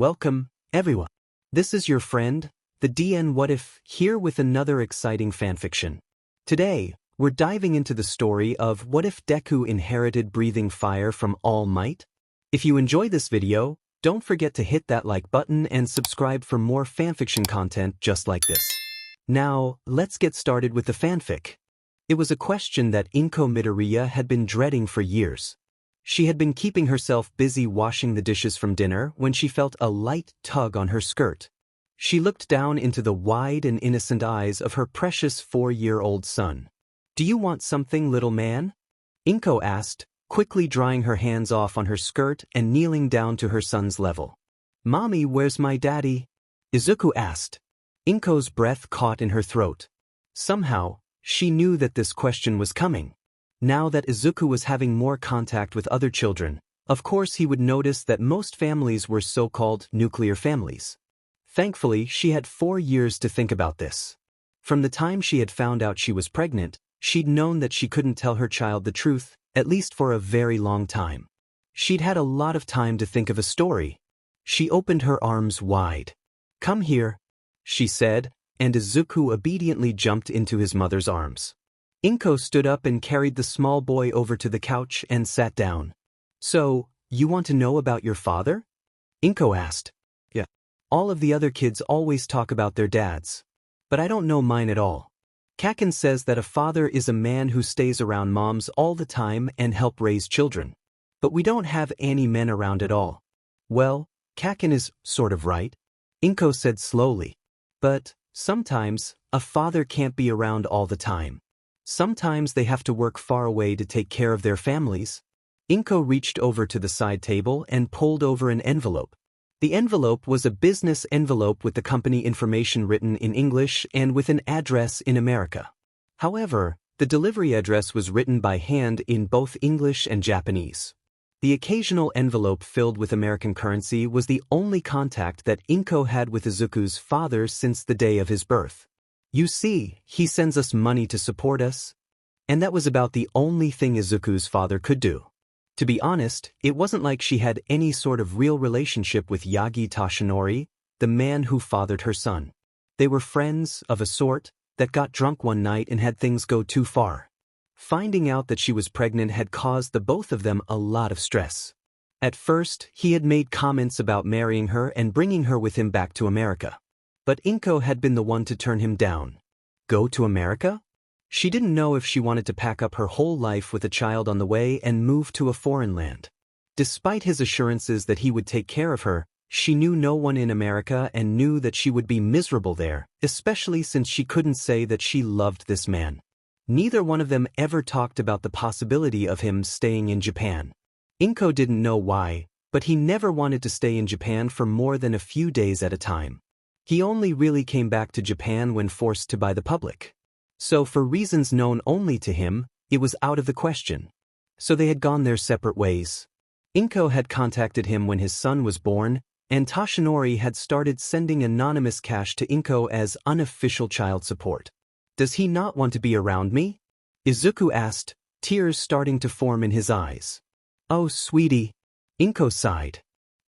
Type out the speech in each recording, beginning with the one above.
Welcome, everyone. This is your friend, the DN What If, here with another exciting fanfiction. Today, we're diving into the story of what if Deku inherited breathing fire from All Might? If you enjoy this video, don't forget to hit that like button and subscribe for more fanfiction content just like this. Now, let's get started with the fanfic. It was a question that Inko Midoriya had been dreading for years. She had been keeping herself busy washing the dishes from dinner when she felt a light tug on her skirt. She looked down into the wide and innocent eyes of her precious 4-year-old son. "Do you want something, little man?" Inko asked, quickly drying her hands off on her skirt and kneeling down to her son's level. "Mommy, where's my daddy?" Izuku asked. Inko's breath caught in her throat. Somehow, she knew that this question was coming. Now that Izuku was having more contact with other children, of course he would notice that most families were so-called nuclear families. Thankfully, she had 4 years to think about this. From the time she had found out she was pregnant, she'd known that she couldn't tell her child the truth, at least for a very long time. She'd had a lot of time to think of a story. She opened her arms wide. "Come here," she said, and Izuku obediently jumped into his mother's arms. Inko stood up and carried the small boy over to the couch and sat down. "So, you want to know about your father?" Inko asked. "Yeah. All of the other kids always talk about their dads. But I don't know mine at all. Kaken says that a father is a man who stays around moms all the time and help raise children. But we don't have any men around at all." "Well, Kaken is sort of right," Inko said slowly. "But sometimes, a father can't be around all the time. Sometimes they have to work far away to take care of their families." Inko reached over to the side table and pulled over an envelope. The envelope was a business envelope with the company information written in English and with an address in America. However, the delivery address was written by hand in both English and Japanese. The occasional envelope filled with American currency was the only contact that Inko had with Izuku's father since the day of his birth. "You see, he sends us money to support us." And that was about the only thing Izuku's father could do. To be honest, it wasn't like she had any sort of real relationship with Yagi Toshinori, the man who fathered her son. They were friends, of a sort, that got drunk one night and had things go too far. Finding out that she was pregnant had caused the both of them a lot of stress. At first, he had made comments about marrying her and bringing her with him back to America. But Inko had been the one to turn him down. Go to America? She didn't know if she wanted to pack up her whole life with a child on the way and move to a foreign land. Despite his assurances that he would take care of her, she knew no one in America and knew that she would be miserable there, especially since she couldn't say that she loved this man. Neither one of them ever talked about the possibility of him staying in Japan. Inko didn't know why, but he never wanted to stay in Japan for more than a few days at a time. He only really came back to Japan when forced to by the public. So for reasons known only to him, it was out of the question. So they had gone their separate ways. Inko had contacted him when his son was born, and Toshinori had started sending anonymous cash to Inko as unofficial child support. "Does he not want to be around me?" Izuku asked, tears starting to form in his eyes. "Oh, sweetie," Inko sighed.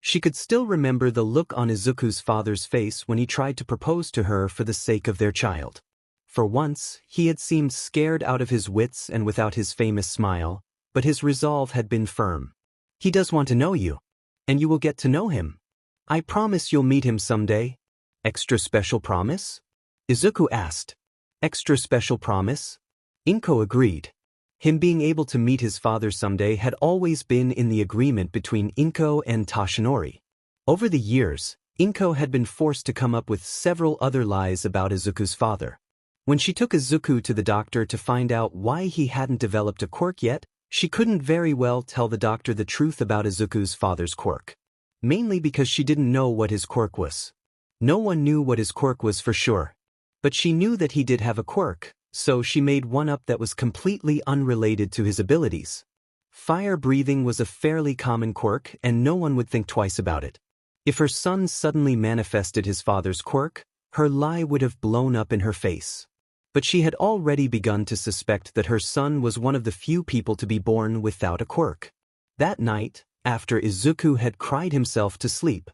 She could still remember the look on Izuku's father's face when he tried to propose to her for the sake of their child. For once, he had seemed scared out of his wits and without his famous smile, but his resolve had been firm. "He does want to know you. And you will get to know him. I promise you'll meet him someday." "Extra special promise?" Izuku asked. "Extra special promise?" Inko agreed. Him being able to meet his father someday had always been in the agreement between Inko and Toshinori. Over the years, Inko had been forced to come up with several other lies about Izuku's father. When she took Izuku to the doctor to find out why he hadn't developed a quirk yet, she couldn't very well tell the doctor the truth about Izuku's father's quirk. Mainly because she didn't know what his quirk was. No one knew what his quirk was for sure. But she knew that he did have a quirk, so she made one up that was completely unrelated to his abilities. Fire breathing was a fairly common quirk and no one would think twice about it. If her son suddenly manifested his father's quirk, her lie would have blown up in her face. But she had already begun to suspect that her son was one of the few people to be born without a quirk. That night, after Izuku had cried himself to sleep,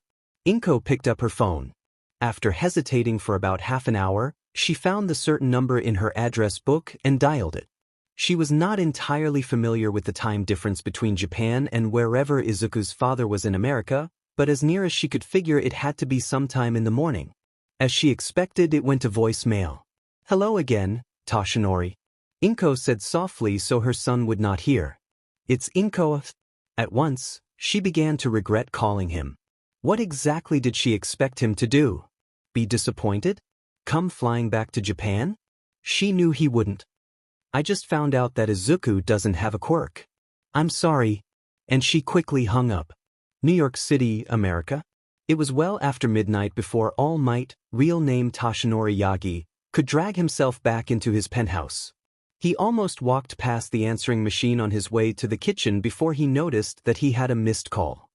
Inko picked up her phone. After hesitating for about half an hour, she found the certain number in her address book and dialed it. She was not entirely familiar with the time difference between Japan and wherever Izuku's father was in America, but as near as she could figure it had to be sometime in the morning. As she expected, it went to voicemail. "Hello again, Toshinori," Inko said softly so her son would not hear. "It's Inko." At once, she began to regret calling him. What exactly did she expect him to do? Be disappointed? Come flying back to Japan? She knew he wouldn't. "I just found out that Izuku doesn't have a quirk. I'm sorry." And she quickly hung up. New York City, America. It was well after midnight before All Might, real name Toshinori Yagi, could drag himself back into his penthouse. He almost walked past the answering machine on his way to the kitchen before he noticed that he had a missed call.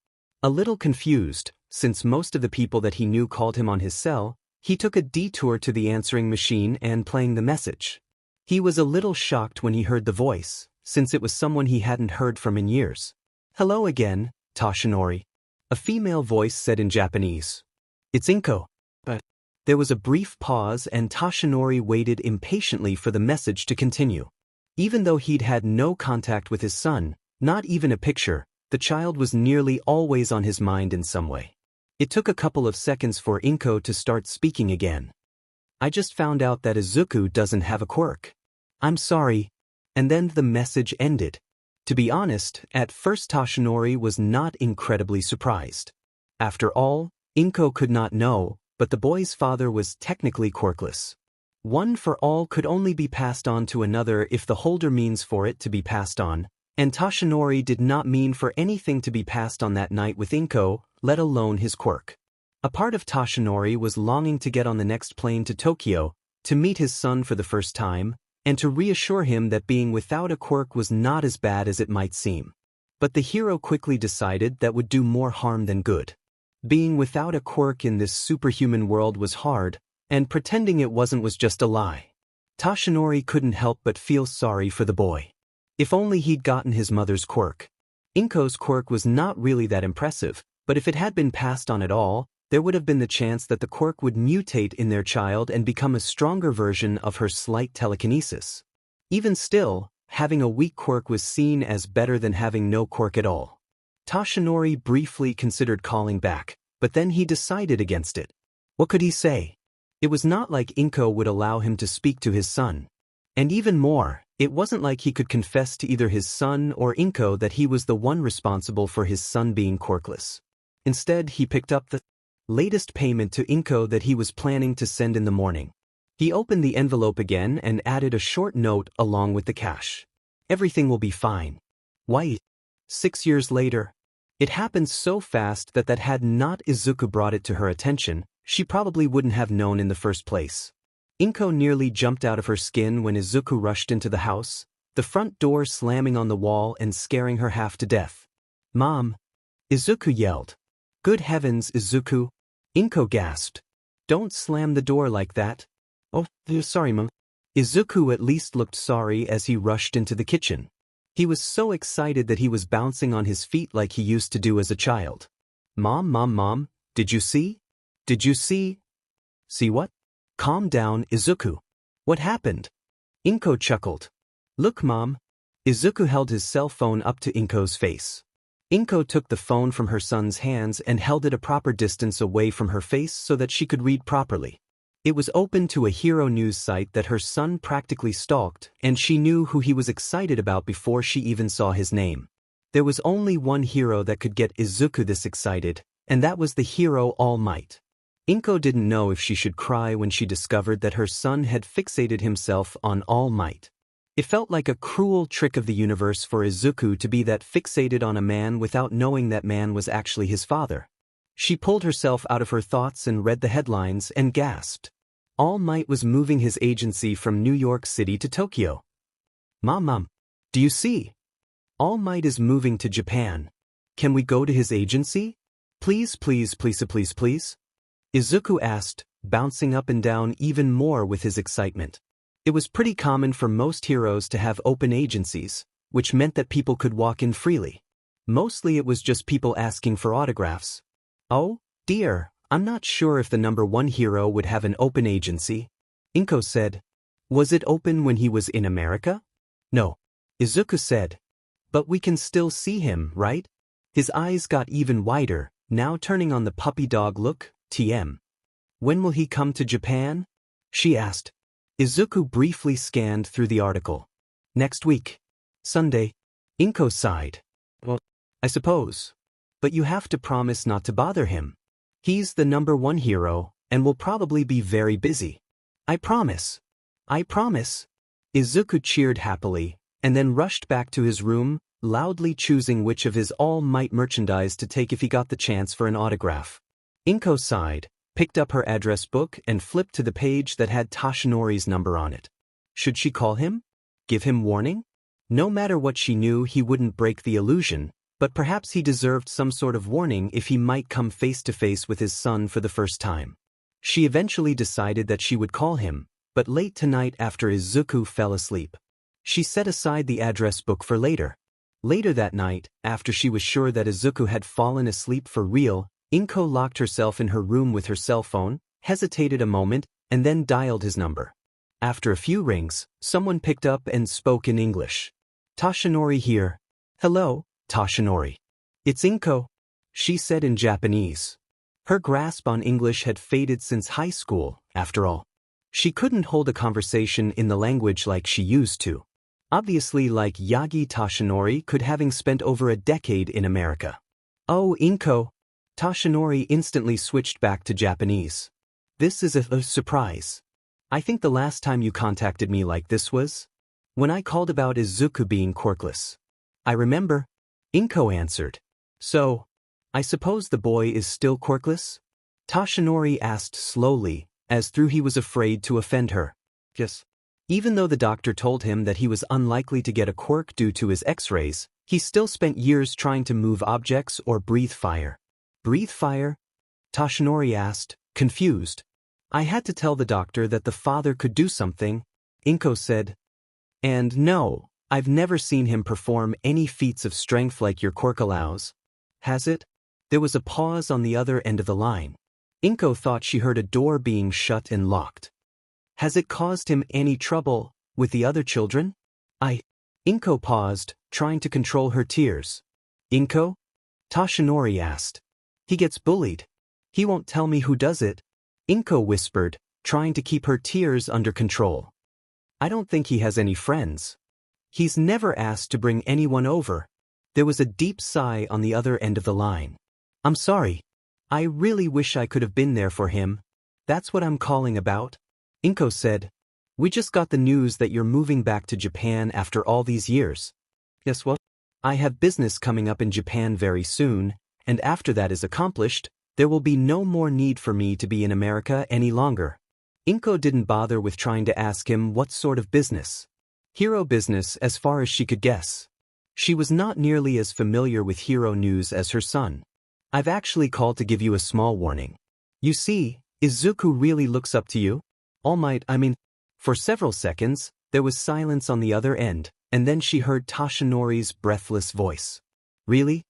A little confused, since most of the people that he knew called him on his cell, he took a detour to the answering machine and playing the message. He was a little shocked when he heard the voice, since it was someone he hadn't heard from in years. "Hello again, Toshinori," a female voice said in Japanese. "It's Inko." But there was a brief pause and Toshinori waited impatiently for the message to continue. Even though he'd had no contact with his son, not even a picture, the child was nearly always on his mind in some way. It took a couple of seconds for Inko to start speaking again. "I just found out that Izuku doesn't have a quirk. I'm sorry." And then the message ended. To be honest, at first Toshinori was not incredibly surprised. After all, Inko could not know, but the boy's father was technically quirkless. One for all could only be passed on to another if the holder means for it to be passed on, and Toshinori did not mean for anything to be passed on that night with Inko, let alone his quirk. A part of Toshinori was longing to get on the next plane to Tokyo, to meet his son for the first time, and to reassure him that being without a quirk was not as bad as it might seem. But the hero quickly decided that would do more harm than good. Being without a quirk in this superhuman world was hard, and pretending it wasn't was just a lie. Toshinori couldn't help but feel sorry for the boy. If only he'd gotten his mother's quirk. Inko's quirk was not really that impressive, but if it had been passed on at all, there would have been the chance that the quirk would mutate in their child and become a stronger version of her slight telekinesis. Even still, having a weak quirk was seen as better than having no quirk at all. Toshinori briefly considered calling back, but then he decided against it. What could he say? It was not like Inko would allow him to speak to his son. And even more, it wasn't like he could confess to either his son or Inko that he was the one responsible for his son being quirkless. Instead, he picked up the latest payment to Inko that he was planning to send in the morning. He opened the envelope again and added a short note along with the cash. "Everything will be fine." Why? 6 years later. It happened so fast that had not Izuku brought it to her attention, she probably wouldn't have known in the first place. Inko nearly jumped out of her skin when Izuku rushed into the house, the front door slamming on the wall and scaring her half to death. "Mom!" Izuku yelled. "Good heavens, Izuku!" Inko gasped. "Don't slam the door like that." "Oh, sorry, Mom." Izuku at least looked sorry as he rushed into the kitchen. He was so excited that he was bouncing on his feet like he used to do as a child. Mom, did you see? Did you see?" "See what?" "Calm down, Izuku." "What happened?" Inko chuckled. "Look, Mom." Izuku held his cell phone up to Inko's face. Inko took the phone from her son's hands and held it a proper distance away from her face so that she could read properly. It was open to a hero news site that her son practically stalked, and she knew who he was excited about before she even saw his name. There was only one hero that could get Izuku this excited, and that was the hero All Might. Inko didn't know if she should cry when she discovered that her son had fixated himself on All Might. It felt like a cruel trick of the universe for Izuku to be that fixated on a man without knowing that man was actually his father. She pulled herself out of her thoughts and read the headlines and gasped. All Might was moving his agency from New York City to Tokyo. Mom, do you see? All Might is moving to Japan. Can we go to his agency? Please. Izuku asked, bouncing up and down even more with his excitement. It was pretty common for most heroes to have open agencies, which meant that people could walk in freely. Mostly it was just people asking for autographs. Oh, Dear, I'm not sure if the number one hero would have an open agency. Inko said. Was it open when he was in America? No. Izuku said. But we can still see him, right? His eyes got even wider, now turning on the puppy dog look, TM. When will he come to Japan? She asked. Izuku briefly scanned through the article. Next week. Sunday. Inko sighed. Well, I suppose. But you have to promise not to bother him. He's the number one hero, and will probably be very busy. I promise. I promise. Izuku cheered happily, and then rushed back to his room, loudly choosing which of his All Might merchandise to take if he got the chance for an autograph. Inko sighed, picked up her address book and flipped to the page that had Toshinori's number on it. Should she call him? Give him warning? No matter what she knew, he wouldn't break the illusion, but perhaps he deserved some sort of warning if he might come face to face with his son for the first time. She eventually decided that she would call him, but late tonight after Izuku fell asleep. She set aside the address book for later. Later that night, after she was sure that Izuku had fallen asleep for real, Inko locked herself in her room with her cell phone, hesitated a moment, and then dialed his number. After a few rings, someone picked up and spoke in English. Toshinori here. Hello, Toshinori. It's Inko, she said in Japanese. Her grasp on English had faded since high school, after all. She couldn't hold a conversation in the language like she used to. Obviously like Yagi Toshinori could, having spent over a decade in America. Oh, Inko. Toshinori instantly switched back to Japanese. This is a surprise. I think the last time you contacted me like this was when I called about Izuku being quirkless. I remember. Inko answered. So, I suppose the boy is still quirkless? Toshinori asked slowly, as though he was afraid to offend her. Yes. Even though the doctor told him that he was unlikely to get a quirk due to his X-rays, he still spent years trying to move objects or breathe fire. Breathe fire? Toshinori asked, confused. I had to tell the doctor that the father could do something, Inko said. And no, I've never seen him perform any feats of strength like your quirk allows. Has it? There was a pause on the other end of the line. Inko thought she heard a door being shut and locked. Has it caused him any trouble with the other children? Inko paused, trying to control her tears. Inko? Toshinori asked. He gets bullied. He won't tell me who does it, Inko whispered, trying to keep her tears under control. I don't think he has any friends. He's never asked to bring anyone over. There was a deep sigh on the other end of the line. I'm sorry. I really wish I could have been there for him. That's what I'm calling about. Inko said. We just got the news that you're moving back to Japan after all these years. Guess what? I have business coming up in Japan very soon, and after that is accomplished, there will be no more need for me to be in America any longer. Inko didn't bother with trying to ask him what sort of business. Hero business as far as she could guess. She was not nearly as familiar with hero news as her son. I've actually called to give you a small warning. You see, Izuku really looks up to you. All Might, For several seconds, there was silence on the other end, and then she heard Toshinori's breathless voice. Really?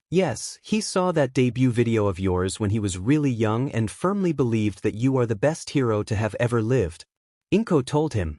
Yes, he saw that debut video of yours when he was really young and firmly believed that you are the best hero to have ever lived. Inko told him.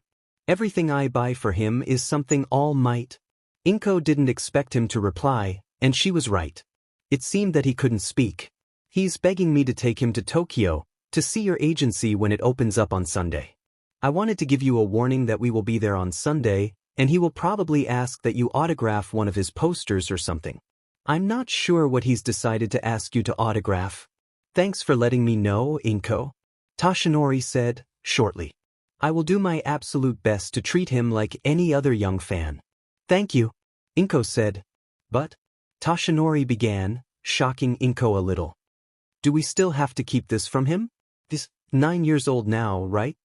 Everything I buy for him is something All Might. Inko didn't expect him to reply, and she was right. It seemed that he couldn't speak. He's begging me to take him to Tokyo, to see your agency when it opens up on Sunday. I wanted to give you a warning that we will be there on Sunday, and he will probably ask that you autograph one of his posters or something. I'm not sure what he's decided to ask you to autograph. Thanks for letting me know, Inko. Toshinori said, shortly. I will do my absolute best to treat him like any other young fan. Thank you, Inko said. But, Toshinori began, shocking Inko a little. Do we still have to keep this from him? He's 9 years old now, right?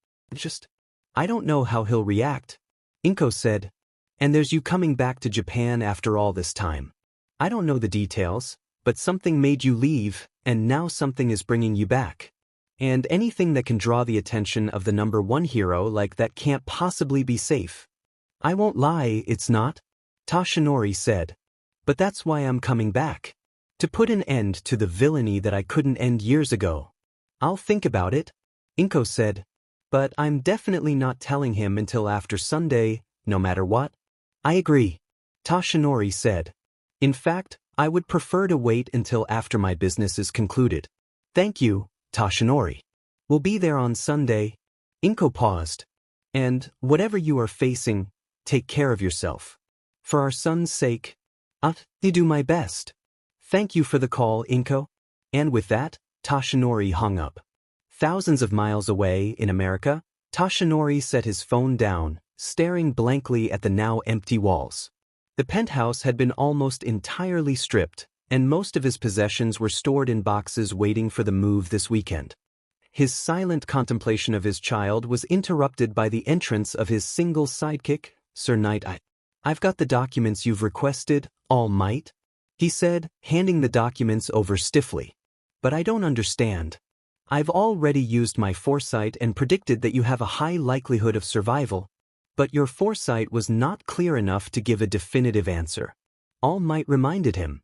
I don't know how he'll react, Inko said. And there's you coming back to Japan after all this time. I don't know the details, but something made you leave, and now something is bringing you back. And anything that can draw the attention of the number one hero like that can't possibly be safe. I won't lie, it's not, Toshinori said. But that's why I'm coming back. To put an end to the villainy that I couldn't end years ago. I'll think about it, Inko said. But I'm definitely not telling him until after Sunday, no matter what. I agree, Toshinori said. In fact, I would prefer to wait until after my business is concluded. Thank you, Toshinori. We'll be there on Sunday. Inko paused. And, whatever you are facing, take care of yourself. For our son's sake, I'll do my best. Thank you for the call, Inko. And with that, Toshinori hung up. Thousands of miles away in America, Toshinori set his phone down, staring blankly at the now empty walls. The penthouse had been almost entirely stripped, and most of his possessions were stored in boxes waiting for the move this weekend. His silent contemplation of his child was interrupted by the entrance of his single sidekick, Sir Night-Eye. I've got the documents you've requested, All Might, he said, handing the documents over stiffly. But I don't understand. I've already used my foresight and predicted that you have a high likelihood of survival, but your foresight was not clear enough to give a definitive answer. All Might reminded him.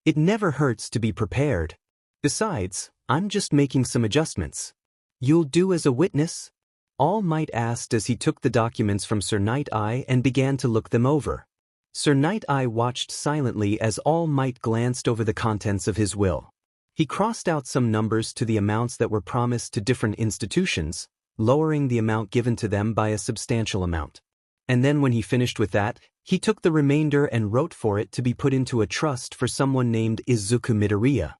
It never hurts to be prepared. Besides, I'm just making some adjustments. You'll do as a witness? All Might asked as he took the documents from Sir Night-Eye and began to look them over. Sir Night-Eye watched silently as All Might glanced over the contents of his will. He crossed out some numbers to the amounts that were promised to different institutions, lowering the amount given to them by a substantial amount. And then when he finished with that, he took the remainder and wrote for it to be put into a trust for someone named Izuku Midoriya.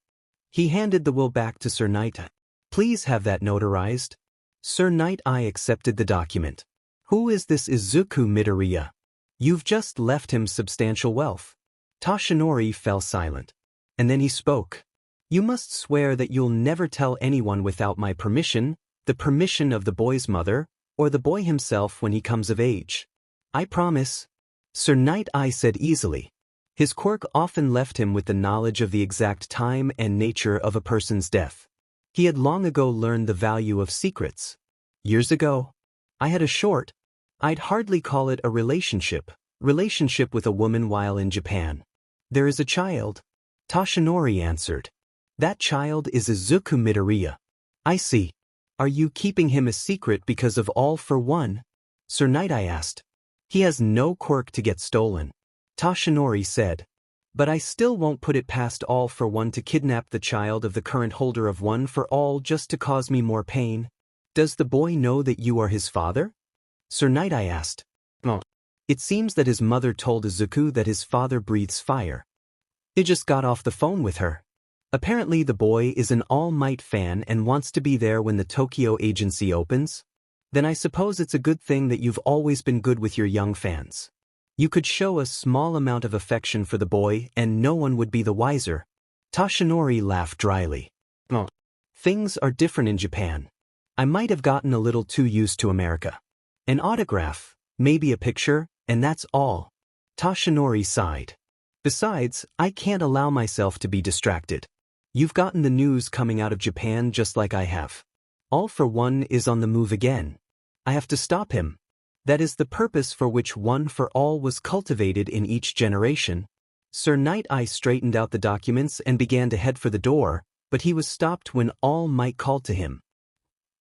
He handed the will back to Sir Night-Eye. Please have that notarized. Sir Night-Eye accepted the document. Who is this Izuku Midoriya? You've just left him substantial wealth. Toshinori fell silent. And then he spoke. You must swear that you'll never tell anyone without my permission, the permission of the boy's mother, or the boy himself when he comes of age. I promise. Sir Night-Eye said easily. His quirk often left him with the knowledge of the exact time and nature of a person's death. He had long ago learned the value of secrets. Years ago, I had a short, I'd hardly call it a relationship with a woman while in Japan. There is a child. Toshinori answered. That child is Izuku Midoriya. I see. Are you keeping him a secret because of All for One? Sir Night-Eye asked. He has no quirk to get stolen. Toshinori said. But I still won't put it past All for One to kidnap the child of the current holder of One for All just to cause me more pain. Does the boy know that you are his father? Sir Night-Eye asked. Oh. It seems that his mother told Izuku that his father breathes fire. He just got off the phone with her. Apparently the boy is an All Might fan and wants to be there when the Tokyo agency opens. Then I suppose it's a good thing that you've always been good with your young fans. You could show a small amount of affection for the boy and no one would be the wiser. Toshinori laughed dryly. Oh. Things are different in Japan. I might have gotten a little too used to America. An autograph, maybe a picture, and that's all. Toshinori sighed. Besides, I can't allow myself to be distracted. You've gotten the news coming out of Japan just like I have. All for One is on the move again. I have to stop him. That is the purpose for which One for All was cultivated in each generation. Sir Night-Eye straightened out the documents and began to head for the door, but he was stopped when All Might called to him.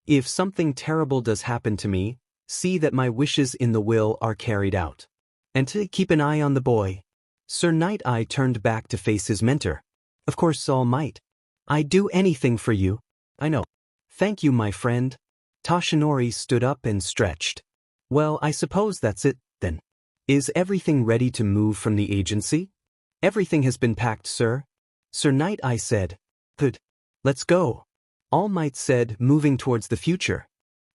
If something terrible does happen to me, see that my wishes in the will are carried out. And to keep an eye on the boy. Sir Night-Eye turned back to face his mentor. Of course, All Might. I'd do anything for you. I know. Thank you, my friend. Toshinori stood up and stretched. Well, I suppose that's it, then. Is everything ready to move from the agency? Everything has been packed, sir. Sir Night-Eye said. Good. Let's go. All Might said, moving towards the future.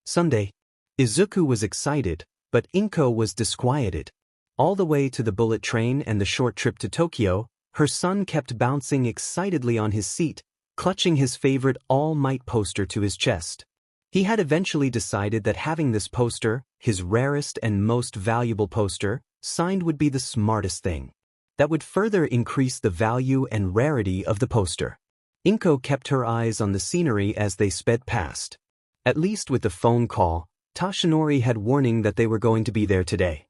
Sunday. Izuku was excited, but Inko was disquieted. All the way to the bullet train and the short trip to Tokyo, her son kept bouncing excitedly on his seat, clutching his favorite All Might poster to his chest. He had eventually decided that having this poster, his rarest and most valuable poster, signed would be the smartest thing. That would further increase the value and rarity of the poster. Inko kept her eyes on the scenery as they sped past. At least with the phone call, Toshinori had warning that they were going to be there today.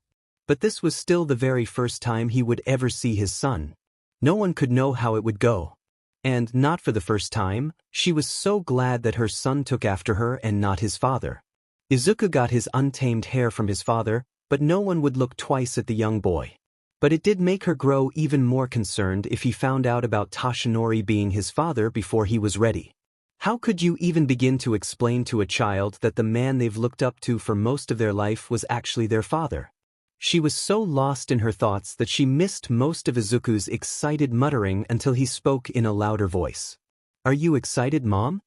But this was still the very first time he would ever see his son. No one could know how it would go. And not for the first time, she was so glad that her son took after her and not his father. Izuku got his untamed hair from his father, but no one would look twice at the young boy. But it did make her grow even more concerned if he found out about Toshinori being his father before he was ready. How could you even begin to explain to a child that the man they've looked up to for most of their life was actually their father? She was so lost in her thoughts that she missed most of Izuku's excited muttering until he spoke in a louder voice. "Are you excited, Mom?"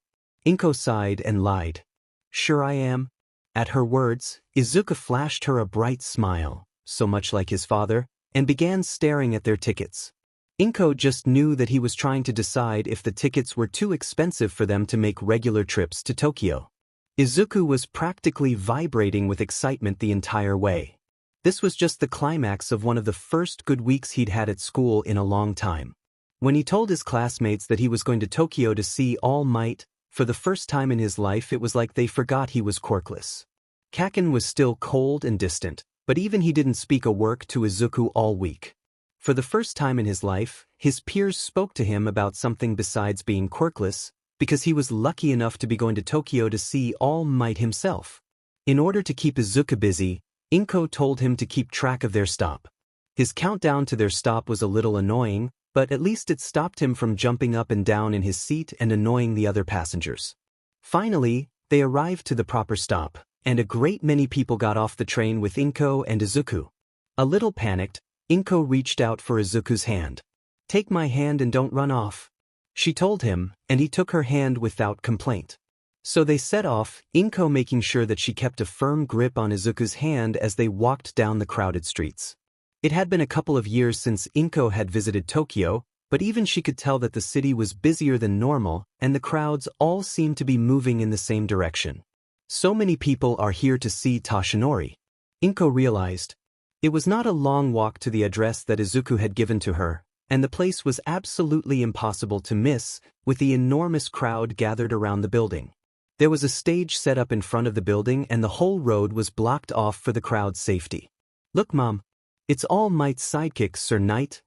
Inko sighed and lied. "Sure I am." At her words, Izuku flashed her a bright smile, so much like his father, and began staring at their tickets. Inko just knew that he was trying to decide if the tickets were too expensive for them to make regular trips to Tokyo. Izuku was practically vibrating with excitement the entire way. This was just the climax of one of the first good weeks he'd had at school in a long time. When he told his classmates that he was going to Tokyo to see All Might, for the first time in his life it was like they forgot he was quirkless. Kaken was still cold and distant, but even he didn't speak a word to Izuku all week. For the first time in his life, his peers spoke to him about something besides being quirkless, because he was lucky enough to be going to Tokyo to see All Might himself. In order to keep Izuku busy, Inko told him to keep track of their stop. His countdown to their stop was a little annoying, but at least it stopped him from jumping up and down in his seat and annoying the other passengers. Finally, they arrived to the proper stop, and a great many people got off the train with Inko and Izuku. A little panicked, Inko reached out for Izuku's hand. "Take my hand and don't run off," she told him, and he took her hand without complaint. So they set off, Inko making sure that she kept a firm grip on Izuku's hand as they walked down the crowded streets. It had been a couple of years since Inko had visited Tokyo, but even she could tell that the city was busier than normal, and the crowds all seemed to be moving in the same direction. So many people are here to see Toshinori. Inko realized. It was not a long walk to the address that Izuku had given to her, and the place was absolutely impossible to miss, with the enormous crowd gathered around the building. There was a stage set up in front of the building and the whole road was blocked off for the crowd's safety. "Look, Mom. It's All Might's sidekick, Sir Knight."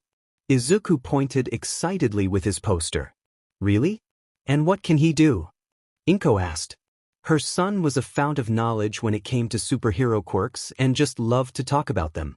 Izuku pointed excitedly with his poster. "Really? And what can he do?" Inko asked. Her son was a fount of knowledge when it came to superhero quirks and just loved to talk about them.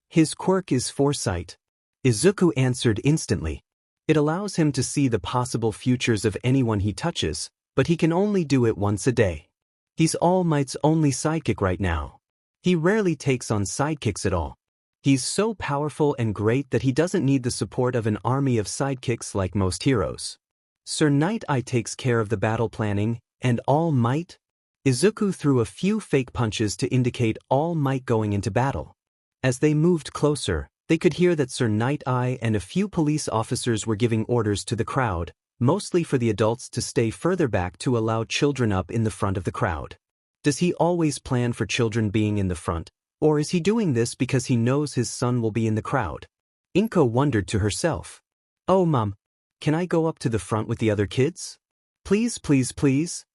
"His quirk is foresight," Izuku answered instantly. "It allows him to see the possible futures of anyone he touches, but he can only do it once a day. He's All Might's only sidekick right now. He rarely takes on sidekicks at all. He's so powerful and great that he doesn't need the support of an army of sidekicks like most heroes. Sir Knight I takes care of the battle planning, and All Might?" Izuku threw a few fake punches to indicate All Might going into battle. As they moved closer, they could hear that Sir Knight I and a few police officers were giving orders to the crowd, mostly for the adults to stay further back to allow children up in the front of the crowd. Does he always plan for children being in the front, or is he doing this because he knows his son will be in the crowd? Inko wondered to herself. "Oh, Mom, can I go up to the front with the other kids? Please, please, please?"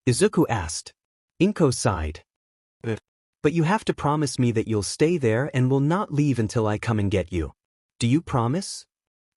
Izuku asked. Inko sighed. "But you have to promise me that you'll stay there and will not leave until I come and get you. Do you promise?"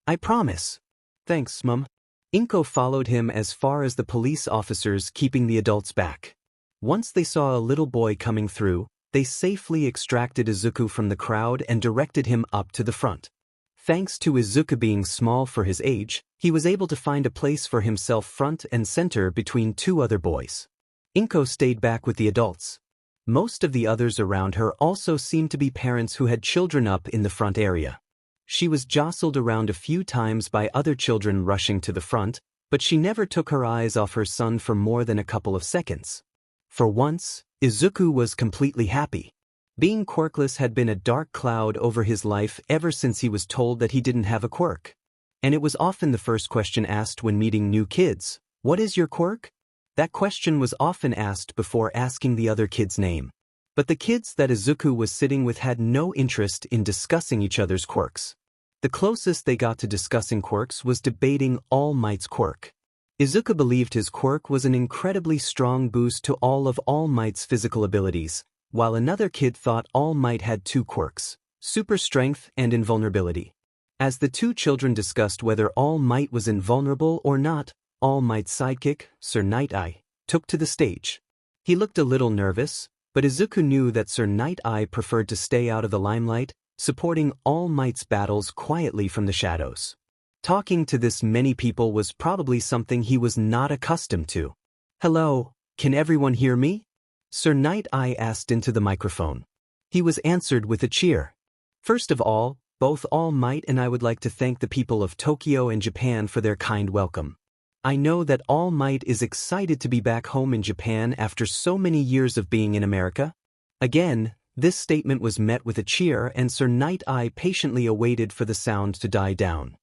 "I promise." "Thanks, Mom." Inko followed him as far as the police officers keeping the adults back. Once they saw a little boy coming through, they safely extracted Izuku from the crowd and directed him up to the front. Thanks to Izuku being small for his age, he was able to find a place for himself front and center between two other boys. Inko stayed back with the adults. Most of the others around her also seemed to be parents who had children up in the front area. She was jostled around a few times by other children rushing to the front, but she never took her eyes off her son for more than a couple of seconds. For once, Izuku was completely happy. Being quirkless had been a dark cloud over his life ever since he was told that he didn't have a quirk. And it was often the first question asked when meeting new kids. "What is your quirk?" That question was often asked before asking the other kid's name. But the kids that Izuku was sitting with had no interest in discussing each other's quirks. The closest they got to discussing quirks was debating All Might's quirk. Izuku believed his quirk was an incredibly strong boost to all of All Might's physical abilities, while another kid thought All Might had two quirks, super strength and invulnerability. As the two children discussed whether All Might was invulnerable or not, All Might's sidekick, Sir Night-Eye, took to the stage. He looked a little nervous, but Izuku knew that Sir Night-Eye preferred to stay out of the limelight, supporting All Might's battles quietly from the shadows. Talking to this many people was probably something he was not accustomed to. "Hello, can everyone hear me?" Sir Night-Eye asked into the microphone. He was answered with a cheer. "First of all, both All Might and I would like to thank the people of Tokyo and Japan for their kind welcome. I know that All Might is excited to be back home in Japan after so many years of being in America." Again, this statement was met with a cheer, and Sir Night-Eye patiently awaited for the sound to die down.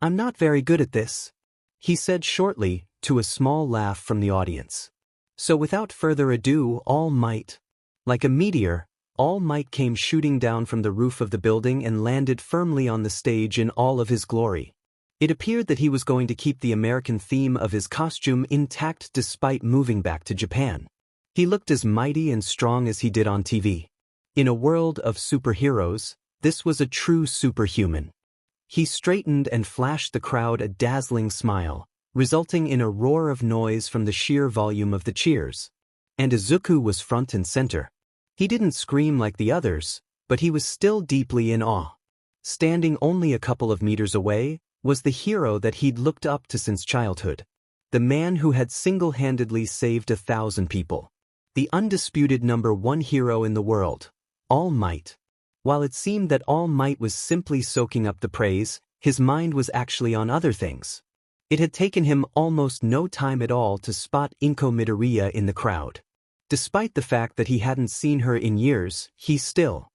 "I'm not very good at this," he said shortly, to a small laugh from the audience. So without further ado, All Might. Like a meteor, All Might came shooting down from the roof of the building and landed firmly on the stage in all of his glory. It appeared that he was going to keep the American theme of his costume intact despite moving back to Japan. He looked as mighty and strong as he did on TV. In a world of superheroes, this was a true superhuman. He straightened and flashed the crowd a dazzling smile, resulting in a roar of noise from the sheer volume of the cheers. And Izuku was front and center. He didn't scream like the others, but he was still deeply in awe. Standing only a couple of meters away was the hero that he'd looked up to since childhood. The man who had single-handedly saved 1,000 people. The undisputed #1 hero in the world, All Might. While it seemed that All Might was simply soaking up the praise, his mind was actually on other things. It had taken him almost no time at all to spot Inko Midoriya in the crowd. Despite the fact that he hadn't seen her in years, he still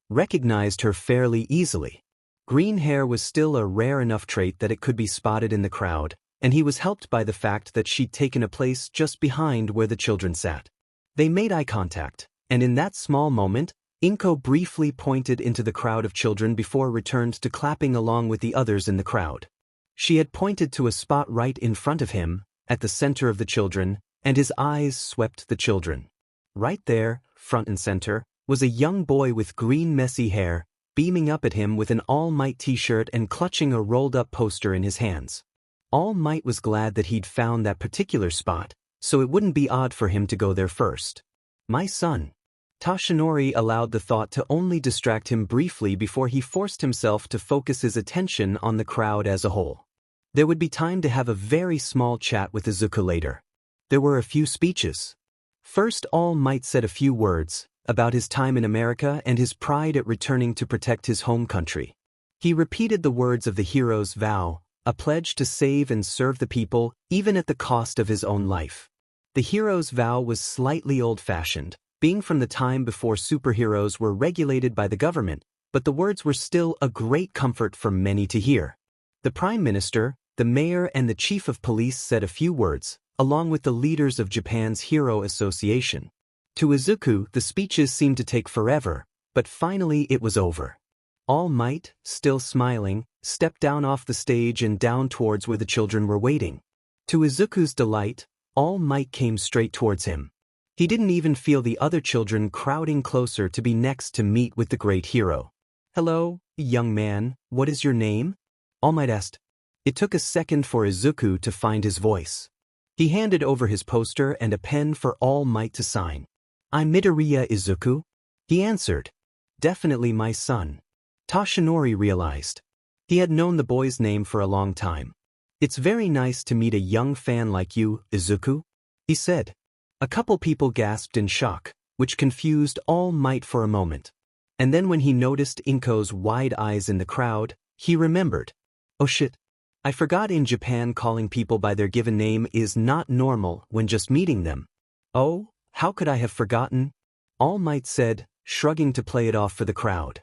recognized her fairly easily. Green hair was still a rare enough trait that it could be spotted in the crowd, and he was helped by the fact that she'd taken a place just behind where the children sat. They made eye contact, and in that small moment, Inko briefly pointed into the crowd of children before returned to clapping along with the others in the crowd. She had pointed to a spot right in front of him, at the center of the children, and his eyes swept the children. Right there, front and center, was a young boy with green messy hair, beaming up at him with an All Might t-shirt and clutching a rolled-up poster in his hands. All Might was glad that he'd found that particular spot, so it wouldn't be odd for him to go there first. "My son." Toshinori allowed the thought to only distract him briefly before he forced himself to focus his attention on the crowd as a whole. There would be time to have a very small chat with Izuku later. There were a few speeches. First, All Might said a few words about his time in America and his pride at returning to protect his home country. He repeated the words of the hero's vow, a pledge to save and serve the people, even at the cost of his own life. The hero's vow was slightly old-fashioned, being from the time before superheroes were regulated by the government, but the words were still a great comfort for many to hear. The Prime Minister, the Mayor and the Chief of Police said a few words, along with the leaders of Japan's Hero Association. To Izuku, the speeches seemed to take forever, but finally it was over. All Might, still smiling, stepped down off the stage and down towards where the children were waiting. To Izuku's delight, All Might came straight towards him. He didn't even feel the other children crowding closer to be next to meet with the great hero. "Hello, young man, what is your name?" All Might asked. It took a second for Izuku to find his voice. He handed over his poster and a pen for All Might to sign. "I'm Midoriya Izuku," he answered. "Definitely my son." Toshinori realized. He had known the boy's name for a long time. "It's very nice to meet a young fan like you, Izuku," he said. A couple people gasped in shock, which confused All Might for a moment. And then when he noticed Inko's wide eyes in the crowd, he remembered. "Oh shit. I forgot in Japan calling people by their given name is not normal when just meeting them. Oh, how could I have forgotten?" All Might said, shrugging to play it off for the crowd.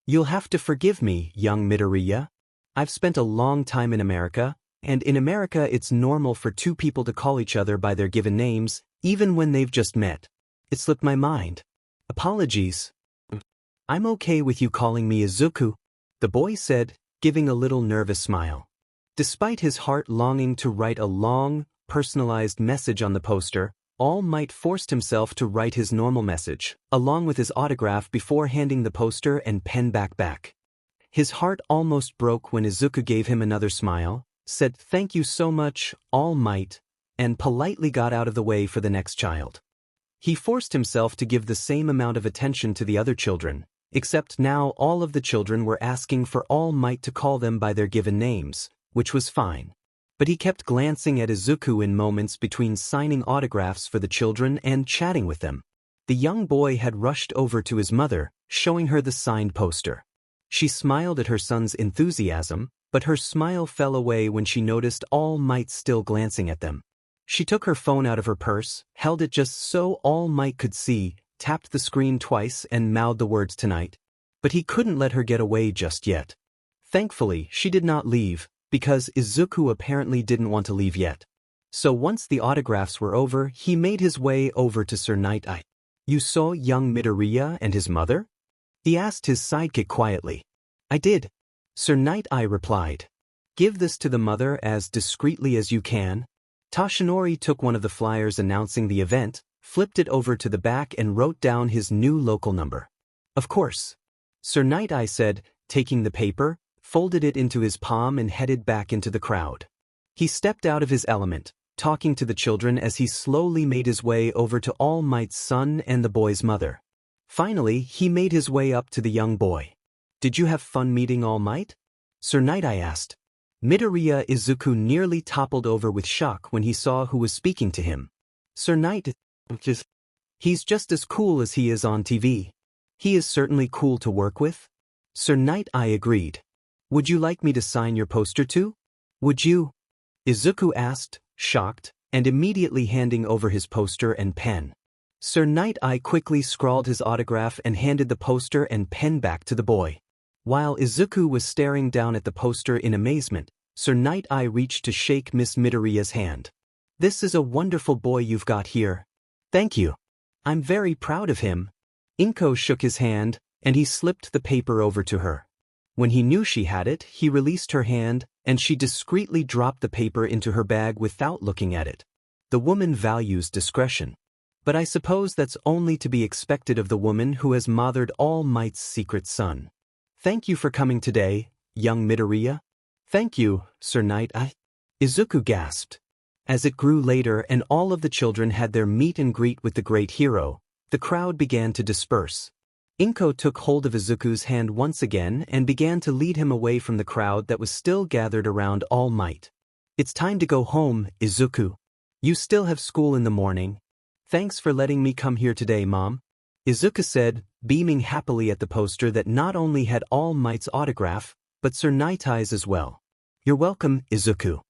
"You'll have to forgive me, young Midoriya. I've spent a long time in America, and in America it's normal for two people to call each other by their given names, even when they've just met. It slipped my mind. Apologies." "I'm okay with you calling me Izuku," the boy said, giving a little nervous smile. Despite his heart longing to write a long, personalized message on the poster, All Might forced himself to write his normal message, along with his autograph before handing the poster and pen back. His heart almost broke when Izuku gave him another smile, said thank you so much, All Might, and politely got out of the way for the next child. He forced himself to give the same amount of attention to the other children, except now all of the children were asking for All Might to call them by their given names, which was fine. But he kept glancing at Izuku in moments between signing autographs for the children and chatting with them. The young boy had rushed over to his mother, showing her the signed poster. She smiled at her son's enthusiasm, but her smile fell away when she noticed All Might still glancing at them. She took her phone out of her purse, held it just so All Might could see, tapped the screen twice and mouthed the words tonight. But he couldn't let her get away just yet. Thankfully, she did not leave, because Izuku apparently didn't want to leave yet. So once the autographs were over, he made his way over to Sir Night-Eye. You saw young Midoriya and his mother? He asked his sidekick quietly. I did. Sir Night-Eye replied. Give this to the mother as discreetly as you can. Toshinori took one of the flyers announcing the event, flipped it over to the back and wrote down his new local number. Of course. Sir Night-Eye said, taking the paper, folded it into his palm and headed back into the crowd. He stepped out of his element, talking to the children as he slowly made his way over to All Might's son and the boy's mother. Finally, he made his way up to the young boy. Did you have fun meeting All Might? Sir Night-Eye asked. Midoriya Izuku nearly toppled over with shock when he saw who was speaking to him. Sir Night, he's just as cool as he is on TV. He is certainly cool to work with. Sir Night-Eye agreed. Would you like me to sign your poster too? Would you? Izuku asked, shocked, and immediately handing over his poster and pen. Sir Night-Eye quickly scrawled his autograph and handed the poster and pen back to the boy. While Izuku was staring down at the poster in amazement, Sir Night-Eye reached to shake Miss Midoriya's hand. This is a wonderful boy you've got here. Thank you. I'm very proud of him. Inko shook his hand, and he slipped the paper over to her. When he knew she had it, he released her hand, and she discreetly dropped the paper into her bag without looking at it. The woman values discretion. But I suppose that's only to be expected of the woman who has mothered All Might's secret son. Thank you for coming today, young Midoriya. Thank you, Sir Night-Eye. Izuku gasped. As it grew later and all of the children had their meet and greet with the great hero, the crowd began to disperse. Inko took hold of Izuku's hand once again and began to lead him away from the crowd that was still gathered around All Might. It's time to go home, Izuku. You still have school in the morning. Thanks for letting me come here today, Mom. Izuku said, beaming happily at the poster that not only had All Might's autograph, but Sir Night-Eye's as well. You're welcome, Izuku.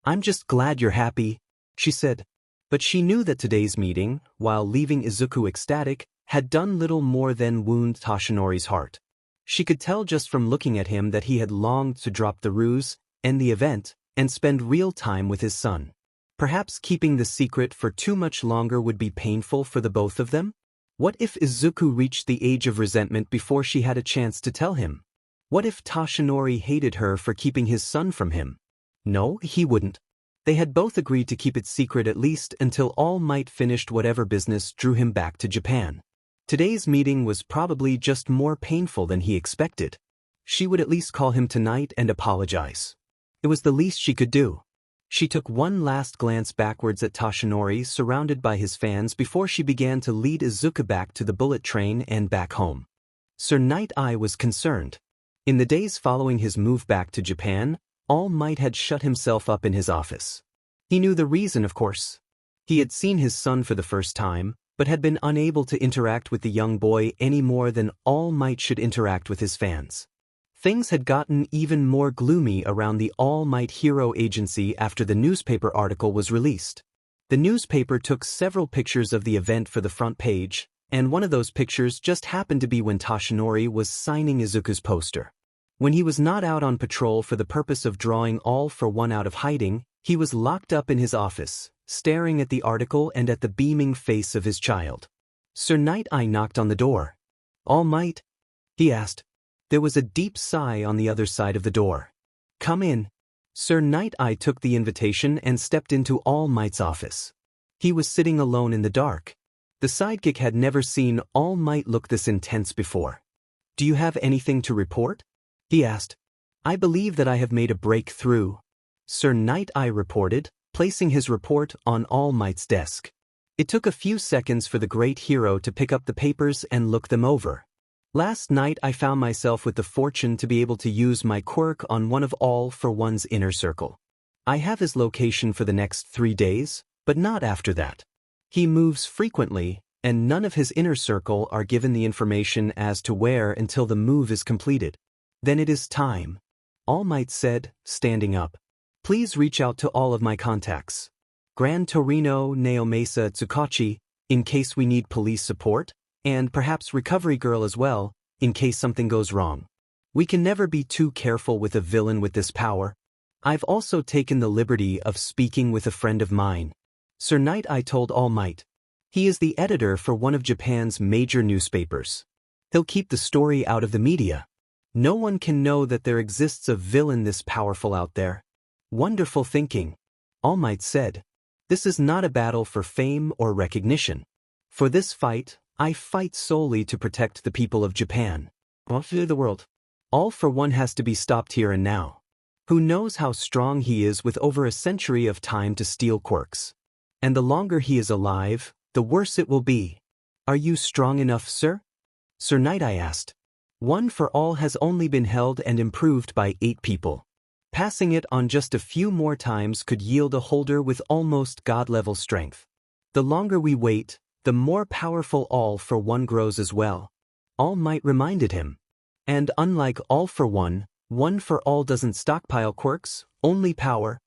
I'm just glad you're happy, she said. But she knew that today's meeting, while leaving Izuku ecstatic, had done little more than wound Toshinori's heart. She could tell just from looking at him that he had longed to drop the ruse, end the event, and spend real time with his son. Perhaps keeping the secret for too much longer would be painful for the both of them? What if Izuku reached the age of resentment before she had a chance to tell him? What if Toshinori hated her for keeping his son from him? No, he wouldn't. They had both agreed to keep it secret at least until All Might finished whatever business drew him back to Japan. Today's meeting was probably just more painful than he expected. She would at least call him tonight and apologize. It was the least she could do. She took one last glance backwards at Toshinori surrounded by his fans before she began to lead Izuku back to the bullet train and back home. Sir Night-Eye was concerned. In the days following his move back to Japan, All Might had shut himself up in his office. He knew the reason, of course. He had seen his son for the first time, but had been unable to interact with the young boy any more than All Might should interact with his fans. Things had gotten even more gloomy around the All Might Hero Agency after the newspaper article was released. The newspaper took several pictures of the event for the front page, and one of those pictures just happened to be when Toshinori was signing Izuku's poster. When he was not out on patrol for the purpose of drawing All for One out of hiding, he was locked up in his office, staring at the article and at the beaming face of his child. Sir Night-Eye knocked on the door. All Might? He asked. There was a deep sigh on the other side of the door. Come in. Sir Night-Eye took the invitation and stepped into All Might's office. He was sitting alone in the dark. The sidekick had never seen All Might look this intense before. Do you have anything to report? he asked. I believe that I have made a breakthrough, Sir Night Eye reported, placing his report on All Might's desk. It took a few seconds for the great hero to pick up the papers and look them over. Last night I found myself with the fortune to be able to use my quirk on one of All for One's inner circle. I have his location for the next 3 days, but not after that. He moves frequently, and none of his inner circle are given the information as to where until the move is completed. Then it is time, All Might said, standing up. Please reach out to all of my contacts. Gran Torino, Naomesa, Tsukachi, in case we need police support, and perhaps Recovery Girl as well, in case something goes wrong. We can never be too careful with a villain with this power. I've also taken the liberty of speaking with a friend of mine. Sir Night Eye told All Might. He is the editor for one of Japan's major newspapers. He'll keep the story out of the media. No one can know that there exists a villain this powerful out there. Wonderful thinking, All Might said. This is not a battle for fame or recognition. For this fight, I fight solely to protect the people of Japan. The world. All for One has to be stopped here and now. Who knows how strong he is with over a century of time to steal quirks. And the longer he is alive, the worse it will be. Are you strong enough, sir? Sir Night Eye asked. One for All has only been held and improved by 8 people. Passing it on just a few more times could yield a holder with almost god-level strength. The longer we wait, the more powerful All for One grows as well. All Might reminded him. And unlike All for One, One for All doesn't stockpile quirks, only power.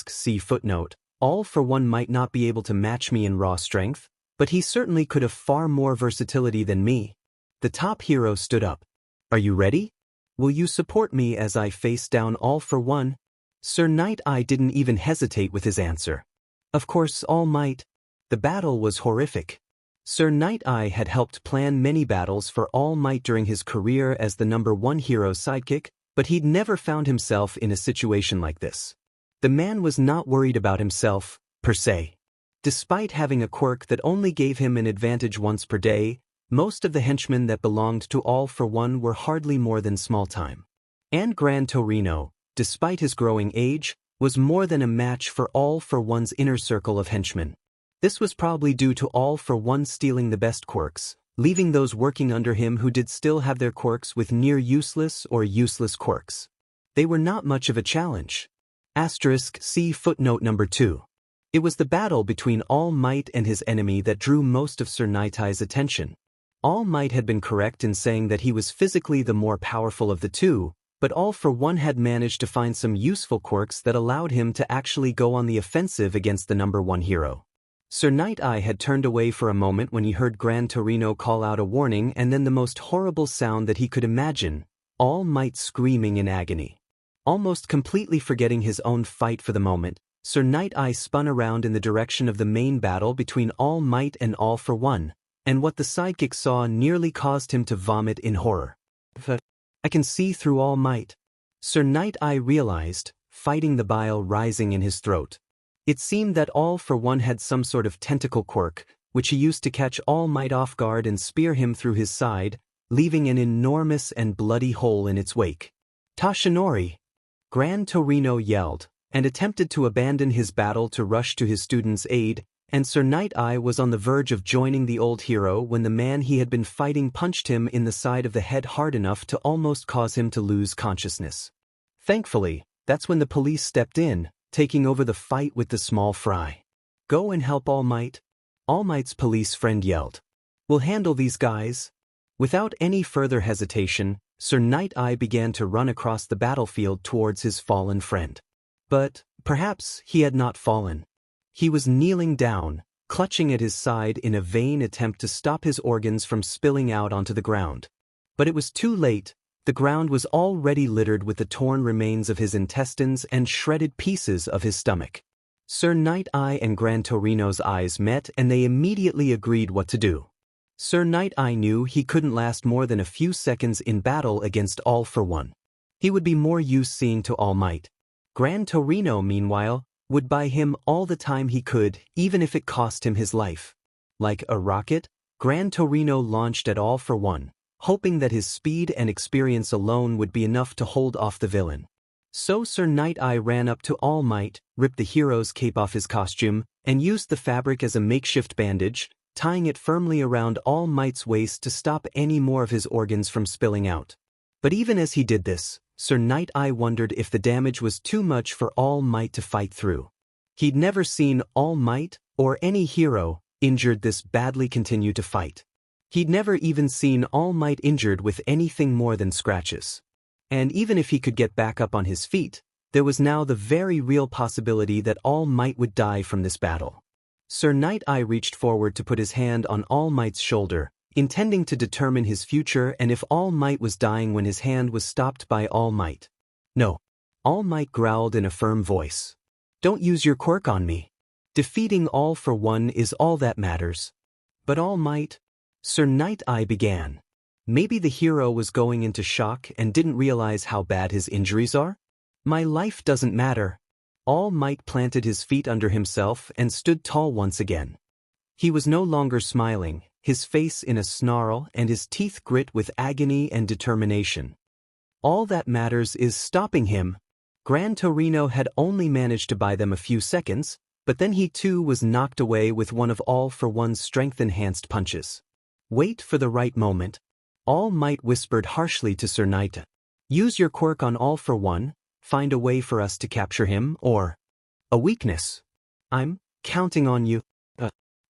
See footnote. All for One might not be able to match me in raw strength, but he certainly could have far more versatility than me. The top hero stood up. Are you ready? Will you support me as I face down All for One? Sir Night Eye didn't even hesitate with his answer. Of course, All Might. The battle was horrific. Sir Night Eye had helped plan many battles for All Might during his career as the #1 hero's sidekick, but he'd never found himself in a situation like this. The man was not worried about himself, per se. Despite having a quirk that only gave him an advantage once per day, most of the henchmen that belonged to All for One were hardly more than small time. And Gran Torino, despite his growing age, was more than a match for All for One's inner circle of henchmen. This was probably due to All for One stealing the best quirks, leaving those working under him who did still have their quirks with near useless or useless quirks. They were not much of a challenge. See footnote number 2. It was the battle between All Might and his enemy that drew most of Sir Night Eye's attention. All Might had been correct in saying that he was physically the more powerful of the two, but All for One had managed to find some useful quirks that allowed him to actually go on the offensive against the #1 hero. Sir Night Eye had turned away for a moment when he heard Gran Torino call out a warning and then the most horrible sound that he could imagine, All Might screaming in agony. Almost completely forgetting his own fight for the moment, Sir Night Eye spun around in the direction of the main battle between All Might and All for One, and what the sidekick saw nearly caused him to vomit in horror. I can see through All Might, Sir Night Eye realized, fighting the bile rising in his throat. It seemed that All for One had some sort of tentacle quirk, which he used to catch All Might off guard and spear him through his side, leaving an enormous and bloody hole in its wake. Tashinori! Gran Torino yelled, and attempted to abandon his battle to rush to his student's aid, and Sir Night Eye was on the verge of joining the old hero when the man he had been fighting punched him in the side of the head hard enough to almost cause him to lose consciousness. Thankfully, that's when the police stepped in, taking over the fight with the small fry. Go and help All Might. All Might's police friend yelled. We'll handle these guys. Without any further hesitation, Sir Night Eye began to run across the battlefield towards his fallen friend. But, perhaps, he had not fallen. He was kneeling down, clutching at his side in a vain attempt to stop his organs from spilling out onto the ground. But it was too late. The ground was already littered with the torn remains of his intestines and shredded pieces of his stomach. Sir Night Eye and Gran Torino's eyes met and they immediately agreed what to do. Sir Night Eye knew he couldn't last more than a few seconds in battle against All for One. He would be more use seeing to All Might. Gran Torino, meanwhile, would buy him all the time he could, even if it cost him his life. Like a rocket, Gran Torino launched at All for One, hoping that his speed and experience alone would be enough to hold off the villain. So Sir Night-Eye ran up to All Might, ripped the hero's cape off his costume, and used the fabric as a makeshift bandage, tying it firmly around All Might's waist to stop any more of his organs from spilling out. But even as he did this, Sir Night-Eye wondered if the damage was too much for All Might to fight through. He'd never seen All Might, or any hero, injured this badly continue to fight. He'd never even seen All Might injured with anything more than scratches. And even if he could get back up on his feet, there was now the very real possibility that All Might would die from this battle. Sir Night-Eye reached forward to put his hand on All Might's shoulder, intending to determine his future and if All Might was dying when his hand was stopped by All Might. No. All Might growled in a firm voice. Don't use your quirk on me. Defeating All for One is all that matters. But All Might? Sir Night-Eye began. Maybe the hero was going into shock and didn't realize how bad his injuries are? My life doesn't matter. All Might planted his feet under himself and stood tall once again. He was no longer smiling, his face in a snarl and his teeth grit with agony and determination. All that matters is stopping him. Gran Torino had only managed to buy them a few seconds, but then he too was knocked away with one of All for One's strength-enhanced punches. Wait for the right moment. All Might whispered harshly to Sir Night. Use your quirk on All for One, find a way for us to capture him, or a weakness. I'm counting on you.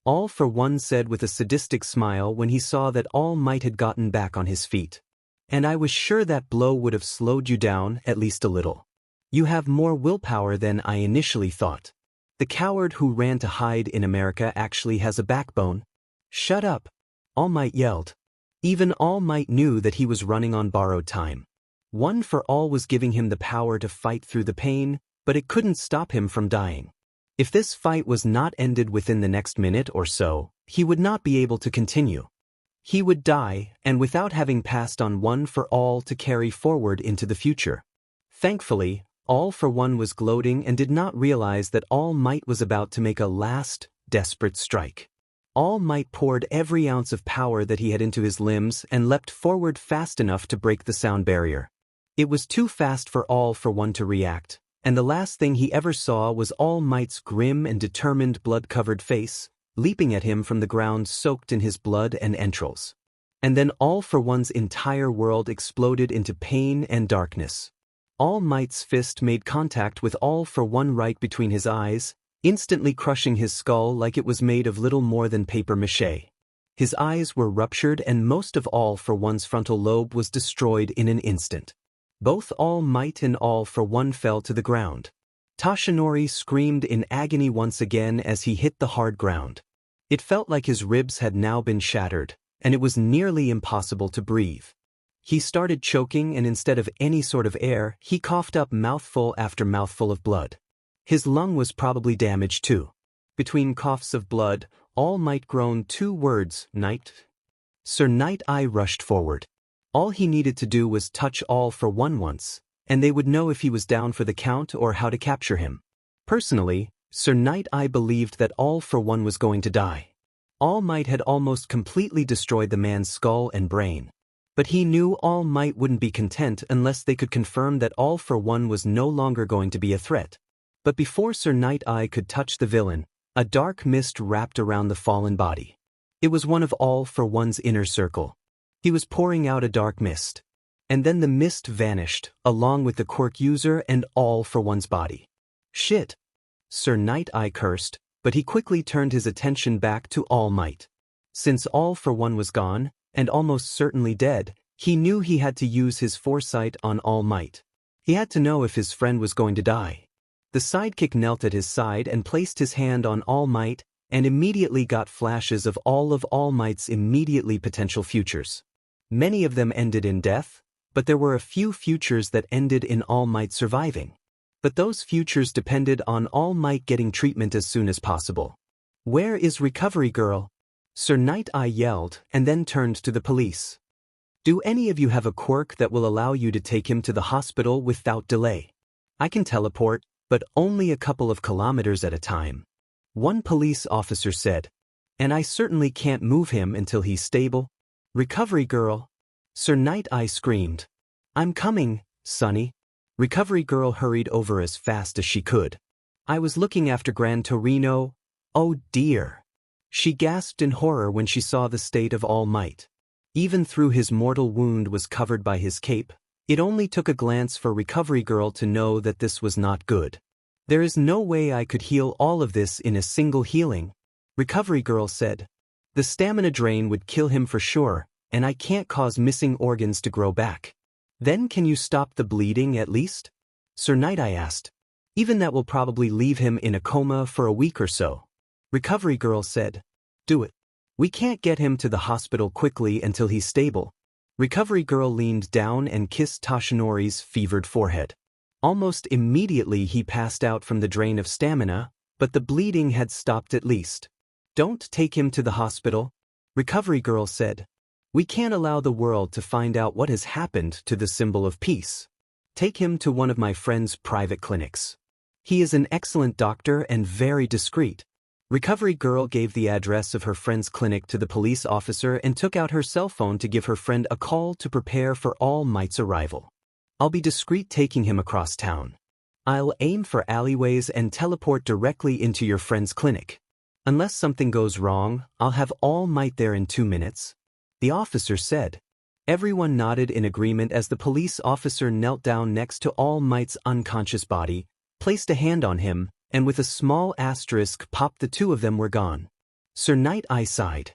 All for One said with a sadistic smile when he saw that All Might had gotten back on his feet. And I was sure that blow would have slowed you down at least a little. You have more willpower than I initially thought. The coward who ran to hide in America actually has a backbone. Shut up, All Might yelled. Even All Might knew that he was running on borrowed time. One for All was giving him the power to fight through the pain, but it couldn't stop him from dying. If this fight was not ended within the next minute or so, he would not be able to continue. He would die, and without having passed on One for All to carry forward into the future. Thankfully, All for One was gloating and did not realize that All Might was about to make a last, desperate strike. All Might poured every ounce of power that he had into his limbs and leapt forward fast enough to break the sound barrier. It was too fast for All for One to react, and the last thing he ever saw was All Might's grim and determined blood-covered face, leaping at him from the ground soaked in his blood and entrails. And then All for One's entire world exploded into pain and darkness. All Might's fist made contact with All for One right between his eyes, instantly crushing his skull like it was made of little more than papier-mâché. His eyes were ruptured and most of All for One's frontal lobe was destroyed in an instant. Both All Might and All for One fell to the ground. Toshinori screamed in agony once again as he hit the hard ground. It felt like his ribs had now been shattered, and it was nearly impossible to breathe. He started choking and instead of any sort of air, he coughed up mouthful after mouthful of blood. His lung was probably damaged too. Between coughs of blood, All Might groaned two words, Night. Sir Night-Eye rushed forward. All he needed to do was touch All for One once, and they would know if he was down for the count or how to capture him. Personally, Sir Night-Eye believed that All for One was going to die. All Might had almost completely destroyed the man's skull and brain. But he knew All Might wouldn't be content unless they could confirm that All for One was no longer going to be a threat. But before Sir Night-Eye could touch the villain, a dark mist wrapped around the fallen body. It was one of All for One's inner circle. He was pouring out a dark mist. And then the mist vanished, along with the quirk user and All for One's body. Shit! Sir Night-Eye cursed, but he quickly turned his attention back to All Might. Since All for One was gone, and almost certainly dead, he knew he had to use his foresight on All Might. He had to know if his friend was going to die. The sidekick knelt at his side and placed his hand on All Might, and immediately got flashes of All Might's immediately potential futures. Many of them ended in death, but there were a few futures that ended in All Might surviving. But those futures depended on All Might getting treatment as soon as possible. Where is Recovery Girl? Sir Night-Eye yelled and then turned to the police. Do any of you have a quirk that will allow you to take him to the hospital without delay? I can teleport, but only a couple of kilometers at a time. One police officer said. And I certainly can't move him until he's stable. Recovery Girl. Sir Night-Eye screamed. I'm coming, Sonny. Recovery Girl hurried over as fast as she could. I was looking after Gran Torino. Oh dear. She gasped in horror when she saw the state of All Might. Even through his mortal wound was covered by his cape, it only took a glance for Recovery Girl to know that this was not good. There is no way I could heal all of this in a single healing, Recovery Girl said. The stamina drain would kill him for sure, and I can't cause missing organs to grow back. Then can you stop the bleeding at least? Sir Night-Eye asked. Even that will probably leave him in a coma for a week or so. Recovery Girl said. Do it. We can't get him to the hospital quickly until he's stable. Recovery Girl leaned down and kissed Toshinori's fevered forehead. Almost immediately he passed out from the drain of stamina, but the bleeding had stopped at least. Don't take him to the hospital, Recovery Girl said. We can't allow the world to find out what has happened to the symbol of peace. Take him to one of my friend's private clinics. He is an excellent doctor and very discreet. Recovery Girl gave the address of her friend's clinic to the police officer and took out her cell phone to give her friend a call to prepare for All Might's arrival. I'll be discreet taking him across town. I'll aim for alleyways and teleport directly into your friend's clinic. Unless something goes wrong, I'll have All Might there in 2 minutes, the officer said. Everyone nodded in agreement as the police officer knelt down next to All Might's unconscious body, placed a hand on him, and with a small asterisk popped the two of them were gone. Sir Night-Eye sighed.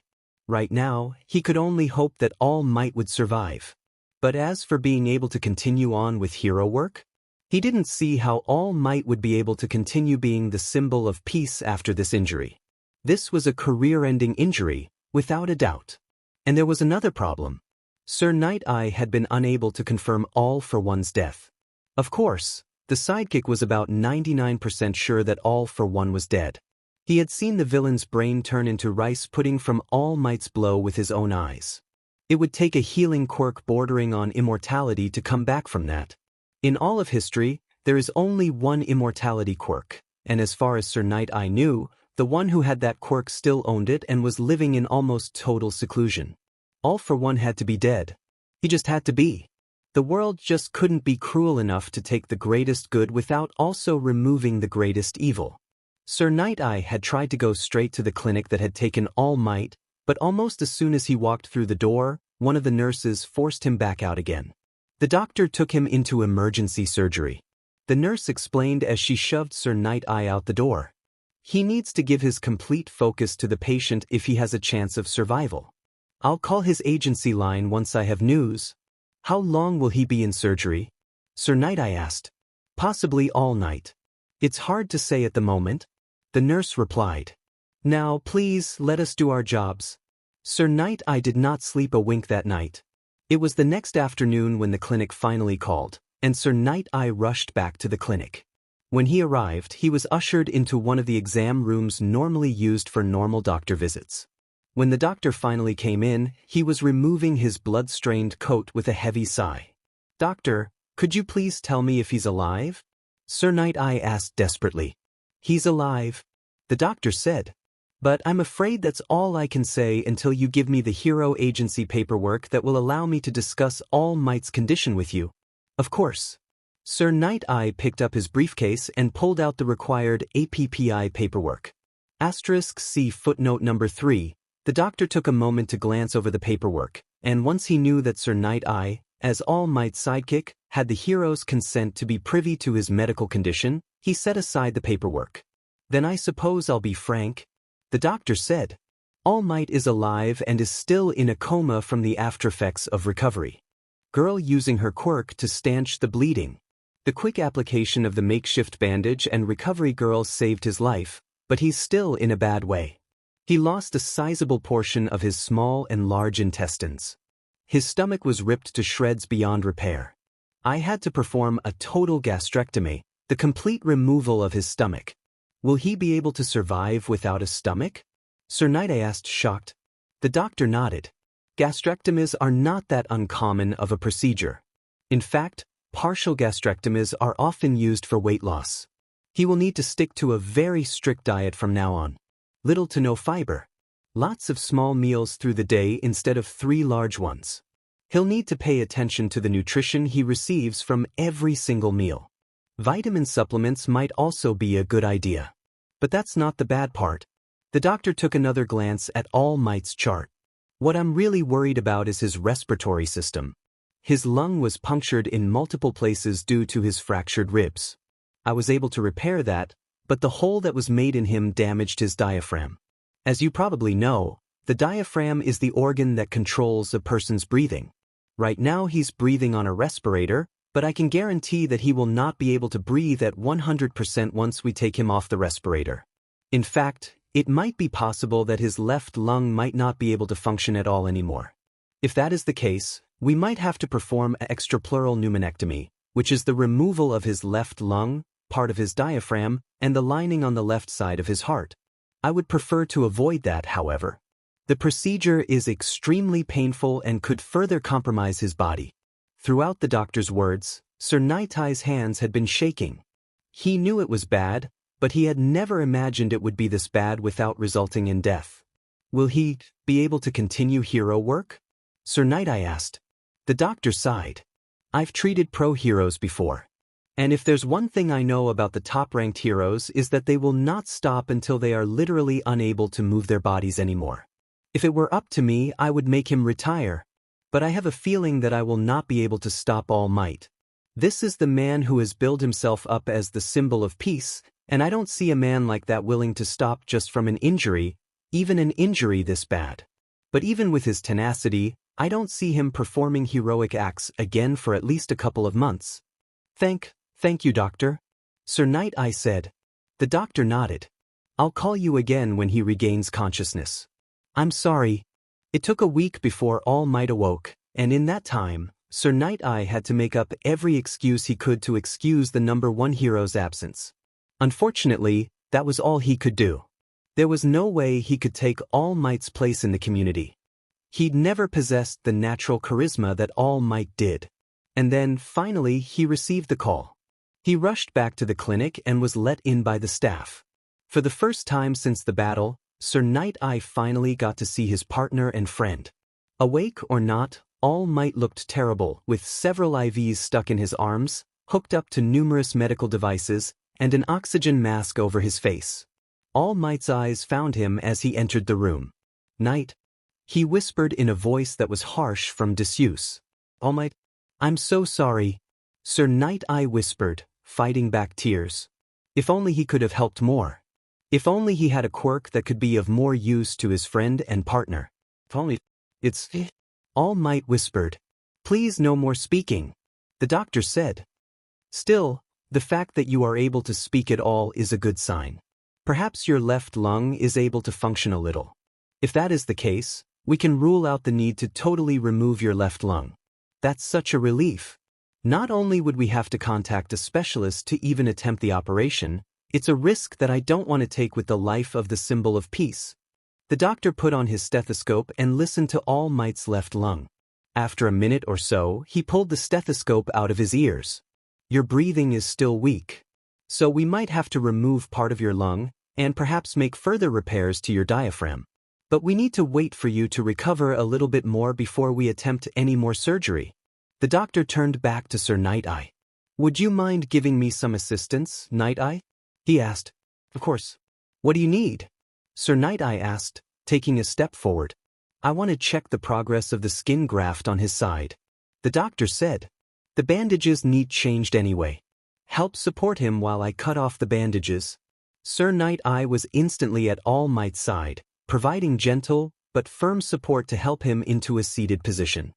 Right now, he could only hope that All Might would survive. But as for being able to continue on with hero work, he didn't see how All Might would be able to continue being the symbol of peace after this injury. This was a career-ending injury, without a doubt. And there was another problem. Sir Night-Eye had been unable to confirm All for One's death. Of course, the sidekick was about 99% sure that All for One was dead. He had seen the villain's brain turn into rice pudding from All Might's blow with his own eyes. It would take a healing quirk bordering on immortality to come back from that. In all of history, there is only one immortality quirk, and as far as Sir Night-Eye knew, the one who had that quirk still owned it and was living in almost total seclusion. All for One had to be dead. He just had to be. The world just couldn't be cruel enough to take the greatest good without also removing the greatest evil. Sir Night-Eye had tried to go straight to the clinic that had taken All Might, but almost as soon as he walked through the door, one of the nurses forced him back out again. The doctor took him into emergency surgery. The nurse explained as she shoved Sir Night-Eye out the door. He needs to give his complete focus to the patient if he has a chance of survival. I'll call his agency line once I have news. How long will he be in surgery? Sir Night-Eye asked. Possibly all night. It's hard to say at the moment, the nurse replied. Now please let us do our jobs. Sir Night-Eye did not sleep a wink that night. It was the next afternoon when the clinic finally called, and Sir Night-Eye rushed back to the clinic. When he arrived, he was ushered into one of the exam rooms normally used for normal doctor visits. When the doctor finally came in, he was removing his blood-stained coat with a heavy sigh. Doctor, could you please tell me if he's alive? Sir Night-Eye asked desperately. He's alive, the doctor said. But I'm afraid that's all I can say until you give me the hero agency paperwork that will allow me to discuss All Might's condition with you. Of course. Sir Night-Eye picked up his briefcase and pulled out the required APPI paperwork. *C footnote number 3. The doctor took a moment to glance over the paperwork, and once he knew that Sir Night-Eye, as All Might's sidekick, had the hero's consent to be privy to his medical condition, he set aside the paperwork. Then I suppose I'll be frank, the doctor said. All Might is alive and is still in a coma from the aftereffects of recovery. Girl using her quirk to stanch the bleeding. The quick application of the makeshift bandage and Recovery Girl saved his life, but he's still in a bad way. He lost a sizable portion of his small and large intestines. His stomach was ripped to shreds beyond repair. I had to perform a total gastrectomy, the complete removal of his stomach. Will he be able to survive without a stomach? Sir Night-Eye asked, shocked. The doctor nodded. Gastrectomies are not that uncommon of a procedure. In fact, partial gastrectomies are often used for weight loss. He will need to stick to a very strict diet from now on. Little to no fiber. Lots of small meals through the day instead of 3 large ones. He'll need to pay attention to the nutrition he receives from every single meal. Vitamin supplements might also be a good idea. But that's not the bad part. The doctor took another glance at All Might's chart. What I'm really worried about is his respiratory system. His lung was punctured in multiple places due to his fractured ribs. I was able to repair that, but the hole that was made in him damaged his diaphragm. As you probably know, the diaphragm is the organ that controls a person's breathing. Right now he's breathing on a respirator, but I can guarantee that he will not be able to breathe at 100% once we take him off the respirator. In fact, it might be possible that his left lung might not be able to function at all anymore. If that is the case, we might have to perform an extrapleural pneumonectomy, which is the removal of his left lung, part of his diaphragm, and the lining on the left side of his heart. I would prefer to avoid that, however. The procedure is extremely painful and could further compromise his body. Throughout the doctor's words, Sir Night-Eye's hands had been shaking. He knew it was bad, but he had never imagined it would be this bad without resulting in death. Will he be able to continue hero work? Sir Night-Eye asked. The doctor sighed. I've treated pro-heroes before. And if there's one thing I know about the top-ranked heroes is that they will not stop until they are literally unable to move their bodies anymore. If it were up to me, I would make him retire. But I have a feeling that I will not be able to stop All Might. This is the man who has built himself up as the symbol of peace, and I don't see a man like that willing to stop just from an injury, even an injury this bad. But even with his tenacity, I don't see him performing heroic acts again for at least a couple of months. Thank you, Doctor. Sir Night-Eye said. The doctor nodded. I'll call you again when he regains consciousness. I'm sorry. It took a week before All Might awoke, and in that time, Sir Night-Eye had to make up every excuse he could to excuse the number one hero's absence. Unfortunately, that was all he could do. There was no way he could take All Might's place in the community. He'd never possessed the natural charisma that All Might did. And then, finally, he received the call. He rushed back to the clinic and was let in by the staff. For the first time since the battle, Sir Night-Eye finally got to see his partner and friend. Awake or not, All Might looked terrible, with several IVs stuck in his arms, hooked up to numerous medical devices, and an oxygen mask over his face. All Might's eyes found him as he entered the room. Night, he whispered in a voice that was harsh from disuse. All Might, I'm so sorry. Sir Night-Eye whispered, fighting back tears. If only he could have helped more. If only he had a quirk that could be of more use to his friend and partner. If only. It's. All Might whispered. Please no more speaking. The doctor said. Still, the fact that you are able to speak at all is a good sign. Perhaps your left lung is able to function a little. If that is the case, we can rule out the need to totally remove your left lung. That's such a relief. Not only would we have to contact a specialist to even attempt the operation, it's a risk that I don't want to take with the life of the symbol of peace. The doctor put on his stethoscope and listened to All Might's left lung. After a minute or so, he pulled the stethoscope out of his ears. Your breathing is still weak. So we might have to remove part of your lung, and perhaps make further repairs to your diaphragm. But we need to wait for you to recover a little bit more before we attempt any more surgery. The doctor turned back to Sir Night-Eye. Would you mind giving me some assistance, Night-Eye? He asked. Of course. What do you need? Sir Night-Eye asked, taking a step forward. I want to check the progress of the skin graft on his side. The doctor said. The bandages need changed anyway. Help support him while I cut off the bandages. Sir Night-Eye was instantly at All Might's side, providing gentle but firm support to help him into a seated position.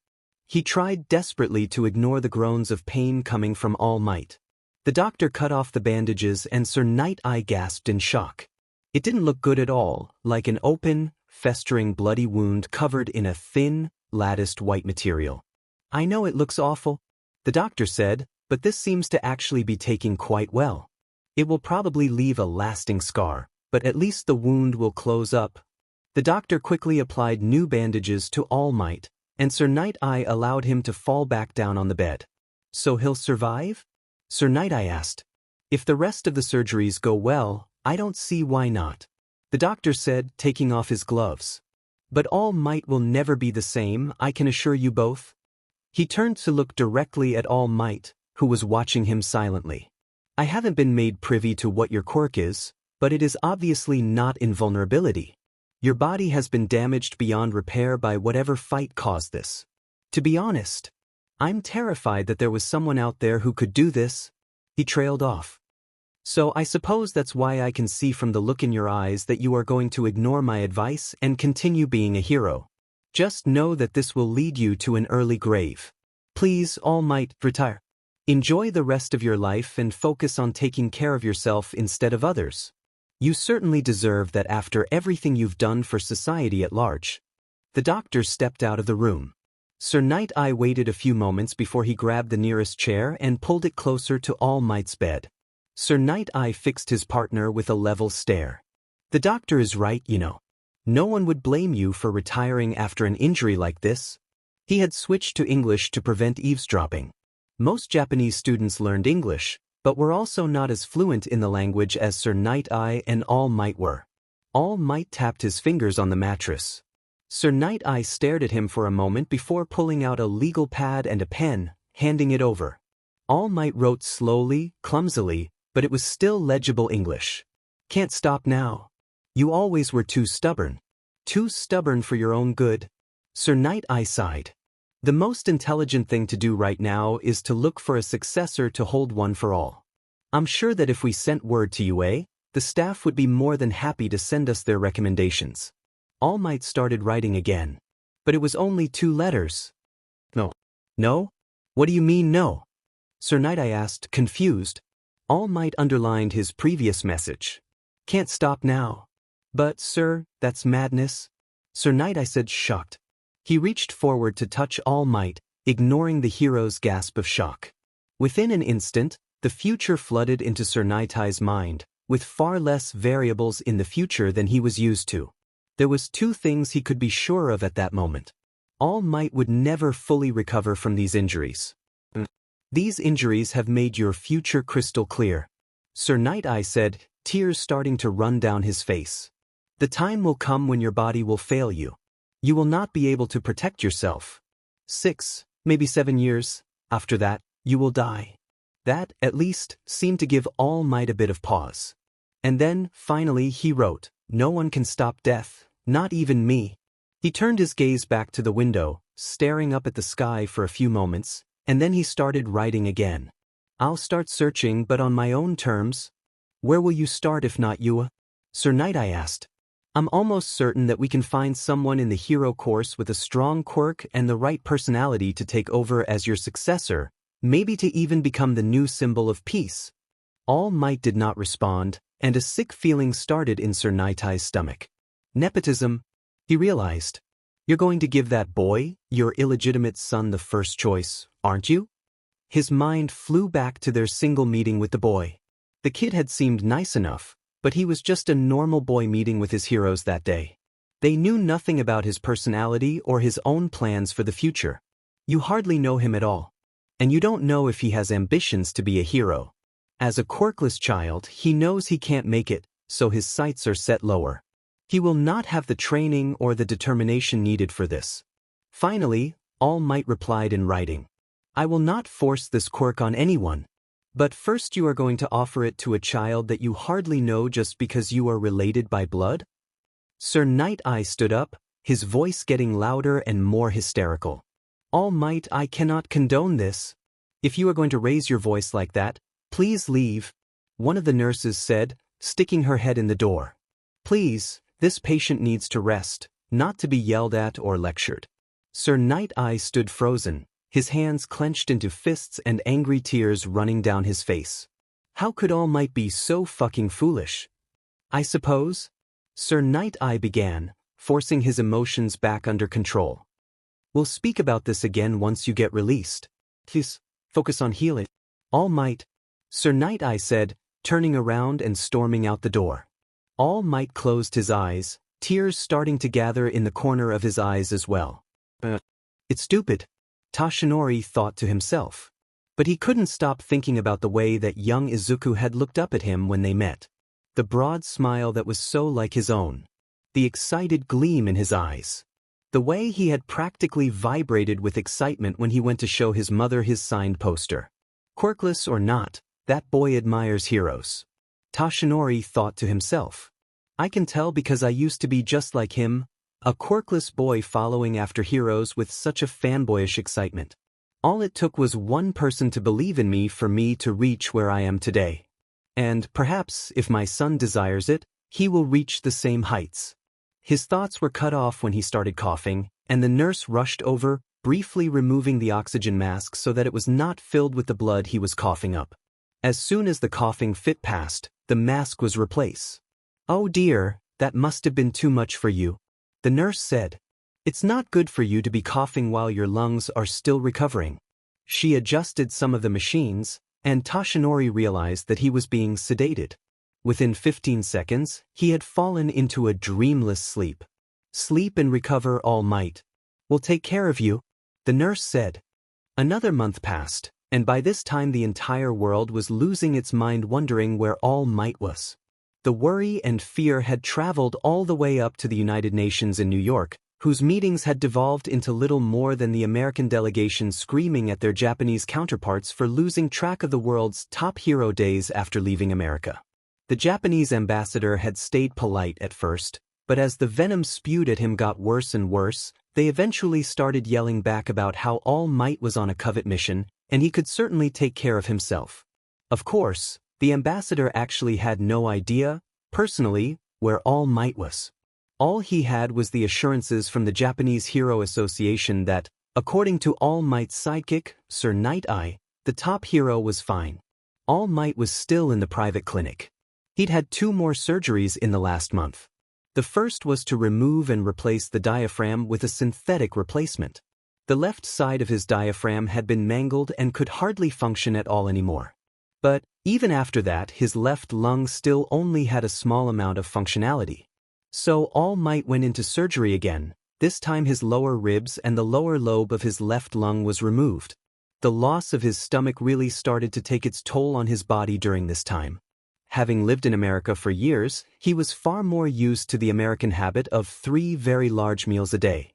He tried desperately to ignore the groans of pain coming from All Might. The doctor cut off the bandages and Sir Night-Eye gasped in shock. It didn't look good at all, like an open, festering bloody wound covered in a thin, latticed white material. I know it looks awful, the doctor said, but this seems to actually be taking quite well. It will probably leave a lasting scar, but at least the wound will close up. The doctor quickly applied new bandages to All Might, and Sir Night-Eye allowed him to fall back down on the bed. So he'll survive? Sir Night-Eye asked. If the rest of the surgeries go well, I don't see why not. The doctor said, taking off his gloves. But All Might will never be the same, I can assure you both. He turned to look directly at All Might, who was watching him silently. I haven't been made privy to what your quirk is, but it is obviously not invulnerability. Your body has been damaged beyond repair by whatever fight caused this. To be honest, I'm terrified that there was someone out there who could do this. He trailed off. So I suppose that's why I can see from the look in your eyes that you are going to ignore my advice and continue being a hero. Just know that this will lead you to an early grave. Please, All Might, retire. Enjoy the rest of your life and focus on taking care of yourself instead of others. You certainly deserve that after everything you've done for society at large. The doctor stepped out of the room. Sir Night-Eye waited a few moments before he grabbed the nearest chair and pulled it closer to All Might's bed. Sir Night-Eye fixed his partner with a level stare. The doctor is right, you know. No one would blame you for retiring after an injury like this. He had switched to English to prevent eavesdropping. Most Japanese students learned English, but were also not as fluent in the language as Sir Night-Eye and All Might were. All Might tapped his fingers on the mattress. Sir Night-Eye stared at him for a moment before pulling out a legal pad and a pen, handing it over. All Might wrote slowly, clumsily, but it was still legible English. Can't stop now. You always were too stubborn. Too stubborn for your own good. Sir Night-Eye sighed. The most intelligent thing to do right now is to look for a successor to hold one for all. I'm sure that if we sent word to UA, the staff would be more than happy to send us their recommendations. All Might started writing again. But it was only 2 letters. No. No? What do you mean no? Sir Night-Eye asked, confused. All Might underlined his previous message. Can't stop now. But, sir, that's madness. Sir Night-Eye said, shocked. He reached forward to touch All Might, ignoring the hero's gasp of shock. Within an instant, the future flooded into Sir Night-Eye's mind, with far less variables in the future than he was used to. There was 2 things he could be sure of at that moment. All Might would never fully recover from these injuries. These injuries have made your future crystal clear. Sir Night-Eye said, tears starting to run down his face. The time will come when your body will fail you. You will not be able to protect yourself. 6, maybe 7 years, after that, you will die. That, at least, seemed to give All Might a bit of pause. And then, finally, he wrote, no one can stop death, not even me. He turned his gaze back to the window, staring up at the sky for a few moments, and then he started writing again. I'll start searching, but on my own terms. Where will you start if not you? Sir Night-Eye asked. I'm almost certain that we can find someone in the hero course with a strong quirk and the right personality to take over as your successor, maybe to even become the new symbol of peace. All Might did not respond, and a sick feeling started in Sir Night-Eye's stomach. Nepotism, he realized. You're going to give that boy, your illegitimate son, the first choice, aren't you? His mind flew back to their single meeting with the boy. The kid had seemed nice enough, but he was just a normal boy meeting with his heroes that day. They knew nothing about his personality or his own plans for the future. You hardly know him at all. And you don't know if he has ambitions to be a hero. As a quirkless child, he knows he can't make it, so his sights are set lower. He will not have the training or the determination needed for this. Finally, All Might replied in writing. I will not force this quirk on anyone. But first you are going to offer it to a child that you hardly know just because you are related by blood? Sir Night-Eye stood up, his voice getting louder and more hysterical. All Might, I cannot condone this. If you are going to raise your voice like that, please leave, one of the nurses said, sticking her head in the door. Please, this patient needs to rest, not to be yelled at or lectured. Sir Night-Eye stood frozen, his hands clenched into fists and angry tears running down his face. How could All Might be so fucking foolish? I suppose? Sir Night-Eye began, forcing his emotions back under control. We'll speak about this again once you get released. Please, focus on healing. All Might, Sir Night-Eye said, turning around and storming out the door. All Might closed his eyes, tears starting to gather in the corner of his eyes as well. It's stupid, Toshinori thought to himself. But he couldn't stop thinking about the way that young Izuku had looked up at him when they met. The broad smile that was so like his own. The excited gleam in his eyes. The way he had practically vibrated with excitement when he went to show his mother his signed poster. Quirkless or not, that boy admires heroes. Toshinori thought to himself. I can tell because I used to be just like him, a quirkless boy following after heroes with such a fanboyish excitement. All it took was one person to believe in me for me to reach where I am today. And perhaps, if my son desires it, he will reach the same heights. His thoughts were cut off when he started coughing, and the nurse rushed over, briefly removing the oxygen mask so that it was not filled with the blood he was coughing up. As soon as the coughing fit passed, the mask was replaced. Oh dear, that must have been too much for you. The nurse said. It's not good for you to be coughing while your lungs are still recovering. She adjusted some of the machines, and Toshinori realized that he was being sedated. Within 15 seconds, he had fallen into a dreamless sleep. Sleep and recover, All Might. We'll take care of you, the nurse said. Another month passed, and by this time the entire world was losing its mind wondering where All Might was. The worry and fear had traveled all the way up to the United Nations in New York, whose meetings had devolved into little more than the American delegation screaming at their Japanese counterparts for losing track of the world's top hero days after leaving America. The Japanese ambassador had stayed polite at first, but as the venom spewed at him got worse and worse, they eventually started yelling back about how All Might was on a covert mission, and he could certainly take care of himself. Of course, the ambassador actually had no idea, personally, where All Might was. All he had was the assurances from the Japanese Hero Association that, according to All Might's sidekick, Sir Night Eye, the top hero was fine. All Might was still in the private clinic. He'd had 2 more surgeries in the last month. The first was to remove and replace the diaphragm with a synthetic replacement. The left side of his diaphragm had been mangled and could hardly function at all anymore. But, even after that, his left lung still only had a small amount of functionality. So All Might went into surgery again. This time his lower ribs and the lower lobe of his left lung was removed. The loss of his stomach really started to take its toll on his body during this time. Having lived in America for years, he was far more used to the American habit of 3 very large meals a day.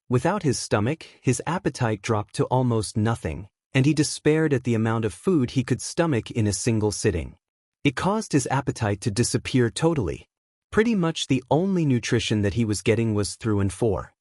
Without his stomach, his appetite dropped to almost nothing, and he despaired at the amount of food he could stomach in a single sitting. It caused his appetite to disappear totally. Pretty much the only nutrition that he was getting was through and for.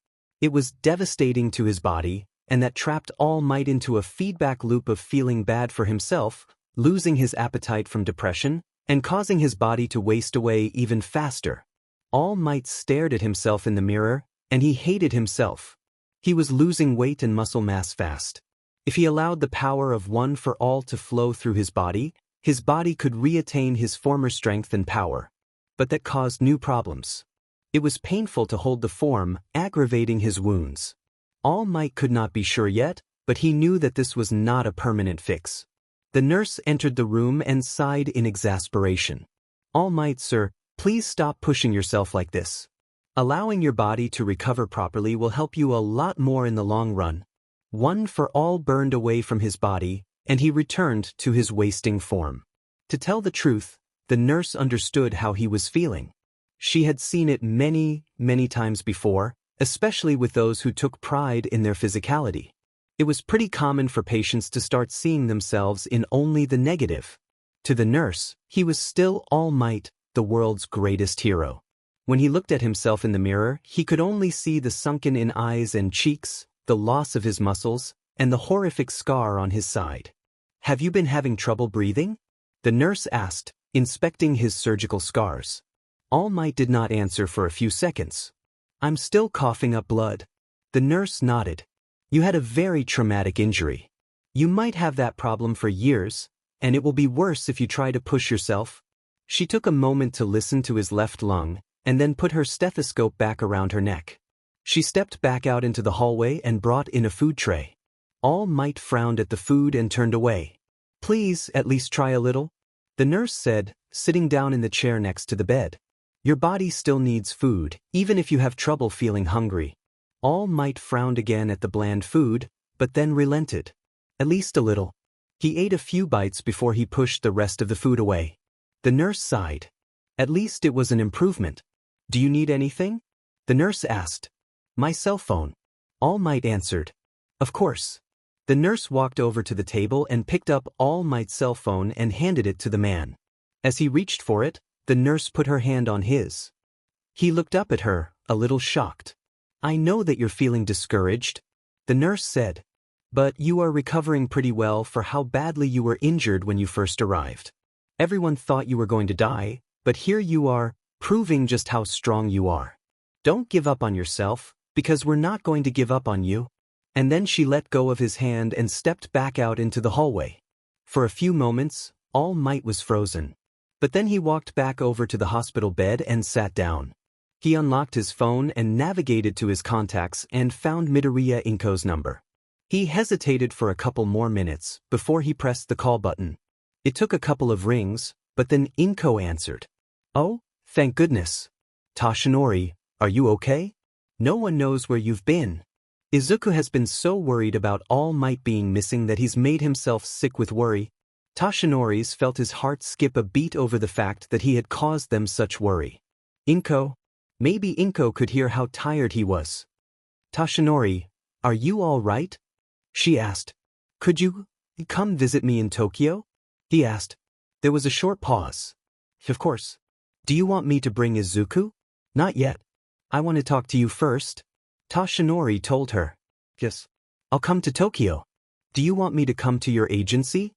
It was devastating to his body, and that trapped All Might into a feedback loop of feeling bad for himself, losing his appetite from depression, and causing his body to waste away even faster. All Might stared at himself in the mirror, and he hated himself. He was losing weight and muscle mass fast. If he allowed the power of One for All to flow through his body could reattain his former strength and power. But that caused new problems. It was painful to hold the form, aggravating his wounds. All Might could not be sure yet, but he knew that this was not a permanent fix. The nurse entered the room and sighed in exasperation. All Might, sir, please stop pushing yourself like this. Allowing your body to recover properly will help you a lot more in the long run. One for All burned away from his body, and he returned to his wasting form. To tell the truth, the nurse understood how he was feeling. She had seen it many, many times before, especially with those who took pride in their physicality. It was pretty common for patients to start seeing themselves in only the negative. To the nurse, he was still All Might, the world's greatest hero. When he looked at himself in the mirror, he could only see the sunken-in eyes and cheeks, the loss of his muscles, and the horrific scar on his side. Have you been having trouble breathing? The nurse asked, inspecting his surgical scars. All Might did not answer for a few seconds. I'm still coughing up blood. The nurse nodded. You had a very traumatic injury. You might have that problem for years, and it will be worse if you try to push yourself. She took a moment to listen to his left lung, and then put her stethoscope back around her neck. She stepped back out into the hallway and brought in a food tray. All Might frowned at the food and turned away. Please, at least try a little, the nurse said, sitting down in the chair next to the bed. Your body still needs food, even if you have trouble feeling hungry. All Might frowned again at the bland food, but then relented. At least a little. He ate a few bites before he pushed the rest of the food away. The nurse sighed. At least it was an improvement. Do you need anything? The nurse asked. My cell phone. All Might answered. Of course. The nurse walked over to the table and picked up All Might's cell phone and handed it to the man. As he reached for it, the nurse put her hand on his. He looked up at her, a little shocked. I know that you're feeling discouraged, the nurse said. But you are recovering pretty well for how badly you were injured when you first arrived. Everyone thought you were going to die, but here you are, proving just how strong you are. Don't give up on yourself, because we're not going to give up on you. And then she let go of his hand and stepped back out into the hallway. For a few moments, All Might was frozen. But then he walked back over to the hospital bed and sat down. He unlocked his phone and navigated to his contacts and found Midoriya Inko's number. He hesitated for a couple more minutes before he pressed the call button. It took a couple of rings, but then Inko answered. Oh, thank goodness. Toshinori, are you okay? No one knows where you've been. Izuku has been so worried about All Might being missing that he's made himself sick with worry. Toshinori's felt his heart skip a beat over the fact that he had caused them such worry. Inko? Maybe Inko could hear how tired he was. Toshinori, are you all right? She asked. Could you come visit me in Tokyo? He asked. There was a short pause. Of course. Do you want me to bring Izuku? Not yet. I want to talk to you first. Toshinori told her. Yes. I'll come to Tokyo. Do you want me to come to your agency?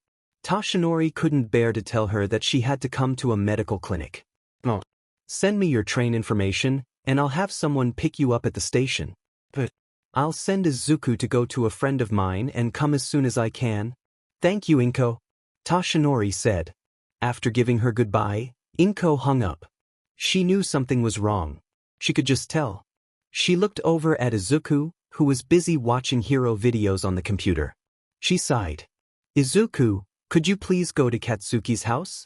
Toshinori couldn't bear to tell her that she had to come to a medical clinic. No. Send me your train information, and I'll have someone pick you up at the station. But I'll send Izuku to go to a friend of mine and come as soon as I can. Thank you, Inko. Toshinori said. After giving her goodbye, Inko hung up. She knew something was wrong. She could just tell. She looked over at Izuku, who was busy watching hero videos on the computer. She sighed. Izuku, could you please go to Katsuki's house?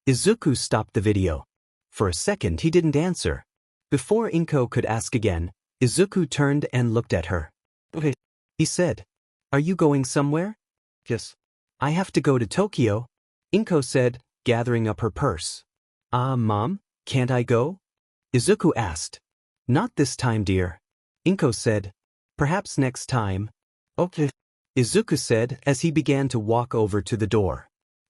Izuku stopped the video. For a second he didn't answer. Before Inko could ask again, Izuku turned and looked at her. Okay. He said. Are you going somewhere? Yes. I have to go to Tokyo, Inko said, gathering up her purse. Mom, can't I go? Izuku asked. Not this time, dear. Inko said. Perhaps next time. Okay. Izuku said as he began to walk over to the door.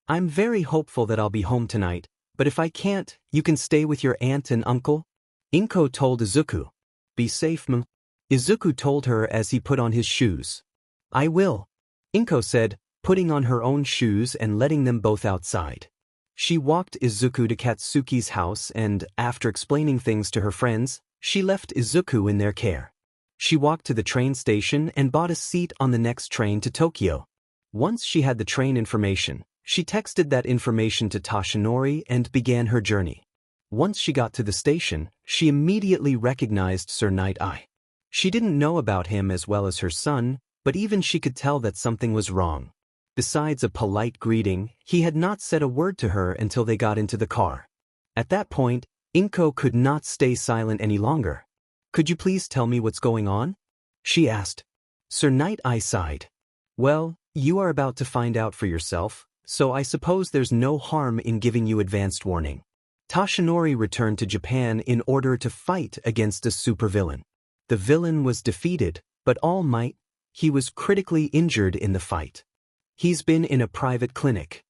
I'm very hopeful that I'll be home tonight, but if I can't, you can stay with your aunt and uncle? Inko told Izuku. Be safe, Mom. Izuku told her as he put on his shoes. I will. Inko said, putting on her own shoes and letting them both outside. She walked Izuku to Katsuki's house and, after explaining things to her friends, she left Izuku in their care. She walked to the train station and bought a seat on the next train to Tokyo. Once she had the train information, she texted that information to Toshinori and began her journey. Once she got to the station, she immediately recognized Sir Night-Eye. She didn't know about him as well as her son, but even she could tell that something was wrong. Besides a polite greeting, he had not said a word to her until they got into the car. At that point, Inko could not stay silent any longer. Could you please tell me what's going on? She asked. Sir Night-Eye sighed. Well, you are about to find out for yourself, so I suppose there's no harm in giving you advanced warning. Toshinori returned to Japan in order to fight against a supervillain. The villain was defeated, but All Might, he was critically injured in the fight. He's been in a private clinic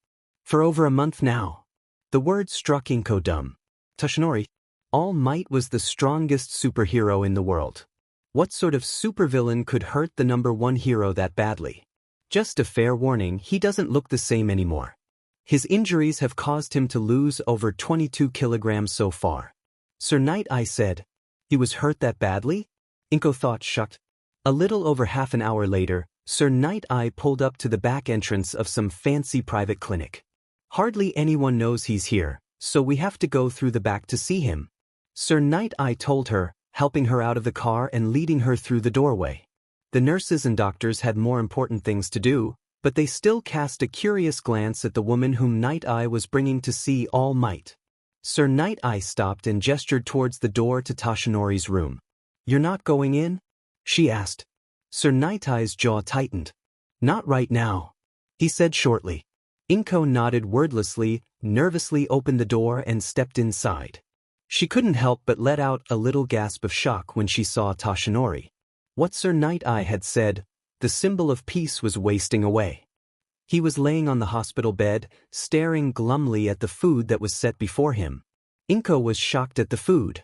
for over a month now. The word struck Inko dumb. Toshinori, All Might was the strongest superhero in the world. What sort of supervillain could hurt the #1 hero that badly? Just a fair warning, he doesn't look the same anymore. His injuries have caused him to lose over 22 kilograms so far. Sir Night-Eye said. He was hurt that badly? Inko thought, shocked. A little over half an hour later, Sir Night-Eye pulled up to the back entrance of some fancy private clinic. Hardly anyone knows he's here, so we have to go through the back to see him. Sir Night-Eye told her, helping her out of the car and leading her through the doorway. The nurses and doctors had more important things to do, but they still cast a curious glance at the woman whom Night-Eye was bringing to see All Might. Sir Night-Eye stopped and gestured towards the door to Toshinori's room. You're not going in? She asked. Sir Night-Eye's jaw tightened. Not right now, he said shortly. Inko nodded wordlessly, nervously opened the door and stepped inside. She couldn't help but let out a little gasp of shock when she saw Toshinori. What Sir Night Eye had said, the symbol of peace was wasting away. He was laying on the hospital bed, staring glumly at the food that was set before him. Inko was shocked at the food.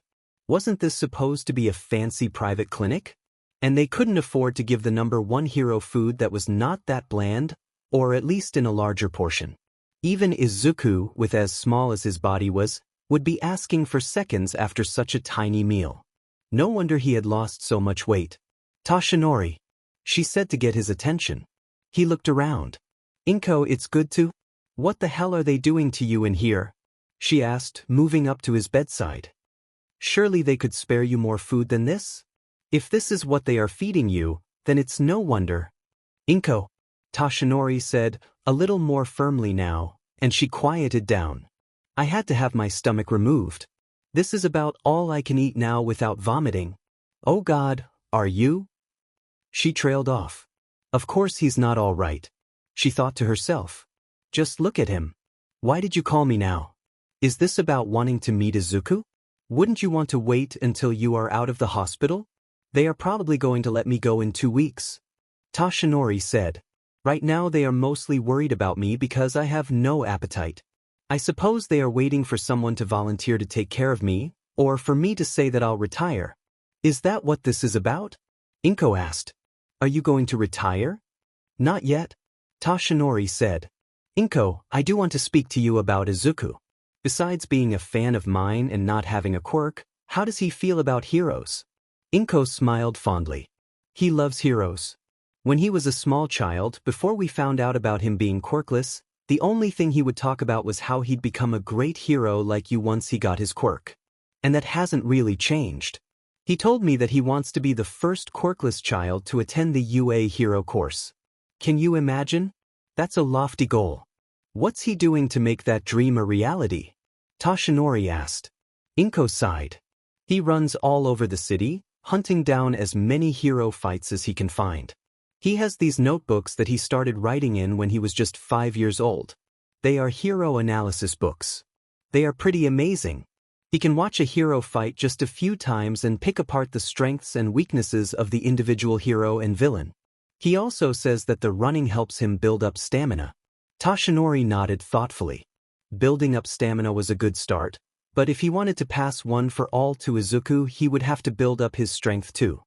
Wasn't this supposed to be a fancy private clinic? And they couldn't afford to give the #1 hero food that was not that bland, or at least in a larger portion. Even Izuku, with as small as his body was, would be asking for seconds after such a tiny meal. No wonder he had lost so much weight. Toshinori, she said to get his attention. He looked around. Inko, it's good to? What the hell are they doing to you in here? She asked, moving up to his bedside. Surely they could spare you more food than this? If this is what they are feeding you, then it's no wonder. Inko, Toshinori said, a little more firmly now, and she quieted down. I had to have my stomach removed. This is about all I can eat now without vomiting. Oh God, are you? She trailed off. Of course he's not all right. She thought to herself. Just look at him. Why did you call me now? Is this about wanting to meet Izuku? Wouldn't you want to wait until you are out of the hospital? They are probably going to let me go in 2 weeks. Toshinori said. Right now they are mostly worried about me because I have no appetite. I suppose they are waiting for someone to volunteer to take care of me, or for me to say that I'll retire. Is that what this is about? Inko asked. Are you going to retire? Not yet. Toshinori said. Inko, I do want to speak to you about Izuku. Besides being a fan of mine and not having a quirk, how does he feel about heroes? Inko smiled fondly. He loves heroes. When he was a small child, before we found out about him being quirkless, the only thing he would talk about was how he'd become a great hero like you once he got his quirk. And that hasn't really changed. He told me that he wants to be the first quirkless child to attend the UA hero course. Can you imagine? That's a lofty goal. What's he doing to make that dream a reality? Toshinori asked. Inko sighed. He runs all over the city, hunting down as many hero fights as he can find. He has these notebooks that he started writing in when he was just 5 years old. They are hero analysis books. They are pretty amazing. He can watch a hero fight just a few times and pick apart the strengths and weaknesses of the individual hero and villain. He also says that the running helps him build up stamina. Toshinori nodded thoughtfully. Building up stamina was a good start, but if he wanted to pass one for all to Izuku, he would have to build up his strength too.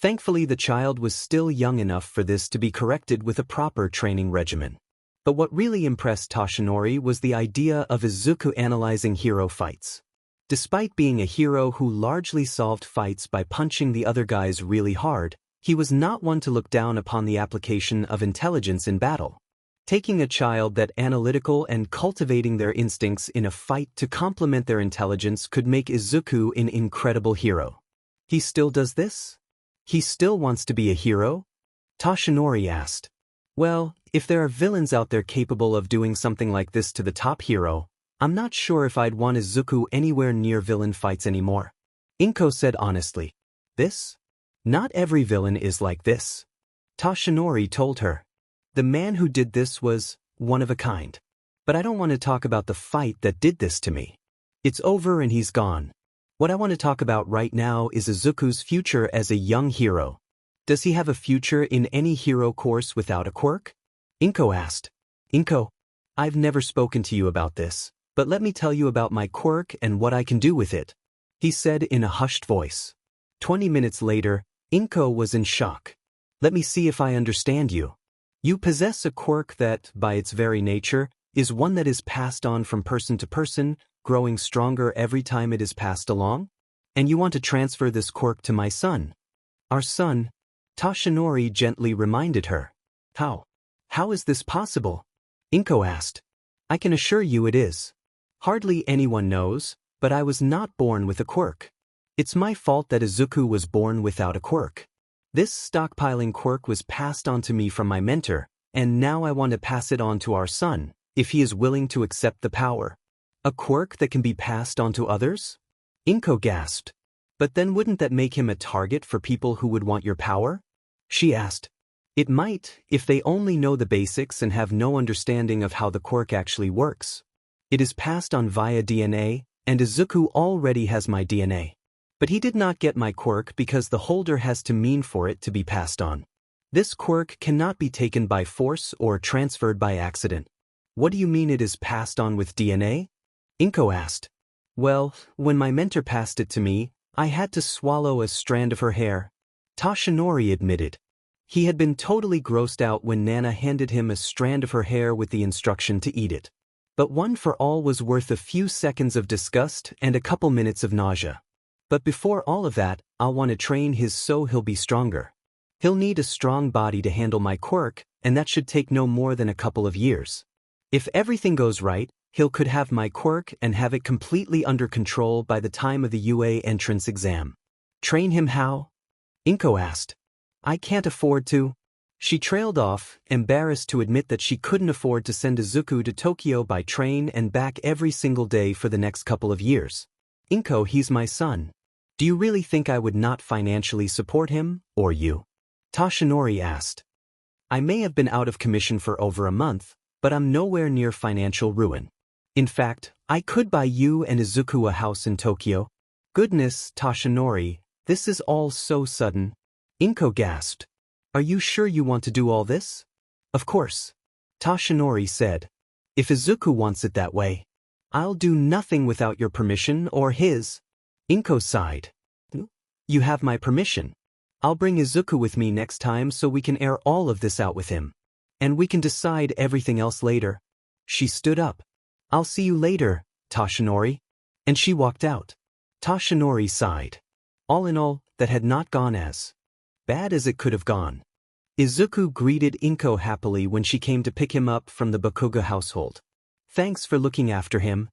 Thankfully, the child was still young enough for this to be corrected with a proper training regimen. But what really impressed Toshinori was the idea of Izuku analyzing hero fights. Despite being a hero who largely solved fights by punching the other guys really hard, he was not one to look down upon the application of intelligence in battle. Taking a child that analytical and cultivating their instincts in a fight to complement their intelligence could make Izuku an incredible hero. He still does this? He still wants to be a hero? Toshinori asked. Well, if there are villains out there capable of doing something like this to the top hero, I'm not sure if I'd want Izuku anywhere near villain fights anymore. Inko said honestly. This? Not every villain is like this. Toshinori told her. The man who did this was one of a kind. But I don't want to talk about the fight that did this to me. It's over and he's gone. What I want to talk about right now is Izuku's future as a young hero. Does he have a future in any hero course without a quirk? Inko asked. Inko, I've never spoken to you about this, but let me tell you about my quirk and what I can do with it, he said in a hushed voice. 20 minutes later, Inko was in shock. Let me see if I understand you. You possess a quirk that, by its very nature, is one that is passed on from person to person, growing stronger every time it is passed along? And you want to transfer this quirk to my son? Our son? Toshinori gently reminded her. How? How is this possible? Inko asked. I can assure you it is. Hardly anyone knows, but I was not born with a quirk. It's my fault that Izuku was born without a quirk. This stockpiling quirk was passed on to me from my mentor, and now I want to pass it on to our son, if he is willing to accept the power. A quirk that can be passed on to others? Inko gasped. But then wouldn't that make him a target for people who would want your power? She asked. It might, if they only know the basics and have no understanding of how the quirk actually works. It is passed on via DNA, and Izuku already has my DNA. But he did not get my quirk because the holder has to mean for it to be passed on. This quirk cannot be taken by force or transferred by accident. What do you mean it is passed on with DNA? Inko asked. Well, when my mentor passed it to me, I had to swallow a strand of her hair. Toshinori admitted. He had been totally grossed out when Nana handed him a strand of her hair with the instruction to eat it. But one for all was worth a few seconds of disgust and a couple minutes of nausea. But before all of that, I'll want to train his so he'll be stronger. He'll need a strong body to handle my quirk, and that should take no more than a couple of years. If everything goes right, he'll could have my quirk and have it completely under control by the time of the UA entrance exam. Train him how? Inko asked. I can't afford to. She trailed off, embarrassed to admit that she couldn't afford to send Izuku to Tokyo by train and back every single day for the next couple of years. Inko, he's my son. Do you really think I would not financially support him, or you? Toshinori asked. I may have been out of commission for over a month, but I'm nowhere near financial ruin. In fact, I could buy you and Izuku a house in Tokyo. Goodness, Toshinori, this is all so sudden. Inko gasped. Are you sure you want to do all this? Of course. Toshinori said. If Izuku wants it that way. I'll do nothing without your permission or his. Inko sighed. You have my permission. I'll bring Izuku with me next time so we can air all of this out with him. And we can decide everything else later. She stood up. I'll see you later, Toshinori. And she walked out. Toshinori sighed. All in all, that had not gone as bad as it could have gone. Izuku greeted Inko happily when she came to pick him up from the Bakuga household. Thanks for looking after him.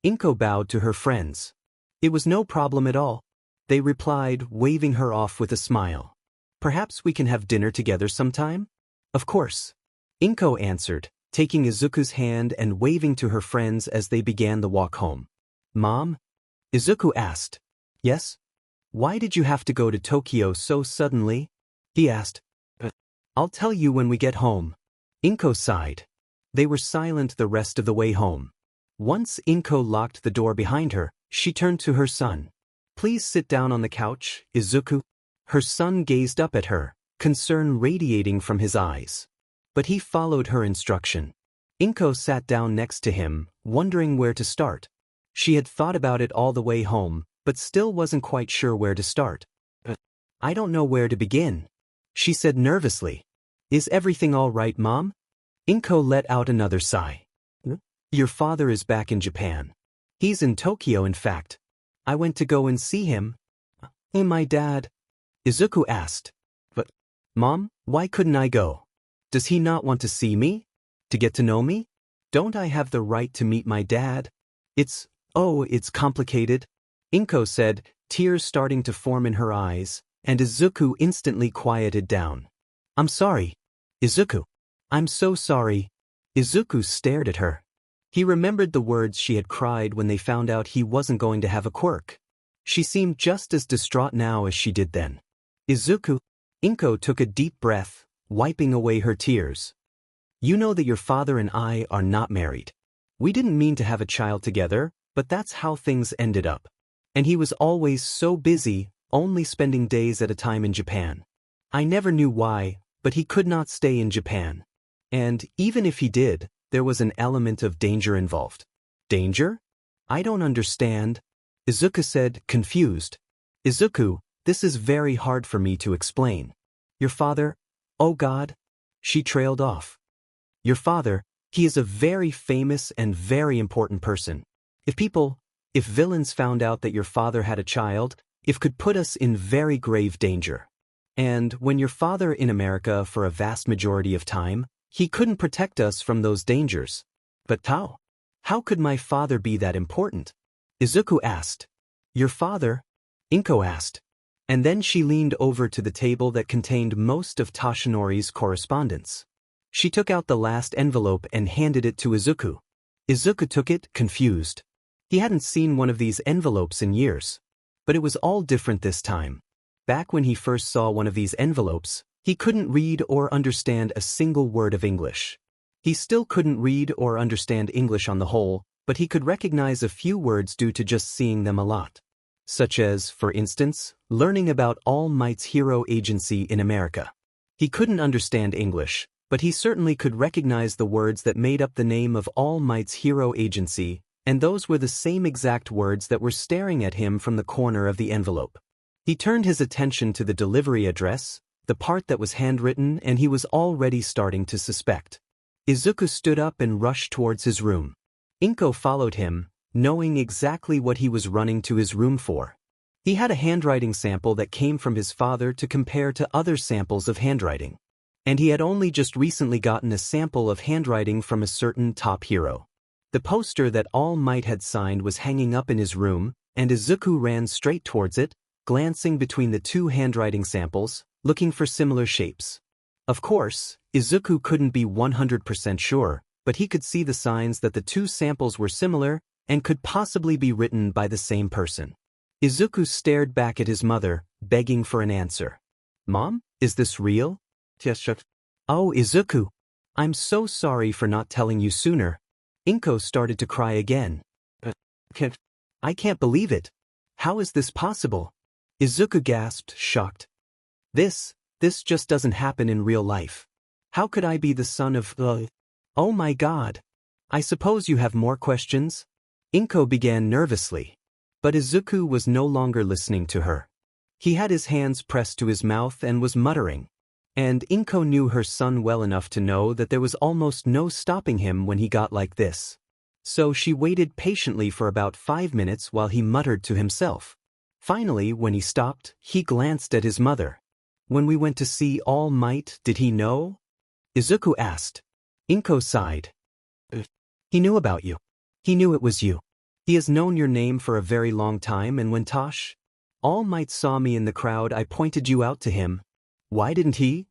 Inko bowed to her friends. It was no problem at all. They replied, waving her off with a smile. Perhaps we can have dinner together sometime? Of course. Inko answered, taking Izuku's hand and waving to her friends as they began the walk home. Mom? Izuku asked. Yes? Why did you have to go to Tokyo so suddenly? He asked. I'll tell you when we get home. Inko sighed. They were silent the rest of the way home. Once Inko locked the door behind her, she turned to her son. Please sit down on the couch, Izuku. Her son gazed up at her, concern radiating from his eyes. But he followed her instruction. Inko sat down next to him, wondering where to start. She had thought about it all the way home, but still wasn't quite sure where to start. I don't know where to begin, she said nervously. Is everything all right, Mom? Inko let out another sigh. Your father is back in Japan. He's in Tokyo, in fact. I went to go and see him. And my dad? Izuku asked. But, Mom, why couldn't I go? Does he not want to see me? To get to know me? Don't I have the right to meet my dad? It's complicated. Inko said, tears starting to form in her eyes, and Izuku instantly quieted down. I'm sorry. Izuku. I'm so sorry. Izuku stared at her. He remembered the words she had cried when they found out he wasn't going to have a quirk. She seemed just as distraught now as she did then. Izuku. Inko took a deep breath, wiping away her tears. You know that your father and I are not married. We didn't mean to have a child together, but that's how things ended up. And he was always so busy, only spending days at a time in Japan. I never knew why, but he could not stay in Japan. And even if he did, there was an element of danger involved. Danger? I don't understand. Izuku said, confused. Izuku, this is very hard for me to explain. Your father? Oh God? She trailed off. Your father, he is a very famous and very important person. If villains found out that your father had a child, it could put us in very grave danger. And when your father in America for a vast majority of time, he couldn't protect us from those dangers. But how? How could my father be that important? Izuku asked. Your father? Inko asked. And then she leaned over to the table that contained most of Toshinori's correspondence. She took out the last envelope and handed it to Izuku. Izuku took it, confused. He hadn't seen one of these envelopes in years. But it was all different this time. Back when he first saw one of these envelopes, he couldn't read or understand a single word of English. He still couldn't read or understand English on the whole, but he could recognize a few words due to just seeing them a lot. such as, for instance, learning about All Might's hero agency in America. He couldn't understand English, but he certainly could recognize the words that made up the name of All Might's hero agency, and those were the same exact words that were staring at him from the corner of the envelope. He turned his attention to the delivery address, the part that was handwritten, and he was already starting to suspect. Izuku stood up and rushed towards his room. Inko followed him, knowing exactly what he was running to his room for. He had a handwriting sample that came from his father to compare to other samples of handwriting. And he had only just recently gotten a sample of handwriting from a certain top hero. The poster that All Might had signed was hanging up in his room, and Izuku ran straight towards it, glancing between the two handwriting samples, looking for similar shapes. Of course, Izuku couldn't be 100% sure, but he could see the signs that the two samples were similar and could possibly be written by the same person. Izuku stared back at his mother, begging for an answer. "Mom, is this real?" "Oh, Izuku. I'm so sorry for not telling you sooner." Inko started to cry again. I can't believe it. How is this possible?" Izuku gasped, shocked. This just doesn't happen in real life. How could I be the son of Oh my God. I suppose you have more questions?" Inko began nervously. But Izuku was no longer listening to her. He had his hands pressed to his mouth and was muttering. And Inko knew her son well enough to know that there was almost no stopping him when he got like this. So she waited patiently for about 5 minutes while he muttered to himself. Finally, when he stopped, he glanced at his mother. "When we went to see All Might, did he know?" Izuku asked. Inko sighed. "He knew about you. He knew it was you. He has known your name for a very long time, and when All Might saw me in the crowd, I pointed you out to him. Why didn't he?"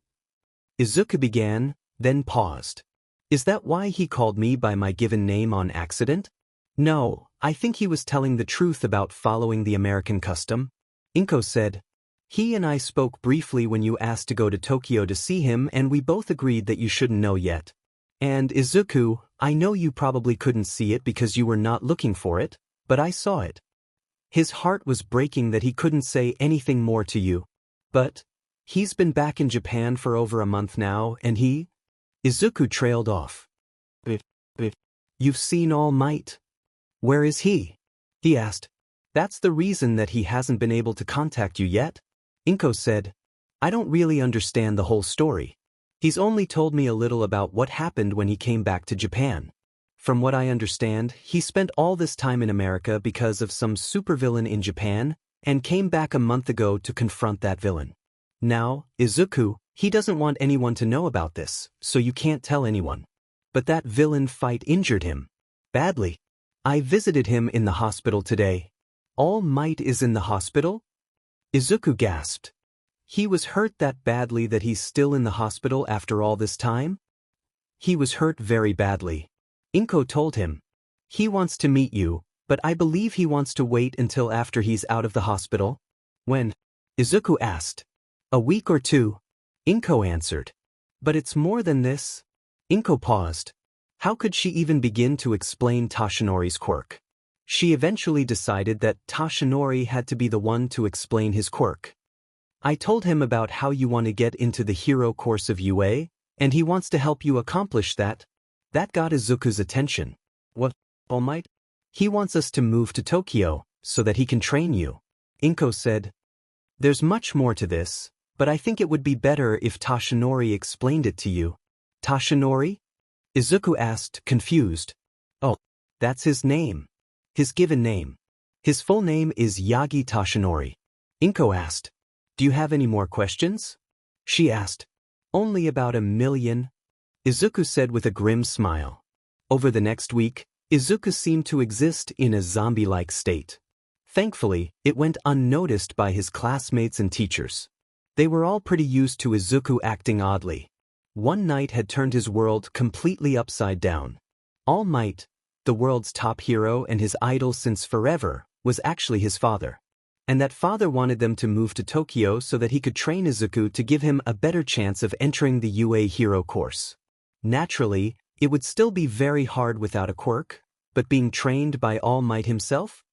Izuku began, then paused. "Is that why he called me by my given name on accident?" "No, I think he was telling the truth about following the American custom." Inko said. "He and I spoke briefly when you asked to go to Tokyo to see him, and we both agreed that you shouldn't know yet. And Izuku, I know you probably couldn't see it because you were not looking for it, but I saw it." His heart was breaking that he couldn't say anything more to you. "But he's been back in Japan for over a month now, and he—" Izuku trailed off. "You've seen All Might? Where is he?" he asked. "That's the reason that he hasn't been able to contact you yet?" Inko said. "I don't really understand the whole story. He's only told me a little about what happened when he came back to Japan. From what I understand, he spent all this time in America because of some supervillain in Japan, and came back a month ago to confront that villain. Now, Izuku, he doesn't want anyone to know about this, so you can't tell anyone. But that villain fight injured him. Badly. I visited him in the hospital today." "All Might is in the hospital?" Izuku gasped. "He was hurt that badly that he's still in the hospital after all this time?" "He was hurt very badly." Inko told him. "He wants to meet you, but I believe he wants to wait until after he's out of the hospital." "When?" Izuku asked. "A week or 2. Inko answered. "But it's more than this." Inko paused. How could she even begin to explain Tashinori's quirk? She eventually decided that Tashinori had to be the one to explain his quirk. "I told him about how you want to get into the hero course of UA, and he wants to help you accomplish that." That got Izuku's attention. "What, All Might?" "He wants us to move to Tokyo, so that he can train you." Inko said. "There's much more to this, but I think it would be better if Tashinori explained it to you." "Tashinori?" Izuku asked, confused. "Oh, that's his name. His given name. His full name is Yagi Tashinori." Inko asked. "Do you have any more questions?" She asked. "Only about 1,000,000. Izuku said with a grim smile. Over the next week, Izuku seemed to exist in a zombie-like state. Thankfully, it went unnoticed by his classmates and teachers. They were all pretty used to Izuku acting oddly. One night had turned his world completely upside down. All Might, the world's top hero and his idol since forever, was actually his father. And that father wanted them to move to Tokyo so that he could train Izuku to give him a better chance of entering the UA hero course. Naturally, it would still be very hard without a quirk, but being trained by All Might himself?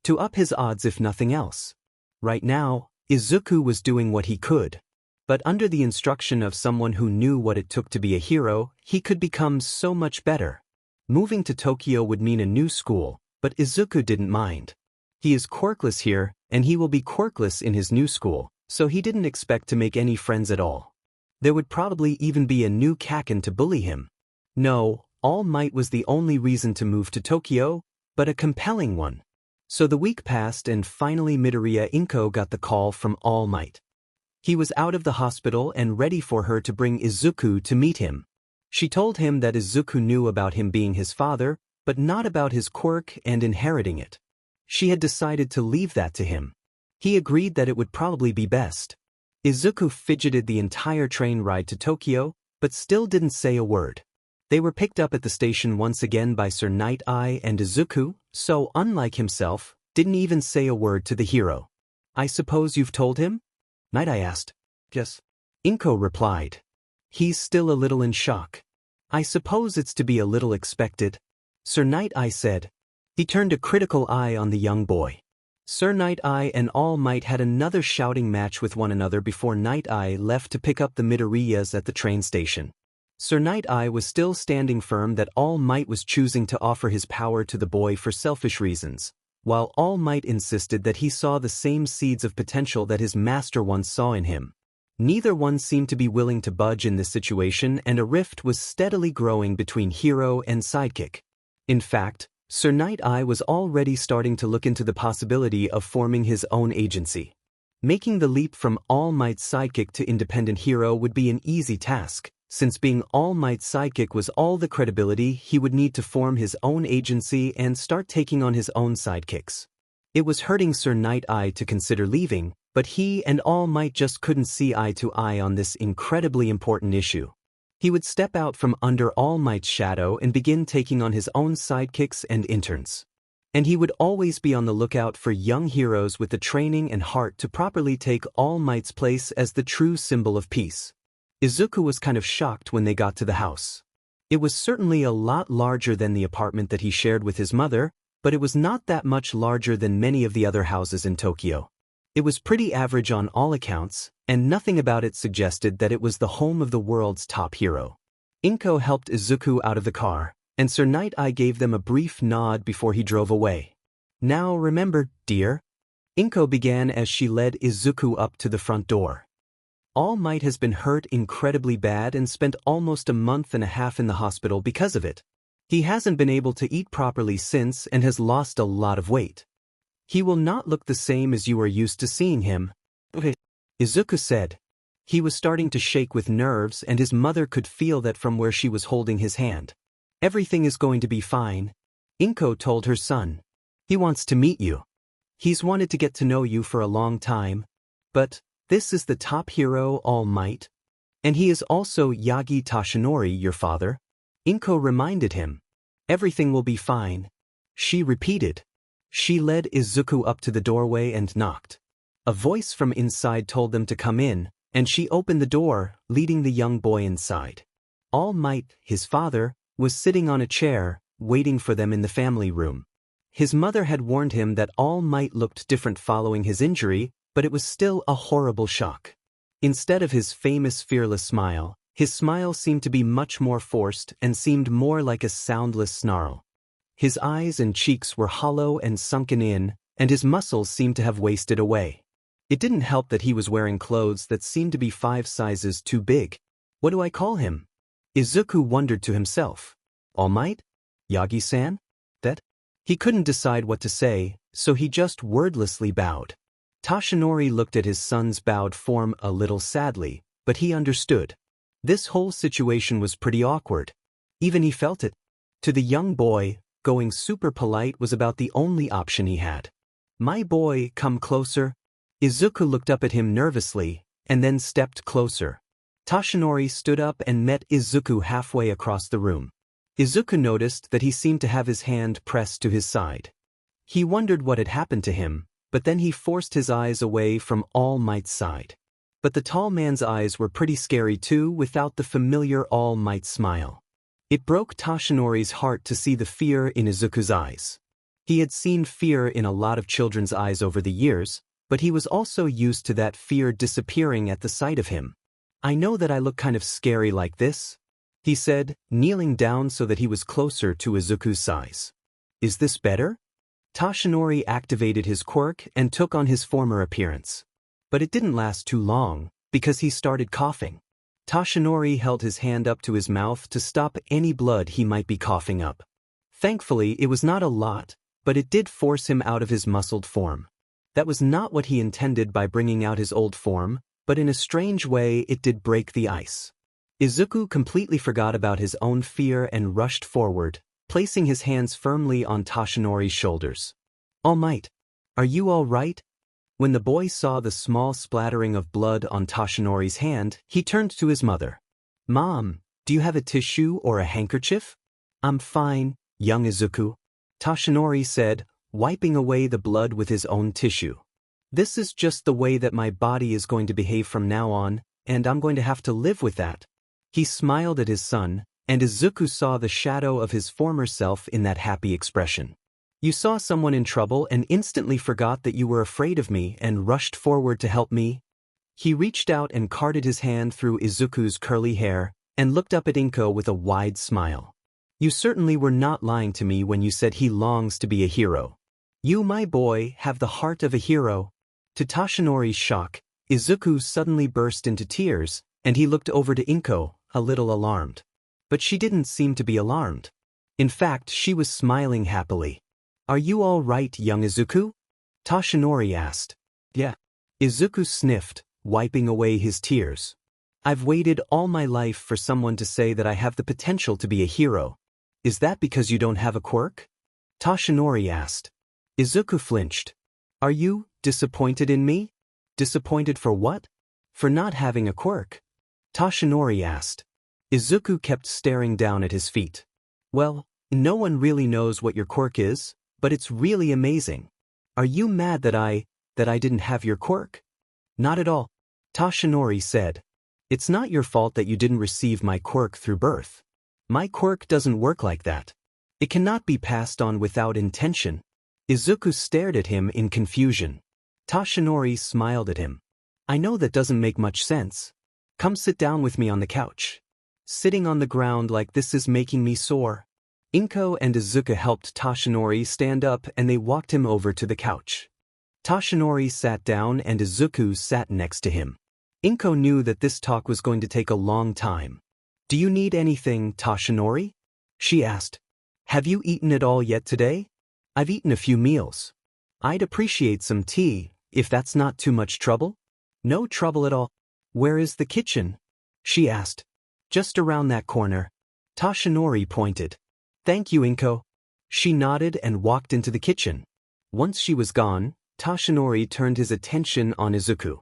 To up his odds if nothing else. Right now, Izuku was doing what he could. But under the instruction of someone who knew what it took to be a hero, he could become so much better. Moving to Tokyo would mean a new school, but Izuku didn't mind. He is quirkless here, and he will be quirkless in his new school, so he didn't expect to make any friends at all. There would probably even be a new Kaken to bully him. No, All Might was the only reason to move to Tokyo, but a compelling one. So the week passed and finally Midoriya Inko got the call from All Might. He was out of the hospital and ready for her to bring Izuku to meet him. She told him that Izuku knew about him being his father, but not about his quirk and inheriting it. She had decided to leave that to him. He agreed that it would probably be best. Izuku fidgeted the entire train ride to Tokyo, but still didn't say a word. They were picked up at the station once again by Sir Night Eye, and Izuku, so unlike himself, didn't even say a word to the hero. "I suppose you've told him?" Night Eye asked. "Yes." Inko replied. "He's still a little in shock." "I suppose it's to be a little expected," Sir Night Eye said. He turned a critical eye on the young boy. Sir Night Eye and All Might had another shouting match with one another before Night Eye left to pick up the Midoriyas at the train station. Sir Night Eye was still standing firm that All Might was choosing to offer his power to the boy for selfish reasons, while All Might insisted that he saw the same seeds of potential that his master once saw in him. Neither one seemed to be willing to budge in this situation, and a rift was steadily growing between hero and sidekick. In fact, Sir Night Eye was already starting to look into the possibility of forming his own agency. Making the leap from All Might's sidekick to independent hero would be an easy task, since being All Might's sidekick was all the credibility he would need to form his own agency and start taking on his own sidekicks. It was hurting Sir Night Eye to consider leaving, but he and All Might just couldn't see eye to eye on this incredibly important issue. He would step out from under All Might's shadow and begin taking on his own sidekicks and interns. And he would always be on the lookout for young heroes with the training and heart to properly take All Might's place as the true symbol of peace. Izuku was kind of shocked when they got to the house. It was certainly a lot larger than the apartment that he shared with his mother, but it was not that much larger than many of the other houses in Tokyo. It was pretty average on all accounts, and nothing about it suggested that it was the home of the world's top hero. Inko helped Izuku out of the car, and Sir Night Eye gave them a brief nod before he drove away. "Now remember, dear," Inko began as she led Izuku up to the front door. "All Might has been hurt incredibly bad and spent almost a month and a half in the hospital because of it. He hasn't been able to eat properly since and has lost a lot of weight. He will not look the same as you are used to seeing him," Izuku said. He was starting to shake with nerves, and his mother could feel that from where she was holding his hand. "Everything is going to be fine," Inko told her son. "He wants to meet you. He's wanted to get to know you for a long time. But this is the top hero, All Might. And he is also Yagi Toshinori, your father," Inko reminded him. "Everything will be fine," she repeated. She led Izuku up to the doorway and knocked. A voice from inside told them to come in, and she opened the door, leading the young boy inside. All Might, his father, was sitting on a chair, waiting for them in the family room. His mother had warned him that All Might looked different following his injury, but it was still a horrible shock. Instead of his famous fearless smile, his smile seemed to be much more forced and seemed more like a soundless snarl. His eyes and cheeks were hollow and sunken in, and his muscles seemed to have wasted away. It didn't help that he was wearing clothes that seemed to be 5 sizes too big. "What do I call him?" Izuku wondered to himself. "All Might? Yagi-san? That?" He couldn't decide what to say, so he just wordlessly bowed. Toshinori looked at his son's bowed form a little sadly, but he understood. This whole situation was pretty awkward. Even he felt it. To the young boy, going super polite was about the only option he had. "My boy, come closer." Izuku looked up at him nervously, and then stepped closer. Toshinori stood up and met Izuku halfway across the room. Izuku noticed that he seemed to have his hand pressed to his side. He wondered what had happened to him, but then he forced his eyes away from All Might's side. But the tall man's eyes were pretty scary too, without the familiar All Might smile. It broke Toshinori's heart to see the fear in Izuku's eyes. He had seen fear in a lot of children's eyes over the years, but he was also used to that fear disappearing at the sight of him. I know that I look kind of scary like this, he said, kneeling down so that he was closer to Izuku's size. Is this better? Toshinori activated his quirk and took on his former appearance. But it didn't last too long, because he started coughing. Toshinori held his hand up to his mouth to stop any blood he might be coughing up. Thankfully, it was not a lot, but it did force him out of his muscled form. That was not what he intended by bringing out his old form, but in a strange way it did break the ice. Izuku completely forgot about his own fear and rushed forward, placing his hands firmly on Toshinori's shoulders. All Might, are you all right? When the boy saw the small splattering of blood on Toshinori's hand, he turned to his mother. Mom, do you have a tissue or a handkerchief? I'm fine, young Izuku, Toshinori said, wiping away the blood with his own tissue. This is just the way that my body is going to behave from now on, and I'm going to have to live with that. He smiled at his son, and Izuku saw the shadow of his former self in that happy expression. You saw someone in trouble and instantly forgot that you were afraid of me and rushed forward to help me? He reached out and carted his hand through Izuku's curly hair and looked up at Inko with a wide smile. You certainly were not lying to me when you said he longs to be a hero. You, my boy, have the heart of a hero. To Toshinori's shock, Izuku suddenly burst into tears, and he looked over to Inko, a little alarmed. But she didn't seem to be alarmed. In fact, she was smiling happily. Are you all right, young Izuku? Toshinori asked. Yeah. Izuku sniffed, wiping away his tears. I've waited all my life for someone to say that I have the potential to be a hero. Is that because you don't have a quirk? Toshinori asked. Izuku flinched. Are you disappointed in me? Disappointed for what? For not having a quirk? Toshinori asked. Izuku kept staring down at his feet. Well, no one really knows what your quirk is, but it's really amazing. Are you mad that I didn't have your quirk? Not at all, Toshinori said. It's not your fault that you didn't receive my quirk through birth. My quirk doesn't work like that. It cannot be passed on without intention. Izuku stared at him in confusion. Toshinori smiled at him. I know that doesn't make much sense. Come sit down with me on the couch. Sitting on the ground like this is making me sore. Inko and Izuku helped Toshinori stand up and they walked him over to the couch. Toshinori sat down and Izuku sat next to him. Inko knew that this talk was going to take a long time. Do you need anything, Toshinori? She asked. Have you eaten at all yet today? I've eaten a few meals. I'd appreciate some tea, if that's not too much trouble. No trouble at all. Where is the kitchen? She asked. Just around that corner. Toshinori pointed. Thank you, Inko. She nodded and walked into the kitchen. Once she was gone, Toshinori turned his attention on Izuku.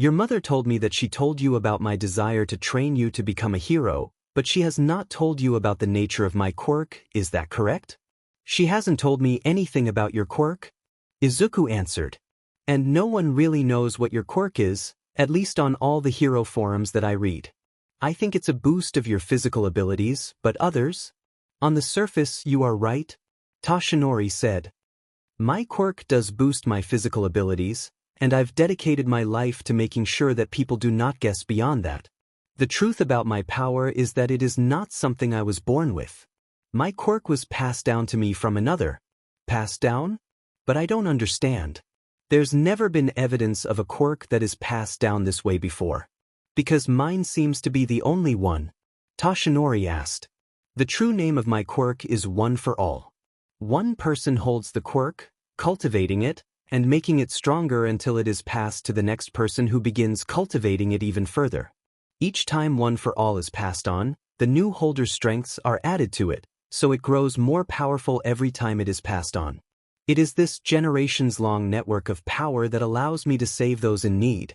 Your mother told me that she told you about my desire to train you to become a hero, but she has not told you about the nature of my quirk, is that correct? She hasn't told me anything about your quirk? Izuku answered. And no one really knows what your quirk is, at least on all the hero forums that I read. I think it's a boost of your physical abilities, but others? On the surface, you are right, Toshinori said. My quirk does boost my physical abilities, and I've dedicated my life to making sure that people do not guess beyond that. The truth about my power is that it is not something I was born with. My quirk was passed down to me from another. Passed down? But I don't understand. There's never been evidence of a quirk that is passed down this way before. Because mine seems to be the only one, Toshinori asked. The true name of my quirk is One for All. One person holds the quirk, cultivating it, and making it stronger until it is passed to the next person who begins cultivating it even further. Each time One for All is passed on, the new holder's strengths are added to it, so it grows more powerful every time it is passed on. It is this generations-long network of power that allows me to save those in need.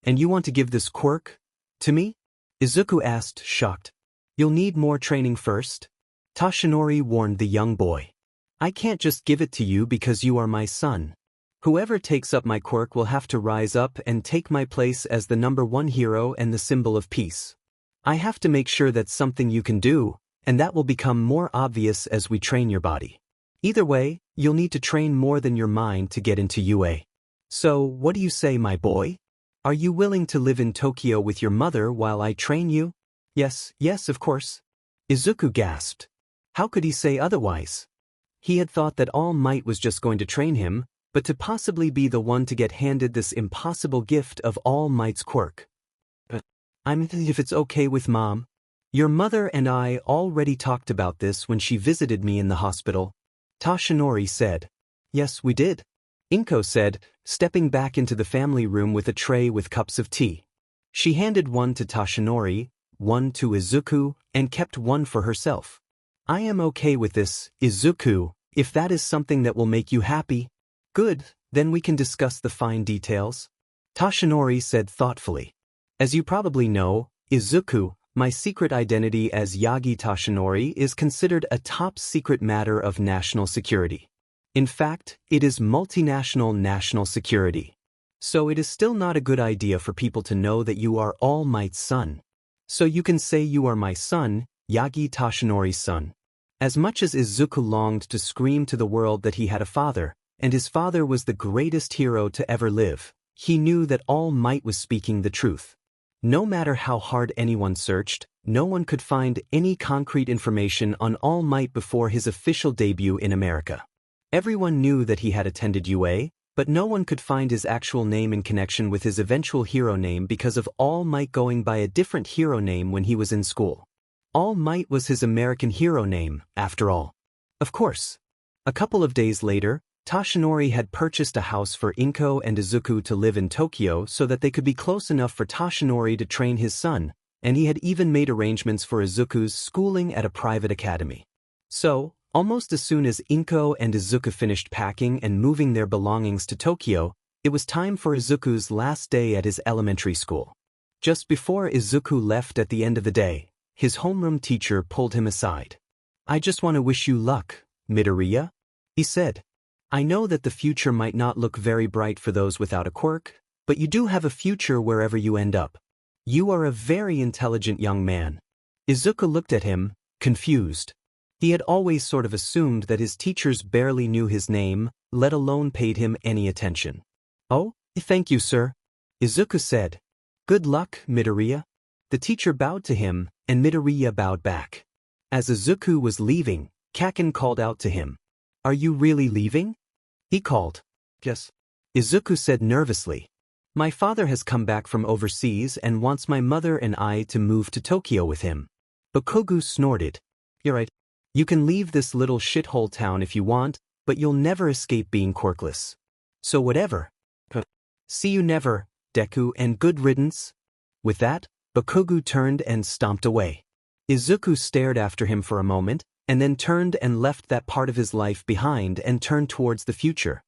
And you want to give this quirk to me? Izuku asked, shocked. You'll need more training first, Toshinori warned the young boy. I can't just give it to you because you are my son. Whoever takes up my quirk will have to rise up and take my place as the #1 hero and the symbol of peace. I have to make sure that's something you can do, and that will become more obvious as we train your body. Either way, you'll need to train more than your mind to get into UA. So, what do you say, my boy? Are you willing to live in Tokyo with your mother while I train you? Yes, yes, of course. Izuku gasped. How could he say otherwise? He had thought that All Might was just going to train him, but to possibly be the one to get handed this impossible gift of All Might's quirk. But if it's okay with Mom. Your mother and I already talked about this when she visited me in the hospital, Tashinori said. Yes, we did, Inko said, stepping back into the family room with a tray with cups of tea. She handed one to Tashinori, one to Izuku, and kept one for herself. I am okay with this, Izuku, if that is something that will make you happy. Good, then we can discuss the fine details, Tashinori said thoughtfully. As you probably know, Izuku, my secret identity as Yagi Tashinori is considered a top-secret matter of national security. In fact, it is multinational national security. So it is still not a good idea for people to know that you are All Might's son. So you can say you are my son, Yagi Tashinori's son. As much as Izuku longed to scream to the world that he had a father, and his father was the greatest hero to ever live, he knew that All Might was speaking the truth. No matter how hard anyone searched, no one could find any concrete information on All Might before his official debut in America. Everyone knew that he had attended UA, but no one could find his actual name in connection with his eventual hero name because of All Might going by a different hero name when he was in school. All Might was his American hero name, after all. Of course. A couple of days later, Tashinori had purchased a house for Inko and Izuku to live in Tokyo so that they could be close enough for Tashinori to train his son, and he had even made arrangements for Izuku's schooling at a private academy. So, almost as soon as Inko and Izuku finished packing and moving their belongings to Tokyo, it was time for Izuku's last day at his elementary school. Just before Izuku left at the end of the day, his homeroom teacher pulled him aside. I just want to wish you luck, Midoriya, he said. I know that the future might not look very bright for those without a quirk, but you do have a future wherever you end up. You are a very intelligent young man. Izuku looked at him, confused. He had always sort of assumed that his teachers barely knew his name, let alone paid him any attention. Oh, thank you, sir, Izuku said. Good luck, Midoriya. The teacher bowed to him, and Midoriya bowed back. As Izuku was leaving, Kaken called out to him. Are you really leaving? He called. Yes, Izuku said nervously. My father has come back from overseas and wants my mother and I to move to Tokyo with him. Bakugo snorted. You're right. You can leave this little shithole town if you want, but you'll never escape being quirkless. So whatever. See you never, Deku, and good riddance. With that, Bakugo turned and stomped away. Izuku stared after him for a moment, and then turned and left that part of his life behind and turned towards the future.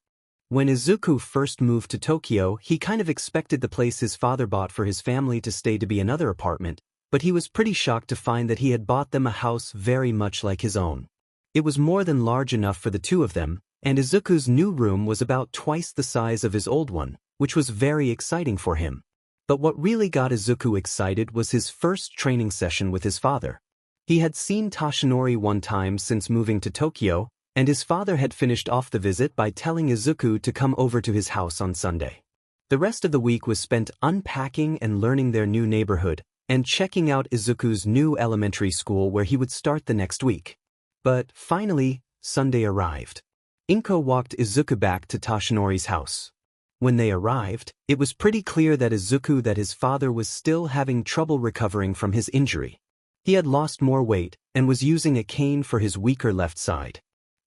When Izuku first moved to Tokyo, he kind of expected the place his father bought for his family to stay to be another apartment, but he was pretty shocked to find that he had bought them a house very much like his own. It was more than large enough for the two of them, and Izuku's new room was about twice the size of his old one, which was very exciting for him. But what really got Izuku excited was his first training session with his father. He had seen Tashinori one time since moving to Tokyo, and his father had finished off the visit by telling Izuku to come over to his house on Sunday. The rest of the week was spent unpacking and learning their new neighborhood, and checking out Izuku's new elementary school where he would start the next week. But finally, Sunday arrived. Inko walked Izuku back to Tashinori's house. When they arrived, it was pretty clear that his father was still having trouble recovering from his injury. He had lost more weight and was using a cane for his weaker left side.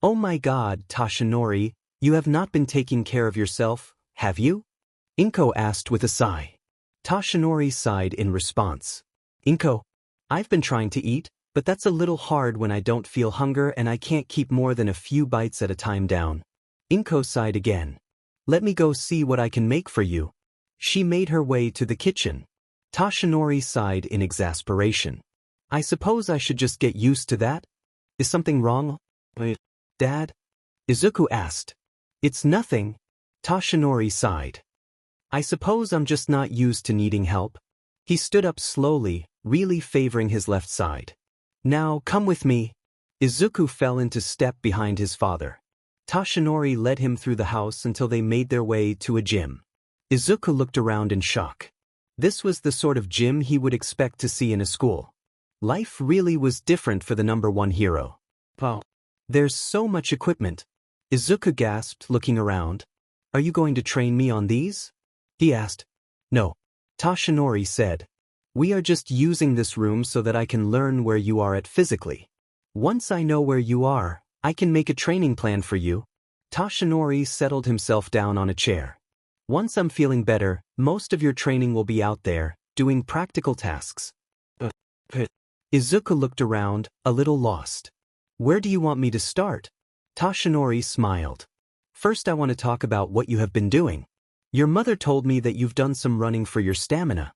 Oh my God, Tashinori, you have not been taking care of yourself, have you? Inko asked with a sigh. Tashinori sighed in response. Inko, I've been trying to eat, but that's a little hard when I don't feel hunger and I can't keep more than a few bites at a time down. Inko sighed again. Let me go see what I can make for you. She made her way to the kitchen. Tashinori sighed in exasperation. I suppose I should just get used to that? Is something wrong, Dad? Izuku asked. It's nothing. Tashinori sighed. I suppose I'm just not used to needing help. He stood up slowly, really favoring his left side. Now come with me. Izuku fell into step behind his father. Toshinori led him through the house until they made their way to a gym. Izuku looked around in shock. This was the sort of gym he would expect to see in a school. Life really was different for the number one hero. Wow. There's so much equipment. Izuku gasped, looking around. Are you going to train me on these? He asked. No. Toshinori said. We are just using this room so that I can learn where you are at physically. Once I know where you are, I can make a training plan for you. Toshinori settled himself down on a chair. Once I'm feeling better, most of your training will be out there, doing practical tasks. Izuku looked around, a little lost. Where do you want me to start? Toshinori smiled. First, I want to talk about what you have been doing. Your mother told me that you've done some running for your stamina.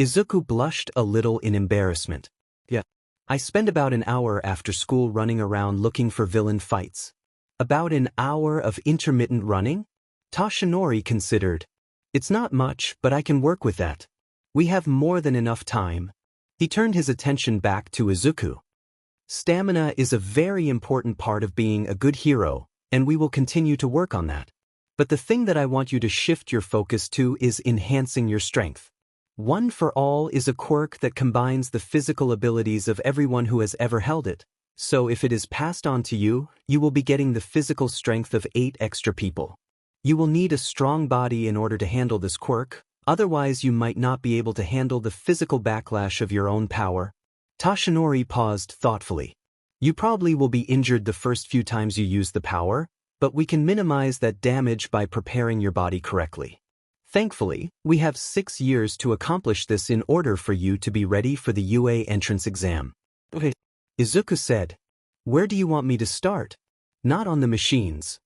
Izuku blushed a little in embarrassment. Yeah. I spend about an hour after school running around looking for villain fights. About an hour of intermittent running? Toshinori considered. It's not much, but I can work with that. We have more than enough time. He turned his attention back to Izuku. Stamina is a very important part of being a good hero, and we will continue to work on that. But the thing that I want you to shift your focus to is enhancing your strength. One for All is a quirk that combines the physical abilities of everyone who has ever held it. So if it is passed on to you, you will be getting the physical strength of 8 extra people. You will need a strong body in order to handle this quirk, otherwise you might not be able to handle the physical backlash of your own power. Toshinori paused thoughtfully. You probably will be injured the first few times you use the power, but we can minimize that damage by preparing your body correctly. Thankfully, we have 6 years to accomplish this in order for you to be ready for the UA entrance exam. Okay. Izuku said. Where do you want me to start? Not on the machines.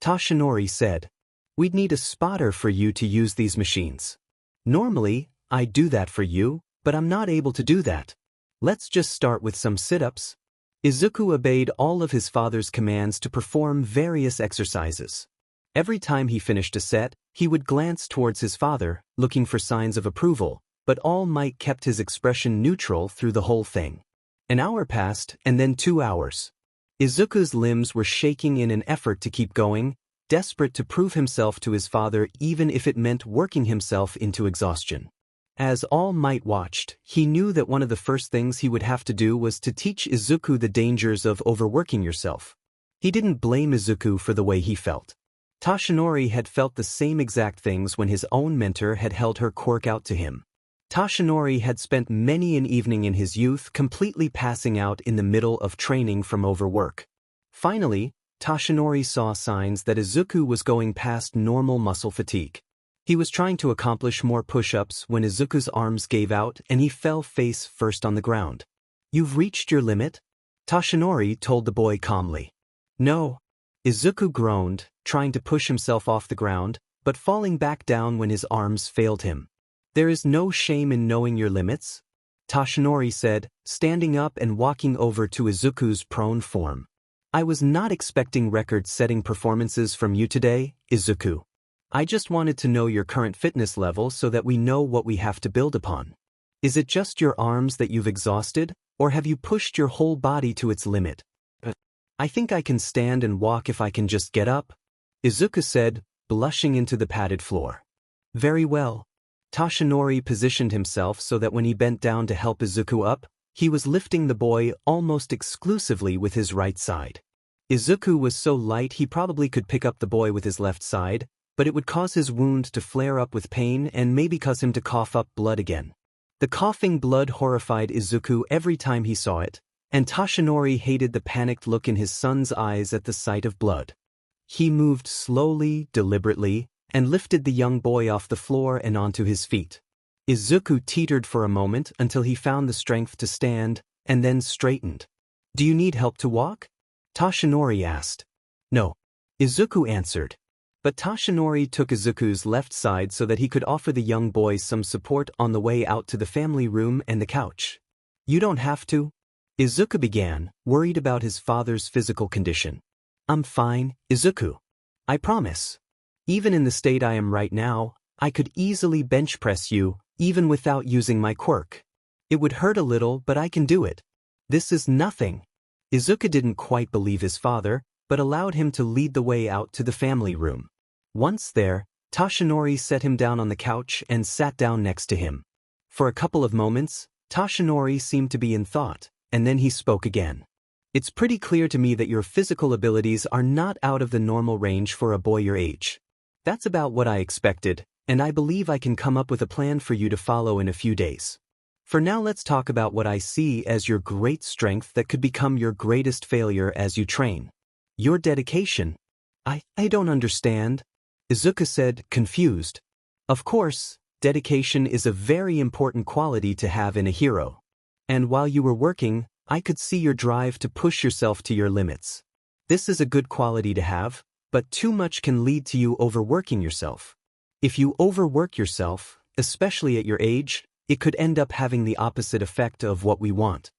Toshinori said. We'd need a spotter for you to use these machines. Normally, I do that for you, but I'm not able to do that. Let's just start with some sit-ups. Izuku obeyed all of his father's commands to perform various exercises. Every time he finished a set, he would glance towards his father, looking for signs of approval, but All Might kept his expression neutral through the whole thing. An hour passed, and then 2 hours. Izuku's limbs were shaking in an effort to keep going, desperate to prove himself to his father even if it meant working himself into exhaustion. As All Might watched, he knew that one of the first things he would have to do was to teach Izuku the dangers of overworking yourself. He didn't blame Izuku for the way he felt. Toshinori had felt the same exact things when his own mentor had held her quirk out to him. Toshinori had spent many an evening in his youth completely passing out in the middle of training from overwork. Finally, Toshinori saw signs that Izuku was going past normal muscle fatigue. He was trying to accomplish more push-ups when Izuku's arms gave out and he fell face first on the ground. You've reached your limit? Toshinori told the boy calmly. No. Izuku groaned, trying to push himself off the ground, but falling back down when his arms failed him. There is no shame in knowing your limits, Toshinori said, standing up and walking over to Izuku's prone form. I was not expecting record-setting performances from you today, Izuku. I just wanted to know your current fitness level so that we know what we have to build upon. Is it just your arms that you've exhausted, or have you pushed your whole body to its limit? I think I can stand and walk if I can just get up, Izuku said, blushing into the padded floor. Very well. Toshinori positioned himself so that when he bent down to help Izuku up, he was lifting the boy almost exclusively with his right side. Izuku was so light he probably could pick up the boy with his left side, but it would cause his wound to flare up with pain and maybe cause him to cough up blood again. The coughing blood horrified Izuku every time he saw it, and Toshinori hated the panicked look in his son's eyes at the sight of blood. He moved slowly, deliberately, and lifted the young boy off the floor and onto his feet. Izuku teetered for a moment until he found the strength to stand, and then straightened. Do you need help to walk? Toshinori asked. No. Izuku answered. But Toshinori took Izuku's left side so that he could offer the young boy some support on the way out to the family room and the couch. You don't have to. Izuku began, worried about his father's physical condition. I'm fine, Izuku. I promise. Even in the state I am right now, I could easily bench press you, even without using my quirk. It would hurt a little, but I can do it. This is nothing. Izuku didn't quite believe his father, but allowed him to lead the way out to the family room. Once there, Toshinori set him down on the couch and sat down next to him. For a couple of moments, Toshinori seemed to be in thought, and then he spoke again. It's pretty clear to me that your physical abilities are not out of the normal range for a boy your age. That's about what I expected, and I believe I can come up with a plan for you to follow in a few days. For now, let's talk about what I see as your great strength that could become your greatest failure as you train. Your dedication. I don't understand, Izuku said, confused. Of course, dedication is a very important quality to have in a hero. And while you were working, I could see your drive to push yourself to your limits. This is a good quality to have, but too much can lead to you overworking yourself. If you overwork yourself, especially at your age, it could end up having the opposite effect of what we want.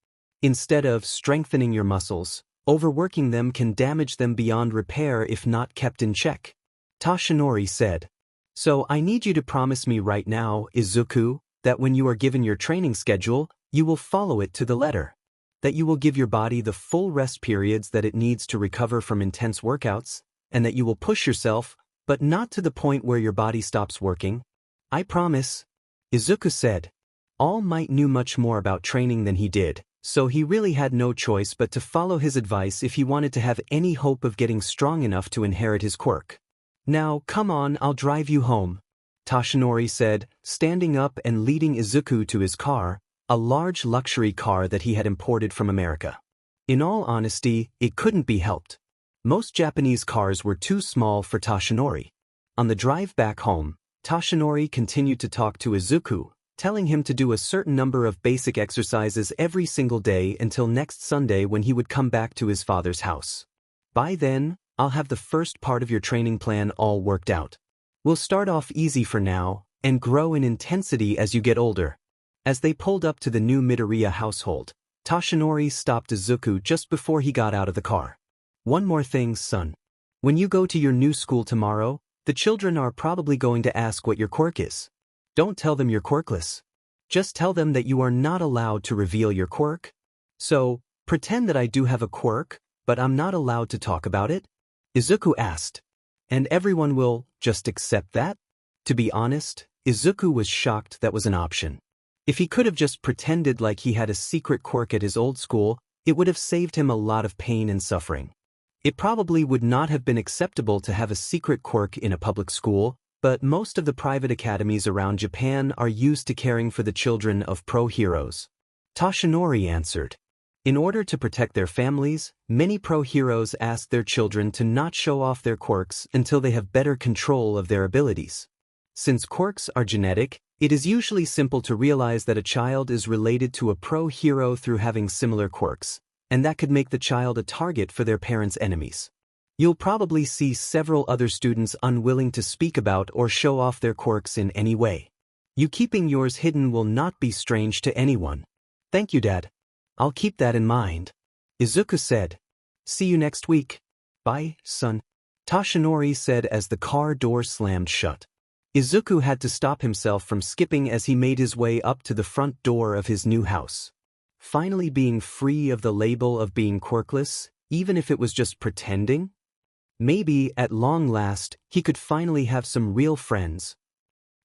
Instead of strengthening your muscles, overworking them can damage them beyond repair if not kept in check. Toshinori said. So I need you to promise me right now, Izuku, that when you are given your training schedule, you will follow it to the letter. That you will give your body the full rest periods that it needs to recover from intense workouts, and that you will push yourself, but not to the point where your body stops working. I promise, Izuku said. All Might knew much more about training than he did, so he really had no choice but to follow his advice if he wanted to have any hope of getting strong enough to inherit his quirk. Now, come on, I'll drive you home, Toshinori said, standing up and leading Izuku to his car, a large luxury car that he had imported from America. In all honesty, it couldn't be helped. Most Japanese cars were too small for Toshinori. On the drive back home, Toshinori continued to talk to Izuku, telling him to do a certain number of basic exercises every single day until next Sunday when he would come back to his father's house. By then, I'll have the first part of your training plan all worked out. We'll start off easy for now, and grow in intensity as you get older. As they pulled up to the new Midoriya household, Toshinori stopped Izuku just before he got out of the car. One more thing, son. When you go to your new school tomorrow, the children are probably going to ask what your quirk is. Don't tell them you're quirkless. Just tell them that you are not allowed to reveal your quirk. So, pretend that I do have a quirk, but I'm not allowed to talk about it? Izuku asked. And everyone will just accept that? To be honest, Izuku was shocked that was an option. If he could have just pretended like he had a secret quirk at his old school, it would have saved him a lot of pain and suffering. It probably would not have been acceptable to have a secret quirk in a public school, but most of the private academies around Japan are used to caring for the children of pro heroes. Toshinori answered. In order to protect their families, many pro heroes ask their children to not show off their quirks until they have better control of their abilities. Since quirks are genetic, it is usually simple to realize that a child is related to a pro hero through having similar quirks, and that could make the child a target for their parents' enemies. You'll probably see several other students unwilling to speak about or show off their quirks in any way. You keeping yours hidden will not be strange to anyone. Thank you, Dad. I'll keep that in mind, Izuku said. See you next week. Bye, son, Toshinori said as the car door slammed shut. Izuku had to stop himself from skipping as he made his way up to the front door of his new house. Finally being free of the label of being quirkless, even if it was just pretending? Maybe, at long last, he could finally have some real friends.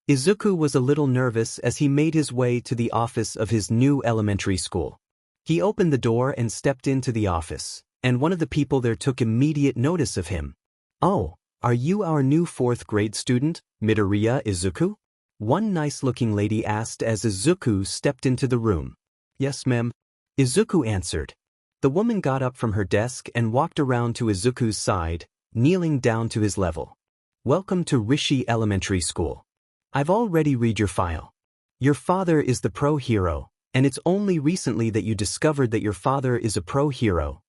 Izuku was a little nervous as he made his way to the office of his new elementary school. He opened the door and stepped into the office, and one of the people there took immediate notice of him. Oh, are you our new 4th grade student, Midoriya Izuku? One nice-looking lady asked as Izuku stepped into the room. Yes, ma'am, Izuku answered. The woman got up from her desk and walked around to Izuku's side, kneeling down to his level. Welcome to Rishi Elementary School. I've already read your file. Your father is the pro hero, and it's only recently that you discovered that your father is a pro hero.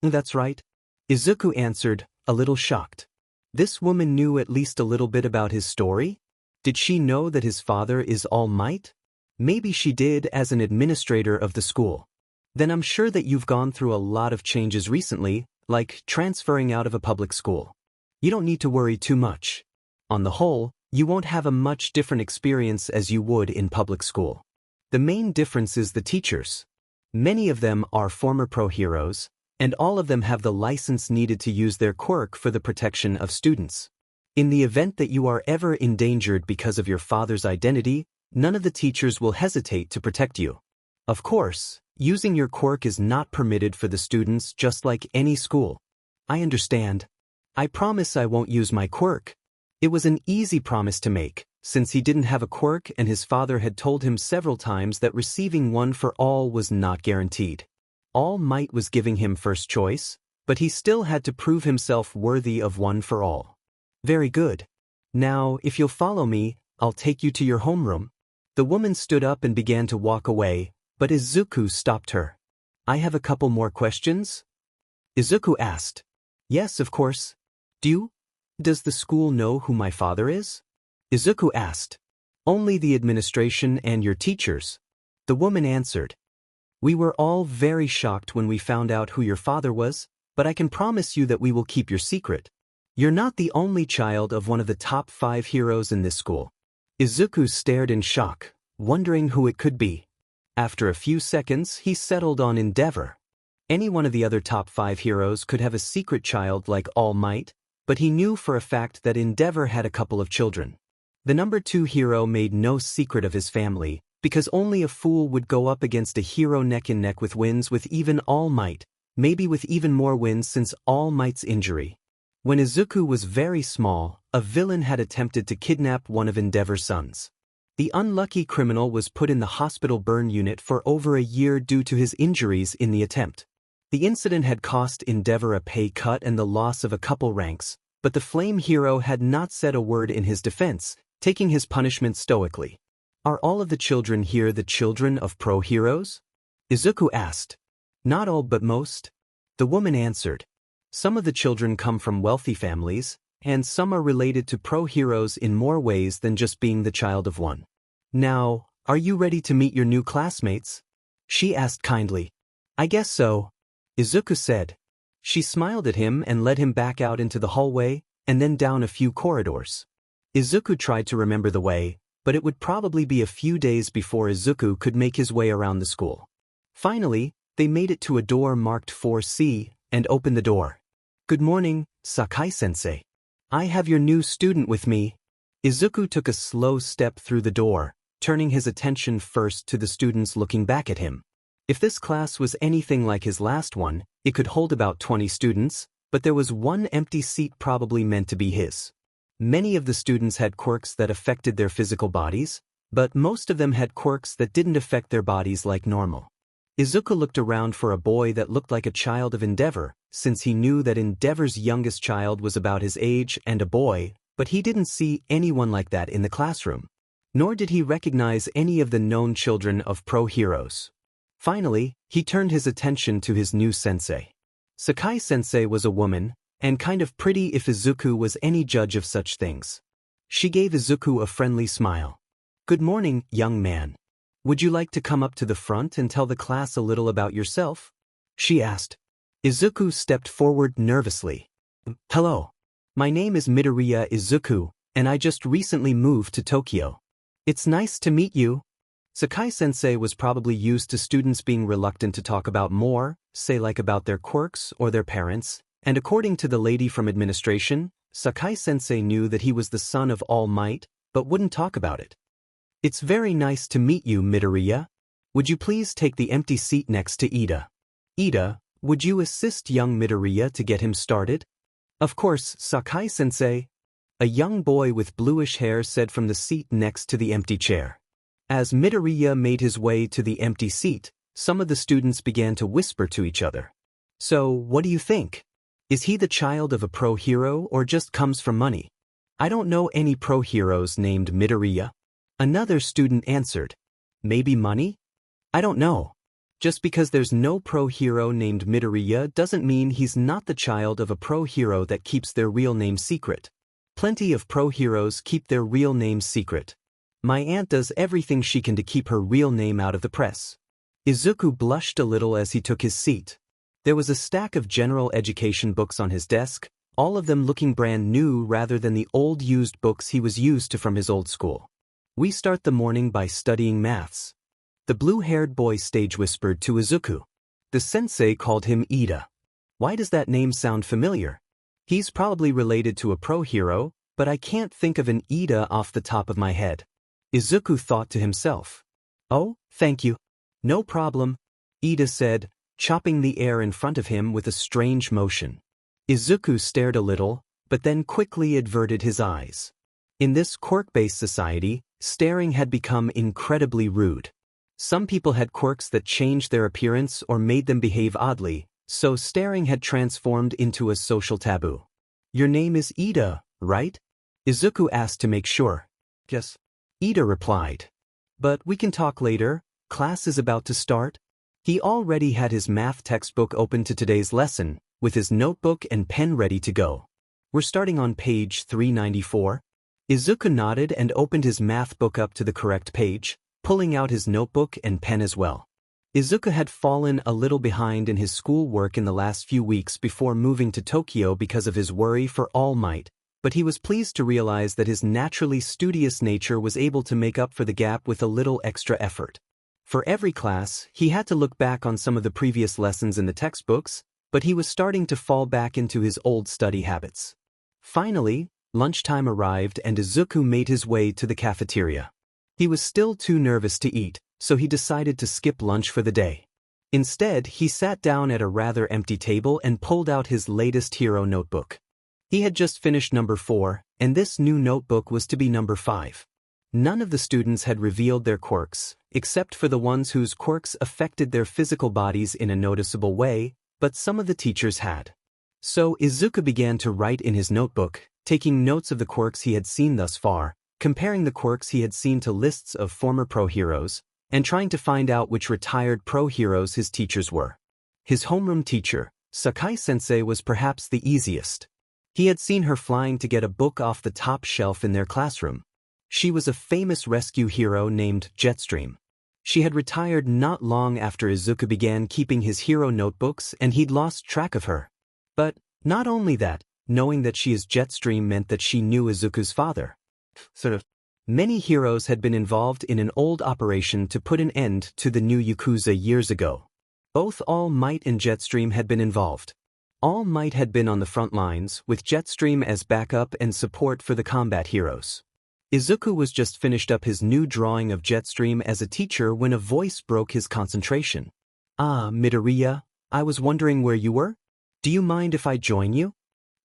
That's right, Izuku answered, a little shocked. This woman knew at least a little bit about his story? Did she know that his father is All Might? Maybe she did as an administrator of the school. Then I'm sure that you've gone through a lot of changes recently, like transferring out of a public school. You don't need to worry too much. On the whole, you won't have a much different experience as you would in public school. The main difference is the teachers. Many of them are former pro heroes, and all of them have the license needed to use their quirk for the protection of students. In the event that you are ever endangered because of your father's identity, none of the teachers will hesitate to protect you. Of course, using your quirk is not permitted for the students just like any school. I understand. I promise I won't use my quirk. It was an easy promise to make, since he didn't have a quirk and his father had told him several times that receiving one for all was not guaranteed. All Might was giving him first choice, but he still had to prove himself worthy of one for all. Very good. Now, if you'll follow me, I'll take you to your homeroom. The woman stood up and began to walk away, but Izuku stopped her. I have a couple more questions? Izuku asked. Yes, of course. Does the school know who my father is? Izuku asked. Only the administration and your teachers. The woman answered. We were all very shocked when we found out who your father was, but I can promise you that we will keep your secret. You're not the only child of one of the top 5 heroes in this school. Izuku stared in shock, wondering who it could be. After a few seconds, he settled on Endeavor. Any one of the other top 5 heroes could have a secret child like All Might, but he knew for a fact that Endeavor had a couple of children. The number 2 hero made no secret of his family, because only a fool would go up against a hero neck and neck with wins with even All Might, maybe with even more wins since All Might's injury. When Izuku was very small, a villain had attempted to kidnap one of Endeavor's sons. The unlucky criminal was put in the hospital burn unit for over a year due to his injuries in the attempt. The incident had cost Endeavor a pay cut and the loss of a couple ranks, but the Flame Hero had not said a word in his defense, taking his punishment stoically. Are all of the children here the children of pro heroes? Izuku asked. Not all but most. The woman answered. Some of the children come from wealthy families, and some are related to pro heroes in more ways than just being the child of one. Now, are you ready to meet your new classmates? She asked kindly. I guess so, Izuku said. She smiled at him and led him back out into the hallway, and then down a few corridors. Izuku tried to remember the way, but it would probably be a few days before Izuku could make his way around the school. Finally, they made it to a door marked 4C, and opened the door. Good morning, Sakai-sensei. I have your new student with me. Izuku took a slow step through the door, turning his attention first to the students looking back at him. If this class was anything like his last one, it could hold about 20 students, but there was one empty seat probably meant to be his. Many of the students had quirks that affected their physical bodies, but most of them had quirks that didn't affect their bodies like normal. Izuku looked around for a boy that looked like a child of Endeavor, since he knew that Endeavor's youngest child was about his age and a boy, but he didn't see anyone like that in the classroom. Nor did he recognize any of the known children of pro heroes. Finally, he turned his attention to his new sensei. Sakai-sensei was a woman, and kind of pretty if Izuku was any judge of such things. She gave Izuku a friendly smile. Good morning, young man. Would you like to come up to the front and tell the class a little about yourself? She asked. Izuku stepped forward nervously. Hello. My name is Midoriya Izuku, and I just recently moved to Tokyo. It's nice to meet you. Sakai-sensei was probably used to students being reluctant to talk about more, say like about their quirks or their parents, and according to the lady from administration, Sakai-sensei knew that he was the son of All Might, but wouldn't talk about it. It's very nice to meet you, Midoriya. Would you please take the empty seat next to Ida? Ida, would you assist young Midoriya to get him started? Of course, Sakai-sensei. A young boy with bluish hair said from the seat next to the empty chair. As Midoriya made his way to the empty seat, some of the students began to whisper to each other. So, what do you think? Is he the child of a pro hero or just comes from money? I don't know any pro heroes named Midoriya. Another student answered. Maybe money? I don't know. Just because there's no pro hero named Midoriya doesn't mean he's not the child of a pro hero that keeps their real name secret. Plenty of pro heroes keep their real names secret. My aunt does everything she can to keep her real name out of the press. Izuku blushed a little as he took his seat. There was a stack of general education books on his desk, all of them looking brand new rather than the old used books he was used to from his old school. We start the morning by studying maths. The blue-haired boy stage whispered to Izuku. The sensei called him Ida. Why does that name sound familiar? He's probably related to a pro hero, but I can't think of an Ida off the top of my head. Izuku thought to himself. Oh, thank you. No problem, Ida said, chopping the air in front of him with a strange motion. Izuku stared a little, but then quickly averted his eyes. In this quirk-based society, staring had become incredibly rude. Some people had quirks that changed their appearance or made them behave oddly, so staring had transformed into a social taboo. Your name is Ida, right? Izuku asked to make sure. Yes. Ida replied. But we can talk later, class is about to start. He already had his math textbook open to today's lesson, with his notebook and pen ready to go. We're starting on page 394. Izuku nodded and opened his math book up to the correct page, pulling out his notebook and pen as well. Izuku had fallen a little behind in his schoolwork in the last few weeks before moving to Tokyo because of his worry for All Might, but he was pleased to realize that his naturally studious nature was able to make up for the gap with a little extra effort. For every class, he had to look back on some of the previous lessons in the textbooks, but he was starting to fall back into his old study habits. Finally, lunchtime arrived and Izuku made his way to the cafeteria. He was still too nervous to eat, so he decided to skip lunch for the day. Instead, he sat down at a rather empty table and pulled out his latest hero notebook. He had just finished number 4, and this new notebook was to be number 5. None of the students had revealed their quirks, except for the ones whose quirks affected their physical bodies in a noticeable way, but some of the teachers had. So Izuku began to write in his notebook, taking notes of the quirks he had seen thus far, comparing the quirks he had seen to lists of former pro heroes, and trying to find out which retired pro heroes his teachers were. His homeroom teacher, Sakai-sensei, was perhaps the easiest. He had seen her flying to get a book off the top shelf in their classroom. She was a famous rescue hero named Jetstream. She had retired not long after Izuku began keeping his hero notebooks and he'd lost track of her. But, not only that, knowing that she is Jetstream meant that she knew Izuku's father. Many heroes had been involved in an old operation to put an end to the new Yakuza years ago. Both All Might and Jetstream had been involved. All Might had been on the front lines, with Jetstream as backup and support for the combat heroes. Izuku was just finished up his new drawing of Jetstream as a teacher when a voice broke his concentration. Ah, Midoriya, I was wondering where you were? Do you mind if I join you?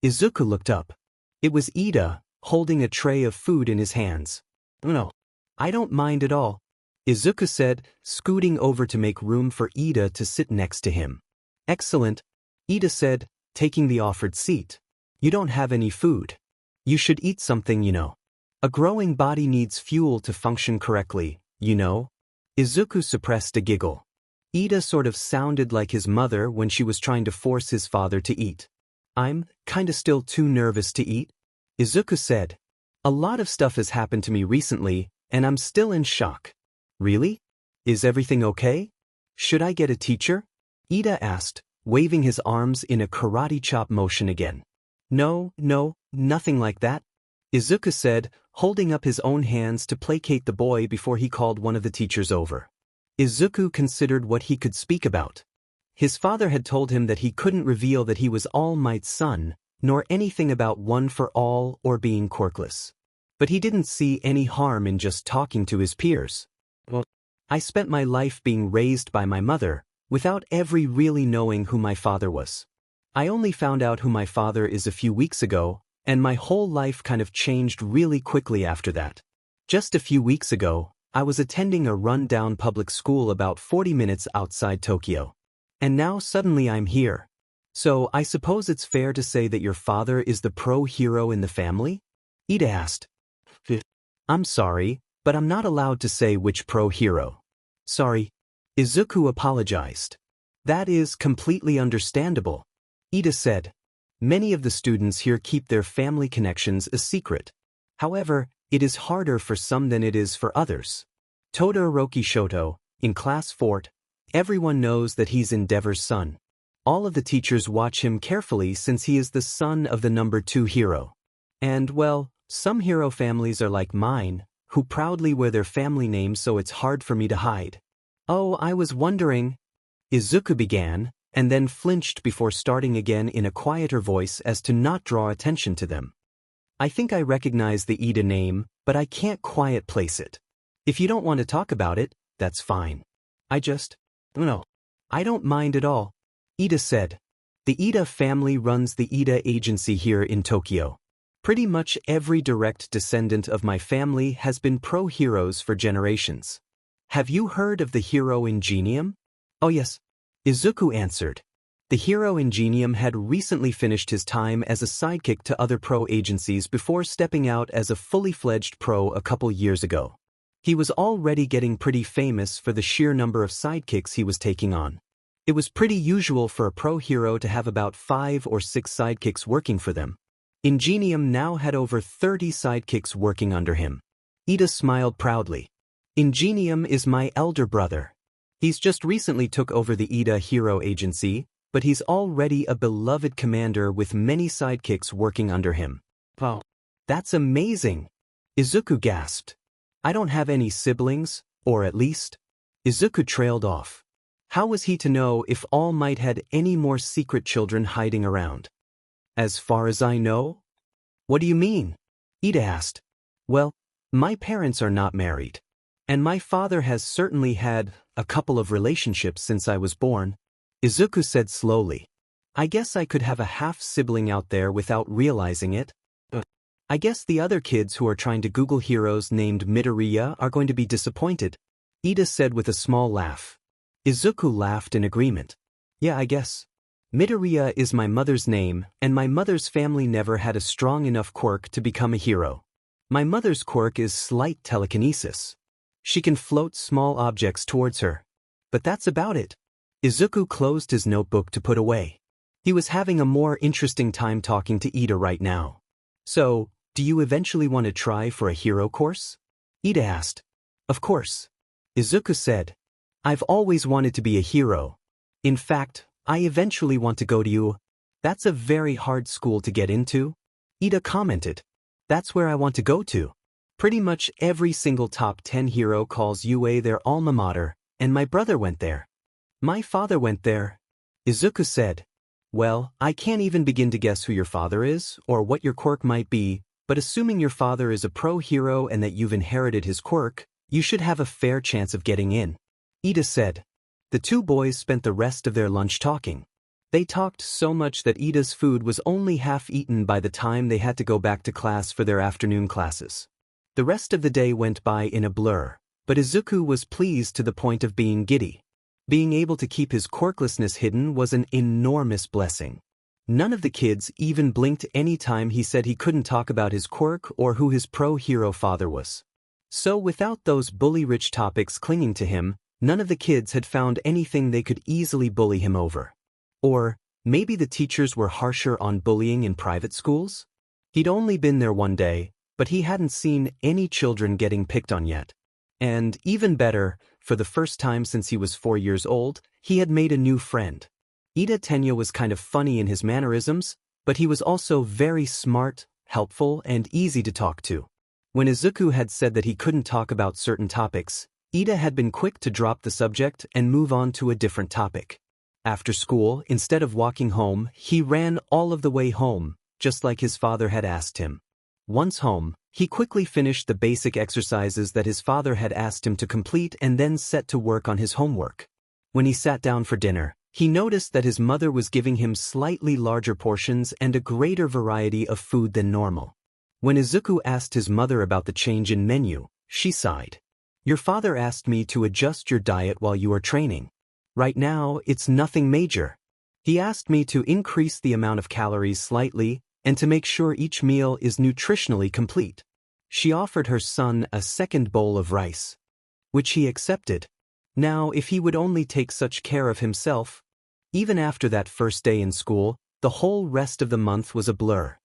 Izuku looked up. It was Ida, holding a tray of food in his hands. No, I don't mind at all, Izuku said, scooting over to make room for Ida to sit next to him. Excellent, Ida said, taking the offered seat. You don't have any food. You should eat something, you know. A growing body needs fuel to function correctly, you know. Izuku suppressed a giggle. Ida sort of sounded like his mother when she was trying to force his father to eat. I'm kinda still too nervous to eat, Izuku said. A lot of stuff has happened to me recently, and I'm still in shock. Really? Is everything okay? Should I get a teacher? Ida asked, waving his arms in a karate chop motion again. No, nothing like that, Izuku said, holding up his own hands to placate the boy before he called one of the teachers over. Izuku considered what he could speak about. His father had told him that he couldn't reveal that he was All Might's son, nor anything about One for All or being quirkless. But he didn't see any harm in just talking to his peers. Well, I spent my life being raised by my mother, without ever really knowing who my father was. I only found out who my father is a few weeks ago, and my whole life kind of changed really quickly after that. Just a few weeks ago, I was attending a run-down public school about 40 minutes outside Tokyo. And now suddenly I'm here. So I suppose it's fair to say that your father is the pro hero in the family? Ida asked. I'm sorry, but I'm not allowed to say which pro hero. Sorry. Izuku apologized. That is completely understandable, Ida said. Many of the students here keep their family connections a secret. However, it is harder for some than it is for others. Todoroki Shoto, in class 4, everyone knows that he's Endeavor's son. All of the teachers watch him carefully since he is the son of the number 2 hero. And, well, some hero families are like mine, who proudly wear their family name so it's hard for me to hide. Oh, I was wondering, Izuku began, and then flinched before starting again in a quieter voice as to not draw attention to them. I think I recognize the Ida name, but I can't quite place it. If you don't want to talk about it, that's fine. No. I don't mind at all, Ida said. The Ida family runs the Ida agency here in Tokyo. Pretty much every direct descendant of my family has been pro-heroes for generations. Have you heard of the hero Ingenium? Oh yes, Izuku answered. The hero Ingenium had recently finished his time as a sidekick to other pro agencies before stepping out as a fully fledged pro a couple years ago. He was already getting pretty famous for the sheer number of sidekicks he was taking on. It was pretty usual for a pro hero to have about 5 or 6 sidekicks working for them. Ingenium now had over 30 sidekicks working under him. Ida smiled proudly. Ingenium is my elder brother. He's just recently took over the Ida Hero Agency, but he's already a beloved commander with many sidekicks working under him. Wow. That's amazing! Izuku gasped. I don't have any siblings, or at least. Izuku trailed off. How was he to know if All Might had any more secret children hiding around? As far as I know? What do you mean? Ida asked. Well, my parents are not married. And my father has certainly had a couple of relationships since I was born, Izuku said slowly. I guess I could have a half-sibling out there without realizing it. I guess the other kids who are trying to Google heroes named Midoriya are going to be disappointed, Ida said with a small laugh. Izuku laughed in agreement. Yeah, I guess. Midoriya is my mother's name, and my mother's family never had a strong enough quirk to become a hero. My mother's quirk is slight telekinesis. She can float small objects towards her. But that's about it. Izuku closed his notebook to put away. He was having a more interesting time talking to Ida right now. So, do you eventually want to try for a hero course? Ida asked. Of course. Izuku said. I've always wanted to be a hero. In fact, I eventually want to go to UA. That's a very hard school to get into, Ida commented. That's where I want to go to. Pretty much every single top 10 hero calls UA their alma mater, and my brother went there. My father went there, Izuku said. Well, I can't even begin to guess who your father is, or what your quirk might be, but assuming your father is a pro hero and that you've inherited his quirk, you should have a fair chance of getting in, Ida said. The two boys spent the rest of their lunch talking. They talked so much that Ida's food was only half eaten by the time they had to go back to class for their afternoon classes. The rest of the day went by in a blur, but Izuku was pleased to the point of being giddy. Being able to keep his quirklessness hidden was an enormous blessing. None of the kids even blinked any time he said he couldn't talk about his quirk or who his pro-hero father was. So without those bully-rich topics clinging to him, none of the kids had found anything they could easily bully him over. Or, maybe the teachers were harsher on bullying in private schools? He'd only been there one day, but he hadn't seen any children getting picked on yet. And, even better, for the first time since he was 4 years old, he had made a new friend. Ida Tenya was kind of funny in his mannerisms, but he was also very smart, helpful, and easy to talk to. When Izuku had said that he couldn't talk about certain topics, Ida had been quick to drop the subject and move on to a different topic. After school, instead of walking home, he ran all of the way home, just like his father had asked him. Once home, he quickly finished the basic exercises that his father had asked him to complete and then set to work on his homework. When he sat down for dinner, he noticed that his mother was giving him slightly larger portions and a greater variety of food than normal. When Izuku asked his mother about the change in menu, she sighed. Your father asked me to adjust your diet while you are training. Right now, it's nothing major. He asked me to increase the amount of calories slightly and to make sure each meal is nutritionally complete. She offered her son a second bowl of rice, which he accepted. Now, if he would only take such care of himself. Even after that first day in school, the whole rest of the month was a blur.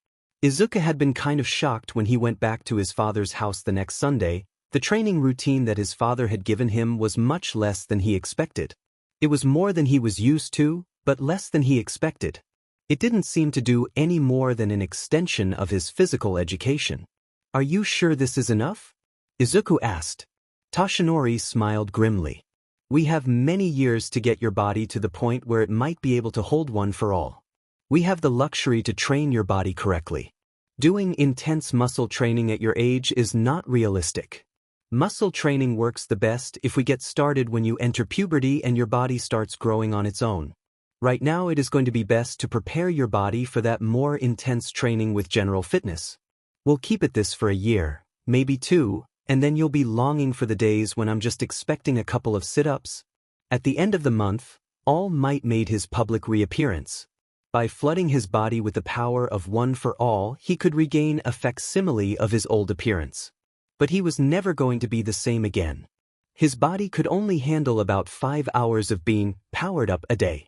Izuku had been kind of shocked when he went back to his father's house the next Sunday. The training routine that his father had given him was much less than he expected. It was more than he was used to, but less than he expected. It didn't seem to do any more than an extension of his physical education. Are you sure this is enough? Izuku asked. Toshinori smiled grimly. We have many years to get your body to the point where it might be able to hold one for all. We have the luxury to train your body correctly. Doing intense muscle training at your age is not realistic. Muscle training works the best if we get started when you enter puberty and your body starts growing on its own. Right now it is going to be best to prepare your body for that more intense training with general fitness. We'll keep it this for a year, maybe 2, and then you'll be longing for the days when I'm just expecting a couple of sit-ups. At the end of the month, All Might made his public reappearance. By flooding his body with the power of One for All, he could regain a facsimile of his old appearance. But he was never going to be the same again. His body could only handle about 5 hours of being powered up a day.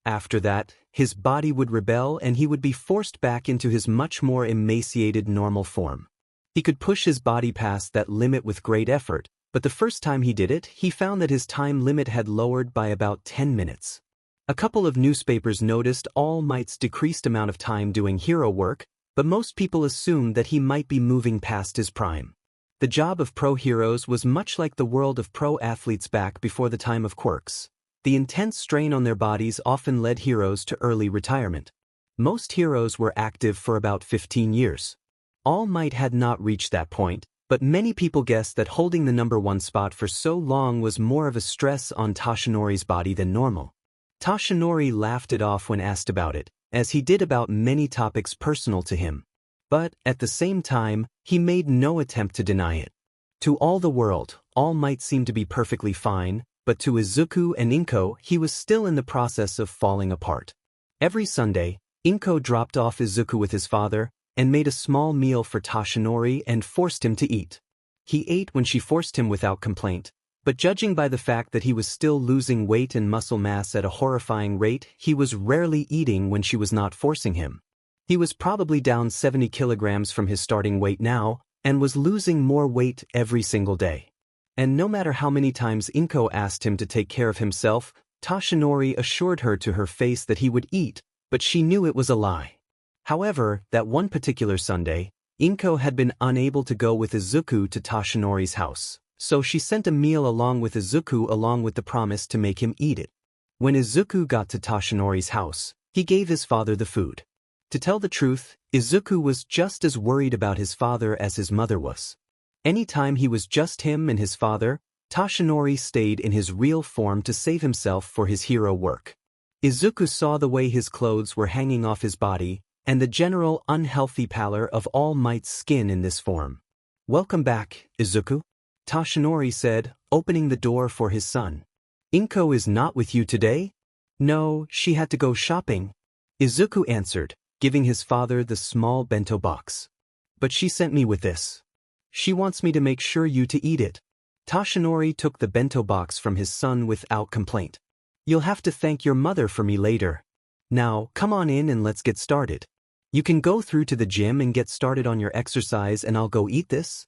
After that, his body would rebel and he would be forced back into his much more emaciated normal form. He could push his body past that limit with great effort, but the first time he did it, he found that his time limit had lowered by about 10 minutes. A couple of newspapers noticed All Might's decreased amount of time doing hero work, but most people assumed that he might be moving past his prime. The job of pro heroes was much like the world of pro athletes back before the time of quirks. The intense strain on their bodies often led heroes to early retirement. Most heroes were active for about 15 years. All Might had not reached that point, but many people guessed that holding the #1 spot for so long was more of a stress on Toshinori's body than normal. Toshinori laughed it off when asked about it, as he did about many topics personal to him. But, at the same time, he made no attempt to deny it. To all the world, All Might seemed to be perfectly fine, but to Izuku and Inko he was still in the process of falling apart. Every Sunday, Inko dropped off Izuku with his father, and made a small meal for Toshinori and forced him to eat. He ate when she forced him without complaint, but judging by the fact that he was still losing weight and muscle mass at a horrifying rate, he was rarely eating when she was not forcing him. He was probably down 70 kilograms from his starting weight now, and was losing more weight every single day. And no matter how many times Inko asked him to take care of himself, Toshinori assured her to her face that he would eat, but she knew it was a lie. However, that one particular Sunday, Inko had been unable to go with Izuku to Toshinori's house, so she sent a meal along with Izuku along with the promise to make him eat it. When Izuku got to Toshinori's house, he gave his father the food. To tell the truth, Izuku was just as worried about his father as his mother was. Anytime he was just him and his father, Toshinori stayed in his real form to save himself for his hero work. Izuku saw the way his clothes were hanging off his body, and the general unhealthy pallor of All Might's skin in this form. "Welcome back, Izuku," Toshinori said, opening the door for his son. "Inko is not with you today?" "No, she had to go shopping," Izuku answered, giving his father the small bento box. "But she sent me with this. She wants me to make sure you to eat it." Toshinori took the bento box from his son without complaint. "You'll have to thank your mother for me later. Now, come on in and let's get started. You can go through to the gym and get started on your exercise and I'll go eat this."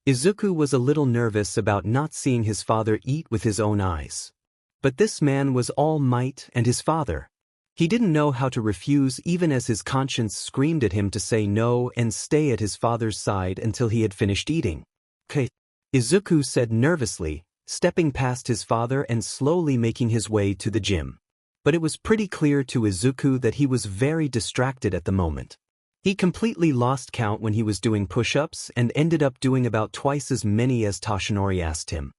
Izuku was a little nervous about not seeing his father eat with his own eyes. But this man was All Might and his father. He didn't know how to refuse even as his conscience screamed at him to say no and stay at his father's side until he had finished eating. "Okay," Izuku said nervously, stepping past his father and slowly making his way to the gym. But it was pretty clear to Izuku that he was very distracted at the moment. He completely lost count when he was doing push-ups and ended up doing about twice as many as Toshinori asked him.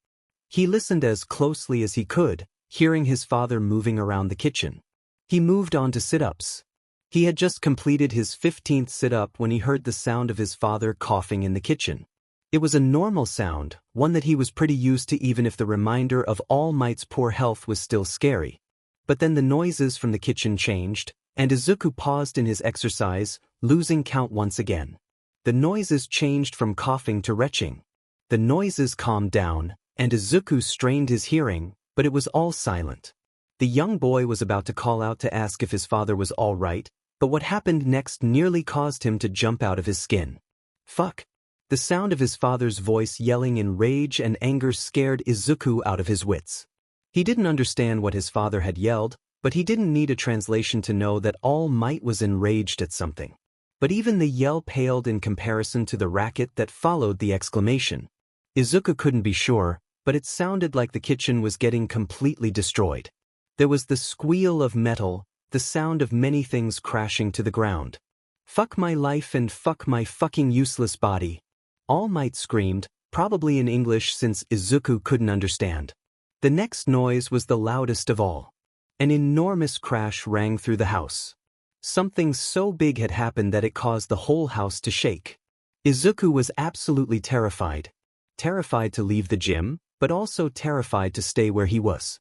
He listened as closely as he could, hearing his father moving around the kitchen. He moved on to sit-ups. He had just completed his 15th sit-up when he heard the sound of his father coughing in the kitchen. It was a normal sound, one that he was pretty used to even if the reminder of All Might's poor health was still scary. But then the noises from the kitchen changed, and Izuku paused in his exercise, losing count once again. The noises changed from coughing to retching. The noises calmed down, and Izuku strained his hearing, but it was all silent. The young boy was about to call out to ask if his father was all right, but what happened next nearly caused him to jump out of his skin. "Fuck!" The sound of his father's voice yelling in rage and anger scared Izuku out of his wits. He didn't understand what his father had yelled, but he didn't need a translation to know that All Might was enraged at something. But even the yell paled in comparison to the racket that followed the exclamation. Izuku couldn't be sure, but it sounded like the kitchen was getting completely destroyed. There was the squeal of metal, the sound of many things crashing to the ground. "Fuck my life and fuck my fucking useless body," All Might screamed, probably in English since Izuku couldn't understand. The next noise was the loudest of all. An enormous crash rang through the house. Something so big had happened that it caused the whole house to shake. Izuku was absolutely terrified. Terrified to leave the gym, but also terrified to stay where he was.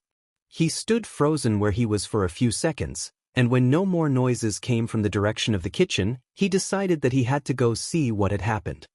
He stood frozen where he was for a few seconds, and when no more noises came from the direction of the kitchen, he decided that he had to go see what had happened.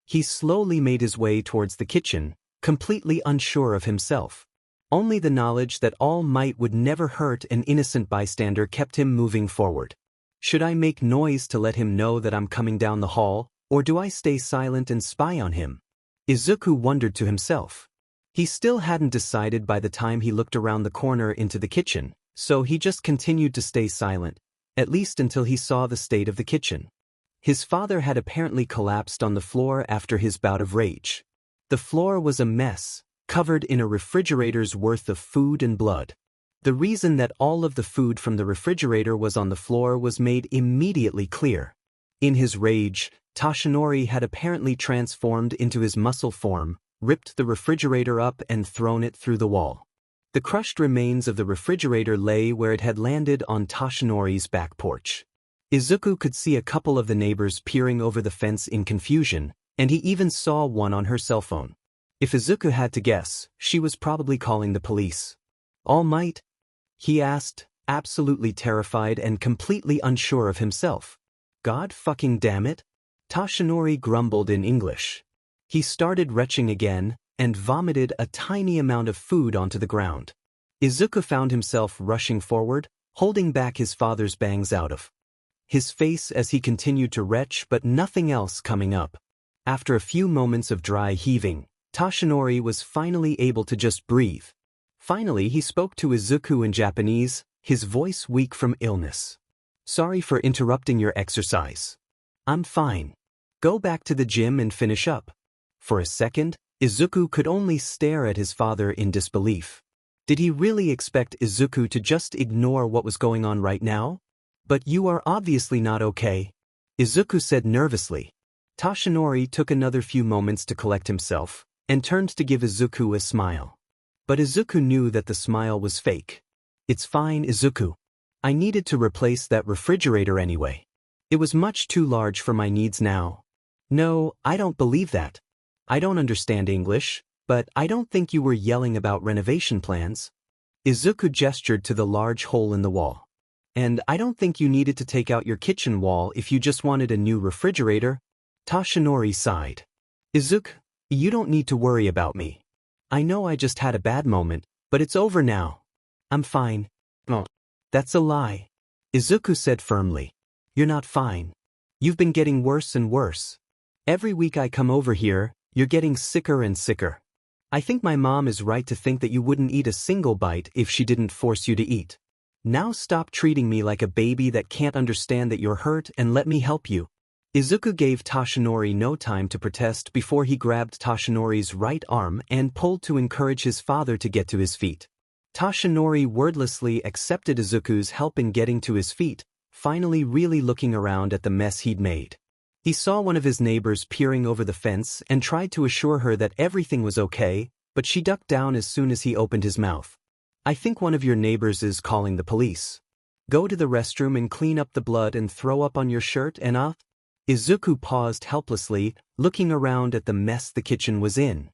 He slowly made his way towards the kitchen, completely unsure of himself. Only the knowledge that All Might would never hurt an innocent bystander kept him moving forward. Should I make noise to let him know that I'm coming down the hall, or do I stay silent and spy on him? Izuku wondered to himself. He still hadn't decided by the time he looked around the corner into the kitchen, so he just continued to stay silent, at least until he saw the state of the kitchen. His father had apparently collapsed on the floor after his bout of rage. The floor was a mess, covered in a refrigerator's worth of food and blood. The reason that all of the food from the refrigerator was on the floor was made immediately clear. In his rage, Toshinori had apparently transformed into his muscle form, ripped the refrigerator up and thrown it through the wall. The crushed remains of the refrigerator lay where it had landed on Toshinori's back porch. Izuku could see a couple of the neighbors peering over the fence in confusion, and he even saw one on her cell phone. If Izuku had to guess, she was probably calling the police. "All Might?" he asked, absolutely terrified and completely unsure of himself. "God fucking damn it?" Toshinori grumbled in English. He started retching again, and vomited a tiny amount of food onto the ground. Izuku found himself rushing forward, holding back his father's bangs out of his face as he continued to retch, but nothing else coming up. After a few moments of dry heaving, Toshinori was finally able to just breathe. Finally, he spoke to Izuku in Japanese, his voice weak from illness. "Sorry for interrupting your exercise. I'm fine. Go back to the gym and finish up." For a second, Izuku could only stare at his father in disbelief. Did he really expect Izuku to just ignore what was going on right now? "But you are obviously not okay," Izuku said nervously. Toshinori took another few moments to collect himself, and turned to give Izuku a smile. But Izuku knew that the smile was fake. "It's fine, Izuku. I needed to replace that refrigerator anyway. It was much too large for my needs now." "No, I don't believe that. I don't understand English, but I don't think you were yelling about renovation plans." Izuku gestured to the large hole in the wall. "And I don't think you needed to take out your kitchen wall if you just wanted a new refrigerator." Toshinori sighed. "Izuku, you don't need to worry about me. I know I just had a bad moment, but it's over now. I'm fine." "Oh, that's a lie," Izuku said firmly. "You're not fine. You've been getting worse and worse. Every week I come over here, you're getting sicker and sicker. I think my mom is right to think that you wouldn't eat a single bite if she didn't force you to eat. Now stop treating me like a baby that can't understand that you're hurt and let me help you." Izuku gave Toshinori no time to protest before he grabbed Toshinori's right arm and pulled to encourage his father to get to his feet. Toshinori wordlessly accepted Izuku's help in getting to his feet, finally really looking around at the mess he'd made. He saw one of his neighbors peering over the fence and tried to assure her that everything was okay, but she ducked down as soon as he opened his mouth. "I think one of your neighbors is calling the police. Go to the restroom and clean up the blood and throw up on your shirt and up." Izuku paused helplessly, looking around at the mess the kitchen was in.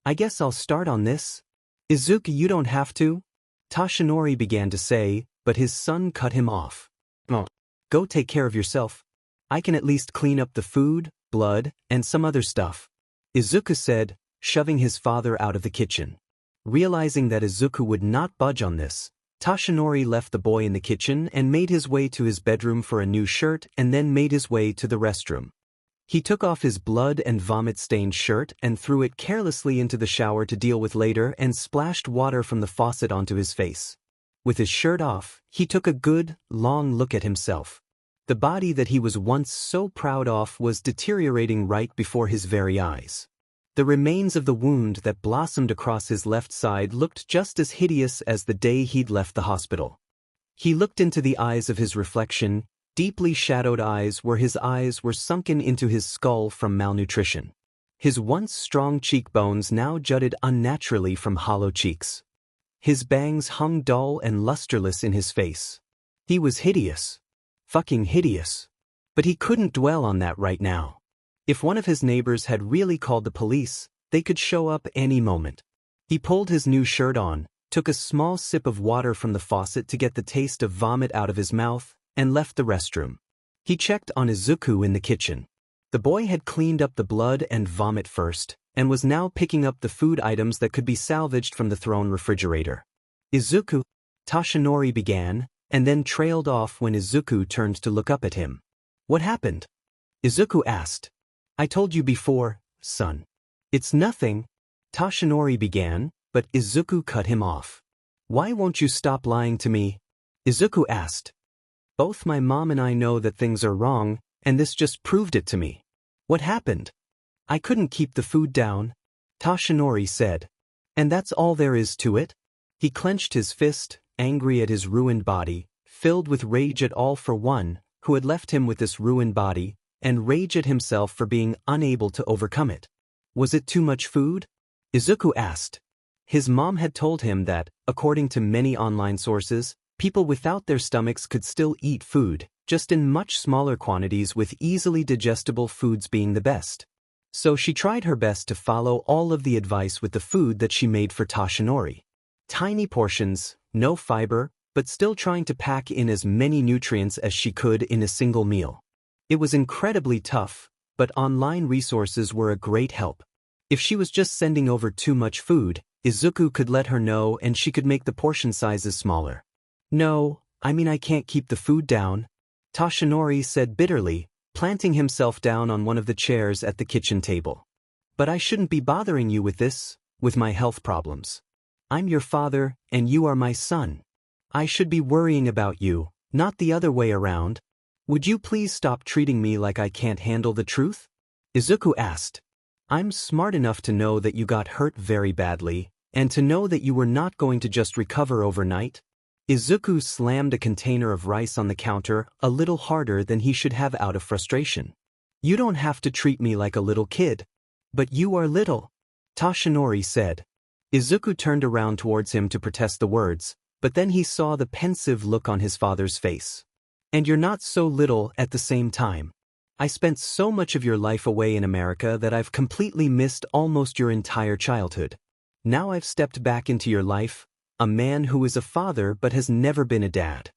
"I guess I'll start on this." "Izuku, you don't have to," Toshinori began to say, but his son cut him off. "Oh, go take care of yourself. I can at least clean up the food, blood, and some other stuff," Izuku said, shoving his father out of the kitchen. Realizing that Izuku would not budge on this, Toshinori left the boy in the kitchen and made his way to his bedroom for a new shirt and then made his way to the restroom. He took off his blood and vomit-stained shirt and threw it carelessly into the shower to deal with later and splashed water from the faucet onto his face. With his shirt off, he took a good, long look at himself. The body that he was once so proud of was deteriorating right before his very eyes. The remains of the wound that blossomed across his left side looked just as hideous as the day he'd left the hospital. He looked into the eyes of his reflection, deeply shadowed eyes where his eyes were sunken into his skull from malnutrition. His once strong cheekbones now jutted unnaturally from hollow cheeks. His bangs hung dull and lusterless in his face. He was hideous. Fucking hideous. But he couldn't dwell on that right now. If one of his neighbors had really called the police, they could show up any moment. He pulled his new shirt on, took a small sip of water from the faucet to get the taste of vomit out of his mouth, and left the restroom. He checked on Izuku in the kitchen. The boy had cleaned up the blood and vomit first, and was now picking up the food items that could be salvaged from the thrown refrigerator. Izuku, Toshinori began, and then trailed off when Izuku turned to look up at him. What happened? Izuku asked. I told you before, son. It's nothing. Toshinori began, but Izuku cut him off. Why won't you stop lying to me? Izuku asked. Both my mom and I know that things are wrong, and this just proved it to me. What happened? I couldn't keep the food down, Toshinori said. And that's all there is to it? He clenched his fist, angry at his ruined body, filled with rage at all for one, who had left him with this ruined body, and rage at himself for being unable to overcome it. Was it too much food? Izuku asked. His mom had told him that, according to many online sources, people without their stomachs could still eat food, just in much smaller quantities with easily digestible foods being the best. So she tried her best to follow all of the advice with the food that she made for Toshinori. Tiny portions, no fiber, but still trying to pack in as many nutrients as she could in a single meal. It was incredibly tough, but online resources were a great help. If she was just sending over too much food, Izuku could let her know and she could make the portion sizes smaller. No, I mean I can't keep the food down, Toshinori said bitterly, planting himself down on one of the chairs at the kitchen table. But I shouldn't be bothering you with this, with my health problems. I'm your father, and you are my son. I should be worrying about you, not the other way around. Would you please stop treating me like I can't handle the truth? Izuku asked. I'm smart enough to know that you got hurt very badly, and to know that you were not going to just recover overnight. Izuku slammed a container of rice on the counter a little harder than he should have out of frustration. You don't have to treat me like a little kid. But you are little, Toshinori said. Izuku turned around towards him to protest the words, but then he saw the pensive look on his father's face. And you're not so little at the same time. I spent so much of your life away in America that I've completely missed almost your entire childhood. Now I've stepped back into your life, a man who is a father but has never been a dad.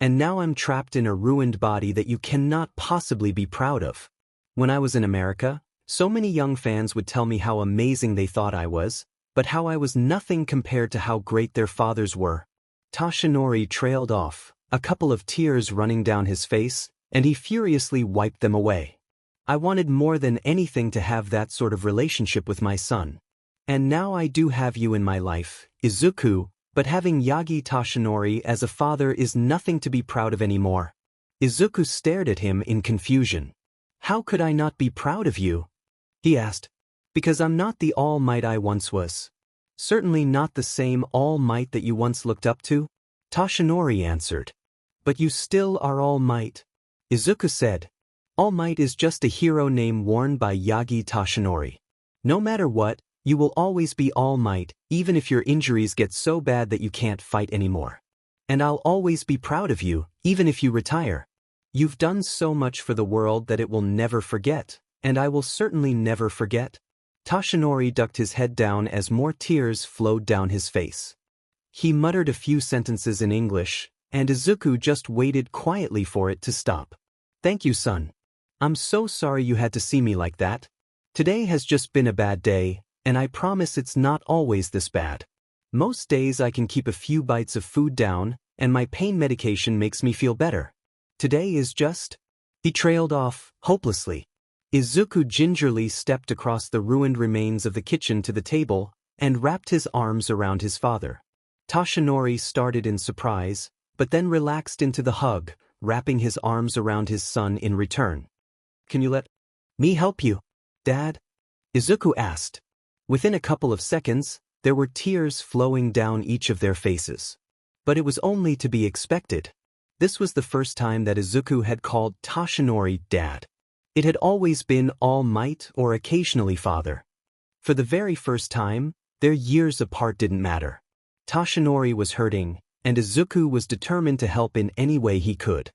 And now I'm trapped in a ruined body that you cannot possibly be proud of. When I was in America, so many young fans would tell me how amazing they thought I was, but how I was nothing compared to how great their fathers were. Toshinori trailed off, a couple of tears running down his face, and he furiously wiped them away. I wanted more than anything to have that sort of relationship with my son. And now I do have you in my life, Izuku, but having Yagi Toshinori as a father is nothing to be proud of anymore. Izuku stared at him in confusion. How could I not be proud of you? He asked. Because I'm not the All Might I once was. Certainly not the same All Might that you once looked up to, Toshinori answered. But you still are All Might, Izuku said. All Might is just a hero name worn by Yagi Toshinori. No matter what, you will always be All Might, even if your injuries get so bad that you can't fight anymore. And I'll always be proud of you, even if you retire. You've done so much for the world that it will never forget, and I will certainly never forget. Toshinori ducked his head down as more tears flowed down his face. He muttered a few sentences in English, and Izuku just waited quietly for it to stop. Thank you, son. I'm so sorry you had to see me like that. Today has just been a bad day, and I promise it's not always this bad. Most days I can keep a few bites of food down, and my pain medication makes me feel better. Today is just... He trailed off, hopelessly. Izuku gingerly stepped across the ruined remains of the kitchen to the table, and wrapped his arms around his father. Toshinori started in surprise, but then relaxed into the hug, wrapping his arms around his son in return. Can you let me help you, Dad? Izuku asked. Within a couple of seconds, there were tears flowing down each of their faces. But it was only to be expected. This was the first time that Izuku had called Toshinori Dad. It had always been All Might or occasionally Father. For the very first time, their years apart didn't matter. Toshinori was hurting, and Izuku was determined to help in any way he could.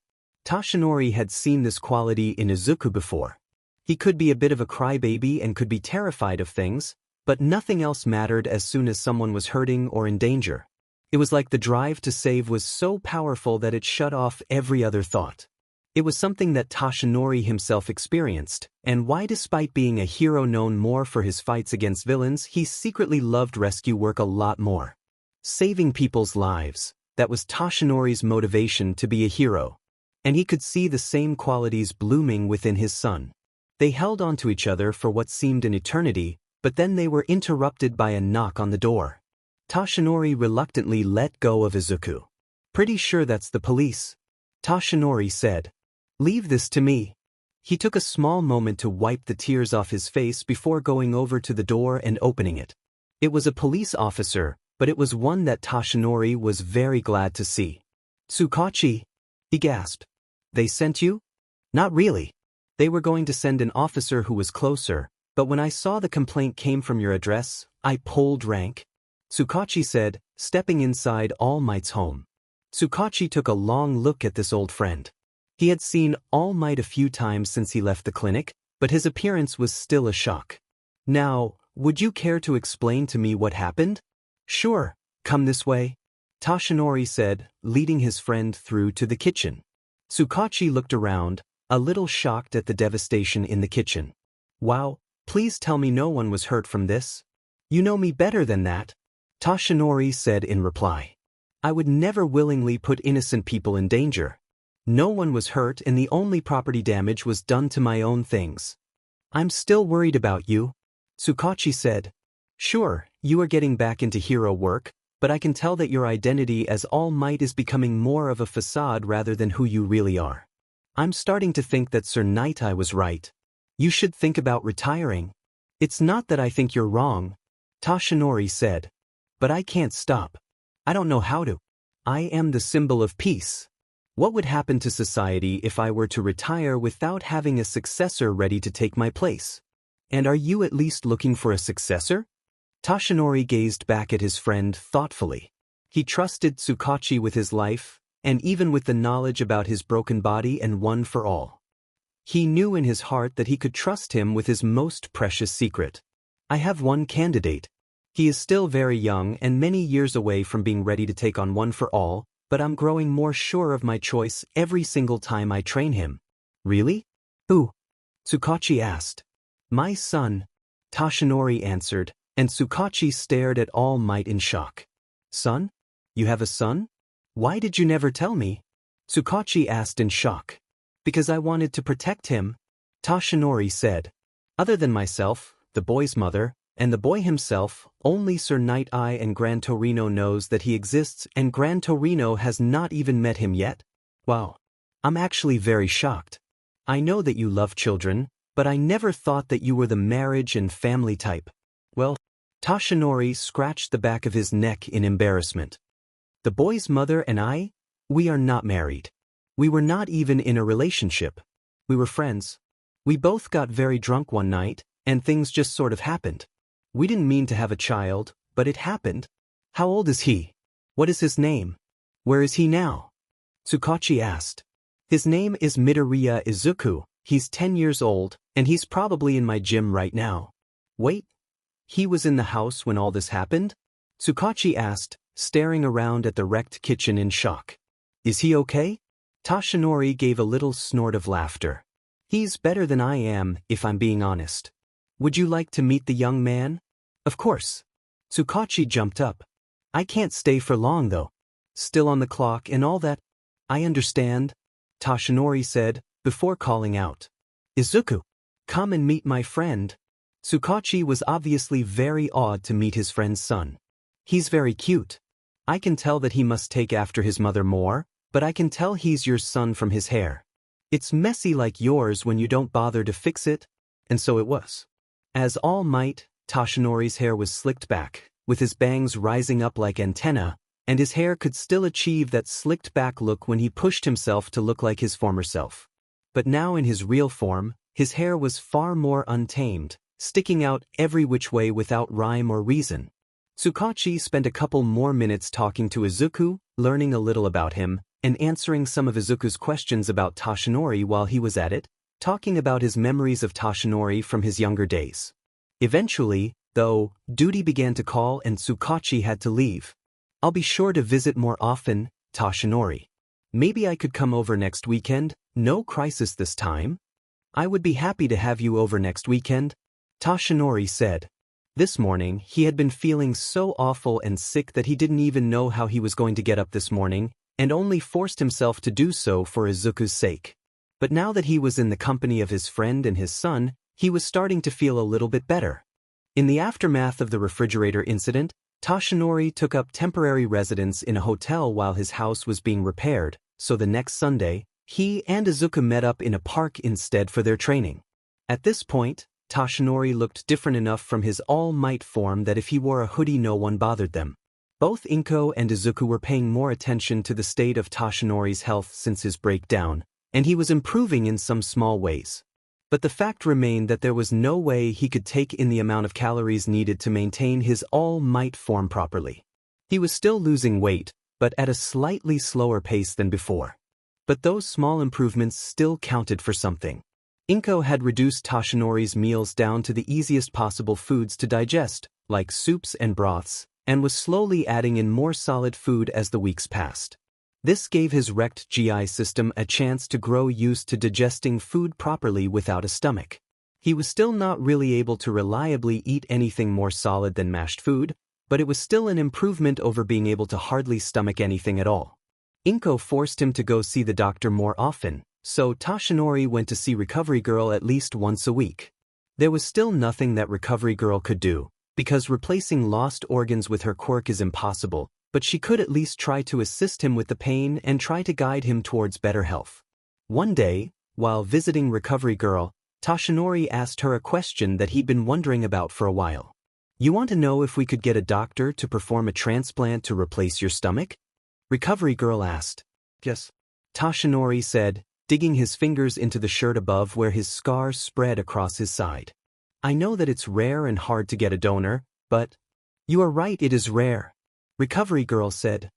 Toshinori had seen this quality in Izuku before. He could be a bit of a crybaby and could be terrified of things, but nothing else mattered as soon as someone was hurting or in danger. It was like the drive to save was so powerful that it shut off every other thought. It was something that Toshinori himself experienced, and why despite being a hero known more for his fights against villains, he secretly loved rescue work a lot more. Saving people's lives, that was Toshinori's motivation to be a hero. And he could see the same qualities blooming within his son. They held on to each other for what seemed an eternity, but then they were interrupted by a knock on the door. Toshinori reluctantly let go of Izuku. "Pretty sure that's the police," Toshinori said. "Leave this to me." He took a small moment to wipe the tears off his face before going over to the door and opening it. It was a police officer, but it was one that Toshinori was very glad to see. "Tsukachi," he gasped. "They sent you?" "Not really. They were going to send an officer who was closer, but when I saw the complaint came from your address, I pulled rank," Tsukachi said, stepping inside All Might's home. Tsukachi took a long look at this old friend. He had seen All Might a few times since he left the clinic, but his appearance was still a shock. "Now, would you care to explain to me what happened?" "Sure, come this way," Toshinori said, leading his friend through to the kitchen. Tsukachi looked around, a little shocked at the devastation in the kitchen. "Wow, please tell me no one was hurt from this." "You know me better than that," Toshinori said in reply. "I would never willingly put innocent people in danger. No one was hurt and the only property damage was done to my own things." "I'm still worried about you," Tsukachi said. "Sure, you are getting back into hero work, but I can tell that your identity as All Might is becoming more of a facade rather than who you really are. I'm starting to think that Sir Nightai was right. You should think about retiring." "It's not that I think you're wrong," Toshinori said. "But I can't stop. I don't know how to. I am the symbol of peace. What would happen to society if I were to retire without having a successor ready to take my place? And are you at least looking for a successor?" Toshinori gazed back at his friend thoughtfully. He trusted Tsukachi with his life, and even with the knowledge about his broken body and One for All. He knew in his heart that he could trust him with his most precious secret. "I have one candidate. He is still very young and many years away from being ready to take on One for All, but I'm growing more sure of my choice every single time I train him." "Really? Who?" Tsukachi asked. "My son," Toshinori answered, and Tsukachi stared at All Might in shock. "Son? You have a son? Why did you never tell me?" Tsukachi asked in shock. "Because I wanted to protect him," Toshinori said. "Other than myself, the boy's mother, and the boy himself, only Sir Nightai and Gran Torino knows that he exists, and Gran Torino has not even met him yet." "Wow. I'm actually very shocked. I know that you love children, but I never thought that you were the marriage and family type." "Well," Toshinori scratched the back of his neck in embarrassment. "The boy's mother and I, we are not married. We were not even in a relationship. We were friends. We both got very drunk one night, and things just sort of happened. We didn't mean to have a child, but it happened." "How old is he? What is his name? Where is he now?" Tsukachi asked. "His name is Midoriya Izuku. He's 10 years old, and he's probably in my gym right now." "Wait, he was in the house when all this happened?" Tsukachi asked, staring around at the wrecked kitchen in shock. "Is he okay?" Toshinori gave a little snort of laughter. "He's better than I am, if I'm being honest. Would you like to meet the young man?" "Of course." Tsukachi jumped up. "I can't stay for long though. Still on the clock and all that." "I understand," Toshinori said, before calling out. "Izuku, come and meet my friend." Tsukachi was obviously very awed to meet his friend's son. "He's very cute. I can tell that he must take after his mother more, but I can tell he's your son from his hair. It's messy like yours when you don't bother to fix it," and so it was. As All Might, Toshinori's hair was slicked back, with his bangs rising up like antennae, and his hair could still achieve that slicked-back look when he pushed himself to look like his former self. But now in his real form, his hair was far more untamed, sticking out every which way without rhyme or reason. Tsukachi spent a couple more minutes talking to Izuku, learning a little about him, and answering some of Izuku's questions about Toshinori while he was at it, talking about his memories of Toshinori from his younger days. Eventually, though, duty began to call and Tsukachi had to leave. "I'll be sure to visit more often, Toshinori. Maybe I could come over next weekend, no crisis this time." "I would be happy to have you over next weekend," Toshinori said. This morning, he had been feeling so awful and sick that he didn't even know how he was going to get up this morning, and only forced himself to do so for Izuku's sake. But now that he was in the company of his friend and his son, he was starting to feel a little bit better. In the aftermath of the refrigerator incident, Toshinori took up temporary residence in a hotel while his house was being repaired, so the next Sunday, he and Izuku met up in a park instead for their training. At this point, Toshinori looked different enough from his all-might form that if he wore a hoodie no one bothered them. Both Inko and Izuku were paying more attention to the state of Toshinori's health since his breakdown, and he was improving in some small ways. But the fact remained that there was no way he could take in the amount of calories needed to maintain his all-might form properly. He was still losing weight, but at a slightly slower pace than before. But those small improvements still counted for something. Inko had reduced Toshinori's meals down to the easiest possible foods to digest, like soups and broths, and was slowly adding in more solid food as the weeks passed. This gave his wrecked GI system a chance to grow used to digesting food properly without a stomach. He was still not really able to reliably eat anything more solid than mashed food, but it was still an improvement over being able to hardly stomach anything at all. Inko forced him to go see the doctor more often, so Toshinori went to see Recovery Girl at least once a week. There was still nothing that Recovery Girl could do, because replacing lost organs with her quirk is impossible, but she could at least try to assist him with the pain and try to guide him towards better health. One day, while visiting Recovery Girl, Toshinori asked her a question that he'd been wondering about for a while. "You want to know if we could get a doctor to perform a transplant to replace your stomach?" Recovery Girl asked. "Yes," Toshinori said, digging his fingers into the shirt above where his scars spread across his side. "I know that it's rare and hard to get a donor, but—" "You are right, it is rare," Recovery Girl said.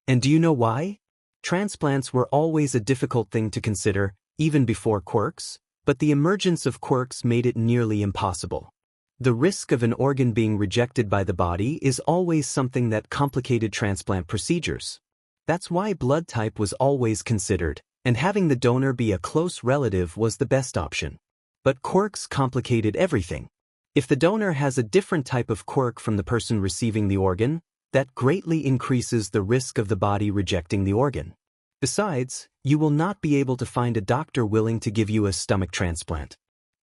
"And do you know why? Transplants were always a difficult thing to consider, even before quirks, but the emergence of quirks made it nearly impossible. The risk of an organ being rejected by the body is always something that complicated transplant procedures. That's why blood type was always considered, and having the donor be a close relative was the best option. But quirks complicated everything. If the donor has a different type of quirk from the person receiving the organ, that greatly increases the risk of the body rejecting the organ. Besides, you will not be able to find a doctor willing to give you a stomach transplant.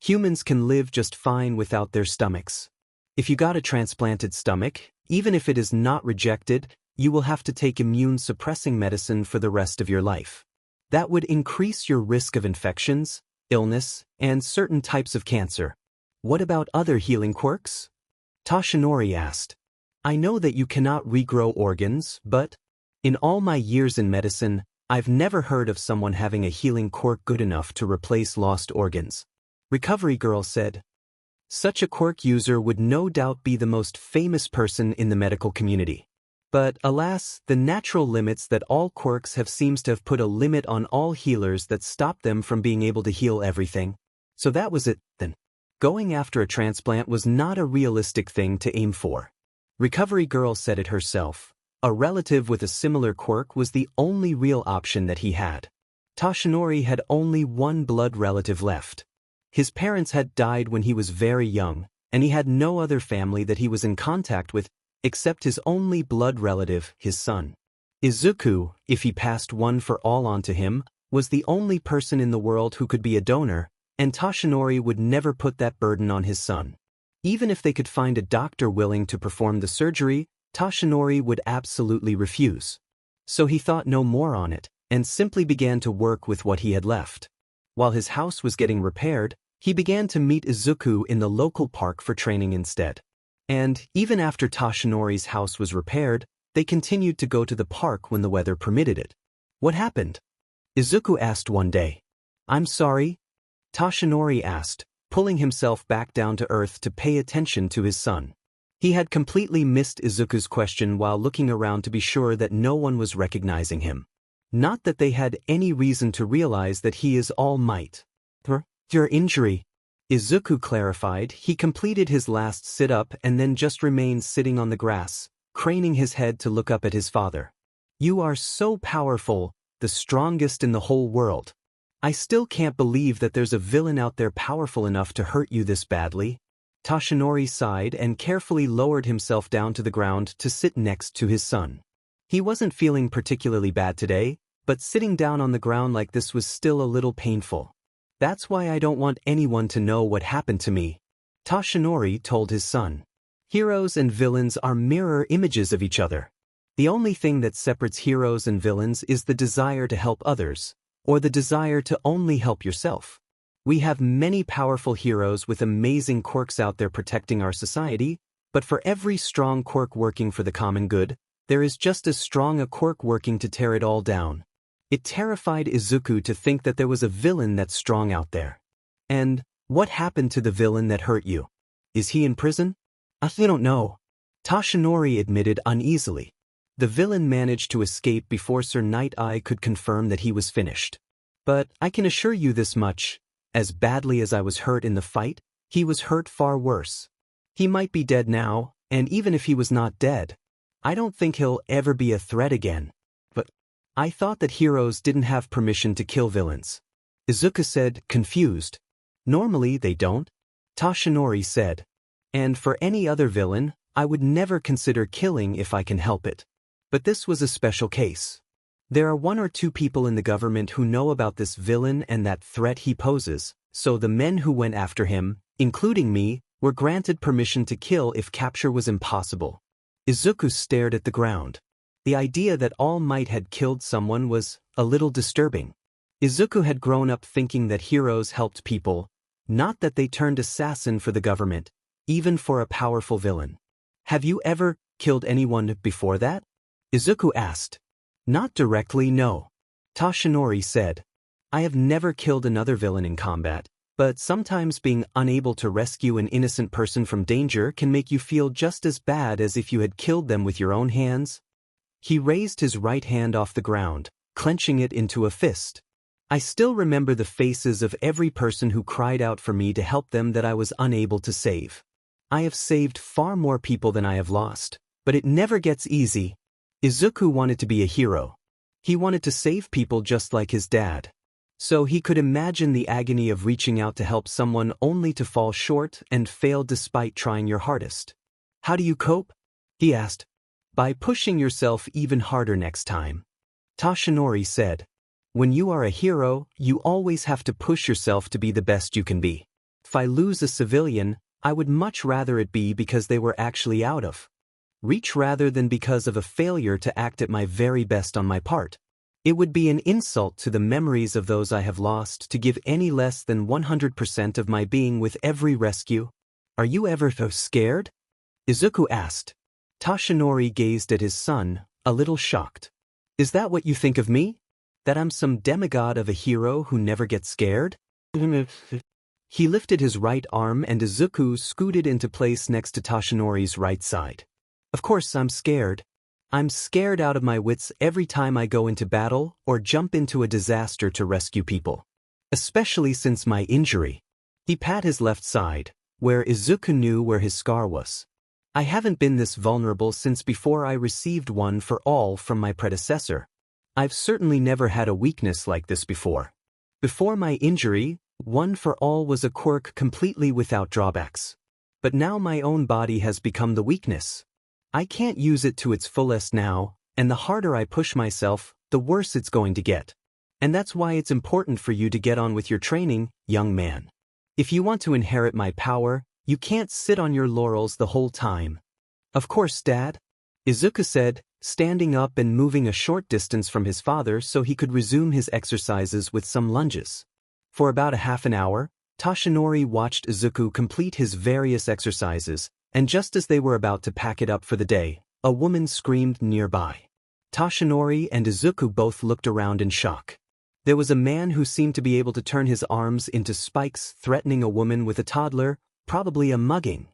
Humans can live just fine without their stomachs. If you got a transplanted stomach, even if it is not rejected, you will have to take immune-suppressing medicine for the rest of your life. That would increase your risk of infections, illness, and certain types of cancer. What about other healing quirks?" Toshinori asked. "I know that you cannot regrow organs, but in all my years in medicine, I've never heard of someone having a healing quirk good enough to replace lost organs," Recovery Girl said. "Such a quirk user would no doubt be the most famous person in the medical community. But alas, the natural limits that all quirks have seems to have put a limit on all healers that stopped them from being able to heal everything. So that was it, then. Going after a transplant was not a realistic thing to aim for. Recovery Girl said it herself. A relative with a similar quirk was the only real option that he had. Toshinori had only one blood relative left. His parents had died when he was very young, and he had no other family that he was in contact with except his only blood relative, his son. Izuku, if he passed one for all onto him, was the only person in the world who could be a donor, and Toshinori would never put that burden on his son. Even if they could find a doctor willing to perform the surgery, Toshinori would absolutely refuse. So he thought no more on it, and simply began to work with what he had left. While his house was getting repaired, He began to meet Izuku in the local park for training instead. And, even after Toshinori's house was repaired, they continued to go to the park when the weather permitted it. What happened? Izuku asked one day. I'm sorry? Toshinori asked, pulling himself back down to earth to pay attention to his son. He had completely missed Izuku's question while looking around to be sure that no one was recognizing him. Not that they had any reason to realize that he is all might. Your injury. Izuku clarified. He completed his last sit-up and then just remained sitting on the grass, craning his head to look up at his father. You are so powerful, the strongest in the whole world. I still can't believe that there's a villain out there powerful enough to hurt you this badly. Toshinori sighed and carefully lowered himself down to the ground to sit next to his son. He wasn't feeling particularly bad today, but sitting down on the ground like this was still a little painful. That's why I don't want anyone to know what happened to me, Toshinori told his son. Heroes and villains are mirror images of each other. The only thing that separates heroes and villains is the desire to help others, or the desire to only help yourself. We have many powerful heroes with amazing quirks out there protecting our society, but for every strong quirk working for the common good, there is just as strong a quirk working to tear it all down. It terrified Izuku to think that there was a villain that strong out there. And, what happened to the villain that hurt you? Is he in prison? I don't know. Toshinori admitted uneasily. The villain managed to escape before Sir Night Eye could confirm that he was finished. But I can assure you this much, as badly as I was hurt in the fight, he was hurt far worse. He might be dead now, and even if he was not dead, I don't think he'll ever be a threat again. But I thought that heroes didn't have permission to kill villains. Izuku said, confused. Normally they don't, Toshinori said. And for any other villain, I would never consider killing if I can help it. But this was a special case. There are 1 or 2 people in the government who know about this villain and that threat he poses, so the men who went after him, including me, were granted permission to kill if capture was impossible. Izuku stared at the ground. The idea that All Might had killed someone was a little disturbing. Izuku had grown up thinking that heroes helped people, not that they turned assassin for the government, even for a powerful villain. Have you ever killed anyone before that? Izuku asked. Not directly, no. Toshinori said. I have never killed another villain in combat, but sometimes being unable to rescue an innocent person from danger can make you feel just as bad as if you had killed them with your own hands. He raised his right hand off the ground, clenching it into a fist. I still remember the faces of every person who cried out for me to help them that I was unable to save. I have saved far more people than I have lost, but it never gets easy. Izuku wanted to be a hero. He wanted to save people just like his dad. So he could imagine the agony of reaching out to help someone only to fall short and fail despite trying your hardest. How do you cope? He asked. By pushing yourself even harder next time. Toshinori said. When you are a hero, you always have to push yourself to be the best you can be. If I lose a civilian, I would much rather it be because they were actually out of reach rather than because of a failure to act at my very best on my part. It would be an insult to the memories of those I have lost to give any less than 100% of my being with every rescue. Are you ever so scared? Izuku asked. Toshinori gazed at his son, a little shocked. Is that what you think of me? That I'm some demigod of a hero who never gets scared? He lifted his right arm and Izuku scooted into place next to Toshinori's right side. Of course I'm scared. I'm scared out of my wits every time I go into battle or jump into a disaster to rescue people. Especially since my injury. He pat his left side, where Izuku knew where his scar was. I haven't been this vulnerable since before I received one for all from my predecessor. I've certainly never had a weakness like this before. Before my injury, one for all was a quirk completely without drawbacks. But now my own body has become the weakness. I can't use it to its fullest now, and the harder I push myself, the worse it's going to get. And that's why it's important for you to get on with your training, young man. If you want to inherit my power, you can't sit on your laurels the whole time. Of course, Dad, Izuku said, standing up and moving a short distance from his father so he could resume his exercises with some lunges. For about a half an hour, Toshinori watched Izuku complete his various exercises, and just as they were about to pack it up for the day, a woman screamed nearby. Toshinori and Izuku both looked around in shock. There was a man who seemed to be able to turn his arms into spikes, threatening a woman with a toddler, probably a mugging.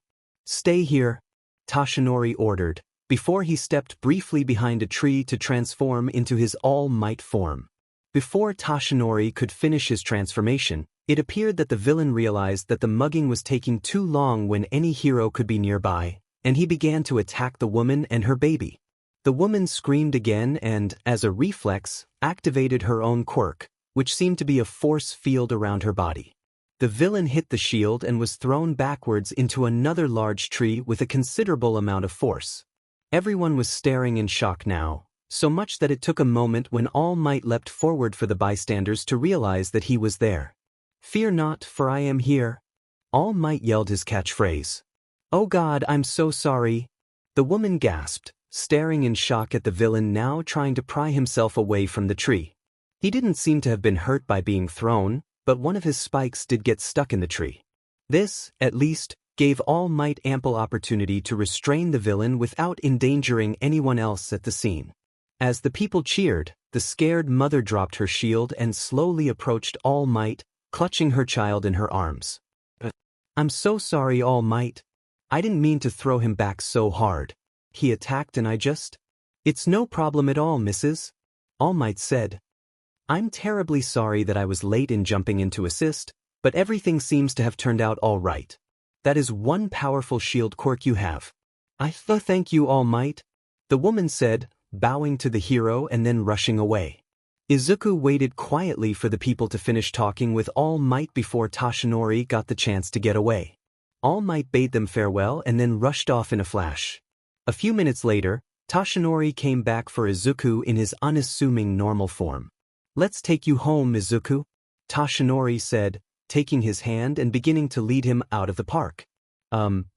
"Stay here," Toshinori ordered, before he stepped briefly behind a tree to transform into his All Might form. Before Toshinori could finish his transformation, it appeared that the villain realized that the mugging was taking too long when any hero could be nearby, and he began to attack the woman and her baby. The woman screamed again and, as a reflex, activated her own quirk, which seemed to be a force field around her body. The villain hit the shield and was thrown backwards into another large tree with a considerable amount of force. Everyone was staring in shock now, so much that it took a moment when All Might leapt forward for the bystanders to realize that he was there. "Fear not, for I am here." All Might yelled his catchphrase. "Oh God, I'm so sorry." The woman gasped, staring in shock at the villain now trying to pry himself away from the tree. He didn't seem to have been hurt by being thrown, but one of his spikes did get stuck in the tree. This, at least, gave All Might ample opportunity to restrain the villain without endangering anyone else at the scene. As the people cheered, the scared mother dropped her shield and slowly approached All Might, clutching her child in her arms. "I'm so sorry, All Might. I didn't mean to throw him back so hard. He attacked and I just—" "It's no problem at all, Mrs. All Might said. I'm terribly sorry that I was late in jumping in to assist, but everything seems to have turned out all right. That is one powerful shield quirk you have." Thank you, All Might," the woman said, bowing to the hero and then rushing away. Izuku waited quietly for the people to finish talking with All Might before Toshinori got the chance to get away. All Might bade them farewell and then rushed off in a flash. A few minutes later, Toshinori came back for Izuku in his unassuming normal form. "Let's take you home, Izuku," Toshinori said, taking his hand and beginning to lead him out of the park.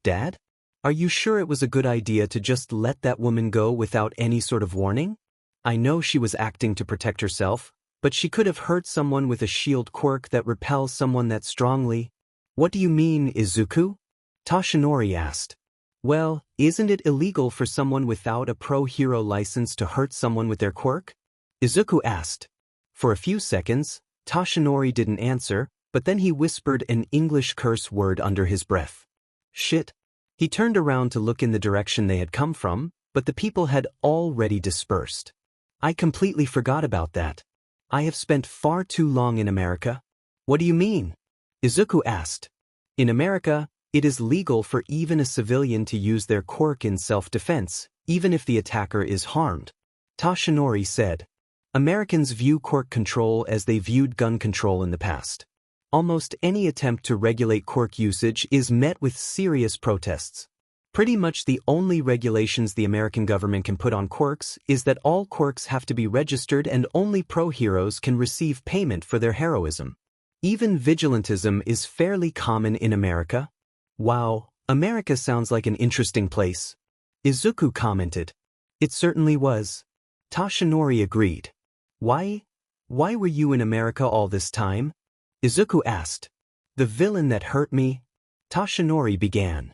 Dad? Are you sure it was a good idea to just let that woman go without any sort of warning? I know she was acting to protect herself, but she could have hurt someone with a shield quirk that repels someone that strongly." "What do you mean, Izuku?" Toshinori asked. "Well, isn't it illegal for someone without a pro-hero license to hurt someone with their quirk?" Izuku asked. For a few seconds, Toshinori didn't answer, but then he whispered an English curse word under his breath. "Shit." He turned around to look in the direction they had come from, but the people had already dispersed. "I completely forgot about that. I have spent far too long in America." "What do you mean?" Izuku asked. "In America, it is legal for even a civilian to use their quirk in self-defense, even if the attacker is harmed," Toshinori said. "Americans view quirk control as they viewed gun control in the past. Almost any attempt to regulate quirk usage is met with serious protests. Pretty much the only regulations the American government can put on quirks is that all quirks have to be registered and only pro-heroes can receive payment for their heroism. Even vigilantism is fairly common in America." "Wow, America sounds like an interesting place," Izuku commented. "It certainly was," Toshinori agreed. Why were you in America all this time?" Izuku asked. "The villain that hurt me," Toshinori began.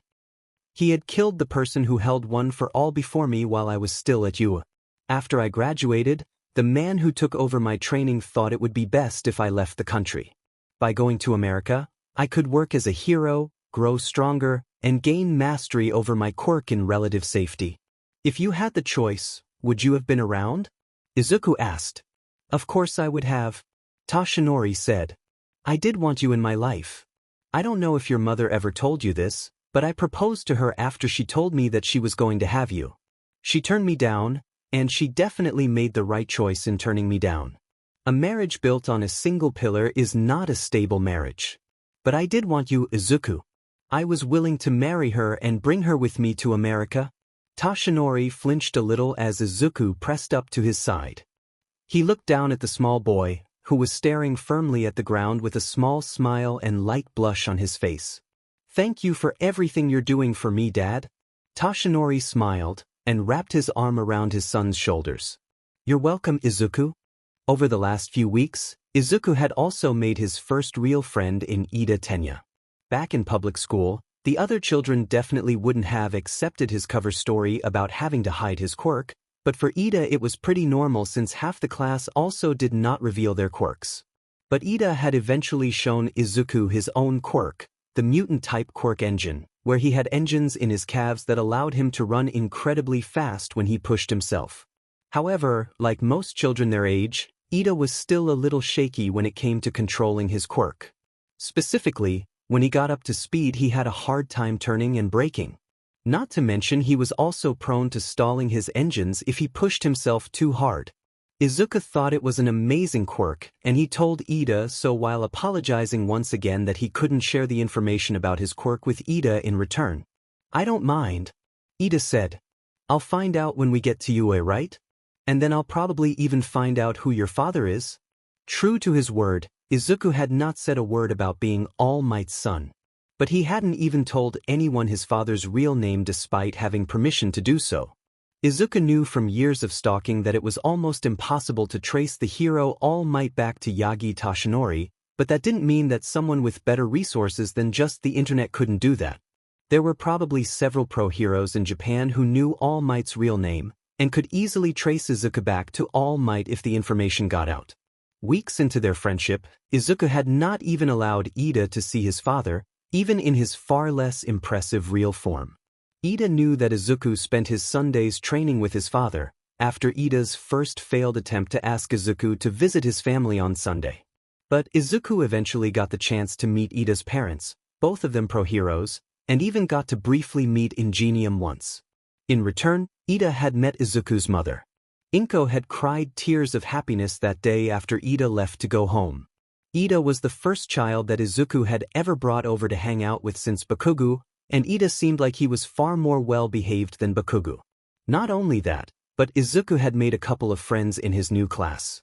"He had killed the person who held one for all before me while I was still at UA. After I graduated, the man who took over my training thought it would be best if I left the country. By going to America, I could work as a hero, grow stronger, and gain mastery over my quirk in relative safety. If you had the choice, would you have been around?" Izuku asked. "Of course I would have," Toshinori said. "I did want you in my life. I don't know if your mother ever told you this, but I proposed to her after she told me that she was going to have you. She turned me down, and she definitely made the right choice in turning me down. A marriage built on a single pillar is not a stable marriage. But I did want you, Izuku. I was willing to marry her and bring her with me to America." Toshinori flinched a little as Izuku pressed up to his side. He looked down at the small boy, who was staring firmly at the ground with a small smile and light blush on his face. "Thank you for everything you're doing for me, Dad." Toshinori smiled and wrapped his arm around his son's shoulders. "You're welcome, Izuku." Over the last few weeks, Izuku had also made his first real friend in Ida Tenya. Back in public school, the other children definitely wouldn't have accepted his cover story about having to hide his quirk, but for Ida it was pretty normal since half the class also did not reveal their quirks. But Ida had eventually shown Izuku his own quirk, the mutant-type quirk engine, where he had engines in his calves that allowed him to run incredibly fast when he pushed himself. However, like most children their age, Ida was still a little shaky when it came to controlling his quirk. Specifically, when he got up to speed he had a hard time turning and braking. Not to mention he was also prone to stalling his engines if he pushed himself too hard. Izuku thought it was an amazing quirk, and he told Ida so while apologizing once again that he couldn't share the information about his quirk with Ida in return. "I don't mind," Ida said. "I'll find out when we get to UA, right? And then I'll probably even find out who your father is." True to his word, Izuku had not said a word about being All Might's son. But he hadn't even told anyone his father's real name despite having permission to do so. Izuku knew from years of stalking that it was almost impossible to trace the hero All Might back to Yagi Tashinori, but that didn't mean that someone with better resources than just the internet couldn't do that. There were probably several pro heroes in Japan who knew All Might's real name, and could easily trace Izuku back to All Might if the information got out. Weeks into their friendship, Izuku had not even allowed Ida to see his father, even in his far less impressive real form. Ida knew that Izuku spent his Sundays training with his father, after Ida's first failed attempt to ask Izuku to visit his family on Sunday. But Izuku eventually got the chance to meet Ida's parents, both of them pro heroes, and even got to briefly meet Ingenium once. In return, Ida had met Izuku's mother. Inko had cried tears of happiness that day after Ida left to go home. Ida was the first child that Izuku had ever brought over to hang out with since Bakugo, and Ida seemed like he was far more well-behaved than Bakugo. Not only that, but Izuku had made a couple of friends in his new class.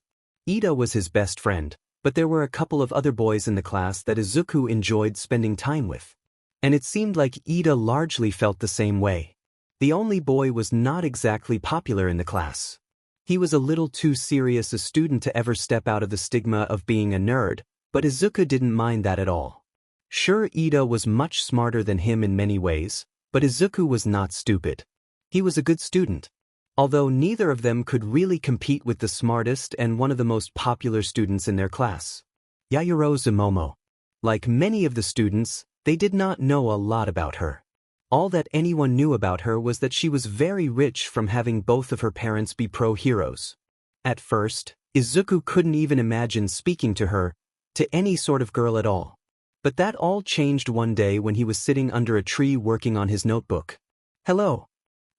Ida was his best friend, but there were a couple of other boys in the class that Izuku enjoyed spending time with. And it seemed like Ida largely felt the same way. The only boy was not exactly popular in the class. He was a little too serious a student to ever step out of the stigma of being a nerd, but Izuku didn't mind that at all. Sure, Ida was much smarter than him in many ways, but Izuku was not stupid. He was a good student. Although neither of them could really compete with the smartest and one of the most popular students in their class, Yayoro Momo. Like many of the students, they did not know a lot about her. All that anyone knew about her was that she was very rich from having both of her parents be pro heroes. At first, Izuku couldn't even imagine speaking to her, to any sort of girl at all. But that all changed one day when he was sitting under a tree working on his notebook. "Hello?"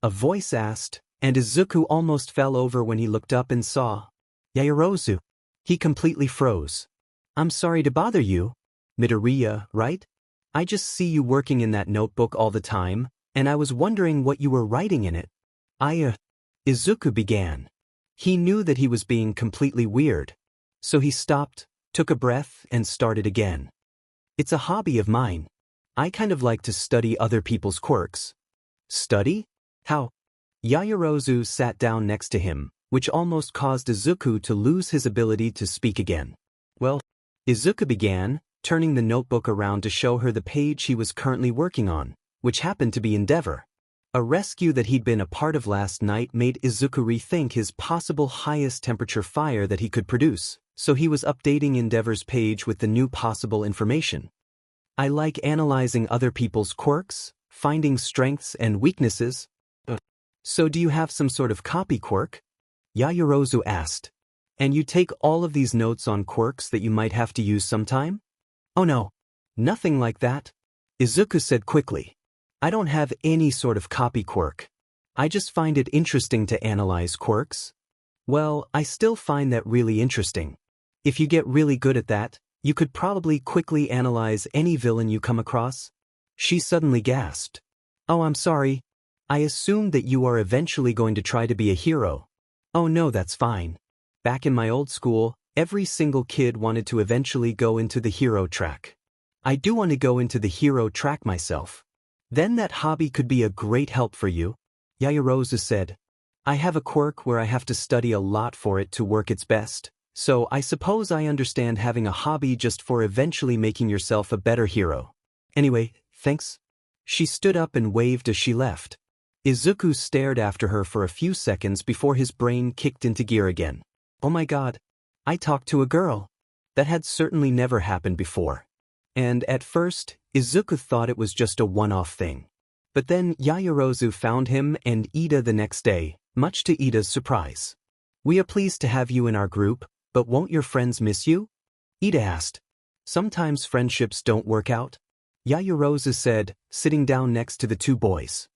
a voice asked, and Izuku almost fell over when he looked up and saw Yayorozu. He completely froze. "I'm sorry to bother you. Midoriya, right? I just see you working in that notebook all the time, and I was wondering what you were writing in it." Izuku began. He knew that he was being completely weird. So he stopped, took a breath, and started again. "It's a hobby of mine. I kind of like to study other people's quirks." "Study? How?" Yayorozu sat down next to him, which almost caused Izuku to lose his ability to speak again. "Well," Izuku began, turning the notebook around to show her the page he was currently working on, which happened to be Endeavor. A rescue that he'd been a part of last night made Izuku rethink his possible highest temperature fire that he could produce, so he was updating Endeavor's page with the new possible information. "I like analyzing other people's quirks, finding strengths and weaknesses." "So do you have some sort of copy quirk?" Yayorozu asked. "And you take all of these notes on quirks that you might have to use sometime?" "Oh no. Nothing like that," Izuku said quickly. "I don't have any sort of copy quirk. I just find it interesting to analyze quirks." "Well, I still find that really interesting. If you get really good at that, you could probably quickly analyze any villain you come across." She suddenly gasped. "Oh, I'm sorry. I assumed that you are eventually going to try to be a hero." "Oh no, that's fine. Back in my old school, every single kid wanted to eventually go into the hero track. I do want to go into the hero track myself. Then that hobby could be a great help for you," Yayorozu said. "I have a quirk where I have to study a lot for it to work its best, So I suppose I understand having a hobby just for eventually making yourself a better hero. Anyway, thanks. She stood up and waved as she left. Izuku stared after her for a few seconds before his brain kicked into gear again. Oh my god. I talked to a girl. That had certainly never happened before. And at first, Izuku thought it was just a one-off thing. But then Yaoyorozu found him and Ida the next day, much to Ida's surprise. We are pleased to have you in our group, but won't your friends miss you? Ida asked. Sometimes friendships don't work out. Yaoyorozu said, sitting down next to the two boys.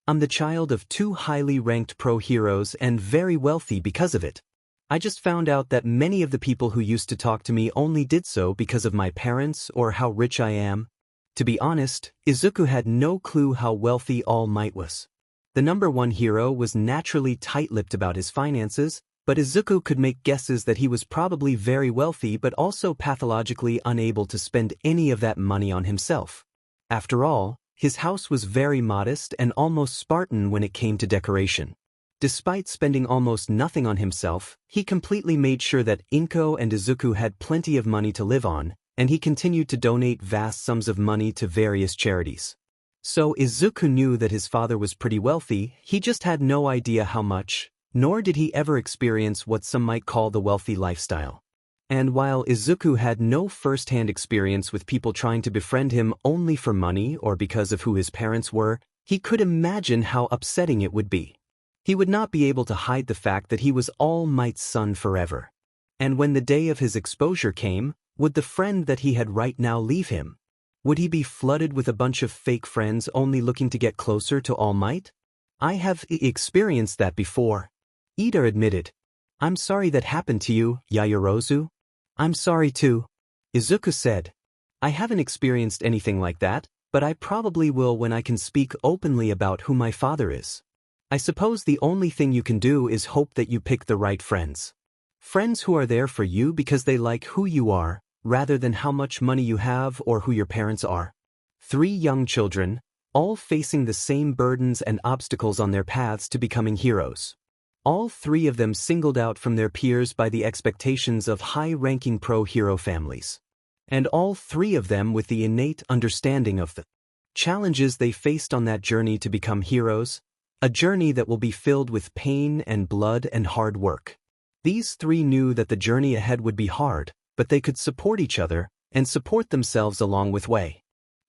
I'm the child of two highly ranked pro heroes and very wealthy because of it. I just found out that many of the people who used to talk to me only did so because of my parents or how rich I am. To be honest, Izuku had no clue how wealthy All Might was. The number one hero was naturally tight-lipped about his finances, but Izuku could make guesses that he was probably very wealthy but also pathologically unable to spend any of that money on himself. After all, his house was very modest and almost Spartan when it came to decoration. Despite spending almost nothing on himself, he completely made sure that Inko and Izuku had plenty of money to live on, and he continued to donate vast sums of money to various charities. So Izuku knew that his father was pretty wealthy, he just had no idea how much, nor did he ever experience what some might call the wealthy lifestyle. And while Izuku had no first-hand experience with people trying to befriend him only for money or because of who his parents were, he could imagine how upsetting it would be. He would not be able to hide the fact that he was All Might's son forever. And when the day of his exposure came, would the friend that he had right now leave him? Would he be flooded with a bunch of fake friends only looking to get closer to All Might? I have experienced that before. Ida admitted. I'm sorry that happened to you, Yaoyorozu. I'm sorry too. Izuku said. I haven't experienced anything like that, but I probably will when I can speak openly about who my father is. I suppose the only thing you can do is hope that you pick the right friends. Friends who are there for you because they like who you are, rather than how much money you have or who your parents are. 3 young children, all facing the same burdens and obstacles on their paths to becoming heroes. All 3 of them singled out from their peers by the expectations of high-ranking pro-hero families. And all 3 of them with the innate understanding of the challenges they faced on that journey to become heroes, a journey that will be filled with pain and blood and hard work. These 3 knew that the journey ahead would be hard, but they could support each other and support themselves along with way.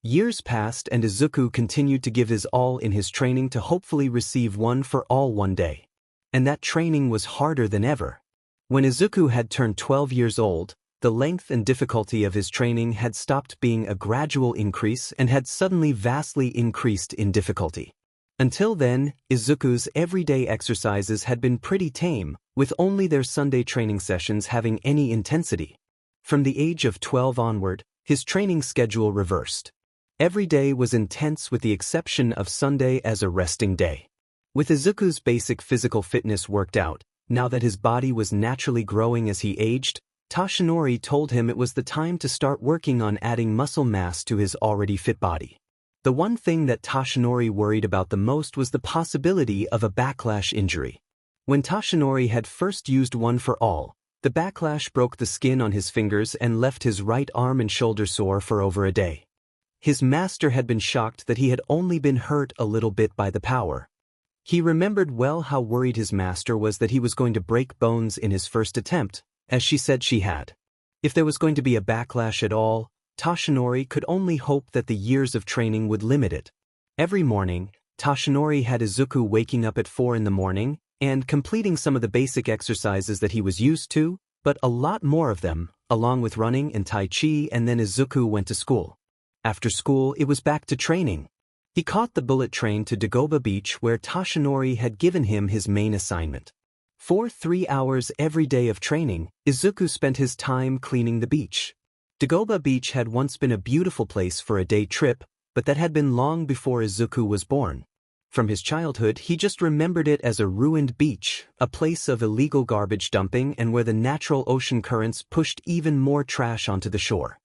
Years passed and Izuku continued to give his all in his training to hopefully receive one for all one day. And that training was harder than ever. When Izuku had turned 12 years old, the length and difficulty of his training had stopped being a gradual increase and had suddenly vastly increased in difficulty. Until then, Izuku's everyday exercises had been pretty tame, with only their Sunday training sessions having any intensity. From the age of 12 onward, his training schedule reversed. Every day was intense with the exception of Sunday as a resting day. With Izuku's basic physical fitness worked out, now that his body was naturally growing as he aged, Toshinori told him it was the time to start working on adding muscle mass to his already fit body. The one thing that Toshinori worried about the most was the possibility of a backlash injury. When Toshinori had first used One for All, the backlash broke the skin on his fingers and left his right arm and shoulder sore for over a day. His master had been shocked that he had only been hurt a little bit by the power. He remembered well how worried his master was that he was going to break bones in his first attempt, as she said she had. If there was going to be a backlash at all, Toshinori could only hope that the years of training would limit it. Every morning, Toshinori had Izuku waking up at 4 in the morning and completing some of the basic exercises that he was used to, but a lot more of them, along with running and Tai Chi, and then Izuku went to school. After school, it was back to training. He caught the bullet train to Dagoba Beach where Toshinori had given him his main assignment. For 3 hours every day of training, Izuku spent his time cleaning the beach. Dagoba Beach had once been a beautiful place for a day trip, but that had been long before Izuku was born. From his childhood, he just remembered it as a ruined beach, a place of illegal garbage dumping and where the natural ocean currents pushed even more trash onto the shore.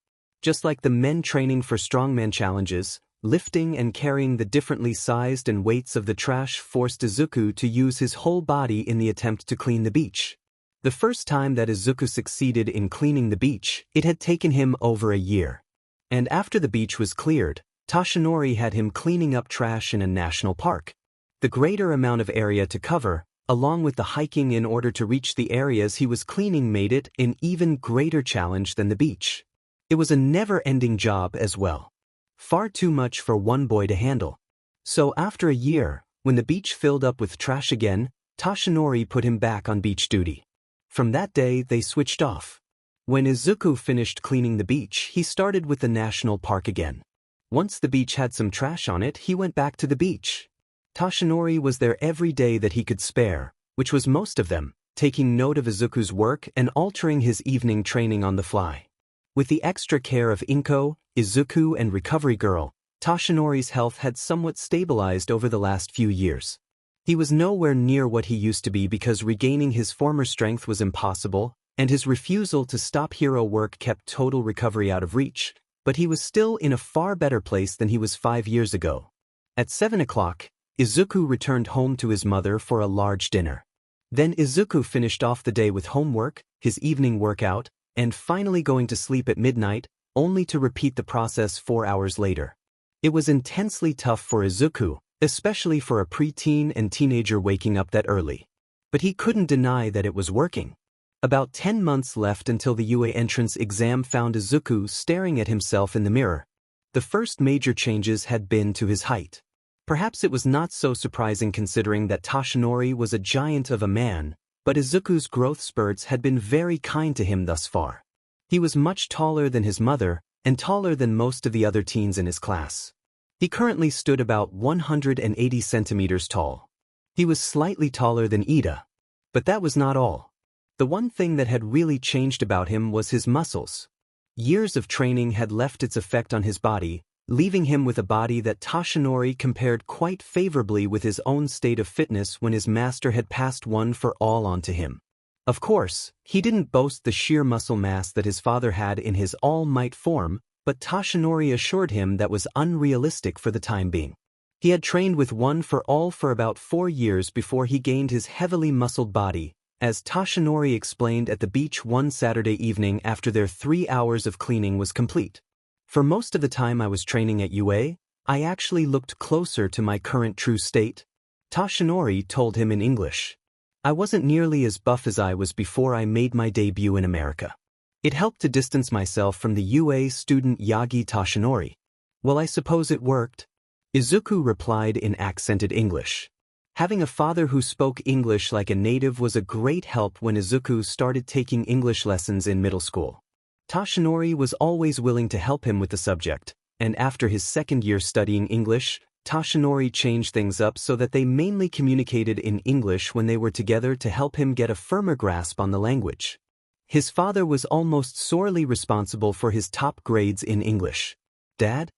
Just like the men training for strongman challenges, lifting and carrying the differently sized and weights of the trash forced Izuku to use his whole body in the attempt to clean the beach. The first time that Izuku succeeded in cleaning the beach, it had taken him over a year. And after the beach was cleared, Toshinori had him cleaning up trash in a national park. The greater amount of area to cover, along with the hiking in order to reach the areas he was cleaning, made it an even greater challenge than the beach. It was a never-ending job as well. Far too much for one boy to handle. So after a year, when the beach filled up with trash again, Toshinori put him back on beach duty. From that day, they switched off. When Izuku finished cleaning the beach, he started with the national park again. Once the beach had some trash on it, he went back to the beach. Toshinori was there every day that he could spare, which was most of them, taking note of Izuku's work and altering his evening training on the fly. With the extra care of Inko, Izuku, and Recovery Girl, Toshinori's health had somewhat stabilized over the last few years. He was nowhere near what he used to be because regaining his former strength was impossible, and his refusal to stop hero work kept total recovery out of reach, but he was still in a far better place than he was 5 years ago. At 7 o'clock, Izuku returned home to his mother for a large dinner. Then Izuku finished off the day with homework, his evening workout, and finally going to sleep at midnight, only to repeat the process 4 hours later. It was intensely tough for Izuku, especially for a preteen and teenager waking up that early. But he couldn't deny that it was working. About 10 months left until the UA entrance exam found Izuku staring at himself in the mirror. The first major changes had been to his height. Perhaps it was not so surprising considering that Toshinori was a giant of a man, but Izuku's growth spurts had been very kind to him thus far. He was much taller than his mother, and taller than most of the other teens in his class. He currently stood about 180 centimeters tall. He was slightly taller than Ida. But that was not all. The one thing that had really changed about him was his muscles. Years of training had left its effect on his body, leaving him with a body that Toshinori compared quite favorably with his own state of fitness when his master had passed one for all onto him. Of course, he didn't boast the sheer muscle mass that his father had in his all-might form, but Toshinori assured him that was unrealistic for the time being. He had trained with one for all for about 4 years before he gained his heavily muscled body, as Toshinori explained at the beach one Saturday evening after their 3 hours of cleaning was complete. For most of the time I was training at UA, I actually looked closer to my current true state, Toshinori told him in English. I wasn't nearly as buff as I was before I made my debut in America. It helped to distance myself from the UA student Yagi Toshinori. Well, I suppose it worked. Izuku replied in accented English. Having a father who spoke English like a native was a great help when Izuku started taking English lessons in middle school. Toshinori was always willing to help him with the subject, and after his second year studying English, Toshinori changed things up so that they mainly communicated in English when they were together to help him get a firmer grasp on the language. His father was almost sorely responsible for his top grades in English. Dad?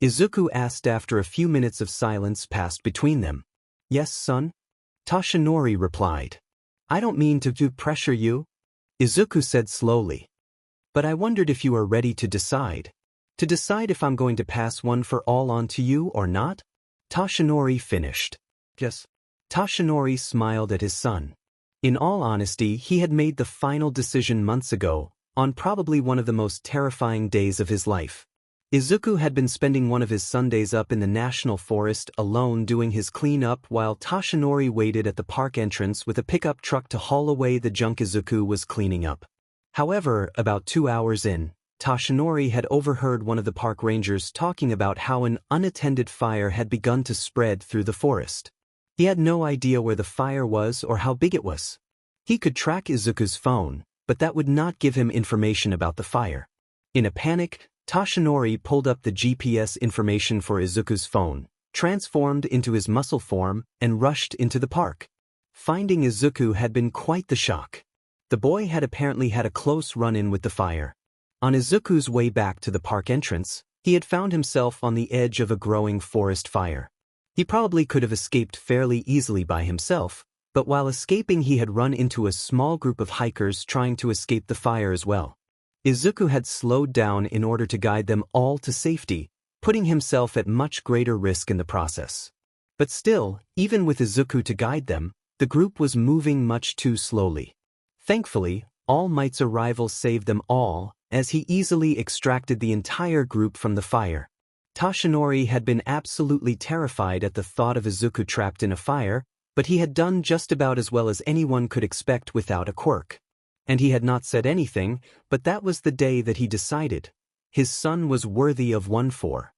Izuku asked after a few minutes of silence passed between them. Yes, son? Toshinori replied. I don't mean to pressure you, Izuku said slowly. But I wondered if you are ready to decide. To decide if I'm going to pass one for all on to you or not? Toshinori finished. Yes. Toshinori smiled at his son. In all honesty, he had made the final decision months ago, on probably one of the most terrifying days of his life. Izuku had been spending one of his Sundays up in the national forest alone doing his cleanup while Toshinori waited at the park entrance with a pickup truck to haul away the junk Izuku was cleaning up. However, about 2 hours in, Toshinori had overheard one of the park rangers talking about how an unattended fire had begun to spread through the forest. He had no idea where the fire was or how big it was. He could track Izuku's phone, but that would not give him information about the fire. In a panic, Toshinori pulled up the GPS information for Izuku's phone, transformed into his muscle form, and rushed into the park. Finding Izuku had been quite the shock. The boy had apparently had a close run-in with the fire. On Izuku's way back to the park entrance, he had found himself on the edge of a growing forest fire. He probably could have escaped fairly easily by himself, but while escaping he had run into a small group of hikers trying to escape the fire as well. Izuku had slowed down in order to guide them all to safety, putting himself at much greater risk in the process. But still, even with Izuku to guide them, the group was moving much too slowly. Thankfully, All Might's arrival saved them all, as he easily extracted the entire group from the fire. Toshinori had been absolutely terrified at the thought of Izuku trapped in a fire, but he had done just about as well as anyone could expect without a quirk. And he had not said anything, but that was the day that he decided. His son was worthy of one for.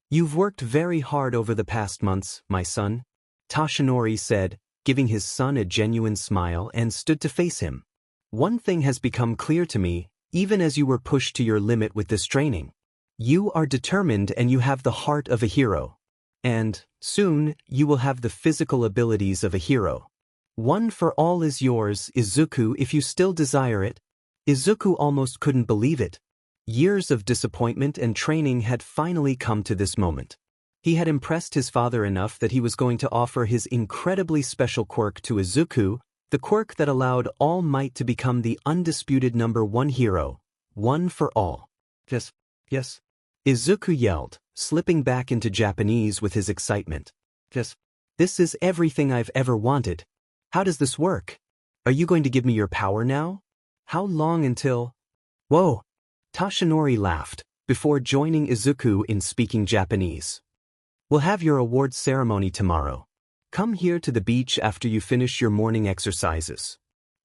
"You've worked very hard over the past months, my son," Toshinori said, giving his son a genuine smile, and stood to face him. "One thing has become clear to me, even as you were pushed to your limit with this training. You are determined and you have the heart of a hero. And, soon, you will have the physical abilities of a hero. One for all is yours, Izuku, if you still desire it." Izuku almost couldn't believe it. Years of disappointment and training had finally come to this moment. He had impressed his father enough that he was going to offer his incredibly special quirk to Izuku, the quirk that allowed All Might to become the undisputed #1 hero, one for all. "Yes, yes," Izuku yelled, slipping back into Japanese with his excitement. "Yes, this is everything I've ever wanted. How does this work? Are you going to give me your power now? How long until—" "Whoa!" Toshinori laughed, before joining Izuku in speaking Japanese. "We'll have your awards ceremony tomorrow. Come here to the beach after you finish your morning exercises.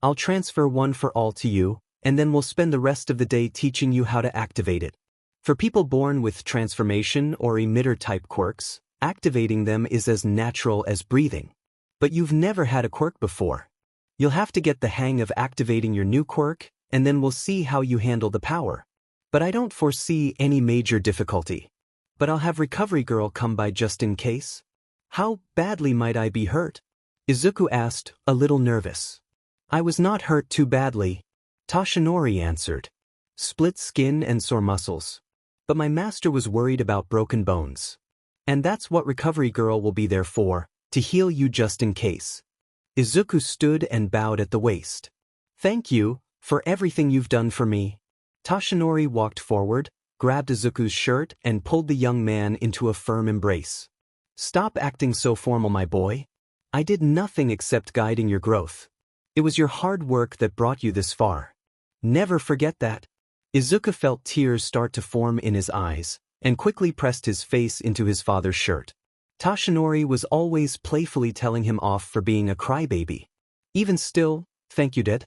I'll transfer one for all to you, and then we'll spend the rest of the day teaching you how to activate it. For people born with transformation or emitter-type quirks, activating them is as natural as breathing. But you've never had a quirk before. You'll have to get the hang of activating your new quirk, and then we'll see how you handle the power. But I don't foresee any major difficulty. But I'll have Recovery Girl come by just in case." "How badly might I be hurt?" Izuku asked, a little nervous. "I was not hurt too badly," Toshinori answered. "Split skin and sore muscles. But my master was worried about broken bones. And that's what Recovery Girl will be there for, to heal you just in case." Izuku stood and bowed at the waist. "Thank you, for everything you've done for me." Toshinori walked forward, grabbed Izuku's shirt and pulled the young man into a firm embrace. "Stop acting so formal, my boy. I did nothing except guiding your growth. It was your hard work that brought you this far. Never forget that." Izuku felt tears start to form in his eyes, and quickly pressed his face into his father's shirt. Toshinori was always playfully telling him off for being a crybaby. Even still, "Thank you, Dad."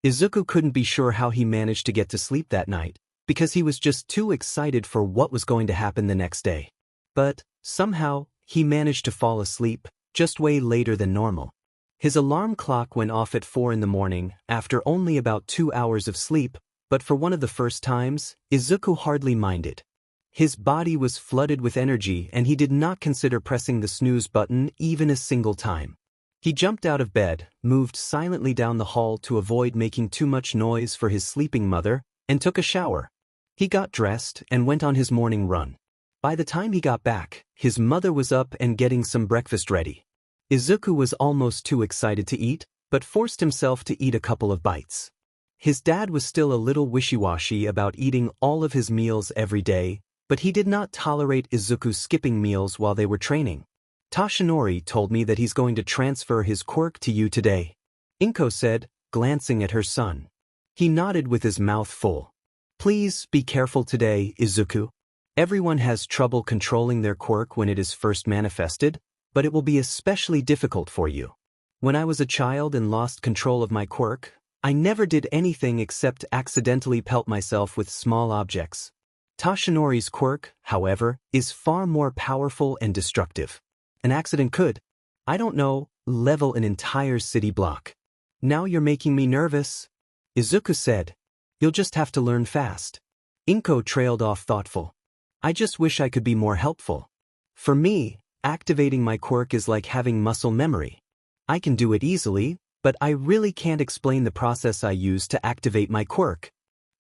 Izuku couldn't be sure how he managed to get to sleep that night, because he was just too excited for what was going to happen the next day. But, somehow, he managed to fall asleep, just way later than normal. His alarm clock went off at 4 in the morning, after only about 2 hours of sleep, but for one of the first times, Izuku hardly minded. His body was flooded with energy and he did not consider pressing the snooze button even a single time. He jumped out of bed, moved silently down the hall to avoid making too much noise for his sleeping mother, and took a shower. He got dressed and went on his morning run. By the time he got back, his mother was up and getting some breakfast ready. Izuku was almost too excited to eat, but forced himself to eat a couple of bites. His dad was still a little wishy-washy about eating all of his meals every day, but he did not tolerate Izuku skipping meals while they were training. "Toshinori told me that he's going to transfer his quirk to you today," Inko said, glancing at her son. He nodded with his mouth full. "Please be careful today, Izuku. Everyone has trouble controlling their quirk when it is first manifested, but it will be especially difficult for you. When I was a child and lost control of my quirk, I never did anything except accidentally pelt myself with small objects. Toshinori's quirk, however, is far more powerful and destructive. An accident could, I don't know, level an entire city block. Now you're making me nervous," Izuku said. "You'll just have to learn fast." Inko trailed off thoughtful. "I just wish I could be more helpful. For me, activating my quirk is like having muscle memory. I can do it easily, but I really can't explain the process I use to activate my quirk."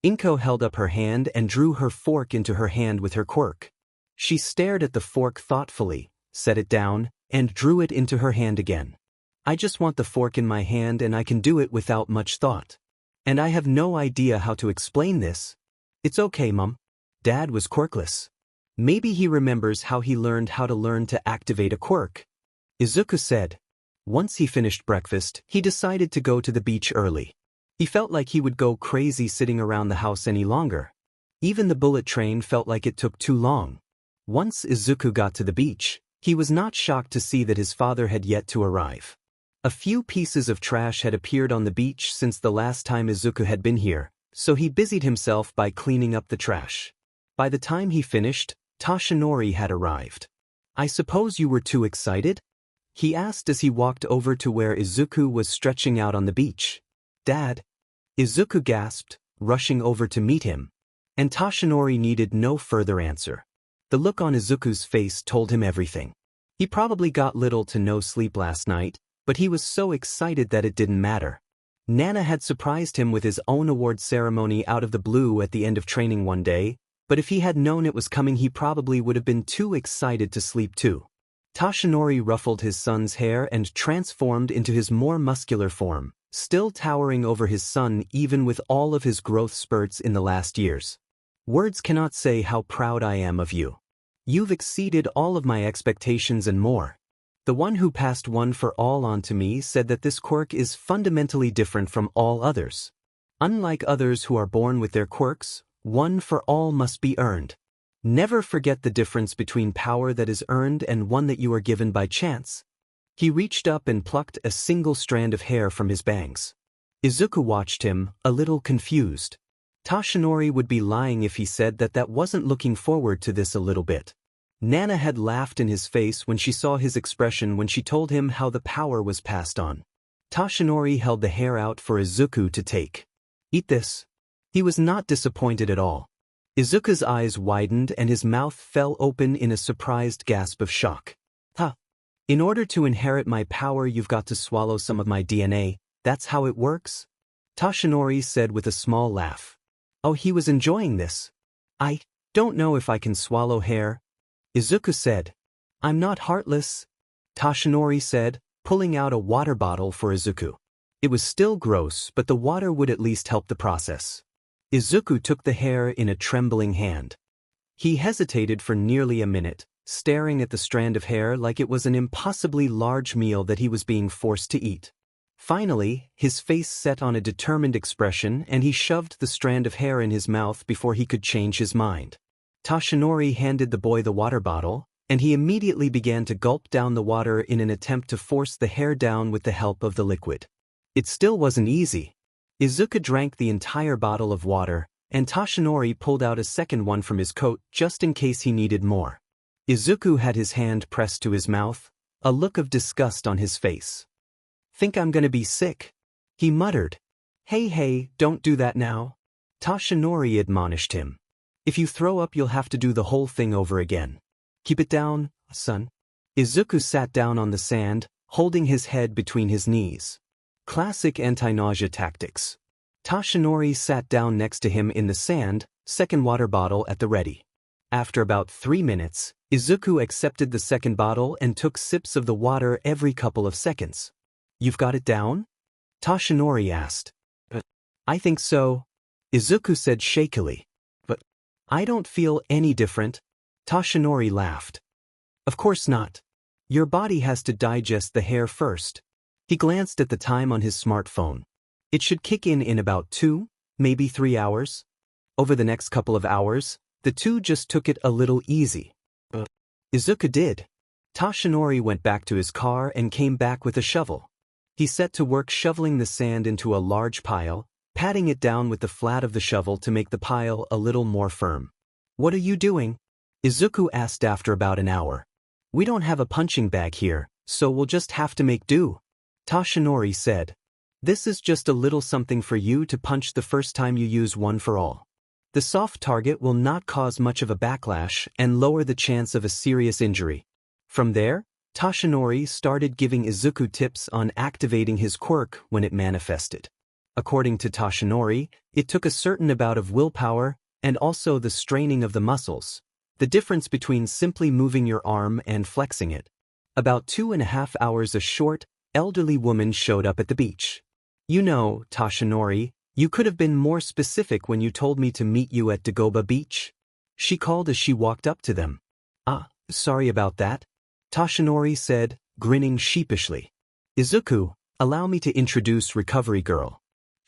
Inko held up her hand and drew her fork into her hand with her quirk. She stared at the fork thoughtfully, set it down, and drew it into her hand again. "I just want the fork in my hand and I can do it without much thought. And I have no idea how to explain this." "It's okay, Mum. Dad was quirkless. Maybe he remembers how he learned to activate a quirk," Izuku said. Once he finished breakfast, he decided to go to the beach early. He felt like he would go crazy sitting around the house any longer. Even the bullet train felt like it took too long. Once Izuku got to the beach, he was not shocked to see that his father had yet to arrive. A few pieces of trash had appeared on the beach since the last time Izuku had been here, so he busied himself by cleaning up the trash. By the time he finished, Toshinori had arrived. "I suppose you were too excited?" he asked as he walked over to where Izuku was stretching out on the beach. "Dad?" Izuku gasped, rushing over to meet him. And Toshinori needed no further answer. The look on Izuku's face told him everything. He probably got little to no sleep last night, but he was so excited that it didn't matter. Nana had surprised him with his own award ceremony out of the blue at the end of training one day, but if he had known it was coming he probably would have been too excited to sleep too. Toshinori ruffled his son's hair and transformed into his more muscular form, still towering over his son even with all of his growth spurts in the last years. "Words cannot say how proud I am of you. You've exceeded all of my expectations and more. The one who passed one for all on to me said that this quirk is fundamentally different from all others. Unlike others who are born with their quirks, one for all must be earned. Never forget the difference between power that is earned and one that you are given by chance." He reached up and plucked a single strand of hair from his bangs. Izuku watched him, a little confused. Toshinori would be lying if he said that wasn't looking forward to this a little bit. Nana had laughed in his face when she saw his expression when she told him how the power was passed on. Toshinori held the hair out for Izuku to take. "Eat this." He was not disappointed at all. Izuku's eyes widened and his mouth fell open in a surprised gasp of shock. "Huh. In order to inherit my power you've got to swallow some of my DNA, that's how it works?" Toshinori said with a small laugh. Oh, he was enjoying this. "I don't know if I can swallow hair," Izuku said. "I'm not heartless," Toshinori said, pulling out a water bottle for Izuku. It was still gross, but the water would at least help the process. Izuku took the hair in a trembling hand. He hesitated for nearly a minute, staring at the strand of hair like it was an impossibly large meal that he was being forced to eat. Finally, his face set on a determined expression and he shoved the strand of hair in his mouth before he could change his mind. Toshinori handed the boy the water bottle, and he immediately began to gulp down the water in an attempt to force the hair down with the help of the liquid. It still wasn't easy. Izuku drank the entire bottle of water, and Toshinori pulled out a second one from his coat just in case he needed more. Izuku had his hand pressed to his mouth, a look of disgust on his face. "Think I'm gonna be sick?" he muttered. Hey, don't do that now," Toshinori admonished him. "If you throw up you'll have to do the whole thing over again. Keep it down, son." Izuku sat down on the sand, holding his head between his knees. Classic anti-nausea tactics. Toshinori sat down next to him in the sand, second water bottle at the ready. After about 3 minutes, Izuku accepted the second bottle and took sips of the water every couple of seconds. "You've got it down?" Toshinori asked. "I think so," Izuku said shakily. "But I don't feel any different," Toshinori laughed. "Of course not. Your body has to digest the hair first." He glanced at the time on his smartphone. "It should kick in about 2, maybe 3 hours. Over the next couple of hours, the two just took it a little easy." Izuku did. Toshinori went back to his car and came back with a shovel. He set to work shoveling the sand into a large pile, patting it down with the flat of the shovel to make the pile a little more firm. "What are you doing?" Izuku asked after about an hour. "We don't have a punching bag here, so we'll just have to make do," Toshinori said. "This is just a little something for you to punch the first time you use one for all. The soft target will not cause much of a backlash and lower the chance of a serious injury." From there, Toshinori started giving Izuku tips on activating his quirk when it manifested. According to Toshinori, it took a certain amount of willpower and also the straining of the muscles, the difference between simply moving your arm and flexing it. About 2.5 hours a short, elderly woman showed up at the beach. "You know, Toshinori, you could have been more specific when you told me to meet you at Dagoba Beach," she called as she walked up to them. Sorry about that," Toshinori said, grinning sheepishly. "Izuku, allow me to introduce Recovery Girl.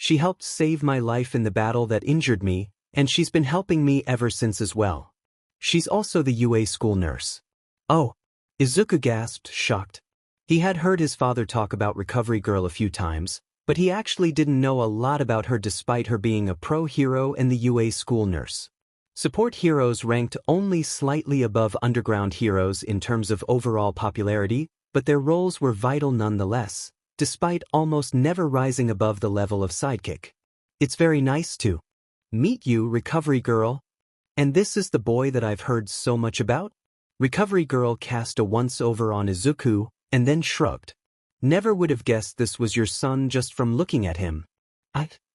She helped save my life in the battle that injured me, and she's been helping me ever since as well. She's also the UA school nurse. Oh, Izuku gasped, shocked. He had heard his father talk about Recovery Girl a few times, but he actually didn't know a lot about her despite her being a pro hero and the UA school nurse. Support heroes ranked only slightly above underground heroes in terms of overall popularity, but their roles were vital nonetheless, despite almost never rising above the level of sidekick. It's very nice to meet you, Recovery Girl. And this is the boy that I've heard so much about? Recovery Girl cast a once-over on Izuku, and then shrugged. Never would have guessed this was your son just from looking at him.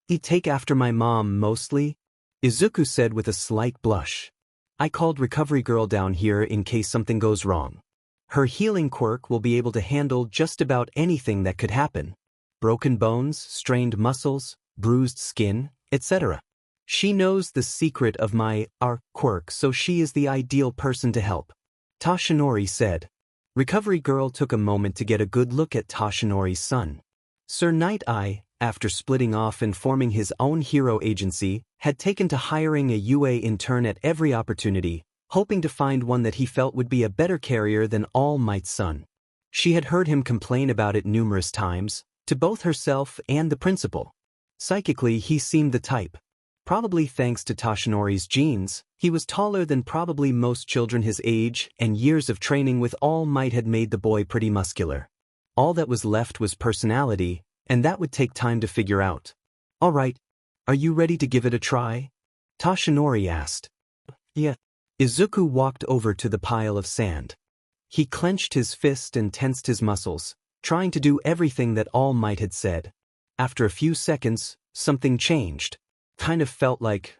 He'd take after my mom mostly, Izuku said with a slight blush. I called Recovery Girl down here in case something goes wrong. Her healing quirk will be able to handle just about anything that could happen. Broken bones, strained muscles, bruised skin, etc. She knows the secret of my quirk, so she is the ideal person to help, Toshinori said. Recovery Girl took a moment to get a good look at Toshinori's son. Sir Night-Eye, after splitting off and forming his own hero agency, had taken to hiring a UA intern at every opportunity, hoping to find one that he felt would be a better carrier than All Might's son. She had heard him complain about it numerous times, to both herself and the principal. Psychically, he seemed the type. Probably thanks to Toshinori's genes, he was taller than probably most children his age, and years of training with All Might had made the boy pretty muscular. All that was left was personality, and that would take time to figure out. All right, are you ready to give it a try? Toshinori asked. Yeah. Izuku walked over to the pile of sand. He clenched his fist and tensed his muscles, trying to do everything that All Might had said. After a few seconds, something changed. Kind of felt like,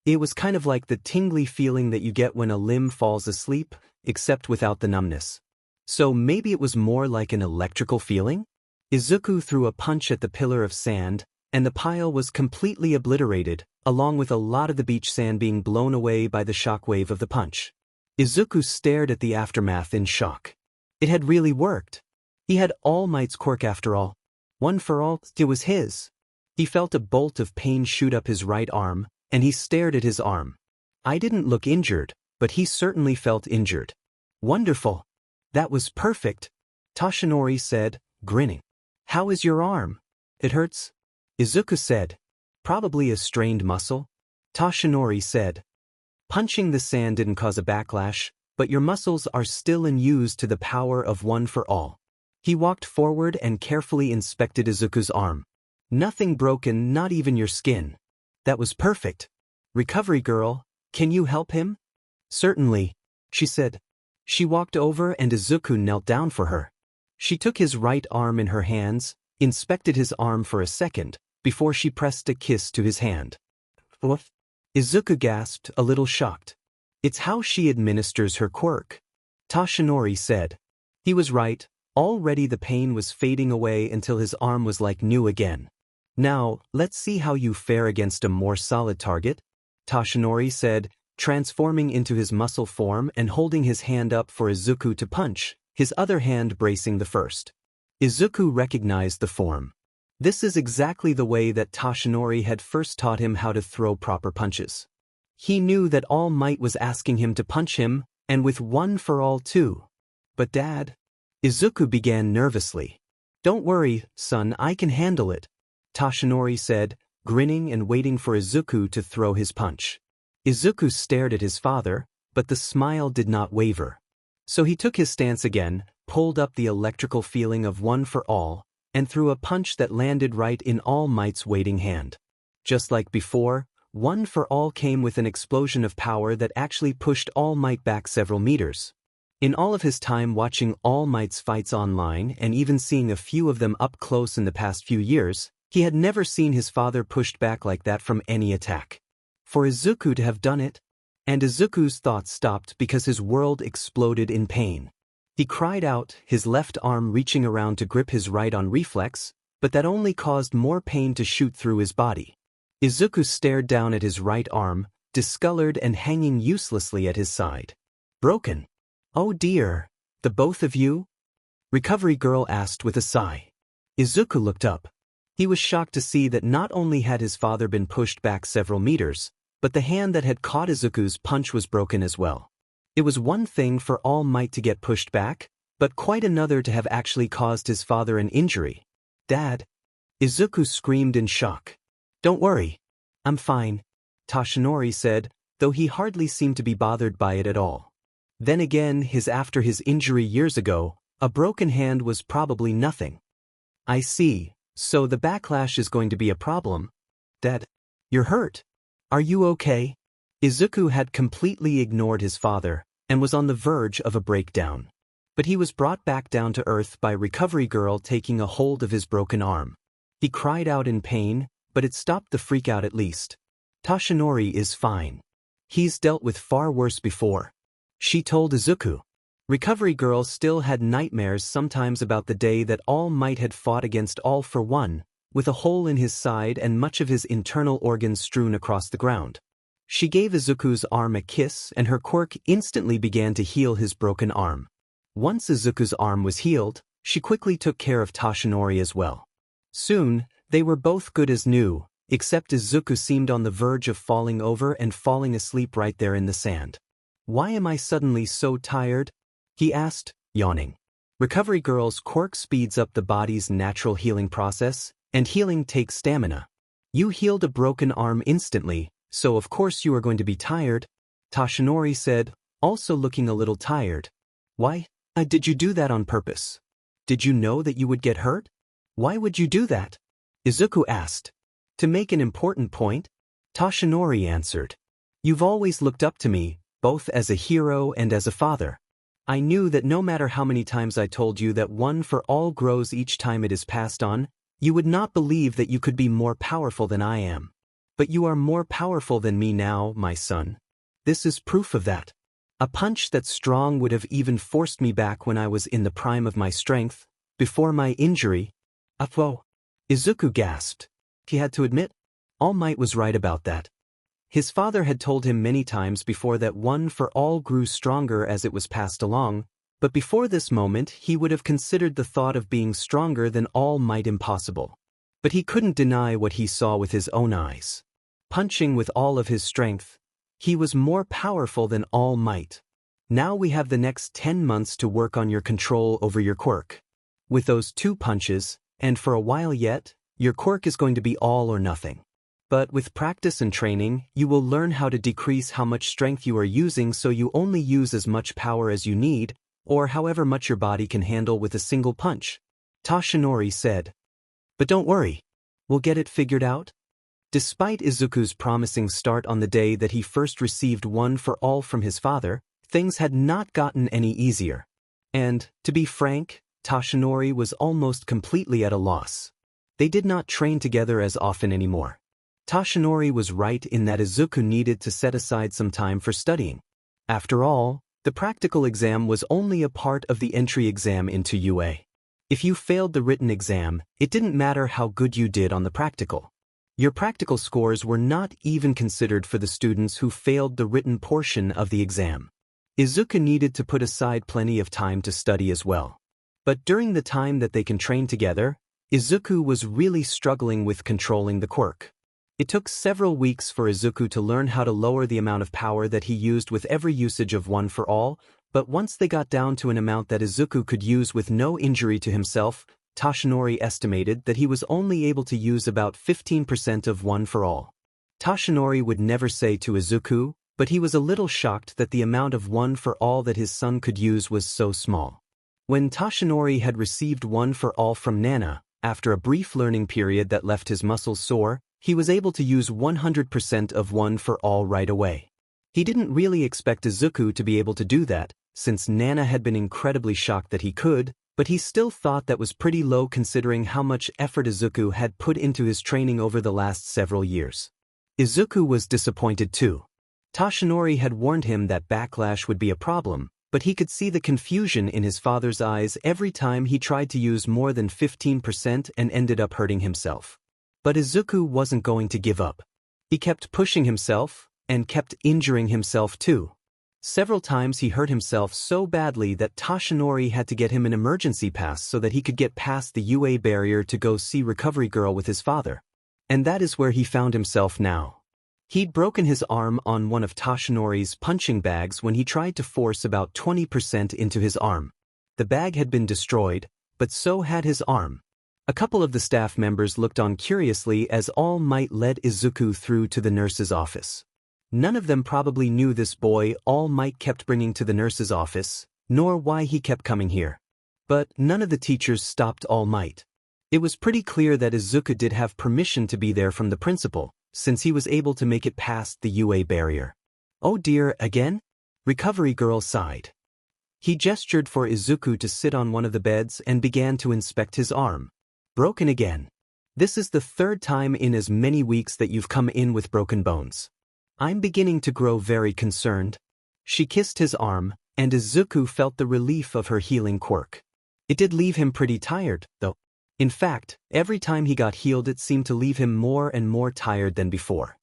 it was kind of like the tingly feeling that you get when a limb falls asleep, except without the numbness. So maybe it was more like an electrical feeling? Izuku threw a punch at the pillar of sand, and the pile was completely obliterated, along with a lot of the beach sand being blown away by the shockwave of the punch. Izuku stared at the aftermath in shock. It had really worked. He had All Might's quirk after all. One for all, it was his. He felt a bolt of pain shoot up his right arm, and he stared at his arm. I didn't look injured, but he certainly felt injured. Wonderful. That was perfect, Toshinori said, grinning. How is your arm? It hurts? Izuku said. Probably a strained muscle, Toshinori said. Punching the sand didn't cause a backlash, but your muscles are still used to the power of one for all. He walked forward and carefully inspected Izuku's arm. Nothing broken, not even your skin. That was perfect. Recovery Girl, can you help him? Certainly, she said. She walked over and Izuku knelt down for her. She took his right arm in her hands, inspected his arm for a second, before she pressed a kiss to his hand. What? Izuku gasped, a little shocked. It's how she administers her quirk, Toshinori said. He was right. Already the pain was fading away until his arm was like new again. Now, let's see how you fare against a more solid target, Toshinori said, transforming into his muscle form and holding his hand up for Izuku to punch, his other hand bracing the first. Izuku recognized the form. This is exactly the way that Toshinori had first taught him how to throw proper punches. He knew that All Might was asking him to punch him, and with one for all too. But Dad? Izuku began nervously. Don't worry, son, I can handle it, Toshinori said, grinning and waiting for Izuku to throw his punch. Izuku stared at his father, but the smile did not waver. So he took his stance again, pulled up the electrical feeling of one for all, and threw a punch that landed right in All Might's waiting hand. Just like before, one for all came with an explosion of power that actually pushed All Might back several meters. In all of his time watching All Might's fights online and even seeing a few of them up close in the past few years, he had never seen his father pushed back like that from any attack. For Izuku to have done it, and Izuku's thoughts stopped because his world exploded in pain. He cried out, his left arm reaching around to grip his right on reflex, but that only caused more pain to shoot through his body. Izuku stared down at his right arm, discolored and hanging uselessly at his side. Broken. Oh dear, the both of you? Recovery Girl asked with a sigh. Izuku looked up. He was shocked to see that not only had his father been pushed back several meters, but the hand that had caught Izuku's punch was broken as well. It was one thing for All Might to get pushed back, but quite another to have actually caused his father an injury. "Dad!" Izuku screamed in shock. "Don't worry. I'm fine," Toshinori said, though he hardly seemed to be bothered by it at all. Then again, after his injury years ago, a broken hand was probably nothing. "I see, so the backlash is going to be a problem. Dad, you're hurt. Are you okay?" Izuku had completely ignored his father and was on the verge of a breakdown. But he was brought back down to earth by Recovery Girl taking a hold of his broken arm. He cried out in pain, but it stopped the freakout at least. "Toshinori is fine. He's dealt with far worse before," she told Izuku. Recovery Girl still had nightmares sometimes about the day that All Might had fought against All for One, with a hole in his side and much of his internal organs strewn across the ground. She gave Izuku's arm a kiss and her quirk instantly began to heal his broken arm. Once Izuku's arm was healed, she quickly took care of Toshinori as well. Soon, they were both good as new, except Izuku seemed on the verge of falling over and falling asleep right there in the sand. "Why am I suddenly so tired?" he asked, yawning. Recovery Girl's quirk speeds up the body's natural healing process, and healing takes stamina. "You healed a broken arm instantly, so of course you are going to be tired," Toshinori said, also looking a little tired. "Why, did you do that on purpose? Did you know that you would get hurt? Why would you do that?" Izuku asked. "To make an important point," Toshinori answered. "You've always looked up to me, both as a hero and as a father. I knew that no matter how many times I told you that One for All grows each time it is passed on, you would not believe that you could be more powerful than I am. But you are more powerful than me now, my son. This is proof of that. A punch that strong would have even forced me back when I was in the prime of my strength, before my injury." "Whoa!" Izuku gasped. He had to admit, All Might was right about that. His father had told him many times before that One for All grew stronger as it was passed along, but before this moment he would have considered the thought of being stronger than All Might impossible. But he couldn't deny what he saw with his own eyes. Punching with all of his strength, he was more powerful than All Might. "Now we have the next 10 months to work on your control over your quirk. With those 2 punches, and for a while yet, your quirk is going to be all or nothing. But with practice and training, you will learn how to decrease how much strength you are using so you only use as much power as you need, or however much your body can handle with a single punch," Toshinori said. "But don't worry, we'll get it figured out." Despite Izuku's promising start on the day that he first received One for All from his father, things had not gotten any easier. And, to be frank, Toshinori was almost completely at a loss. They did not train together as often anymore. Toshinori was right in that Izuku needed to set aside some time for studying. After all, the practical exam was only a part of the entry exam into UA. If you failed the written exam, it didn't matter how good you did on the practical. Your practical scores were not even considered for the students who failed the written portion of the exam. Izuku needed to put aside plenty of time to study as well. But during the time that they can train together, Izuku was really struggling with controlling the quirk. It took several weeks for Izuku to learn how to lower the amount of power that he used with every usage of One for All, but once they got down to an amount that Izuku could use with no injury to himself, Toshinori estimated that he was only able to use about 15% of One for All. Toshinori would never say to Izuku, but he was a little shocked that the amount of One for All that his son could use was so small. When Toshinori had received One for All from Nana, after a brief learning period that left his muscles sore, he was able to use 100% of One for All right away. He didn't really expect Izuku to be able to do that, since Nana had been incredibly shocked that he could, but he still thought that was pretty low considering how much effort Izuku had put into his training over the last several years. Izuku was disappointed too. Toshinori had warned him that backlash would be a problem, but he could see the confusion in his father's eyes every time he tried to use more than 15% and ended up hurting himself. But Izuku wasn't going to give up. He kept pushing himself, and kept injuring himself too. Several times he hurt himself so badly that Toshinori had to get him an emergency pass so that he could get past the UA barrier to go see Recovery Girl with his father. And that is where he found himself now. He'd broken his arm on one of Toshinori's punching bags when he tried to force about 20% into his arm. The bag had been destroyed, but so had his arm. A couple of the staff members looked on curiously as All Might led Izuku through to the nurse's office. None of them probably knew this boy All Might kept bringing to the nurse's office, nor why he kept coming here. But none of the teachers stopped All Might. It was pretty clear that Izuku did have permission to be there from the principal, since he was able to make it past the UA barrier. Oh dear, again? Recovery Girl sighed. He gestured for Izuku to sit on one of the beds and began to inspect his arm. Broken again. This is the third time in as many weeks that you've come in with broken bones. I'm beginning to grow very concerned. She kissed his arm, and Izuku felt the relief of her healing quirk. It did leave him pretty tired, though. In fact, every time he got healed it seemed to leave him more and more tired than before.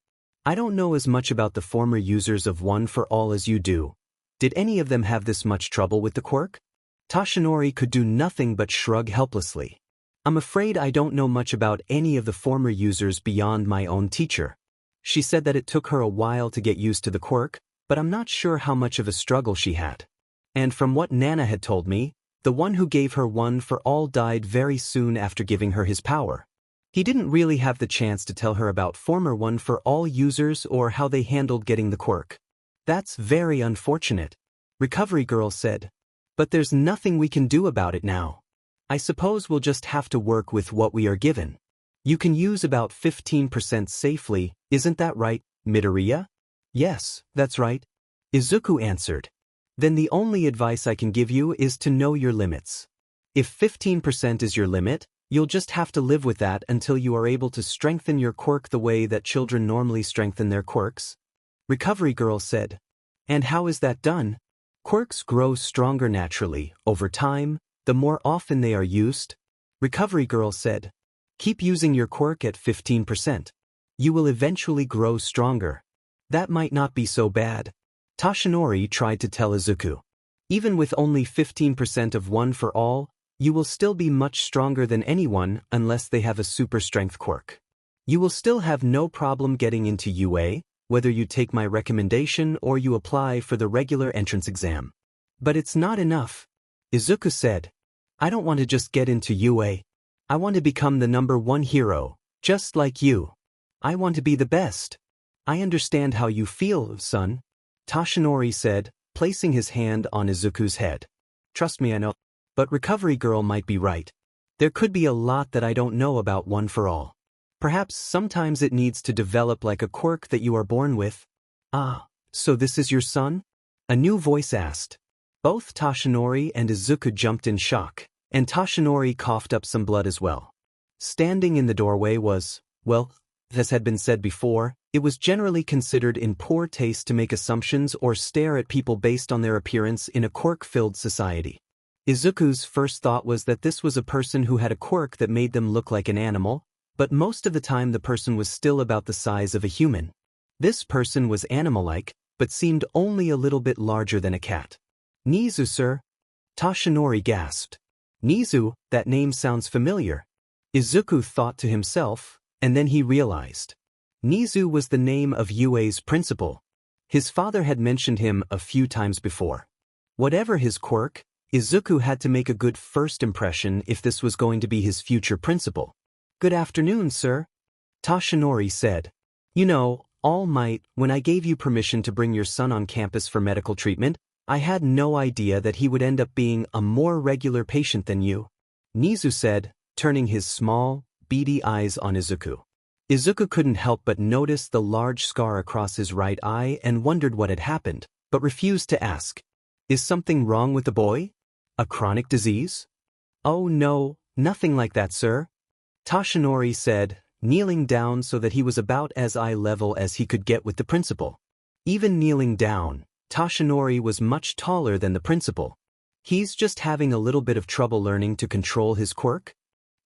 I don't know as much about the former users of One for All as you do. Did any of them have this much trouble with the quirk? Toshinori could do nothing but shrug helplessly. I'm afraid I don't know much about any of the former users beyond my own teacher. She said that it took her a while to get used to the quirk, but I'm not sure how much of a struggle she had. And from what Nana had told me, the one who gave her One for All died very soon after giving her his power. He didn't really have the chance to tell her about former One for All users or how they handled getting the quirk. That's very unfortunate, Recovery Girl said. But there's nothing we can do about it now. I suppose we'll just have to work with what we are given. You can use about 15% safely, isn't that right, Midoriya? Yes, that's right, Izuku answered. Then the only advice I can give you is to know your limits. If 15% is your limit, you'll just have to live with that until you are able to strengthen your quirk the way that children normally strengthen their quirks. Recovery Girl said. And how is that done? Quirks grow stronger naturally, over time, the more often they are used. Recovery Girl said. Keep using your quirk at 15%. You will eventually grow stronger. That might not be so bad. Toshinori tried to tell Izuku. Even with only 15% of One for All, you will still be much stronger than anyone unless they have a super strength quirk. You will still have no problem getting into UA, whether you take my recommendation or you apply for the regular entrance exam. But it's not enough, Izuku said. I don't want to just get into UA. I want to become the #1 hero, just like you. I want to be the best. I understand how you feel, son, Toshinori said, placing his hand on Izuku's head. Trust me, I know. But Recovery Girl might be right. There could be a lot that I don't know about One for All. Perhaps sometimes it needs to develop like a quirk that you are born with. Ah, so this is your son? A new voice asked. Both Toshinori and Izuku jumped in shock, and Toshinori coughed up some blood as well. Standing in the doorway was, well, as had been said before, it was generally considered in poor taste to make assumptions or stare at people based on their appearance in a quirk-filled society. Izuku's first thought was that this was a person who had a quirk that made them look like an animal, but most of the time the person was still about the size of a human. This person was animal-like, but seemed only a little bit larger than a cat. Nizu, sir? Toshinori gasped. Nizu, that name sounds familiar. Izuku thought to himself, and then he realized. Nizu was the name of UA's principal. His father had mentioned him a few times before. Whatever his quirk, Izuku had to make a good first impression if this was going to be his future principal. Good afternoon, sir, Toshinori said. You know, All Might, when I gave you permission to bring your son on campus for medical treatment, I had no idea that he would end up being a more regular patient than you, Nizu said, turning his small, beady eyes on Izuku. Izuku couldn't help but notice the large scar across his right eye and wondered what had happened, but refused to ask. Is something wrong with the boy? A chronic disease? Oh no, nothing like that, sir, Toshinori said, kneeling down so that he was about as eye level as he could get with the principal. Even kneeling down, Toshinori was much taller than the principal. He's just having a little bit of trouble learning to control his quirk?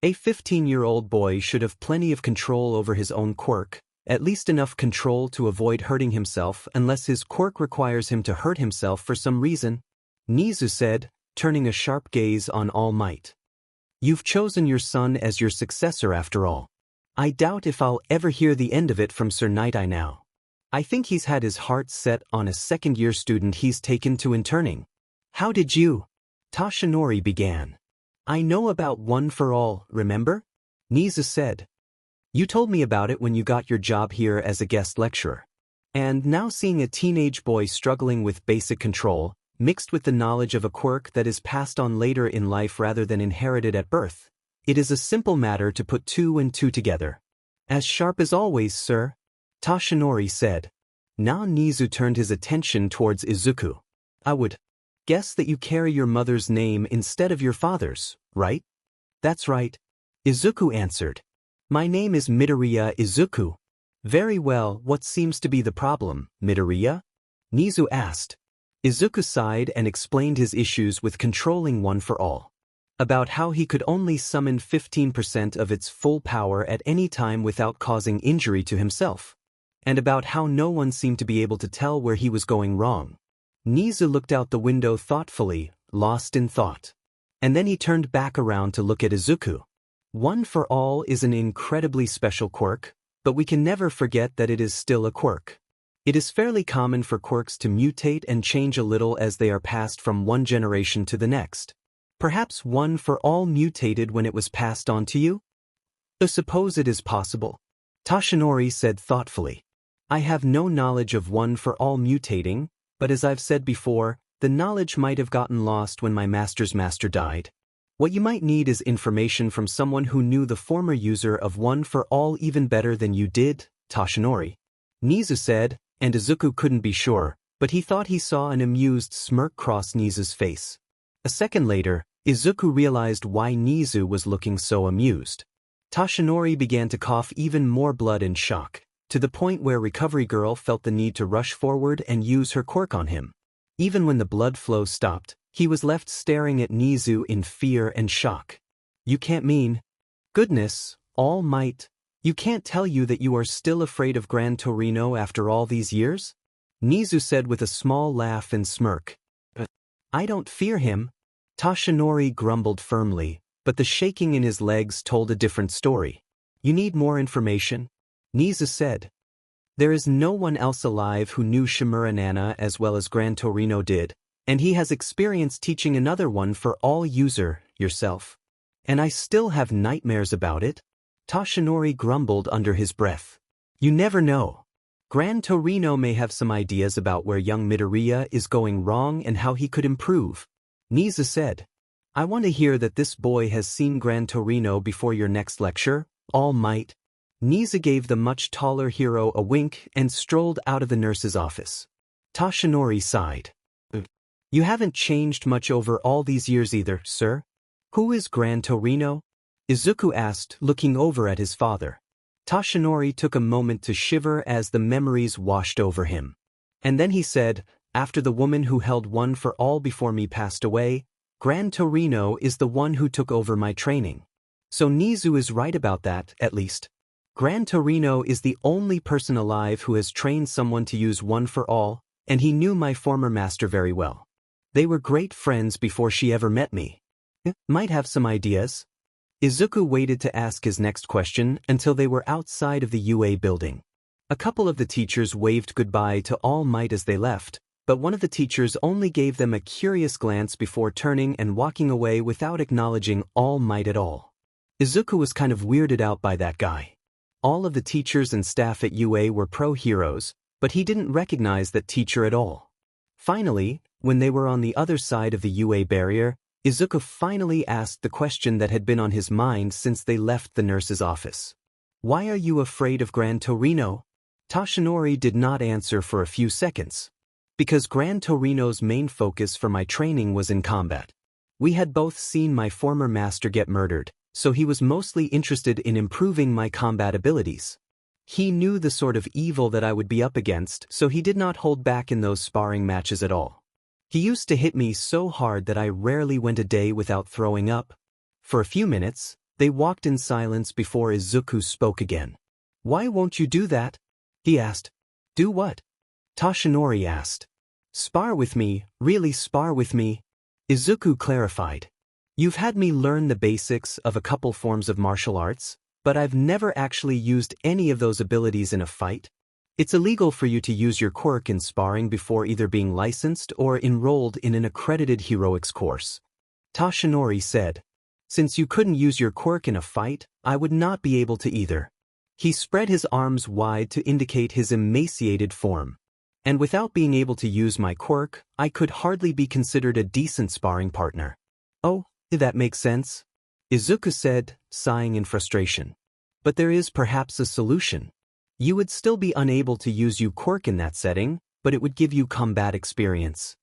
A 15-year-old boy should have plenty of control over his own quirk, At least enough control to avoid hurting himself unless his quirk requires him to hurt himself for some reason, Nizu said, turning a sharp gaze on All Might. You've chosen your son as your successor after all. I doubt if I'll ever hear the end of it from Sir Night Eye now. I think he's had his heart set on a second-year student he's taken to interning. How did you? Tashinori began. I know about One for All, remember? Nizu said. You told me about it when you got your job here as a guest lecturer. And now seeing a teenage boy struggling with basic control, mixed with the knowledge of a quirk that is passed on later in life rather than inherited at birth, it is a simple matter to put 2 and 2 together. As sharp as always, sir, Tashinori said. Now Nizu turned his attention towards Izuku. I would guess that you carry your mother's name instead of your father's, right? That's right, Izuku answered. My name is Midoriya Izuku. Very well, what seems to be the problem, Midoriya? Nizu asked. Izuku sighed and explained his issues with controlling One for All. About how he could only summon 15% of its full power at any time without causing injury to himself. And about how no one seemed to be able to tell where he was going wrong. Nizu looked out the window thoughtfully, lost in thought. And then he turned back around to look at Izuku. One for All is an incredibly special quirk, but we can never forget that it is still a quirk. It is fairly common for quirks to mutate and change a little as they are passed from one generation to the next. Perhaps One for All mutated when it was passed on to you? I suppose it is possible, Tashinori said thoughtfully. I have no knowledge of One for All mutating, but as I've said before, the knowledge might have gotten lost when my master's master died. What you might need is information from someone who knew the former user of One for All even better than you did, Tashinori. Nizu said, and Izuku couldn't be sure, but he thought he saw an amused smirk cross Nizu's face. A second later, Izuku realized why Nizu was looking so amused. Tashinori began to cough even more blood and shock, to the point where Recovery Girl felt the need to rush forward and use her quirk on him. Even when the blood flow stopped, he was left staring at Nizu in fear and shock. You can't mean... Goodness, All Might, you can't tell you that you are still afraid of Gran Torino after all these years? Nizu said with a small laugh and smirk. I don't fear him, Tashinori grumbled firmly, but the shaking in his legs told a different story. You need more information? Nizu said. There is no one else alive who knew Shimura Nana as well as Gran Torino did, and he has experience teaching another One for All user, yourself. And I still have nightmares about it? Tashinori grumbled under his breath. You never know. Gran Torino may have some ideas about where young Midoriya is going wrong and how he could improve. Nizu said. I want to hear that this boy has seen Gran Torino before your next lecture, All Might. Nizu gave the much taller hero a wink and strolled out of the nurse's office. Tashinori sighed. You haven't changed much over all these years either, sir. Who is Gran Torino? Izuku asked, looking over at his father. Tashinori took a moment to shiver as the memories washed over him. And then he said, after the woman who held One for All before me passed away, Gran Torino is the one who took over my training. So Nizu is right about that, at least. Gran Torino is the only person alive who has trained someone to use One for All, and he knew my former master very well. They were great friends before she ever met me. Might have some ideas. Izuku waited to ask his next question until they were outside of the UA building. A couple of the teachers waved goodbye to All Might as they left, but one of the teachers only gave them a curious glance before turning and walking away without acknowledging All Might at all. Izuku was kind of weirded out by that guy. All of the teachers and staff at UA were pro-heroes, but he didn't recognize that teacher at all. Finally, when they were on the other side of the UA barrier, Izuku finally asked the question that had been on his mind since they left the nurse's office. Why are you afraid of Gran Torino? Tashinori did not answer for a few seconds. Because Gran Torino's main focus for my training was in combat. We had both seen my former master get murdered, so he was mostly interested in improving my combat abilities. He knew the sort of evil that I would be up against, so he did not hold back in those sparring matches at all. He used to hit me so hard that I rarely went a day without throwing up. For a few minutes, they walked in silence before Izuku spoke again. Why won't you do that? He asked. Do what? Toshinori asked. Spar with me, really spar with me? Izuku clarified. You've had me learn the basics of a couple forms of martial arts, but I've never actually used any of those abilities in a fight. It's illegal for you to use your quirk in sparring before either being licensed or enrolled in an accredited heroics course. Toshinori said. Since you couldn't use your quirk in a fight, I would not be able to either. He spread his arms wide to indicate his emaciated form. And without being able to use my quirk, I could hardly be considered a decent sparring partner. Oh, that makes sense, Izuku said, sighing in frustration. But there is perhaps a solution. You would still be unable to use your quirk in that setting, but it would give you combat experience.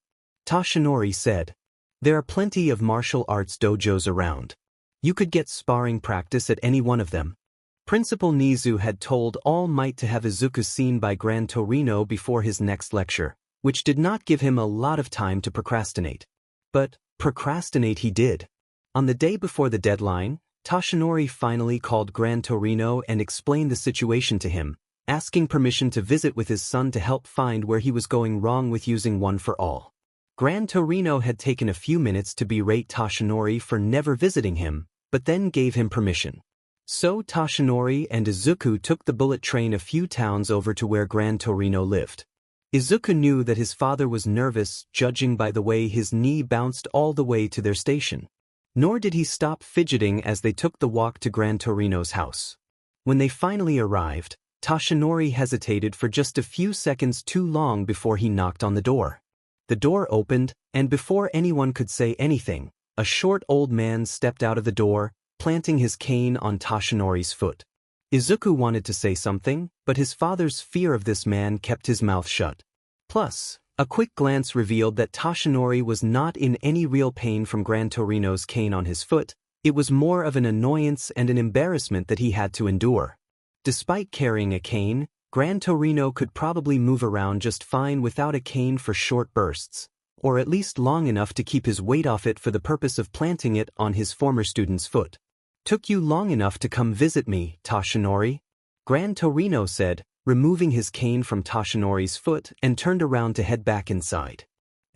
Toshinori said. There are plenty of martial arts dojos around. You could get sparring practice at any one of them. Principal Nizu had told All Might to have Izuku seen by Gran Torino before his next lecture, which did not give him a lot of time to procrastinate. But procrastinate he did. On the day before the deadline, Toshinori finally called Gran Torino and explained the situation to him, asking permission to visit with his son to help find where he was going wrong with using One for All. Gran Torino had taken a few minutes to berate Toshinori for never visiting him, but then gave him permission. So Toshinori and Izuku took the bullet train a few towns over to where Gran Torino lived. Izuku knew that his father was nervous, judging by the way his knee bounced all the way to their station. Nor did he stop fidgeting as they took the walk to Gran Torino's house. When they finally arrived, Toshinori hesitated for just a few seconds too long before he knocked on the door. The door opened, and before anyone could say anything, a short old man stepped out of the door, planting his cane on Toshinori's foot. Izuku wanted to say something, but his father's fear of this man kept his mouth shut. Plus, a quick glance revealed that Toshinori was not in any real pain from Gran Torino's cane on his foot. It was more of an annoyance and an embarrassment that he had to endure. Despite carrying a cane, Gran Torino could probably move around just fine without a cane for short bursts, or at least long enough to keep his weight off it for the purpose of planting it on his former student's foot. Took you long enough to come visit me, Toshinori? Gran Torino said, removing his cane from Toshinori's foot and turned around to head back inside.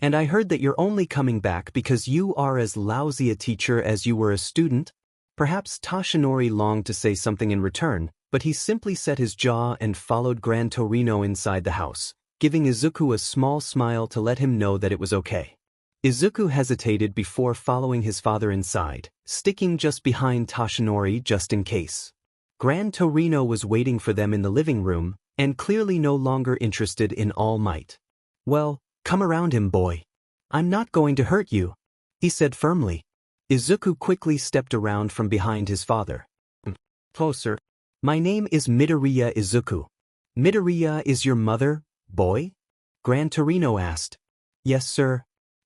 And I heard that you're only coming back because you are as lousy a teacher as you were a student? Perhaps Toshinori longed to say something in return, but he simply set his jaw and followed Gran Torino inside the house, giving Izuku a small smile to let him know that it was okay. Izuku hesitated before following his father inside, sticking just behind Toshinori just in case. Gran Torino was waiting for them in the living room, and clearly no longer interested in All Might. Well, come around him, boy. I'm not going to hurt you, he said firmly. Izuku quickly stepped around from behind his father. Closer. My name is Midoriya Izuku. Midoriya is your mother, boy? Gran Torino asked. Yes, sir.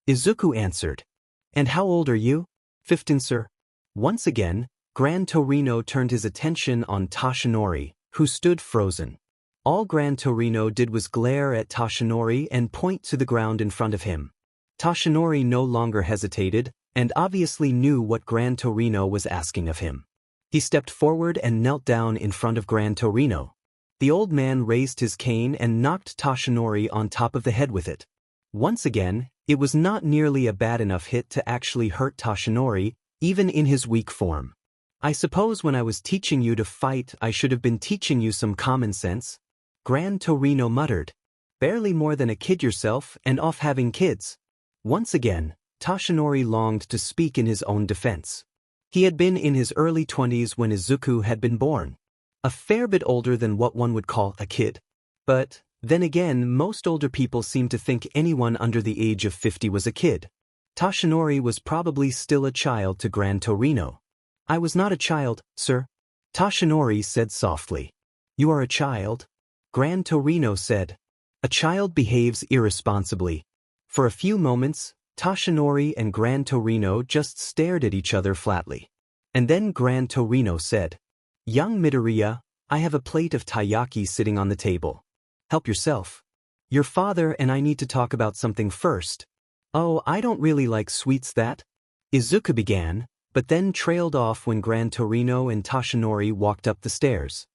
Izuku answered. And how old are you? 15, sir. Once again, Gran Torino turned his attention on Toshinori, who stood frozen. All Gran Torino did was glare at Toshinori and point to the ground in front of him. Toshinori no longer hesitated, and obviously knew what Gran Torino was asking of him. He stepped forward and knelt down in front of Gran Torino. The old man raised his cane and knocked Toshinori on top of the head with it. Once again, it was not nearly a bad enough hit to actually hurt Toshinori, even in his weak form. I suppose when I was teaching you to fight I should have been teaching you some common sense, Gran Torino muttered. Barely more than a kid yourself and off having kids. Once again, Toshinori longed to speak in his own defense. He had been in his early 20s when Izuku had been born. A fair bit older than what one would call a kid. But, then again, most older people seem to think anyone under the age of 50 was a kid. Toshinori was probably still a child to Gran Torino. I was not a child, sir. Toshinori said softly. You are a child? Gran Torino said. A child behaves irresponsibly. For a few moments, Toshinori and Gran Torino just stared at each other flatly. And then Gran Torino said, Young Midoriya, I have a plate of taiyaki sitting on the table. Help yourself. Your father and I need to talk about something first. Oh, I don't really like sweets that. Izuku began, but then trailed off when Gran Torino and Toshinori walked up the stairs.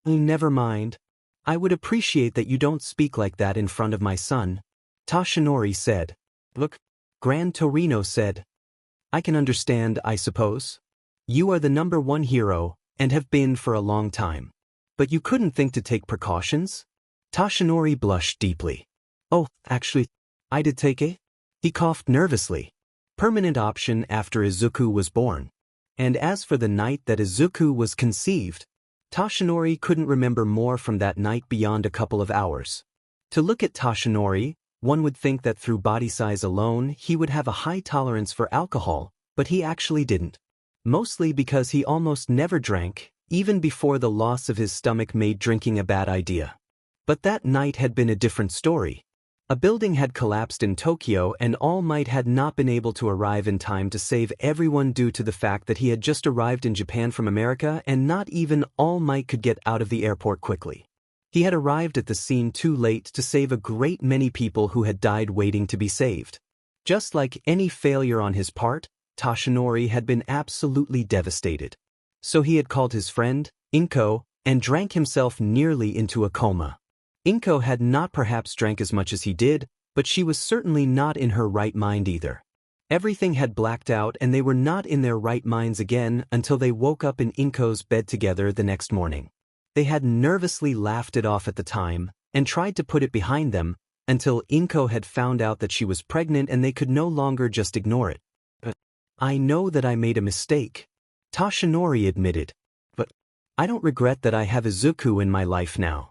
Never mind. I would appreciate that you don't speak like that in front of my son, Toshinori said. Look, Gran Torino said. I can understand, I suppose. You are the #1 hero, and have been for a long time. But you couldn't think to take precautions? Toshinori blushed deeply. Oh, actually, I did take it. He coughed nervously. Permanent option after Izuku was born. And as for the night that Izuku was conceived, Toshinori couldn't remember more from that night beyond a couple of hours. To look at Toshinori, one would think that through body size alone he would have a high tolerance for alcohol, but he actually didn't. Mostly because he almost never drank, even before the loss of his stomach made drinking a bad idea. But that night had been a different story. A building had collapsed in Tokyo and All Might had not been able to arrive in time to save everyone due to the fact that he had just arrived in Japan from America and not even All Might could get out of the airport quickly. He had arrived at the scene too late to save a great many people who had died waiting to be saved. Just like any failure on his part, Toshinori had been absolutely devastated. So he had called his friend, Inko, and drank himself nearly into a coma. Inko had not perhaps drank as much as he did, but she was certainly not in her right mind either. Everything had blacked out and they were not in their right minds again until they woke up in Inko's bed together the next morning. They had nervously laughed it off at the time and tried to put it behind them until Inko had found out that she was pregnant and they could no longer just ignore it. But I know that I made a mistake, Toshinori admitted. But I don't regret that I have Izuku in my life now.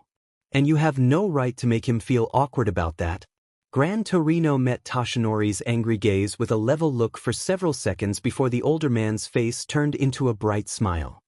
And you have no right to make him feel awkward about that. Gran Torino met Toshinori's angry gaze with a level look for several seconds before the older man's face turned into a bright smile.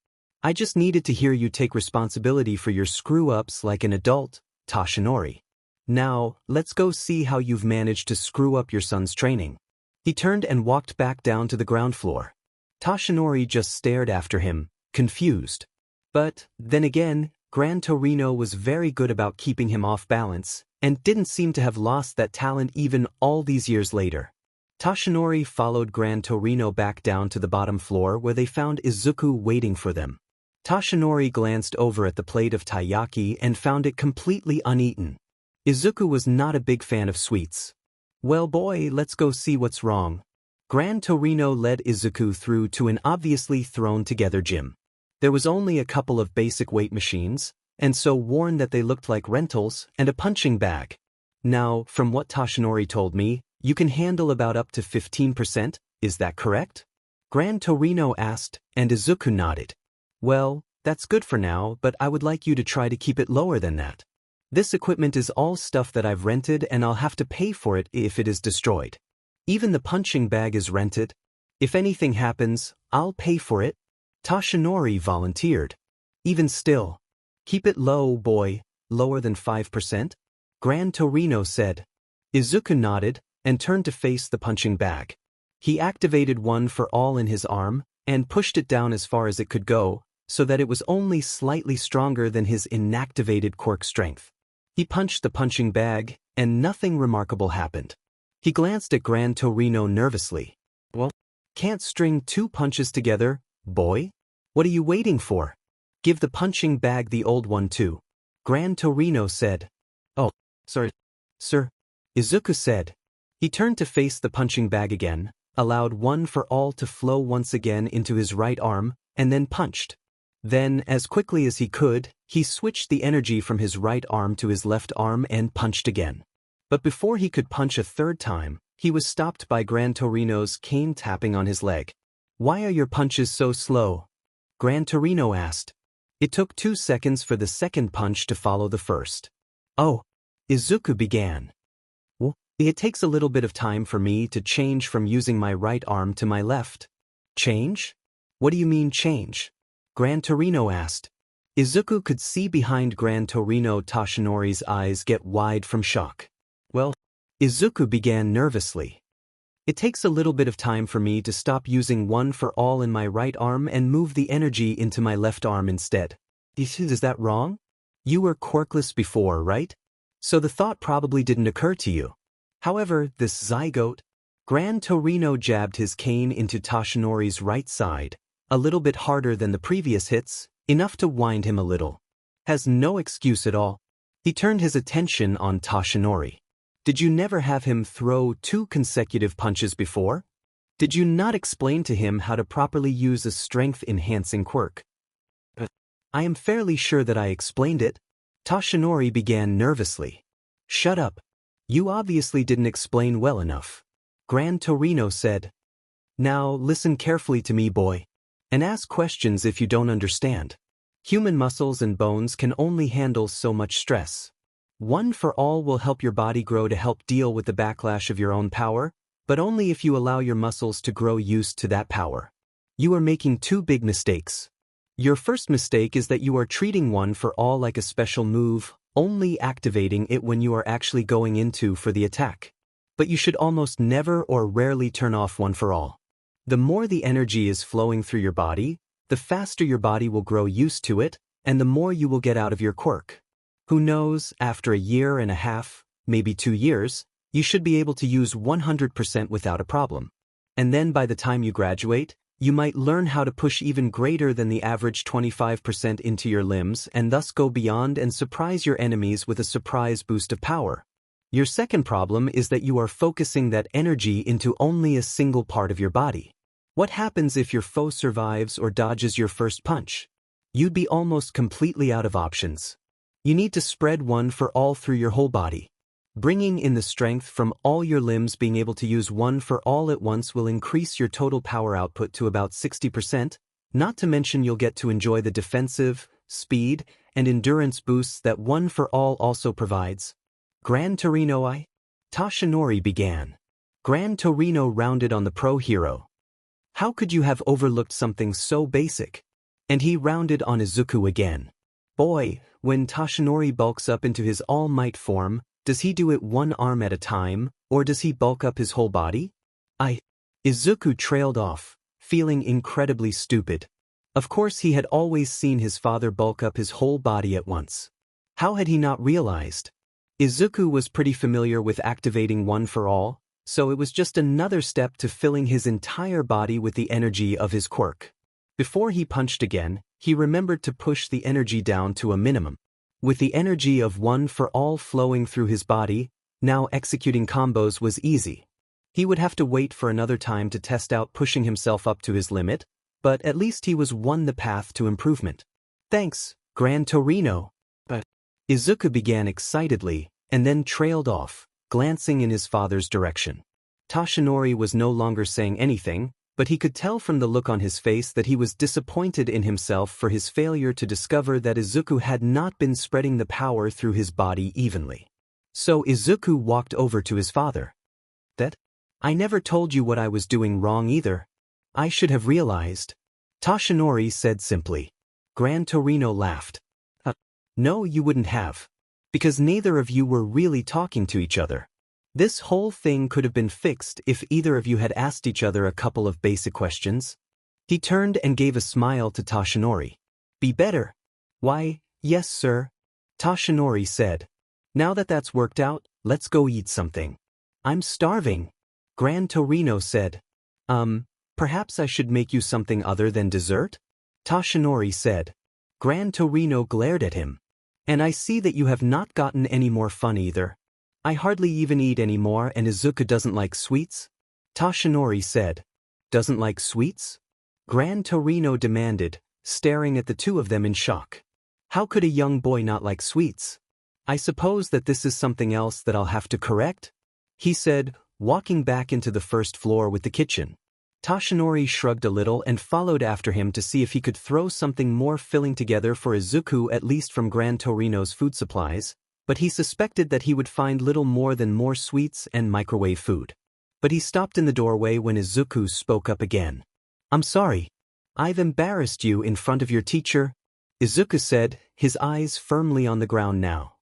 I just needed to hear you take responsibility for your screw-ups like an adult, Toshinori. Now, let's go see how you've managed to screw up your son's training. He turned and walked back down to the ground floor. Toshinori just stared after him, confused. But, then again, Gran Torino was very good about keeping him off balance, and didn't seem to have lost that talent even all these years later. Toshinori followed Gran Torino back down to the bottom floor where they found Izuku waiting for them. Toshinori glanced over at the plate of taiyaki and found it completely uneaten. Izuku was not a big fan of sweets. Well boy, let's go see what's wrong. Gran Torino led Izuku through to an obviously thrown-together gym. There was only a couple of basic weight machines, and so worn that they looked like rentals, and a punching bag. Now, from what Toshinori told me, you can handle about up to 15%, is that correct? Gran Torino asked, and Izuku nodded. Well, that's good for now, but I would like you to try to keep it lower than that. This equipment is all stuff that I've rented and I'll have to pay for it if it is destroyed. Even the punching bag is rented. If anything happens, I'll pay for it. Toshinori volunteered. Even still, keep it low, boy, lower than 5%? Gran Torino said. Izuku nodded and turned to face the punching bag. He activated one for all in his arm and pushed it down as far as it could go so that it was only slightly stronger than his inactivated quirk strength. He punched the punching bag and nothing remarkable happened. He glanced at Gran Torino nervously. Well, can't string 2 punches together, boy? What are you waiting for? Give the punching bag the old one too. Gran Torino said. Oh, sorry, sir. Izuku said. He turned to face the punching bag again, allowed one for all to flow once again into his right arm, and then punched. Then, as quickly as he could, he switched the energy from his right arm to his left arm and punched again. But before he could punch a third time, he was stopped by Gran Torino's cane tapping on his leg. Why are your punches so slow? Gran Torino asked. It took 2 seconds for the second punch to follow the first. Oh, Izuku began. Well, it takes a little bit of time for me to change from using my right arm to my left. Change? What do you mean change? Gran Torino asked. Izuku could see behind Gran Torino Toshinori's eyes get wide from shock. Well, Izuku began nervously. It takes a little bit of time for me to stop using one for all in my right arm and move the energy into my left arm instead. Is that wrong? You were quirkless before, right? So the thought probably didn't occur to you. However, this zygote. Gran Torino jabbed his cane into Toshinori's right side, a little bit harder than the previous hits, enough to wind him a little. has no excuse at all. He turned his attention on Toshinori. Did you never have him throw 2 consecutive punches before? Did you not explain to him how to properly use a strength-enhancing quirk? I am fairly sure that I explained it. Toshinori began nervously. Shut up. You obviously didn't explain well enough. Gran Torino said. Now listen carefully to me, boy. And ask questions if you don't understand. Human muscles and bones can only handle so much stress. One for all will help your body grow to help deal with the backlash of your own power, but only if you allow your muscles to grow used to that power. You are making 2 big mistakes. Your first mistake is that you are treating one for all like a special move, only activating it when you are actually going into for the attack. But you should almost never or rarely turn off one for all. The more the energy is flowing through your body, the faster your body will grow used to it, and the more you will get out of your quirk. Who knows, after a year and a half, maybe 2 years, you should be able to use 100% without a problem. And then by the time you graduate, you might learn how to push even greater than the average 25% into your limbs and thus go beyond and surprise your enemies with a surprise boost of power. Your second problem is that you are focusing that energy into only a single part of your body. What happens if your foe survives or dodges your first punch? You'd be almost completely out of options. You need to spread one for all through your whole body. Bringing in the strength from all your limbs, being able to use one for all at once will increase your total power output to about 60%, not to mention you'll get to enjoy the defensive, speed, and endurance boosts that one for all also provides. Gran Torino Toshinori began. Gran Torino rounded on the pro hero. How could you have overlooked something so basic? And he rounded on Izuku again. Boy, when Toshinori bulks up into his all-might form, does he do it one arm at a time, or does he bulk up his whole body? Izuku trailed off, feeling incredibly stupid. Of course he had always seen his father bulk up his whole body at once. How had he not realized? Izuku was pretty familiar with activating one for all, so it was just another step to filling his entire body with the energy of his quirk. Before he punched again, he remembered to push the energy down to a minimum. With the energy of one for all flowing through his body, now executing combos was easy. He would have to wait for another time to test out pushing himself up to his limit, but at least he was on the path to improvement. Thanks, Gran Torino. But Izuku began excitedly, and then trailed off, glancing in his father's direction. Toshinori was no longer saying anything, but he could tell from the look on his face that he was disappointed in himself for his failure to discover that Izuku had not been spreading the power through his body evenly. So Izuku walked over to his father. I never told you what I was doing wrong either. I should have realized. Toshinori said simply. Gran Torino laughed. No, you wouldn't have. Because neither of you were really talking to each other. This whole thing could have been fixed if either of you had asked each other a couple of basic questions. He turned and gave a smile to Toshinori. Be better. Why, yes, sir. Toshinori said. Now that that's worked out, let's go eat something. I'm starving. Gran Torino said. Perhaps I should make you something other than dessert? Toshinori said. Gran Torino glared at him. And I see that you have not gotten any more fun either. I hardly even eat anymore, and Izuku doesn't like sweets? Toshinori said. Doesn't like sweets? Gran Torino demanded, staring at the two of them in shock. How could a young boy not like sweets? I suppose that this is something else that I'll have to correct? He said, walking back into the first floor with the kitchen. Toshinori shrugged a little and followed after him to see if he could throw something more filling together for Izuku, at least from Gran Torino's food supplies, but he suspected that he would find little more than more sweets and microwave food. But he stopped in the doorway when Izuku spoke up again. I'm sorry. I've embarrassed you in front of your teacher, Izuku said, his eyes firmly on the ground now.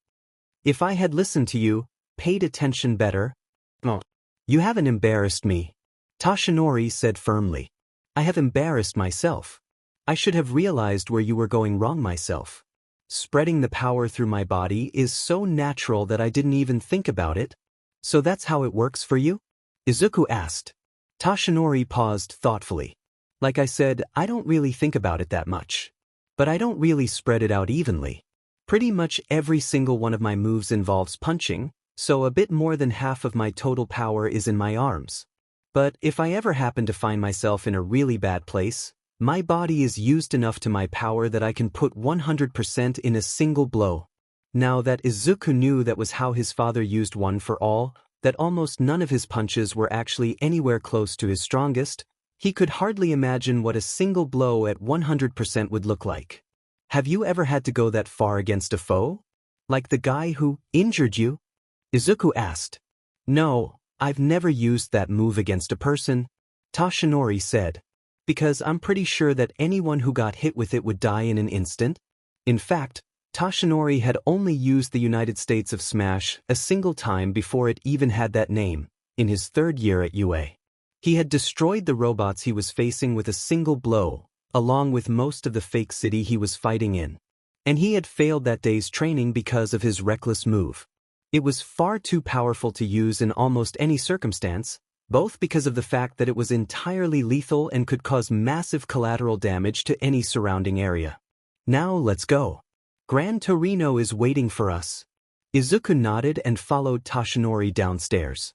If I had listened to you, paid attention better. Oh, you haven't embarrassed me, Toshinori said firmly. I have embarrassed myself. I should have realized where you were going wrong myself. Spreading the power through my body is so natural that I didn't even think about it. So that's how it works for you? Izuku asked. Toshinori paused thoughtfully. Like I said, I don't really think about it that much. But I don't really spread it out evenly. Pretty much every single one of my moves involves punching, so a bit more than half of my total power is in my arms. But if I ever happen to find myself in a really bad place, my body is used enough to my power that I can put 100% in a single blow. Now that Izuku knew that was how his father used one for all, that almost none of his punches were actually anywhere close to his strongest, he could hardly imagine what a single blow at 100% would look like. Have you ever had to go that far against a foe? Like the guy who injured you? Izuku asked. No, I've never used that move against a person, Toshinori said. Because I'm pretty sure that anyone who got hit with it would die in an instant. In fact, Toshinori had only used the United States of Smash a single time before it even had that name, in his 3rd year at UA. He had destroyed the robots he was facing with a single blow, along with most of the fake city he was fighting in. And he had failed that day's training because of his reckless move. It was far too powerful to use in almost any circumstance, both because of the fact that it was entirely lethal and could cause massive collateral damage to any surrounding area. Now let's go. Gran Torino is waiting for us. Izuku nodded and followed Toshinori downstairs.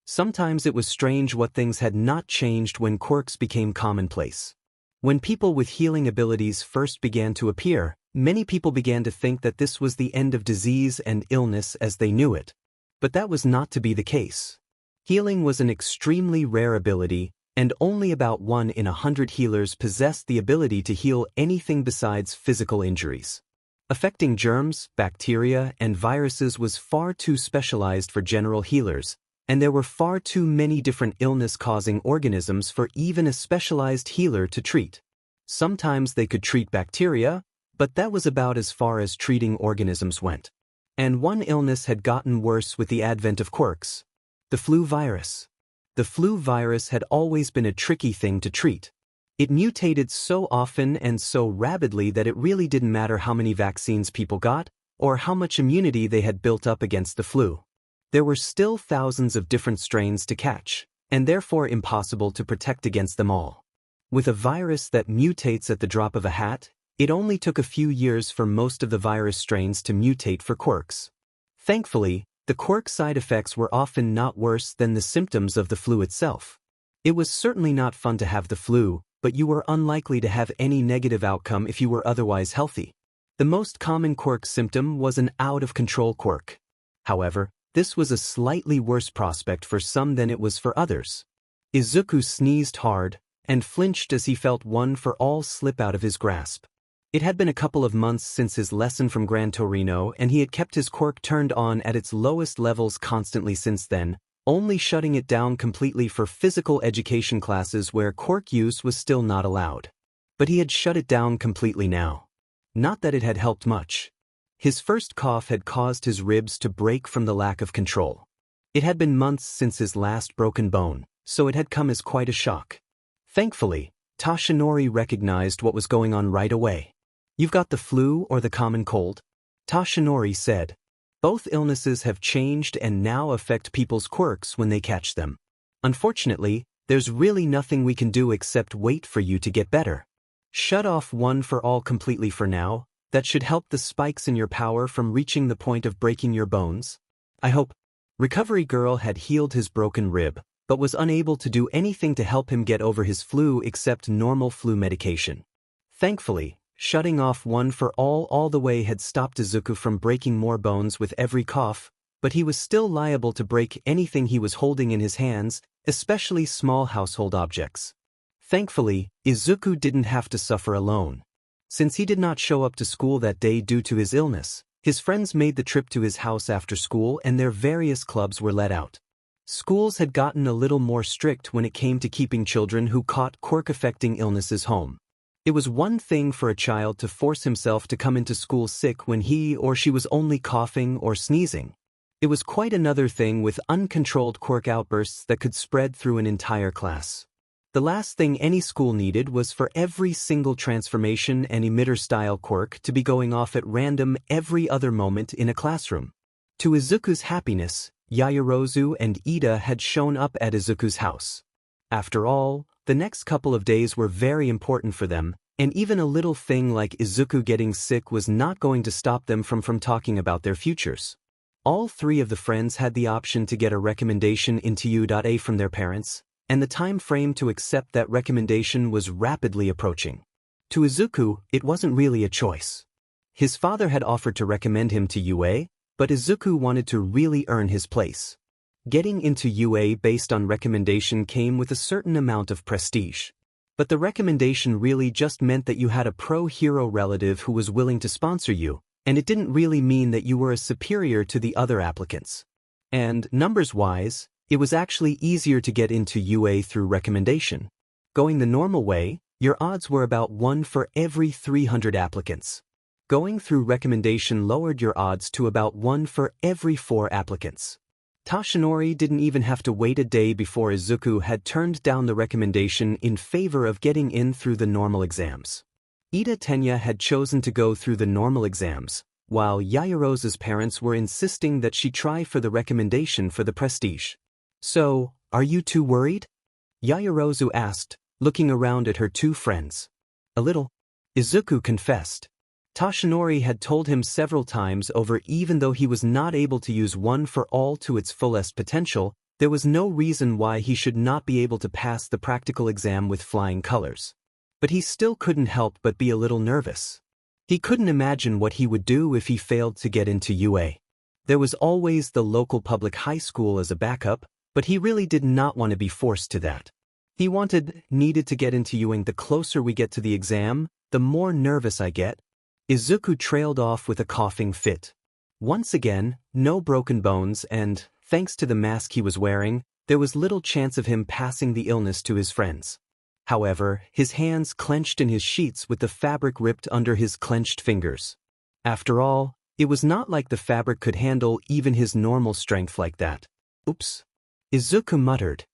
Sometimes it was strange what things had not changed when quirks became commonplace. When people with healing abilities first began to appear, many people began to think that this was the end of disease and illness as they knew it. But that was not to be the case. Healing was an extremely rare ability, and only about 1 in 100 healers possessed the ability to heal anything besides physical injuries. Affecting germs, bacteria, and viruses was far too specialized for general healers, and there were far too many different illness-causing organisms for even a specialized healer to treat. Sometimes they could treat bacteria, but that was about as far as treating organisms went. And one illness had gotten worse with the advent of quirks. The flu virus. The flu virus had always been a tricky thing to treat. It mutated so often and so rapidly that it really didn't matter how many vaccines people got, or how much immunity they had built up against the flu. There were still thousands of different strains to catch, and therefore impossible to protect against them all. With a virus that mutates at the drop of a hat, it only took a few years for most of the virus strains to mutate for quirks. Thankfully, the quirk side effects were often not worse than the symptoms of the flu itself. It was certainly not fun to have the flu, but you were unlikely to have any negative outcome if you were otherwise healthy. The most common quirk symptom was an out-of-control quirk. However, this was a slightly worse prospect for some than it was for others. Izuku sneezed hard, and flinched as he felt one for all slip out of his grasp. It had been a couple of months since his lesson from Gran Torino, and he had kept his quirk turned on at its lowest levels constantly since then, only shutting it down completely for physical education classes where quirk use was still not allowed. But he had shut it down completely now. Not that it had helped much. His first cough had caused his ribs to break from the lack of control. It had been months since his last broken bone, so it had come as quite a shock. Thankfully, Toshinori recognized what was going on right away. "You've got the flu or the common cold?" Toshinori said. "Both illnesses have changed and now affect people's quirks when they catch them. Unfortunately, there's really nothing we can do except wait for you to get better. Shut off one for all completely for now. That should help the spikes in your power from reaching the point of breaking your bones. I hope." Recovery Girl had healed his broken rib, but was unable to do anything to help him get over his flu except normal flu medication. Thankfully, shutting off one for all the way had stopped Izuku from breaking more bones with every cough, but he was still liable to break anything he was holding in his hands, especially small household objects. Thankfully, Izuku didn't have to suffer alone. Since he did not show up to school that day due to his illness, his friends made the trip to his house after school and their various clubs were let out. Schools had gotten a little more strict when it came to keeping children who caught quirk-affecting illnesses home. It was one thing for a child to force himself to come into school sick when he or she was only coughing or sneezing. It was quite another thing with uncontrolled quirk outbursts that could spread through an entire class. The last thing any school needed was for every single transformation and emitter-style quirk to be going off at random every other moment in a classroom. To Izuku's happiness, Yaoyorozu and Ida had shown up at Izuku's house. After all, the next couple of days were very important for them, And even a little thing like Izuku getting sick was not going to stop them from talking about their futures. All three of the friends had the option to get a recommendation into U.A from their parents, and the time frame to accept that recommendation was rapidly approaching. To Izuku, it wasn't really a choice. His father had offered to recommend him to UA, but Izuku wanted to really earn his place. Getting into UA based on recommendation came with a certain amount of prestige. But the recommendation really just meant that you had a pro-hero relative who was willing to sponsor you, and it didn't really mean that you were a superior to the other applicants. And, numbers-wise, it was actually easier to get into UA through recommendation. Going the normal way, your odds were about 1 for every 300 applicants. Going through recommendation lowered your odds to about 1 for every 4 applicants. Toshinori didn't even have to wait a day before Izuku had turned down the recommendation in favor of getting in through the normal exams. Ida Tenya had chosen to go through the normal exams, while Yaoyorozu's parents were insisting that she try for the recommendation for the prestige. So, are you too worried? Yaoyorozu asked, looking around at her two friends. A little. Izuku confessed. Toshinori had told him several times over even though he was not able to use one for all to its fullest potential, there was no reason why he should not be able to pass the practical exam with flying colors. But he still couldn't help but be a little nervous. He couldn't imagine what he would do if he failed to get into UA. There was always the local public high school as a backup, but he really did not want to be forced to that. He needed to get into UA. The closer we get to the exam, the more nervous I get. Izuku trailed off with a coughing fit. Once again, no broken bones and, thanks to the mask he was wearing, there was little chance of him passing the illness to his friends. However, his hands clenched in his sheets with the fabric ripped under his clenched fingers. After all, it was not like the fabric could handle even his normal strength like that. Oops. Izuku muttered.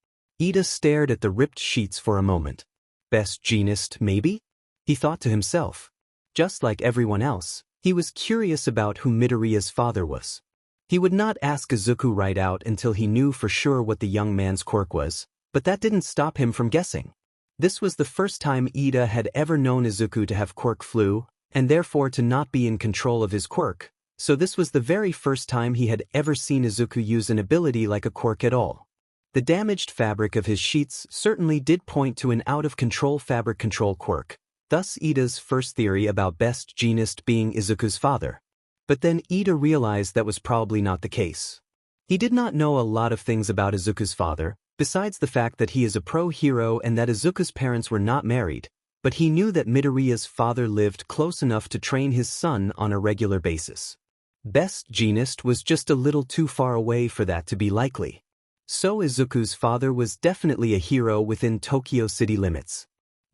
Ida stared at the ripped sheets for a moment. Best jeanist, maybe? He thought to himself. Just like everyone else, he was curious about who Midoriya's father was. He would not ask Izuku right out until he knew for sure what the young man's quirk was, but that didn't stop him from guessing. This was the first time Ida had ever known Izuku to have quirk flu, and therefore to not be in control of his quirk, so this was the very first time he had ever seen Izuku use an ability like a quirk at all. The damaged fabric of his sheets certainly did point to an out-of-control fabric control quirk. Thus Ida's first theory about best jeanist being Izuku's father. But then Ida realized that was probably not the case. He did not know a lot of things about Izuku's father, besides the fact that he is a pro-hero and that Izuku's parents were not married, but he knew that Midoriya's father lived close enough to train his son on a regular basis. Best jeanist was just a little too far away for that to be likely. So Izuku's father was definitely a hero within Tokyo city limits.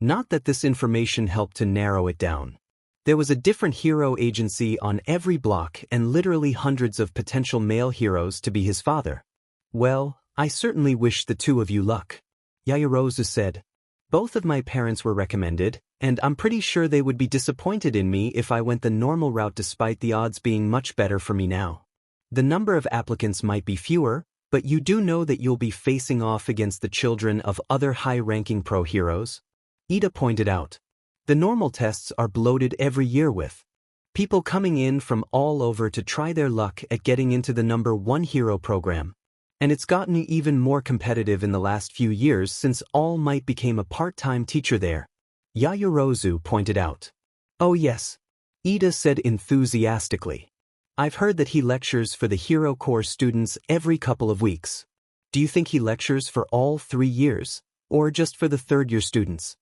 Not that this information helped to narrow it down. There was a different hero agency on every block and literally hundreds of potential male heroes to be his father. Well, I certainly wish the two of you luck. Yaoyorozu said. Both of my parents were recommended, and I'm pretty sure they would be disappointed in me if I went the normal route despite the odds being much better for me now. The number of applicants might be fewer, but you do know that you'll be facing off against the children of other high-ranking pro-heroes. Ida pointed out. The normal tests are bloated every year with people coming in from all over to try their luck at getting into the #1 hero program. And it's gotten even more competitive in the last few years since All Might became a part-time teacher there. Yaoyorozu pointed out. Oh yes. Ida said enthusiastically. I've heard that he lectures for the Hero Corps students every couple of weeks. Do you think he lectures for all 3 years, or just for the third-year students?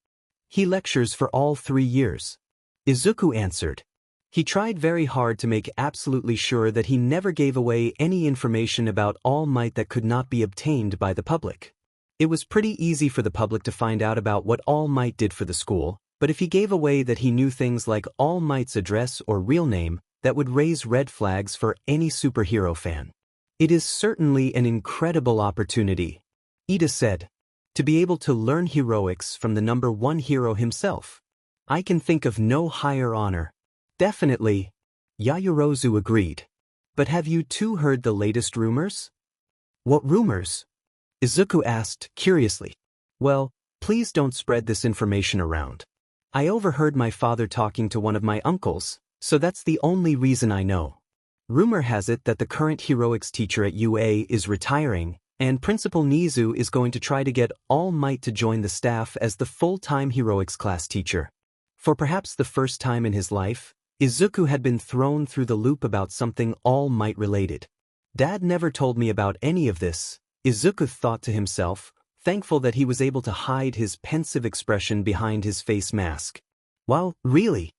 He lectures for all 3 years. Izuku answered. He tried very hard to make absolutely sure that he never gave away any information about All Might that could not be obtained by the public. It was pretty easy for the public to find out about what All Might did for the school, but if he gave away that he knew things like All Might's address or real name, that would raise red flags for any superhero fan. It is certainly an incredible opportunity, Ida said. To be able to learn heroics from the #1 hero himself. I can think of no higher honor. Definitely. Yaoyorozu agreed. But have you too heard the latest rumors? What rumors? Izuku asked, curiously. Well, please don't spread this information around. I overheard my father talking to one of my uncles, so that's the only reason I know. Rumor has it that the current heroics teacher at UA is retiring, and Principal Nizu is going to try to get All Might to join the staff as the full-time heroics class teacher. For perhaps the first time in his life, Izuku had been thrown through the loop about something All Might related. Dad never told me about any of this, Izuku thought to himself, thankful that he was able to hide his pensive expression behind his face mask. Well, really?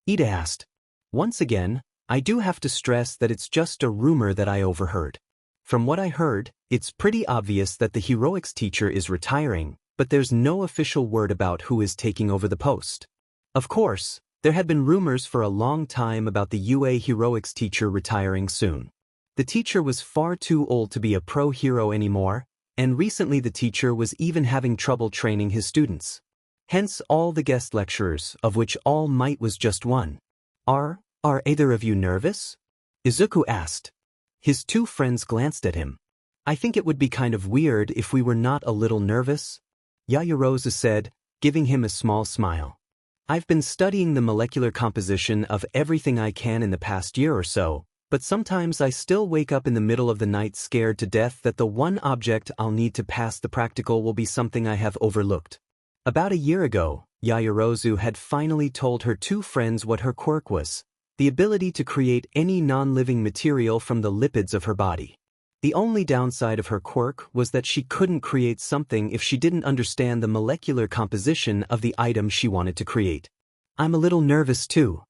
Ida asked. Once again, I do have to stress that it's just a rumor that I overheard. From what I heard, it's pretty obvious that the heroics teacher is retiring, but there's no official word about who is taking over the post. Of course, there had been rumors for a long time about the UA heroics teacher retiring soon. The teacher was far too old to be a pro hero anymore, and recently the teacher was even having trouble training his students. Hence all the guest lecturers, of which All Might was just one. Are either of you nervous? Izuku asked. His two friends glanced at him. I think it would be kind of weird if we were not a little nervous, Yaoyorozu said, giving him a small smile. I've been studying the molecular composition of everything I can in the past year or so, but sometimes I still wake up in the middle of the night scared to death that the one object I'll need to pass the practical will be something I have overlooked. About a year ago, Yaoyorozu had finally told her two friends what her quirk was, the ability to create any non-living material from the lipids of her body. The only downside of her quirk was that she couldn't create something if she didn't understand the molecular composition of the item she wanted to create. I'm a little nervous too,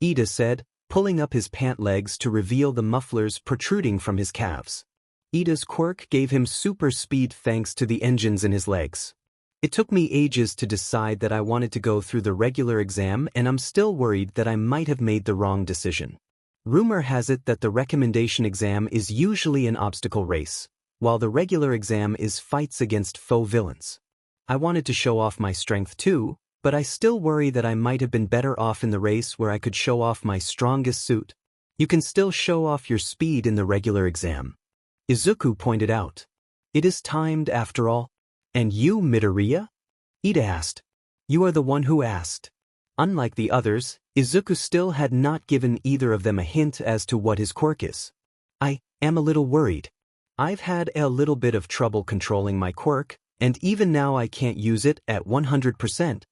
Ida said, pulling up his pant legs to reveal the mufflers protruding from his calves. Ida's quirk gave him super speed thanks to the engines in his legs. It took me ages to decide that I wanted to go through the regular exam, and I'm still worried that I might have made the wrong decision. Rumor has it that the recommendation exam is usually an obstacle race, while the regular exam is fights against faux villains. I wanted to show off my strength too, but I still worry that I might have been better off in the race where I could show off my strongest suit. You can still show off your speed in the regular exam, Izuku pointed out. It is timed after all. And you, Midoriya? Ida asked. You are the one who asked. Unlike the others, Izuku still had not given either of them a hint as to what his quirk is. I am a little worried. I've had a little bit of trouble controlling my quirk, and even now I can't use it at 100%.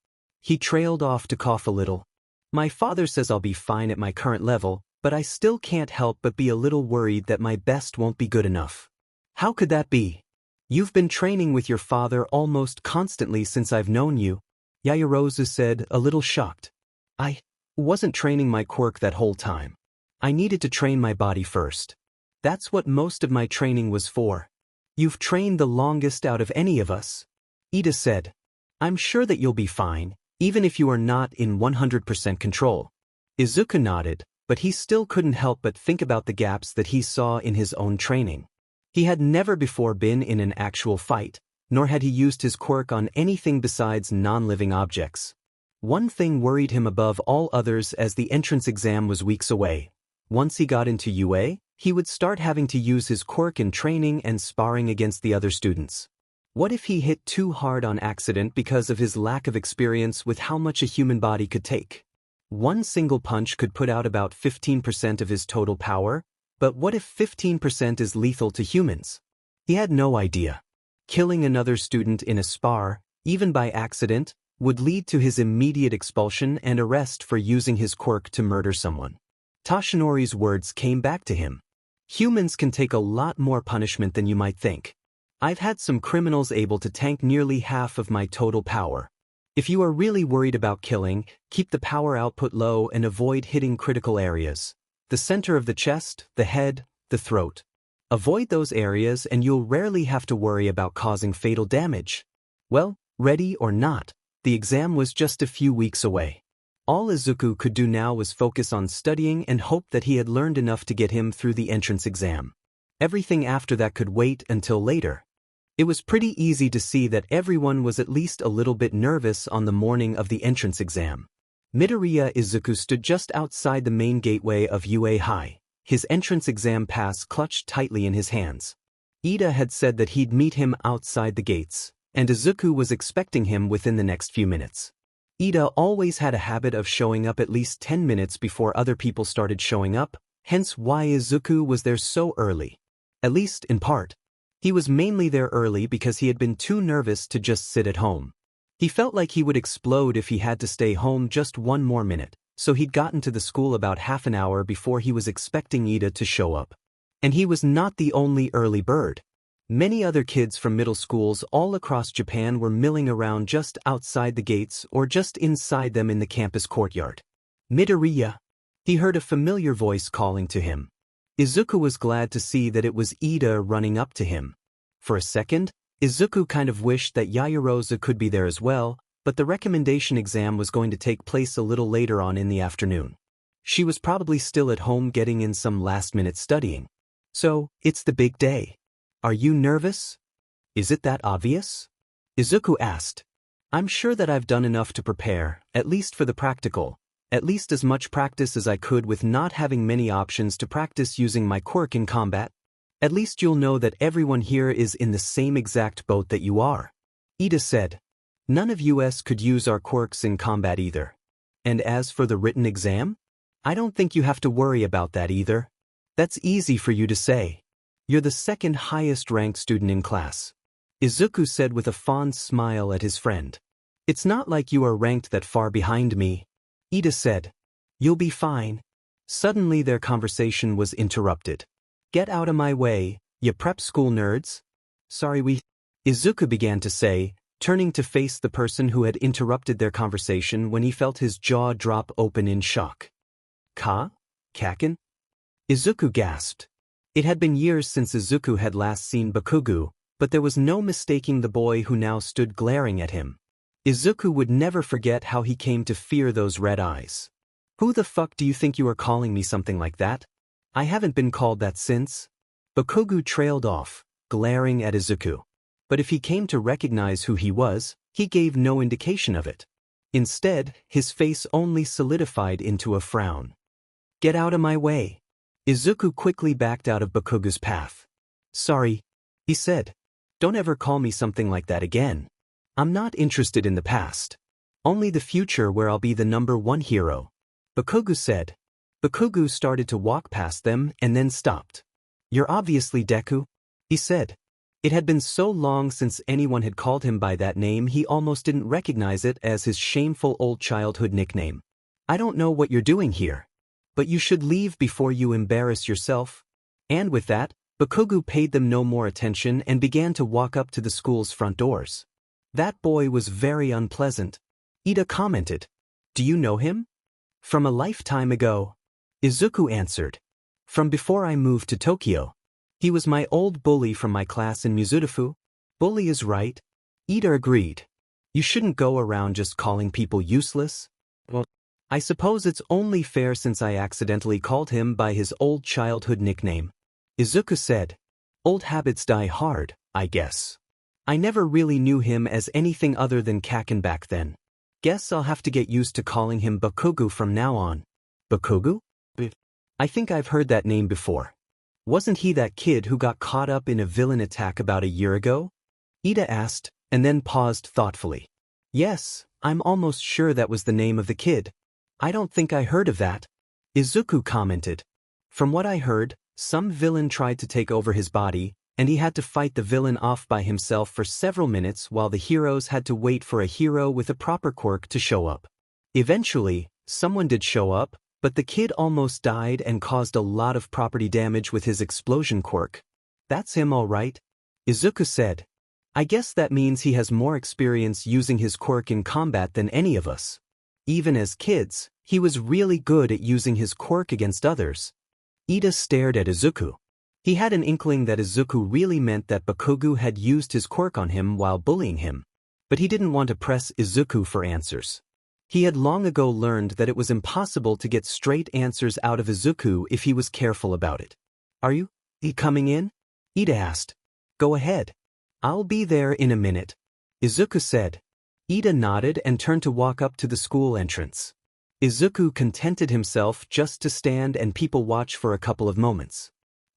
He trailed off to cough a little. My father says I'll be fine at my current level, but I still can't help but be a little worried that my best won't be good enough. How could that be? You've been training with your father almost constantly since I've known you, Yaoyorozu said, a little shocked. I wasn't training my quirk that whole time. I needed to train my body first. That's what most of my training was for. You've trained the longest out of any of us, Ida said. I'm sure that you'll be fine, even if you are not in 100% control. Izuku nodded, but he still couldn't help but think about the gaps that he saw in his own training. He had never before been in an actual fight, nor had he used his quirk on anything besides non-living objects. One thing worried him above all others as the entrance exam was weeks away. Once he got into UA, he would start having to use his quirk in training and sparring against the other students. What if he hit too hard on accident because of his lack of experience with how much a human body could take? One single punch could put out about 15% of his total power, but what if 15% is lethal to humans? He had no idea. Killing another student in a spar, even by accident, would lead to his immediate expulsion and arrest for using his quirk to murder someone. Tashinori's words came back to him. Humans can take a lot more punishment than you might think. I've had some criminals able to tank nearly half of my total power. If you are really worried about killing, keep the power output low and avoid hitting critical areas. The center of the chest, the head, the throat. Avoid those areas and you'll rarely have to worry about causing fatal damage. Well, ready or not, the exam was just a few weeks away. All Izuku could do now was focus on studying and hope that he had learned enough to get him through the entrance exam. Everything after that could wait until later. It was pretty easy to see that everyone was at least a little bit nervous on the morning of the entrance exam. Midoriya Izuku stood just outside the main gateway of UA High, his entrance exam pass clutched tightly in his hands. Ida had said that he'd meet him outside the gates, and Izuku was expecting him within the next few minutes. Ida always had a habit of showing up at least 10 minutes before other people started showing up, hence why Izuku was there so early. At least in part. He was mainly there early because he had been too nervous to just sit at home. He felt like he would explode if he had to stay home just one more minute, so he'd gotten to the school about half an hour before he was expecting Ida to show up. And he was not the only early bird. Many other kids from middle schools all across Japan were milling around just outside the gates or just inside them in the campus courtyard. Midoriya. He heard a familiar voice calling to him. Izuku was glad to see that it was Ida running up to him. For a second, Izuku kind of wished that Yaoyorozu could be there as well, but the recommendation exam was going to take place a little later on in the afternoon. She was probably still at home getting in some last-minute studying. So, it's the big day. Are you nervous? Is it that obvious? Izuku asked. I'm sure that I've done enough to prepare, at least for the practical, at least as much practice as I could with not having many options to practice using my quirk in combat. At least you'll know that everyone here is in the same exact boat that you are. Ida said. None of us could use our quirks in combat either. And as for the written exam? I don't think you have to worry about that either. That's easy for you to say. You're the second highest ranked student in class. Izuku said with a fond smile at his friend. It's not like you are ranked that far behind me. Ida said. You'll be fine. Suddenly their conversation was interrupted. Get out of my way, you prep school nerds. Sorry Izuku began to say, turning to face the person who had interrupted their conversation when he felt his jaw drop open in shock. Kaken? Izuku gasped. It had been years since Izuku had last seen Bakugo, but there was no mistaking the boy who now stood glaring at him. Izuku would never forget how he came to fear those red eyes. Who the fuck do you think you are calling me something like that? I haven't been called that since. Bakugo trailed off, glaring at Izuku. But if he came to recognize who he was, he gave no indication of it. Instead, his face only solidified into a frown. Get out of my way. Izuku quickly backed out of Bakugo's path. Sorry, he said. Don't ever call me something like that again. I'm not interested in the past. Only the future where I'll be the #1 hero. Bakugo said. Bakugo started to walk past them and then stopped. You're obviously Deku, he said. It had been so long since anyone had called him by that name he almost didn't recognize it as his shameful old childhood nickname. I don't know what you're doing here. But you should leave before you embarrass yourself. And with that, Bakugo paid them no more attention and began to walk up to the school's front doors. That boy was very unpleasant. Ida commented. Do you know him? From a lifetime ago. Izuku answered. From before I moved to Tokyo. He was my old bully from my class in Mizurufu. Bully is right. Ida agreed. You shouldn't go around just calling people useless. Well, I suppose it's only fair since I accidentally called him by his old childhood nickname. Izuku said. Old habits die hard, I guess. I never really knew him as anything other than Kaken back then. Guess I'll have to get used to calling him Bakugo from now on. Bakugo? I think I've heard that name before. Wasn't he that kid who got caught up in a villain attack about a year ago? Ida asked, and then paused thoughtfully. Yes, I'm almost sure that was the name of the kid. I don't think I heard of that. Izuku commented. From what I heard, some villain tried to take over his body, and he had to fight the villain off by himself for several minutes while the heroes had to wait for a hero with a proper quirk to show up. Eventually, someone did show up, but the kid almost died and caused a lot of property damage with his explosion quirk. That's him all right, Izuku said. I guess that means he has more experience using his quirk in combat than any of us. Even as kids, he was really good at using his quirk against others. Ida stared at Izuku. He had an inkling that Izuku really meant that Bakugo had used his quirk on him while bullying him. But he didn't want to press Izuku for answers. He had long ago learned that it was impossible to get straight answers out of Izuku if he was careful about it. Are you coming in? Ida asked. Go ahead. I'll be there in a minute, Izuku said. Ida nodded and turned to walk up to the school entrance. Izuku contented himself just to stand and people watch for a couple of moments.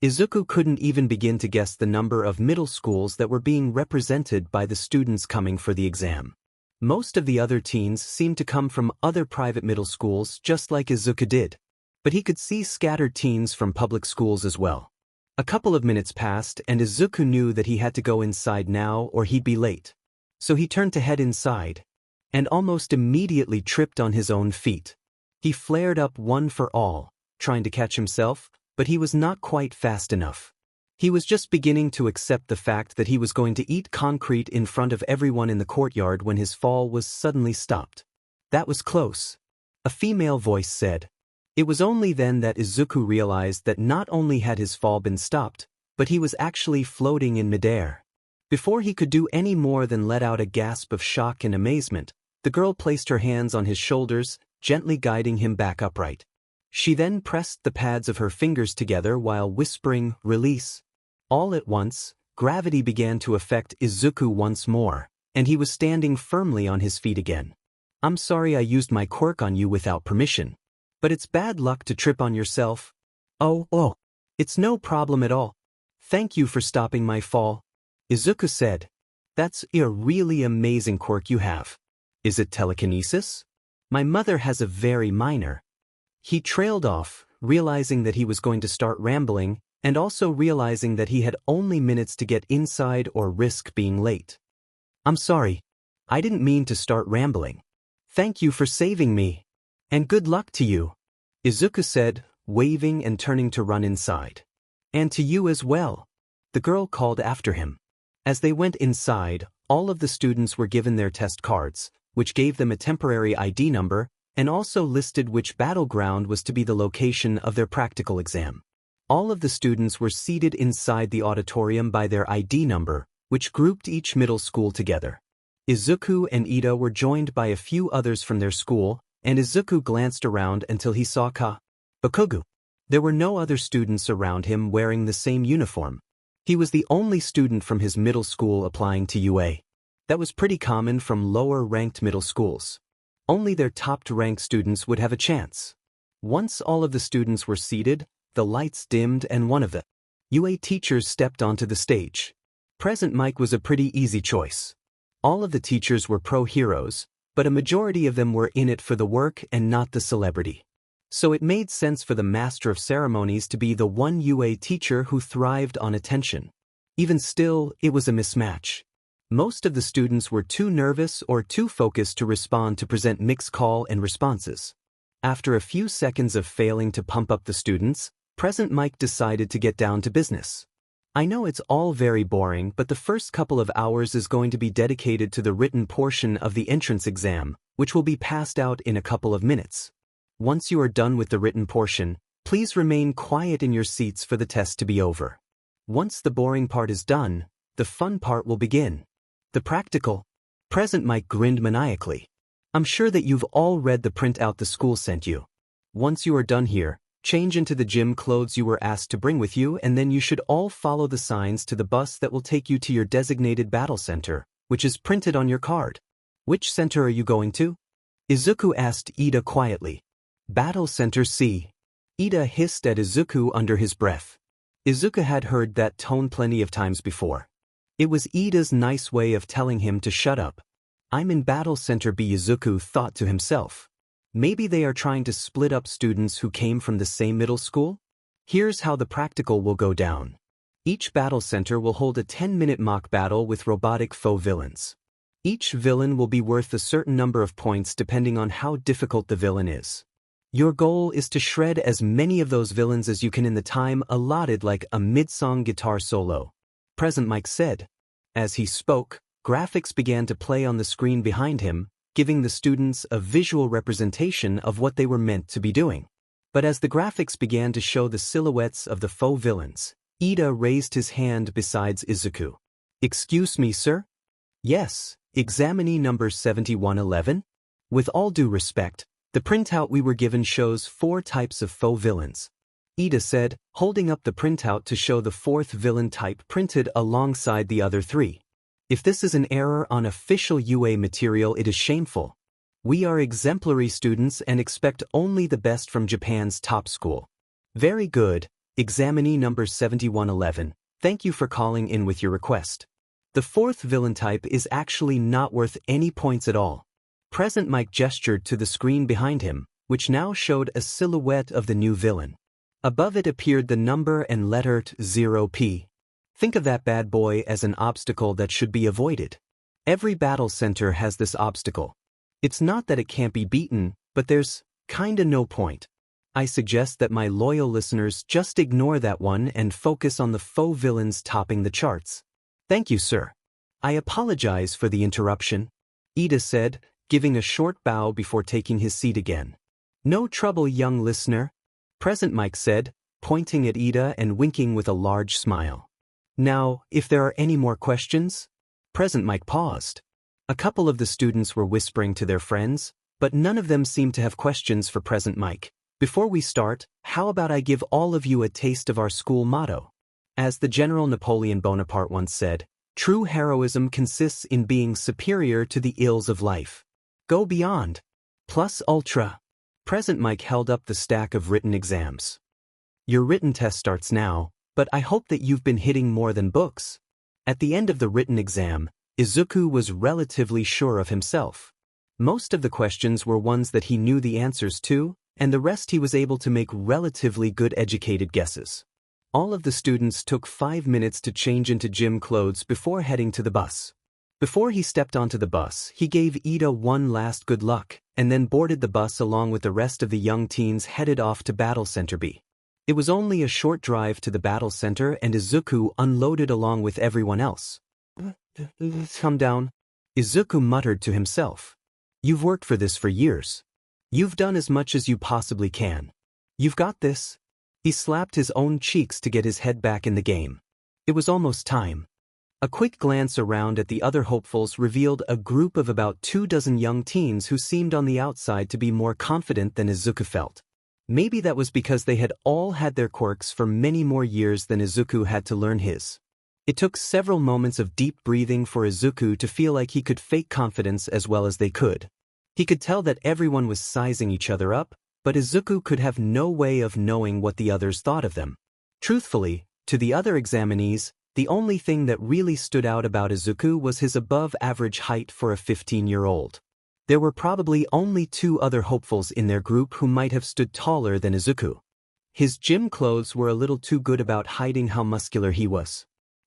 Izuku couldn't even begin to guess the number of middle schools that were being represented by the students coming for the exam. Most of the other teens seemed to come from other private middle schools just like Izuku did. But he could see scattered teens from public schools as well. A couple of minutes passed and Izuku knew that he had to go inside now or he'd be late. So he turned to head inside, and almost immediately tripped on his own feet. He flared up one for all, trying to catch himself, but he was not quite fast enough. He was just beginning to accept the fact that he was going to eat concrete in front of everyone in the courtyard when his fall was suddenly stopped. That was close. A female voice said. It was only then that Izuku realized that not only had his fall been stopped, but he was actually floating in midair. Before he could do any more than let out a gasp of shock and amazement, the girl placed her hands on his shoulders, gently guiding him back upright. She then pressed the pads of her fingers together while whispering, "Release." All at once, gravity began to affect Izuku once more, and he was standing firmly on his feet again. "I'm sorry I used my quirk on you without permission. But it's bad luck to trip on yourself." Oh, it's no problem at all. Thank you for stopping my fall," Izuku said. "That's a really amazing quirk you have. Is it telekinesis? My mother has a very minor." He trailed off, realizing that he was going to start rambling, and also realizing that he had only minutes to get inside or risk being late. "I'm sorry. I didn't mean to start rambling. Thank you for saving me. And good luck to you," Izuku said, waving and turning to run inside. "And to you as well," the girl called after him. As they went inside, all of the students were given their test cards, which gave them a temporary ID number, and also listed which battleground was to be the location of their practical exam. All of the students were seated inside the auditorium by their ID number, which grouped each middle school together. Izuku and Ida were joined by a few others from their school, and Izuku glanced around until he saw Bakugo. There were no other students around him wearing the same uniform. He was the only student from his middle school applying to UA. That was pretty common from lower-ranked middle schools. Only their top-ranked students would have a chance. Once all of the students were seated, the lights dimmed and one of the UA teachers stepped onto the stage. Present Mike was a pretty easy choice. All of the teachers were pro-heroes, but a majority of them were in it for the work and not the celebrity. So it made sense for the Master of Ceremonies to be the one UA teacher who thrived on attention. Even still, it was a mismatch. Most of the students were too nervous or too focused to respond to present mixed call and responses. After a few seconds of failing to pump up the students, Present Mike decided to get down to business. "I know it's all very boring, but the first couple of hours is going to be dedicated to the written portion of the entrance exam, which will be passed out in a couple of minutes. Once you are done with the written portion, please remain quiet in your seats for the test to be over. Once the boring part is done, the fun part will begin. The practical." Present Mike grinned maniacally. "I'm sure that you've all read the printout the school sent you. Once you are done here, change into the gym clothes you were asked to bring with you, and then you should all follow the signs to the bus that will take you to your designated battle center, which is printed on your card." "Which center are you going to?" Izuku asked Ida quietly. "Battle Center C." Ida hissed at Izuku under his breath. Izuku had heard that tone plenty of times before. It was Ida's nice way of telling him to shut up. "I'm in Battle Center B," Izuku thought to himself. Maybe they are trying to split up students who came from the same middle school? Here's how the practical will go down. Each battle center will hold a 10-minute mock battle with robotic faux villains. Each villain will be worth a certain number of points depending on how difficult the villain is. Your goal is to shred as many of those villains as you can in the time allotted, like a mid-song guitar solo," Present Mike said. As he spoke, graphics began to play on the screen behind him, giving the students a visual representation of what they were meant to be doing. But as the graphics began to show the silhouettes of the faux villains, Ida raised his hand beside Izuku. "Excuse me, sir?" "Yes, examinee number 7111? With all due respect, the printout we were given shows 4 types of faux villains," Ida said, holding up the printout to show the 4th villain type printed alongside the other 3. "If this is an error on official UA material, it is shameful. We are exemplary students and expect only the best from Japan's top school." "Very good, examinee number 7111. Thank you for calling in with your request. The fourth villain type is actually not worth any points at all. Present Mike gestured to the screen behind him, which now showed a silhouette of the new villain. Above it appeared the number and letter 0p. Think of that bad boy as an obstacle that should be avoided. Every battle center has this obstacle. It's not that it can't be beaten, but there's kinda no point. I suggest that my loyal listeners just ignore that one and focus on the faux villains topping the charts. Thank you, sir. I apologize for the interruption, Ida said, giving a short bow before taking his seat again. No trouble, young listener, Present Mike said, pointing at Ida and winking with a large smile. Now, if there are any more questions? Present Mike paused. A couple of the students were whispering to their friends, but none of them seemed to have questions for Present Mike. Before we start, how about I give all of you a taste of our school motto? As the General Napoleon Bonaparte once said, true heroism consists in being superior to the ills of life. Go beyond. Plus ultra. Present Mike held up the stack of written exams. Your written test starts now, but I hope that you've been hitting more than books. At the end of the written exam, Izuku was relatively sure of himself. Most of the questions were ones that he knew the answers to, and the rest he was able to make relatively good educated guesses. All of the students took 5 minutes to change into gym clothes before heading to the bus. Before he stepped onto the bus, he gave Ida one last good luck, and then boarded the bus along with the rest of the young teens headed off to Battle Center B. It was only a short drive to the Battle Center and Izuku unloaded along with everyone else. Come down, Izuku muttered to himself. You've worked for this for years. You've done as much as you possibly can. You've got this. He slapped his own cheeks to get his head back in the game. It was almost time. A quick glance around at the other hopefuls revealed a group of about 24 young teens who seemed on the outside to be more confident than Izuku felt. Maybe that was because they had all had their quirks for many more years than Izuku had to learn his. It took several moments of deep breathing for Izuku to feel like he could fake confidence as well as they could. He could tell that everyone was sizing each other up, but Izuku could have no way of knowing what the others thought of them. Truthfully, to the other examinees, the only thing that really stood out about Izuku was his above-average height for a 15-year-old. There were probably only 2 other hopefuls in their group who might have stood taller than Izuku. His gym clothes were a little too good about hiding how muscular he was.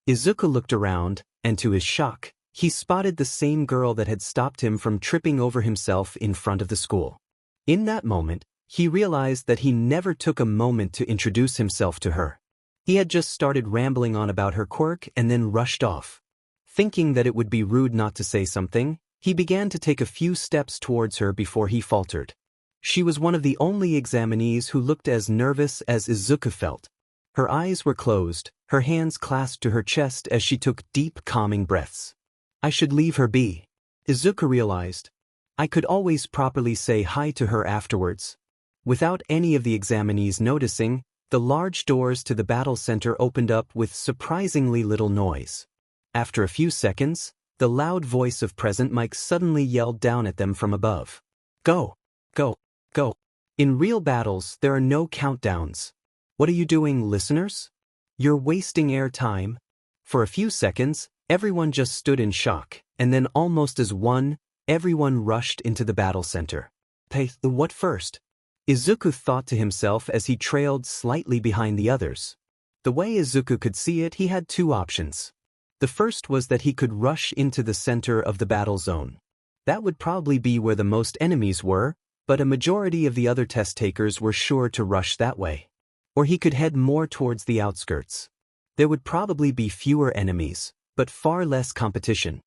Izuku looked around, and to his shock, he spotted the same girl that had stopped him from tripping over himself in front of the school. In that moment, he realized that he never took a moment to introduce himself to her. He had just started rambling on about her quirk and then rushed off. Thinking that it would be rude not to say something, he began to take a few steps towards her before he faltered. She was one of the only examinees who looked as nervous as Izuku felt. Her eyes were closed, her hands clasped to her chest as she took deep, calming breaths. I should leave her be, Izuku realized. I could always properly say hi to her afterwards. Without any of the examinees noticing, the large doors to the battle center opened up with surprisingly little noise. After a few seconds, the loud voice of Present Mike suddenly yelled down at them from above. Go! Go! Go! In real battles, there are no countdowns. What are you doing, listeners? You're wasting air time. For a few seconds, everyone just stood in shock, and then almost as one, everyone rushed into the battle center. What first? Izuku thought to himself as he trailed slightly behind the others. The way Izuku could see it, he had 2 options. The first was that he could rush into the center of the battle zone. That would probably be where the most enemies were, but a majority of the other test takers were sure to rush that way. Or he could head more towards the outskirts. There would probably be fewer enemies, but far less competition.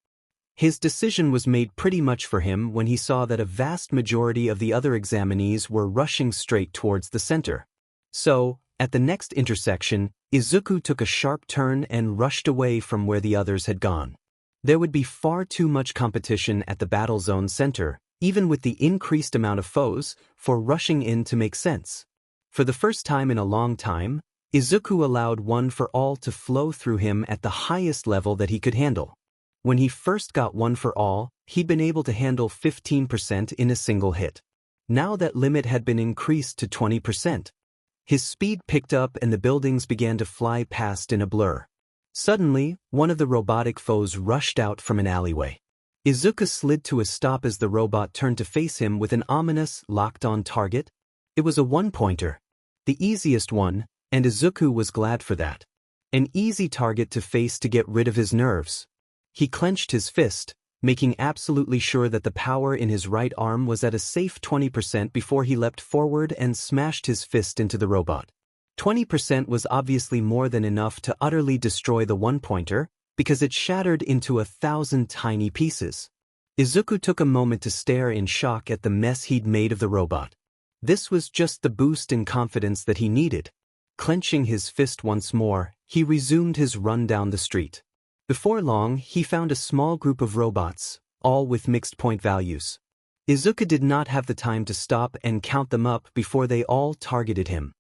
His decision was made pretty much for him when he saw that a vast majority of the other examinees were rushing straight towards the center. So, at the next intersection, Izuku took a sharp turn and rushed away from where the others had gone. There would be far too much competition at the battle zone center, even with the increased amount of foes, for rushing in to make sense. For the first time in a long time, Izuku allowed one for all to flow through him at the highest level that he could handle. When he first got one for all, he'd been able to handle 15% in a single hit. Now that limit had been increased to 20%. His speed picked up and the buildings began to fly past in a blur. Suddenly, one of the robotic foes rushed out from an alleyway. Izuku slid to a stop as the robot turned to face him with an ominous, locked-on target. It was a one-pointer. The easiest one, and Izuku was glad for that. An easy target to face to get rid of his nerves. He clenched his fist, making absolutely sure that the power in his right arm was at a safe 20% before he leapt forward and smashed his fist into the robot. 20% was obviously more than enough to utterly destroy the one-pointer, because it shattered into 1,000 tiny pieces. Izuku took a moment to stare in shock at the mess he'd made of the robot. This was just the boost in confidence that he needed. Clenching his fist once more, he resumed his run down the street. Before long, he found a small group of robots, all with mixed point values. Izuku did not have the time to stop and count them up before they all targeted him.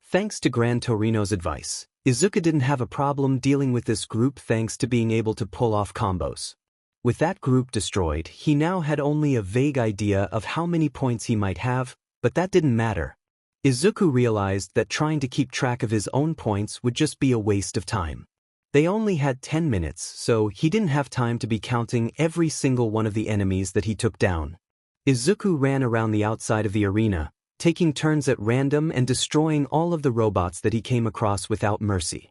Thanks to Gran Torino's advice, Izuku didn't have a problem dealing with this group thanks to being able to pull off combos. With that group destroyed, he now had only a vague idea of how many points he might have, but that didn't matter. Izuku realized that trying to keep track of his own points would just be a waste of time. They only had 10 minutes, so he didn't have time to be counting every single one of the enemies that he took down. Izuku ran around the outside of the arena, taking turns at random and destroying all of the robots that he came across without mercy.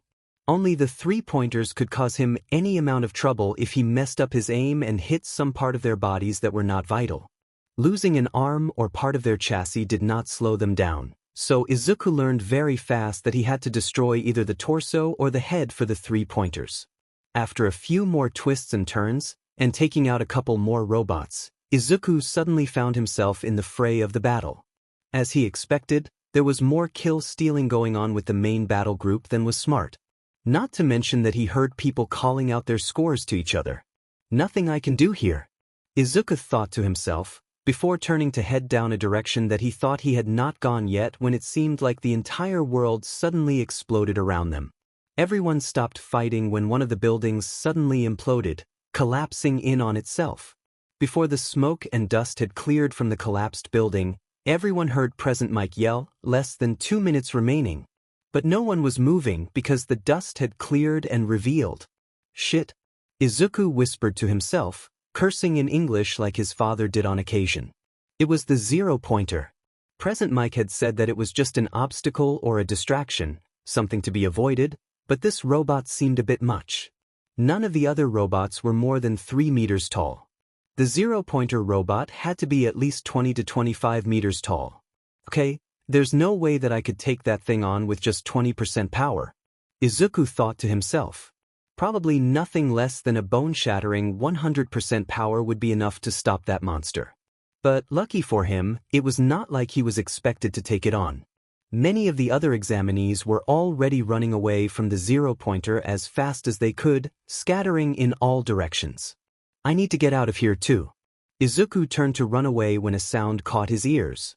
Only the three-pointers could cause him any amount of trouble if he messed up his aim and hit some part of their bodies that were not vital. Losing an arm or part of their chassis did not slow them down, so Izuku learned very fast that he had to destroy either the torso or the head for the three-pointers. After a few more twists and turns, and taking out a couple more robots, Izuku suddenly found himself in the fray of the battle. As he expected, there was more kill-stealing going on with the main battle group than was smart. Not to mention that he heard people calling out their scores to each other. Nothing I can do here, Izuku thought to himself, before turning to head down a direction that he thought he had not gone yet when it seemed like the entire world suddenly exploded around them. Everyone stopped fighting when one of the buildings suddenly imploded, collapsing in on itself. Before the smoke and dust had cleared from the collapsed building, everyone heard Present Mike yell, "Less than 2 minutes remaining." But no one was moving because the dust had cleared and revealed. "Shit," Izuku whispered to himself, cursing in English like his father did on occasion. It was the zero-pointer. Present Mike had said that it was just an obstacle or a distraction, something to be avoided, but this robot seemed a bit much. None of the other robots were more than 3 meters tall. The zero-pointer robot had to be at least 20 to 25 meters tall. Okay, there's no way that I could take that thing on with just 20% power, Izuku thought to himself. Probably nothing less than a bone-shattering 100% power would be enough to stop that monster. But lucky for him, it was not like he was expected to take it on. Many of the other examinees were already running away from the zero-pointer as fast as they could, scattering in all directions. I need to get out of here too. Izuku turned to run away when a sound caught his ears.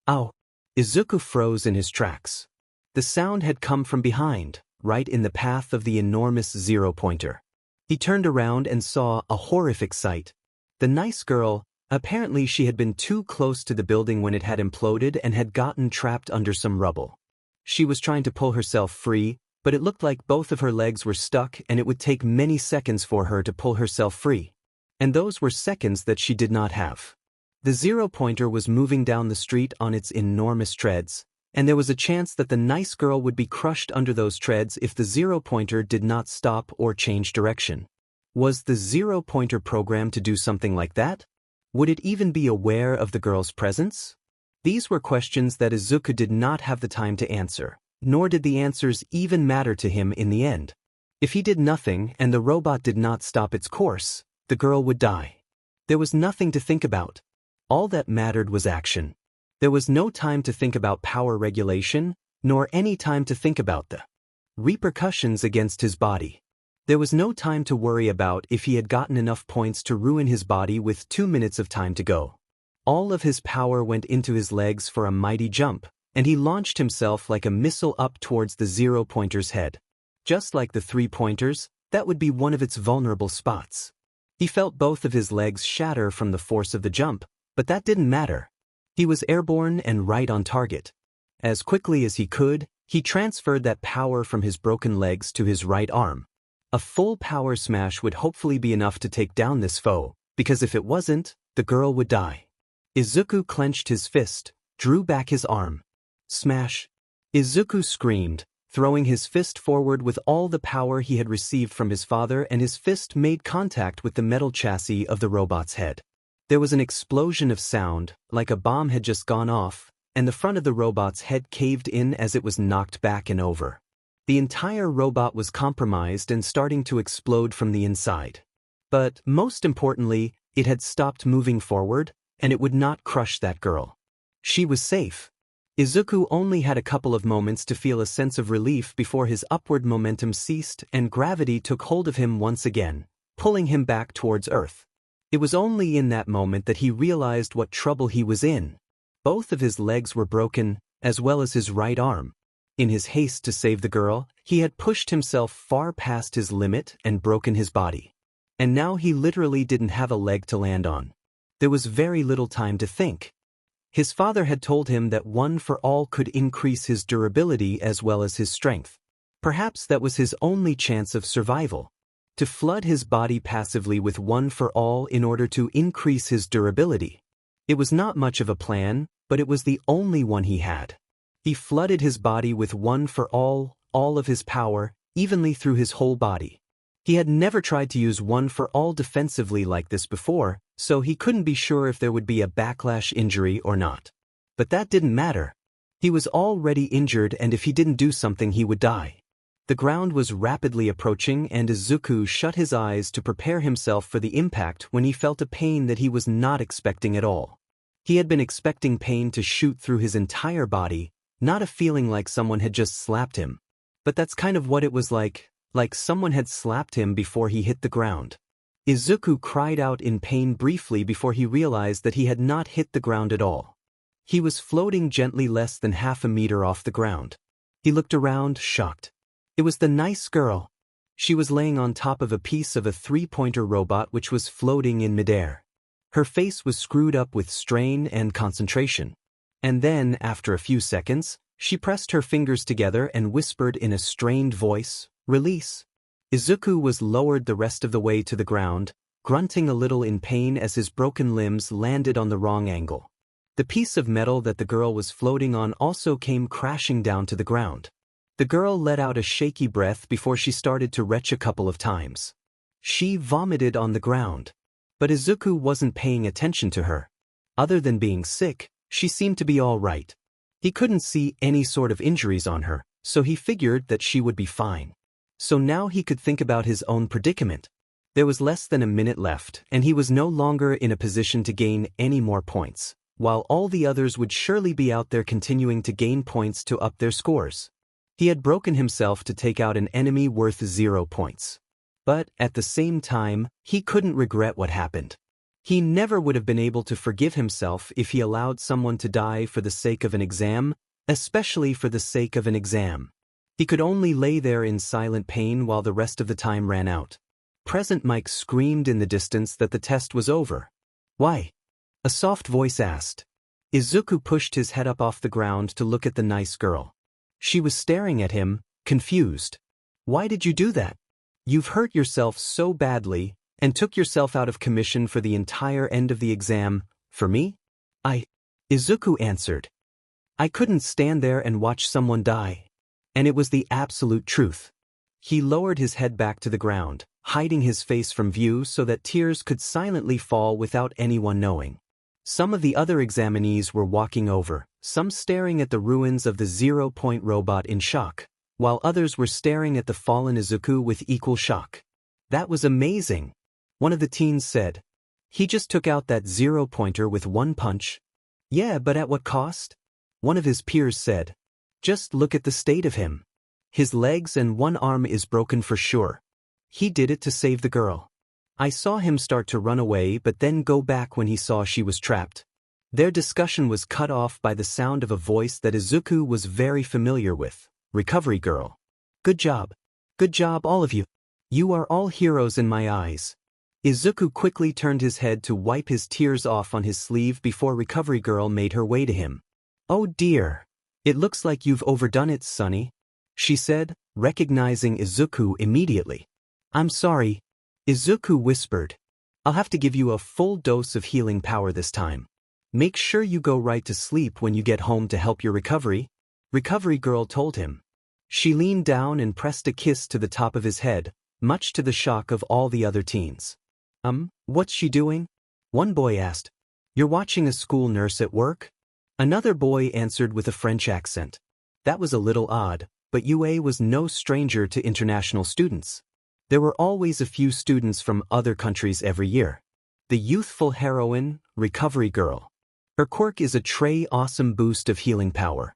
Ow! Izuku froze in his tracks. The sound had come from behind, right in the path of the enormous zero-pointer. He turned around and saw a horrific sight. The nice girl, apparently she had been too close to the building when it had imploded and had gotten trapped under some rubble. She was trying to pull herself free, but it looked like both of her legs were stuck and it would take many seconds for her to pull herself free. And those were seconds that she did not have. The zero-pointer was moving down the street on its enormous treads, and there was a chance that the nice girl would be crushed under those treads if the zero-pointer did not stop or change direction. Was the zero-pointer programmed to do something like that? Would it even be aware of the girl's presence? These were questions that Izuku did not have the time to answer, nor did the answers even matter to him in the end. If he did nothing and the robot did not stop its course, the girl would die. There was nothing to think about. All that mattered was action. There was no time to think about power regulation, nor any time to think about the repercussions against his body. There was no time to worry about if he had gotten enough points to ruin his body with 2 minutes of time to go. All of his power went into his legs for a mighty jump, and he launched himself like a missile up towards the zero-pointer's head. Just like the three-pointers, that would be one of its vulnerable spots. He felt both of his legs shatter from the force of the jump, but that didn't matter. He was airborne and right on target. As quickly as he could, he transferred that power from his broken legs to his right arm. A full power smash would hopefully be enough to take down this foe, because if it wasn't, the girl would die. Izuku clenched his fist, drew back his arm. Smash! Izuku screamed, throwing his fist forward with all the power he had received from his father, and his fist made contact with the metal chassis of the robot's head. There was an explosion of sound, like a bomb had just gone off, and the front of the robot's head caved in as it was knocked back and over. The entire robot was compromised and starting to explode from the inside. But, most importantly, it had stopped moving forward, and it would not crush that girl. She was safe. Izuku only had a couple of moments to feel a sense of relief before his upward momentum ceased and gravity took hold of him once again, pulling him back towards Earth. It was only in that moment that he realized what trouble he was in. Both of his legs were broken, as well as his right arm. In his haste to save the girl, he had pushed himself far past his limit and broken his body. And now he literally didn't have a leg to land on. There was very little time to think. His father had told him that one for all could increase his durability as well as his strength. Perhaps that was his only chance of survival. To flood his body passively with one for all in order to increase his durability. It was not much of a plan, but it was the only one he had. He flooded his body with one for all of his power, evenly through his whole body. He had never tried to use one for all defensively like this before, so he couldn't be sure if there would be a backlash injury or not. But that didn't matter. He was already injured, and if he didn't do something he would die. The ground was rapidly approaching, and Izuku shut his eyes to prepare himself for the impact when he felt a pain that he was not expecting at all. He had been expecting pain to shoot through his entire body, not a feeling like someone had just slapped him. But that's kind of what it was like someone had slapped him before he hit the ground. Izuku cried out in pain briefly before he realized that he had not hit the ground at all. He was floating gently less than half a meter off the ground. He looked around, shocked. It was the nice girl. She was laying on top of a piece of a three-pointer robot which was floating in midair. Her face was screwed up with strain and concentration. And then, after a few seconds, she pressed her fingers together and whispered in a strained voice, "Release." Izuku was lowered the rest of the way to the ground, grunting a little in pain as his broken limbs landed on the wrong angle. The piece of metal that the girl was floating on also came crashing down to the ground. The girl let out a shaky breath before she started to retch a couple of times. She vomited on the ground. But Izuku wasn't paying attention to her. Other than being sick, she seemed to be all right. He couldn't see any sort of injuries on her, so he figured that she would be fine. So now he could think about his own predicament. There was less than a minute left, and he was no longer in a position to gain any more points, while all the others would surely be out there continuing to gain points to up their scores. He had broken himself to take out an enemy worth 0 points. But, at the same time, he couldn't regret what happened. He never would have been able to forgive himself if he allowed someone to die for the sake of an exam, especially for the sake of an exam. He could only lay there in silent pain while the rest of the time ran out. Present Mike screamed in the distance that the test was over. "Why?" a soft voice asked. Izuku pushed his head up off the ground to look at the nice girl. She was staring at him, confused. "Why did you do that? You've hurt yourself so badly, and took yourself out of commission for the entire end of the exam, for me?" Izuku answered. "I couldn't stand there and watch someone die." And it was the absolute truth. He lowered his head back to the ground, hiding his face from view so that tears could silently fall without anyone knowing. Some of the other examinees were walking over, some staring at the ruins of the 0-point robot in shock, while others were staring at the fallen Izuku with equal shock. "That was amazing," one of the teens said. "He just took out that 0-pointer with one punch." "Yeah, but at what cost?" one of his peers said. "Just look at the state of him. His legs and one arm is broken for sure. He did it to save the girl. I saw him start to run away but then go back when he saw she was trapped." Their discussion was cut off by the sound of a voice that Izuku was very familiar with. "Recovery girl. Good job. Good job all of you. You are all heroes in my eyes." Izuku quickly turned his head to wipe his tears off on his sleeve before Recovery Girl made her way to him. "Oh dear. It looks like you've overdone it, Sonny," she said, recognizing Izuku immediately. I'm sorry, Izuku whispered. I'll have to give you a full dose of healing power this time. Make sure you go right to sleep when you get home to help your recovery, Recovery Girl told him. She leaned down and pressed a kiss to the top of his head, much to the shock of all the other teens. What's she doing? One boy asked. You're watching a school nurse at work? Another boy answered with a French accent. That was a little odd, but UA was no stranger to international students. There were always a few students from other countries every year. The youthful heroine, Recovery Girl. Her quirk is a awesome boost of healing power.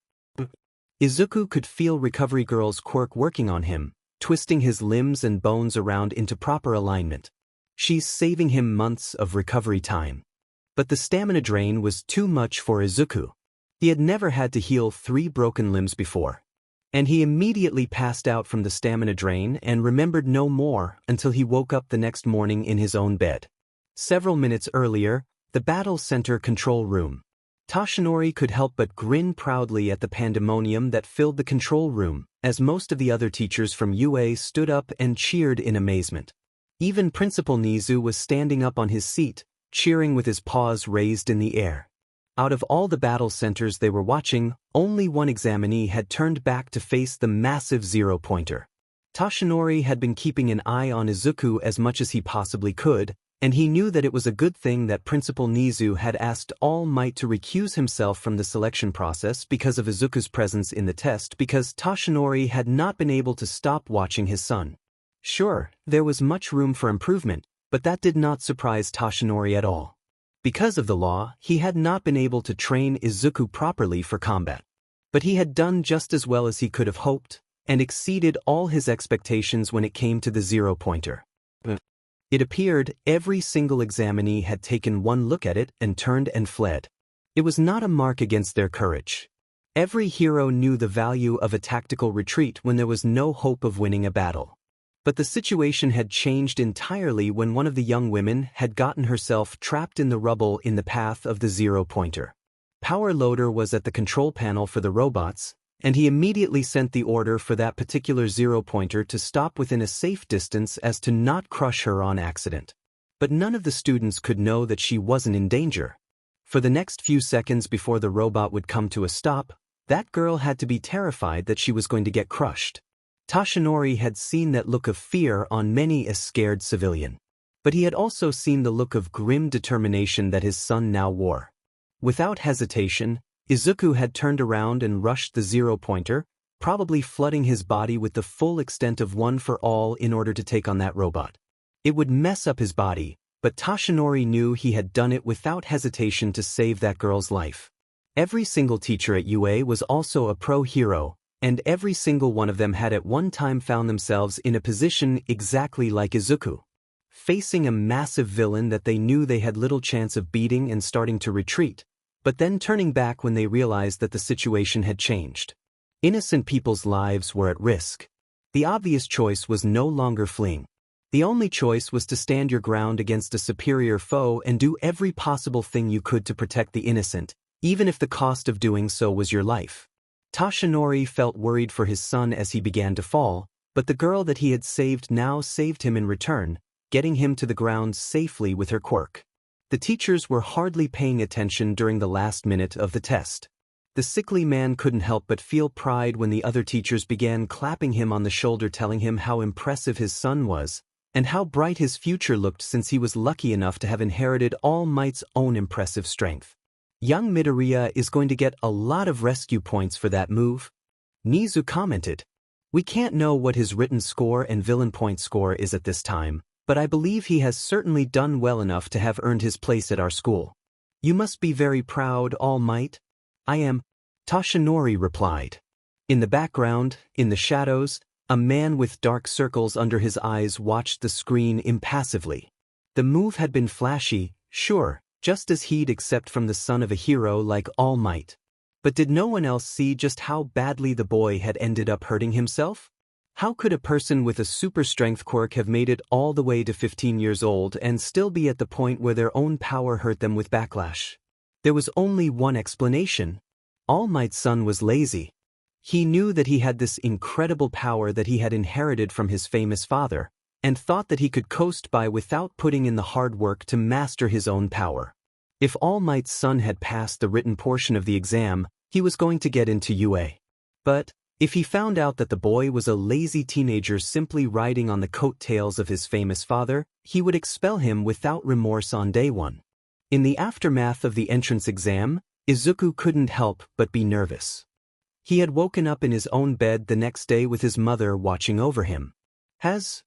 Izuku could feel Recovery Girl's quirk working on him, twisting his limbs and bones around into proper alignment. She's saving him months of recovery time. But the stamina drain was too much for Izuku. He had never had to heal 3 broken limbs before. And he immediately passed out from the stamina drain and remembered no more until he woke up the next morning in his own bed. Several minutes earlier, the battle center control room. Toshinori could help but grin proudly at the pandemonium that filled the control room, as most of the other teachers from UA stood up and cheered in amazement. Even Principal Nizu was standing up on his seat, cheering with his paws raised in the air. Out of all the battle centers they were watching, only one examinee had turned back to face the massive zero-pointer. Toshinori had been keeping an eye on Izuku as much as he possibly could, and he knew that it was a good thing that Principal Nizu had asked All Might to recuse himself from the selection process because of Izuku's presence in the test, because Toshinori had not been able to stop watching his son. Sure, there was much room for improvement, but that did not surprise Toshinori at all. Because of the law, he had not been able to train Izuku properly for combat. But he had done just as well as he could have hoped, and exceeded all his expectations when it came to the zero-pointer. It appeared every single examinee had taken one look at it and turned and fled. It was not a mark against their courage. Every hero knew the value of a tactical retreat when there was no hope of winning a battle. But the situation had changed entirely when one of the young women had gotten herself trapped in the rubble in the path of the zero-pointer. Power Loader was at the control panel for the robots, and he immediately sent the order for that particular zero-pointer to stop within a safe distance as to not crush her on accident. But none of the students could know that she wasn't in danger. For the next few seconds before the robot would come to a stop, that girl had to be terrified that she was going to get crushed. Toshinori had seen that look of fear on many a scared civilian. But he had also seen the look of grim determination that his son now wore. Without hesitation, Izuku had turned around and rushed the zero-pointer, probably flooding his body with the full extent of One for All in order to take on that robot. It would mess up his body, but Toshinori knew he had done it without hesitation to save that girl's life. Every single teacher at UA was also a pro-hero, and every single one of them had at one time found themselves in a position exactly like Izuku. Facing a massive villain that they knew they had little chance of beating and starting to retreat, but then turning back when they realized that the situation had changed. Innocent people's lives were at risk. The obvious choice was no longer fleeing. The only choice was to stand your ground against a superior foe and do every possible thing you could to protect the innocent, even if the cost of doing so was your life. Toshinori felt worried for his son as he began to fall, but the girl that he had saved now saved him in return, getting him to the ground safely with her quirk. The teachers were hardly paying attention during the last minute of the test. The sickly man couldn't help but feel pride when the other teachers began clapping him on the shoulder, telling him how impressive his son was, and how bright his future looked since he was lucky enough to have inherited All Might's own impressive strength. Young Midoriya is going to get a lot of rescue points for that move, Nizu commented. We can't know what his written score and villain point score is at this time, but I believe he has certainly done well enough to have earned his place at our school. You must be very proud, All Might. I am, Toshinori replied. In the background, in the shadows, a man with dark circles under his eyes watched the screen impassively. The move had been flashy, sure, just as he'd accept from the son of a hero like All Might. But did no one else see just how badly the boy had ended up hurting himself? How could a person with a super strength quirk have made it all the way to 15 years old and still be at the point where their own power hurt them with backlash? There was only one explanation. All Might's son was lazy. He knew that he had this incredible power that he had inherited from his famous father, and thought that he could coast by without putting in the hard work to master his own power. If All Might's son had passed the written portion of the exam, he was going to get into UA. But if he found out that the boy was a lazy teenager simply riding on the coattails of his famous father, he would expel him without remorse on day one. In the aftermath of the entrance exam, Izuku couldn't help but be nervous. He had woken up in his own bed the next day with his mother watching over him. Has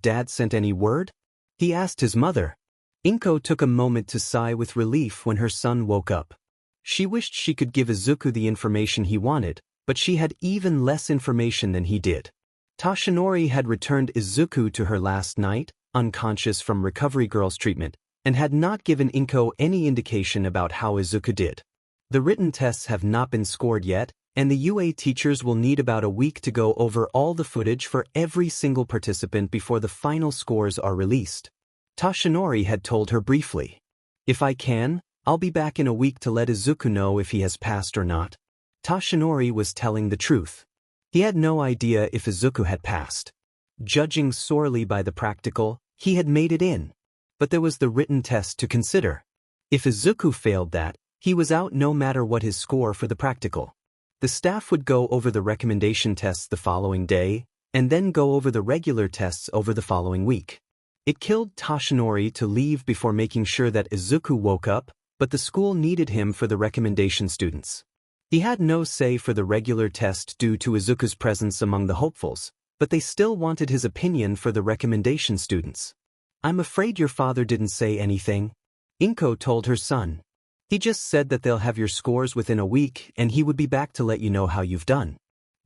Dad sent any word? He asked his mother. Inko took a moment to sigh with relief when her son woke up. She wished she could give Izuku the information he wanted, but she had even less information than he did. Tashinori had returned Izuku to her last night, unconscious from Recovery Girl's treatment, and had not given Inko any indication about how Izuku did. The written tests have not been scored yet, and the UA teachers will need about a week to go over all the footage for every single participant before the final scores are released. Tashinori had told her briefly, "If I can, I'll be back in a week to let Izuku know if he has passed or not." Tashinori was telling the truth. He had no idea if Izuku had passed. Judging sorely by the practical, he had made it in. But there was the written test to consider. If Izuku failed that, he was out no matter what his score for the practical. The staff would go over the recommendation tests the following day, and then go over the regular tests over the following week. It killed Tashinori to leave before making sure that Izuku woke up, but the school needed him for the recommendation students. He had no say for the regular test due to Izuku's presence among the hopefuls, but they still wanted his opinion for the recommendation students. "I'm afraid your father didn't say anything," Inko told her son. "He just said that they'll have your scores within a week and he would be back to let you know how you've done.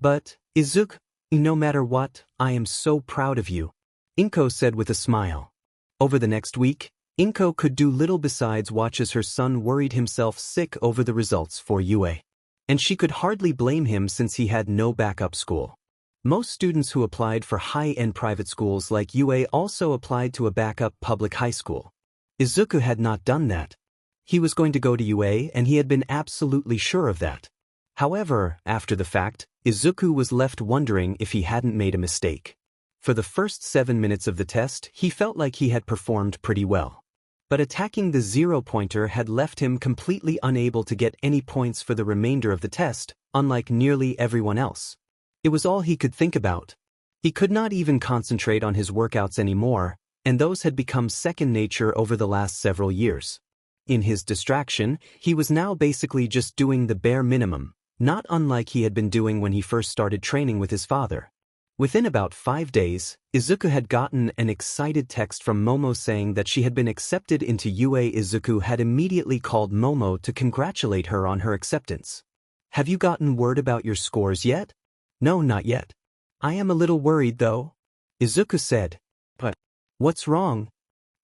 But, Izuku, no matter what, I am so proud of you," Inko said with a smile. Over the next week, Inko could do little besides watch as her son worried himself sick over the results for UA. And she could hardly blame him since he had no backup school. Most students who applied for high-end private schools like UA also applied to a backup public high school. Izuku had not done that. He was going to go to UA and he had been absolutely sure of that. However, after the fact, Izuku was left wondering if he hadn't made a mistake. For the first 7 minutes of the test, he felt like he had performed pretty well. But attacking the zero-pointer had left him completely unable to get any points for the remainder of the test, unlike nearly everyone else. It was all he could think about. He could not even concentrate on his workouts anymore, and those had become second nature over the last several years. In his distraction, he was now basically just doing the bare minimum, not unlike he had been doing when he first started training with his father. Within about 5 days, Izuku had gotten an excited text from Momo saying that she had been accepted into UA. Izuku had immediately called Momo to congratulate her on her acceptance. "Have you gotten word about your scores yet?" "No, not yet. I am a little worried though," Izuku said. "But what's wrong?"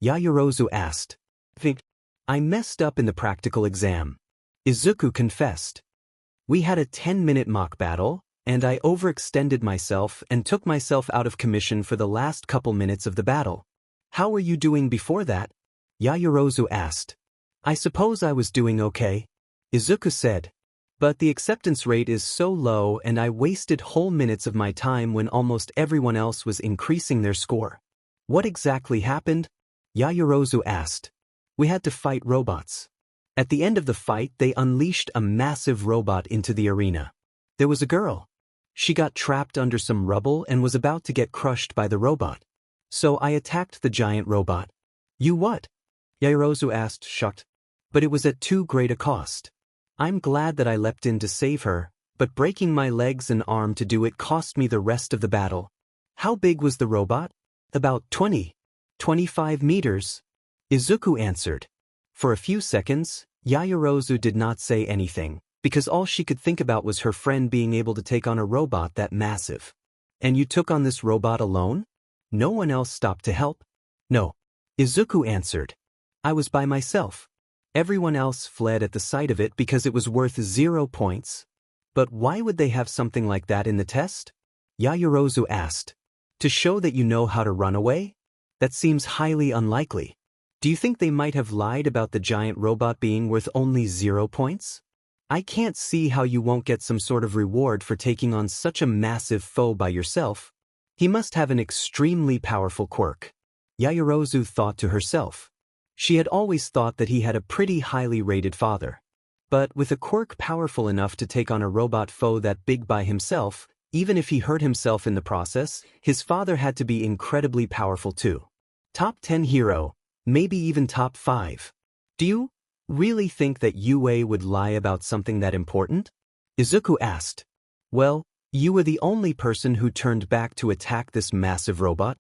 Yaoyorozu asked. "I messed up in the practical exam," Izuku confessed. "We had a 10-minute mock battle, and I overextended myself and took myself out of commission for the last couple minutes of the battle." "How were you doing before that?" Yaoyorozu asked. "I suppose I was doing okay," Izuku said. "But the acceptance rate is so low and I wasted whole minutes of my time when almost everyone else was increasing their score." "What exactly happened?" Yaoyorozu asked. "We had to fight robots. At the end of the fight they unleashed a massive robot into the arena. There was a girl. She got trapped under some rubble and was about to get crushed by the robot. So I attacked the giant robot." "You what?" Yaoyorozu asked, shocked. "But it was at too great a cost. I'm glad that I leapt in to save her, but breaking my legs and arm to do it cost me the rest of the battle." "How big was the robot?" "About 25 meters, Izuku answered. For a few seconds, Yaoyorozu did not say anything, because all she could think about was her friend being able to take on a robot that massive. "And you took on this robot alone? No one else stopped to help?" "No," Izuku answered. "I was by myself. Everyone else fled at the sight of it because it was worth 0 points." "But why would they have something like that in the test?" Yaoyorozu asked. "To show that you know how to run away? That seems highly unlikely. Do you think they might have lied about the giant robot being worth only 0 points? I can't see how you won't get some sort of reward for taking on such a massive foe by yourself." He must have an extremely powerful quirk. Yaoyorozu thought to herself. She had always thought that he had a pretty highly rated father. But with a quirk powerful enough to take on a robot foe that big by himself, even if he hurt himself in the process, his father had to be incredibly powerful too. Top 10 hero, maybe even top 5. Do you really think that Yue would lie about something that important? Izuku asked. Well, you were the only person who turned back to attack this massive robot?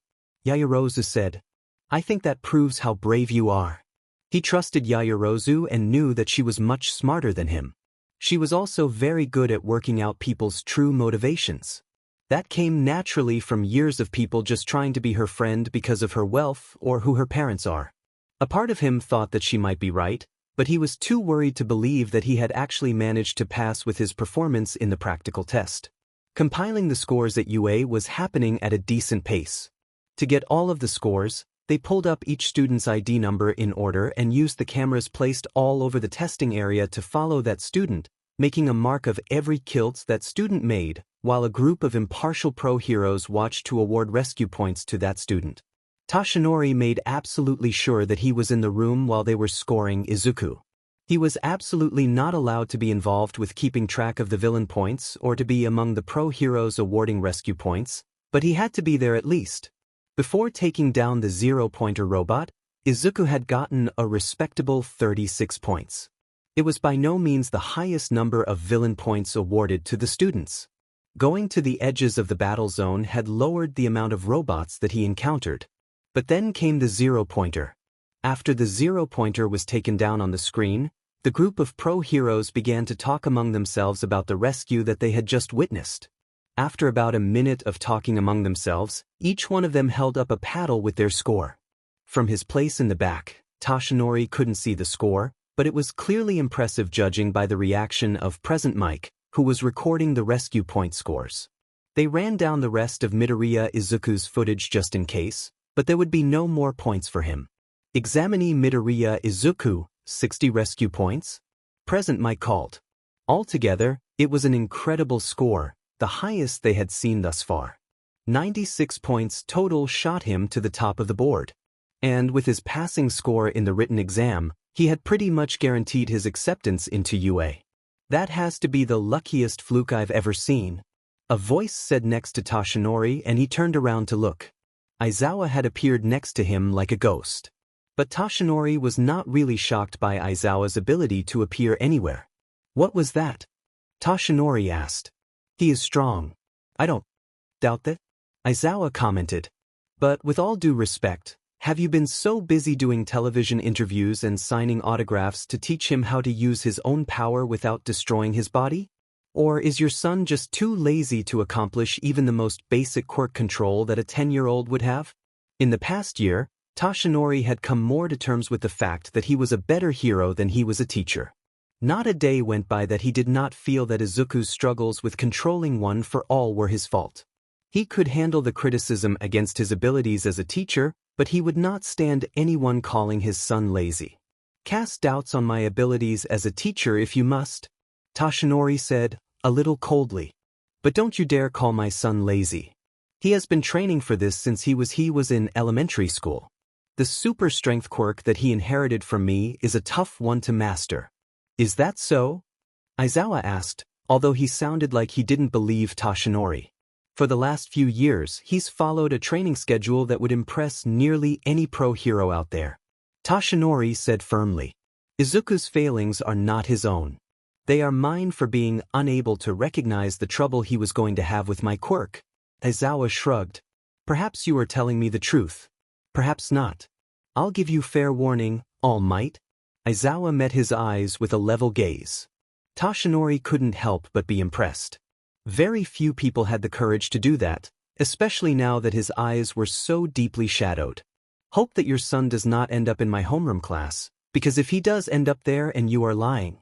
Yaoyorozu said. I think that proves how brave you are. He trusted Yaoyorozu and knew that she was much smarter than him. She was also very good at working out people's true motivations. That came naturally from years of people just trying to be her friend because of her wealth or who her parents are. A part of him thought that she might be right, but he was too worried to believe that he had actually managed to pass with his performance in the practical test. Compiling the scores at UA was happening at a decent pace. To get all of the scores, they pulled up each student's ID number in order and used the cameras placed all over the testing area to follow that student, making a mark of every kilt that student made, while a group of impartial pro heroes watched to award rescue points to that student. Tashinori made absolutely sure that he was in the room while they were scoring Izuku. He was absolutely not allowed to be involved with keeping track of the villain points or to be among the pro heroes awarding rescue points, but he had to be there at least. Before taking down the zero-pointer robot, Izuku had gotten a respectable 36 points. It was by no means the highest number of villain points awarded to the students. Going to the edges of the battle zone had lowered the amount of robots that he encountered. But then came the zero-pointer. After the zero-pointer was taken down on the screen, the group of pro heroes began to talk among themselves about the rescue that they had just witnessed. After about a minute of talking among themselves, each one of them held up a paddle with their score. From his place in the back, Tashinori couldn't see the score, but it was clearly impressive judging by the reaction of Present Mike, who was recording the rescue point scores. They ran down the rest of Midoriya Izuku's footage just in case, but there would be no more points for him. Examinee Midoriya Izuku, 60 rescue points? Present Mike called. Altogether, it was an incredible score, the highest they had seen thus far. 96 points total shot him to the top of the board. And with his passing score in the written exam, he had pretty much guaranteed his acceptance into UA. That has to be the luckiest fluke I've ever seen. A voice said next to Tashinori and he turned around to look. Aizawa had appeared next to him like a ghost. But Tashinori was not really shocked by Aizawa's ability to appear anywhere. What was that? Tashinori asked. He is strong. I don't doubt that, Aizawa commented. But with all due respect, have you been so busy doing television interviews and signing autographs to teach him how to use his own power without destroying his body? Or is your son just too lazy to accomplish even the most basic quirk control that a 10-year-old would have? In the past year, Tashinori had come more to terms with the fact that he was a better hero than he was a teacher. Not a day went by that he did not feel that Izuku's struggles with controlling one for all were his fault. He could handle the criticism against his abilities as a teacher, but he would not stand anyone calling his son lazy. Cast doubts on my abilities as a teacher if you must, Tashinori said, a little coldly. But don't you dare call my son lazy. He has been training for this since he was in elementary school. The super strength quirk that he inherited from me is a tough one to master. Is that so? Aizawa asked, although he sounded like he didn't believe Tashinori. For the last few years, he's followed a training schedule that would impress nearly any pro hero out there. Tashinori said firmly. Izuku's failings are not his own. They are mine for being unable to recognize the trouble he was going to have with my quirk. Aizawa shrugged. Perhaps you are telling me the truth. Perhaps not. I'll give you fair warning, All Might. Aizawa met his eyes with a level gaze. Tashinori couldn't help but be impressed. Very few people had the courage to do that, especially now that his eyes were so deeply shadowed. Hope that your son does not end up in my homeroom class, because if he does end up there and you are lying,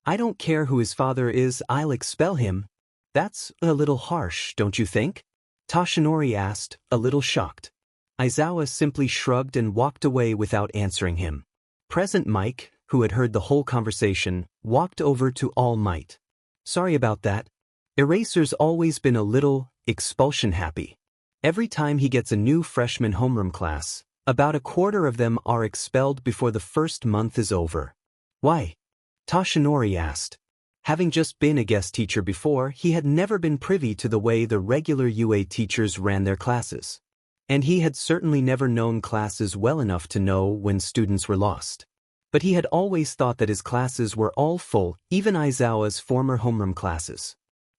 I don't care who his father is, I'll expel him. That's a little harsh, don't you think? Tashinori asked, a little shocked. Aizawa simply shrugged and walked away without answering him. Present Mike, who had heard the whole conversation, walked over to All Might. Sorry about that. Eraser's always been a little expulsion happy. Every time he gets a new freshman homeroom class, about a quarter of them are expelled before the first month is over. Why? Toshinori asked. Having just been a guest teacher before, he had never been privy to the way the regular UA teachers ran their classes. And he had certainly never known classes well enough to know when students were lost. But he had always thought that his classes were all full, even Aizawa's former homeroom classes.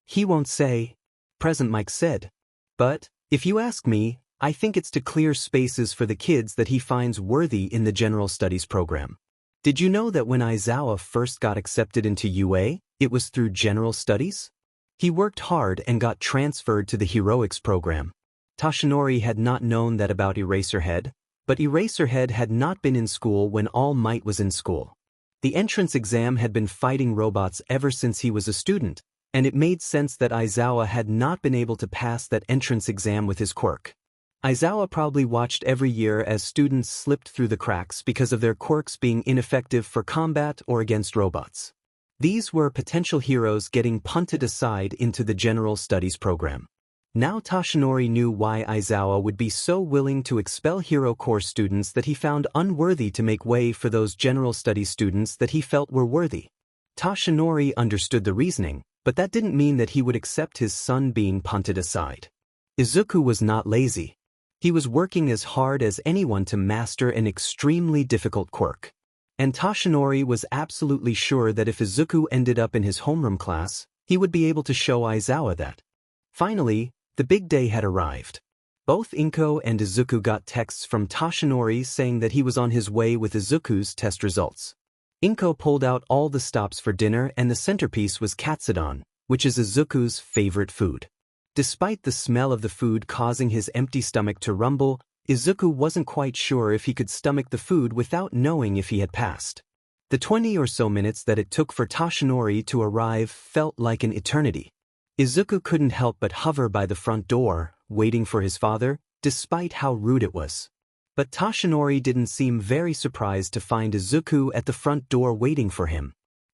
He won't say, Present Mike said. But, if you ask me, I think it's to clear spaces for the kids that he finds worthy in the general studies program. Did you know that when Aizawa first got accepted into UA, it was through general studies? He worked hard and got transferred to the heroics program. Toshinori had not known that about Eraserhead, but Eraserhead had not been in school when All Might was in school. The entrance exam had been fighting robots ever since he was a student, and it made sense that Aizawa had not been able to pass that entrance exam with his quirk. Aizawa probably watched every year as students slipped through the cracks because of their quirks being ineffective for combat or against robots. These were potential heroes getting punted aside into the general studies program. Now Toshinori knew why Aizawa would be so willing to expel Hero Corps students that he found unworthy to make way for those general studies students that he felt were worthy. Toshinori understood the reasoning, but that didn't mean that he would accept his son being punted aside. Izuku was not lazy. He was working as hard as anyone to master an extremely difficult quirk. And Toshinori was absolutely sure that if Izuku ended up in his homeroom class, he would be able to show Aizawa that. Finally, the big day had arrived. Both Inko and Izuku got texts from Toshinori saying that he was on his way with Izuku's test results. Inko pulled out all the stops for dinner and the centerpiece was katsudon, which is Izuku's favorite food. Despite the smell of the food causing his empty stomach to rumble, Izuku wasn't quite sure if he could stomach the food without knowing if he had passed. The 20 or so minutes that it took for Toshinori to arrive felt like an eternity. Izuku couldn't help but hover by the front door, waiting for his father, despite how rude it was. But Toshinori didn't seem very surprised to find Izuku at the front door waiting for him.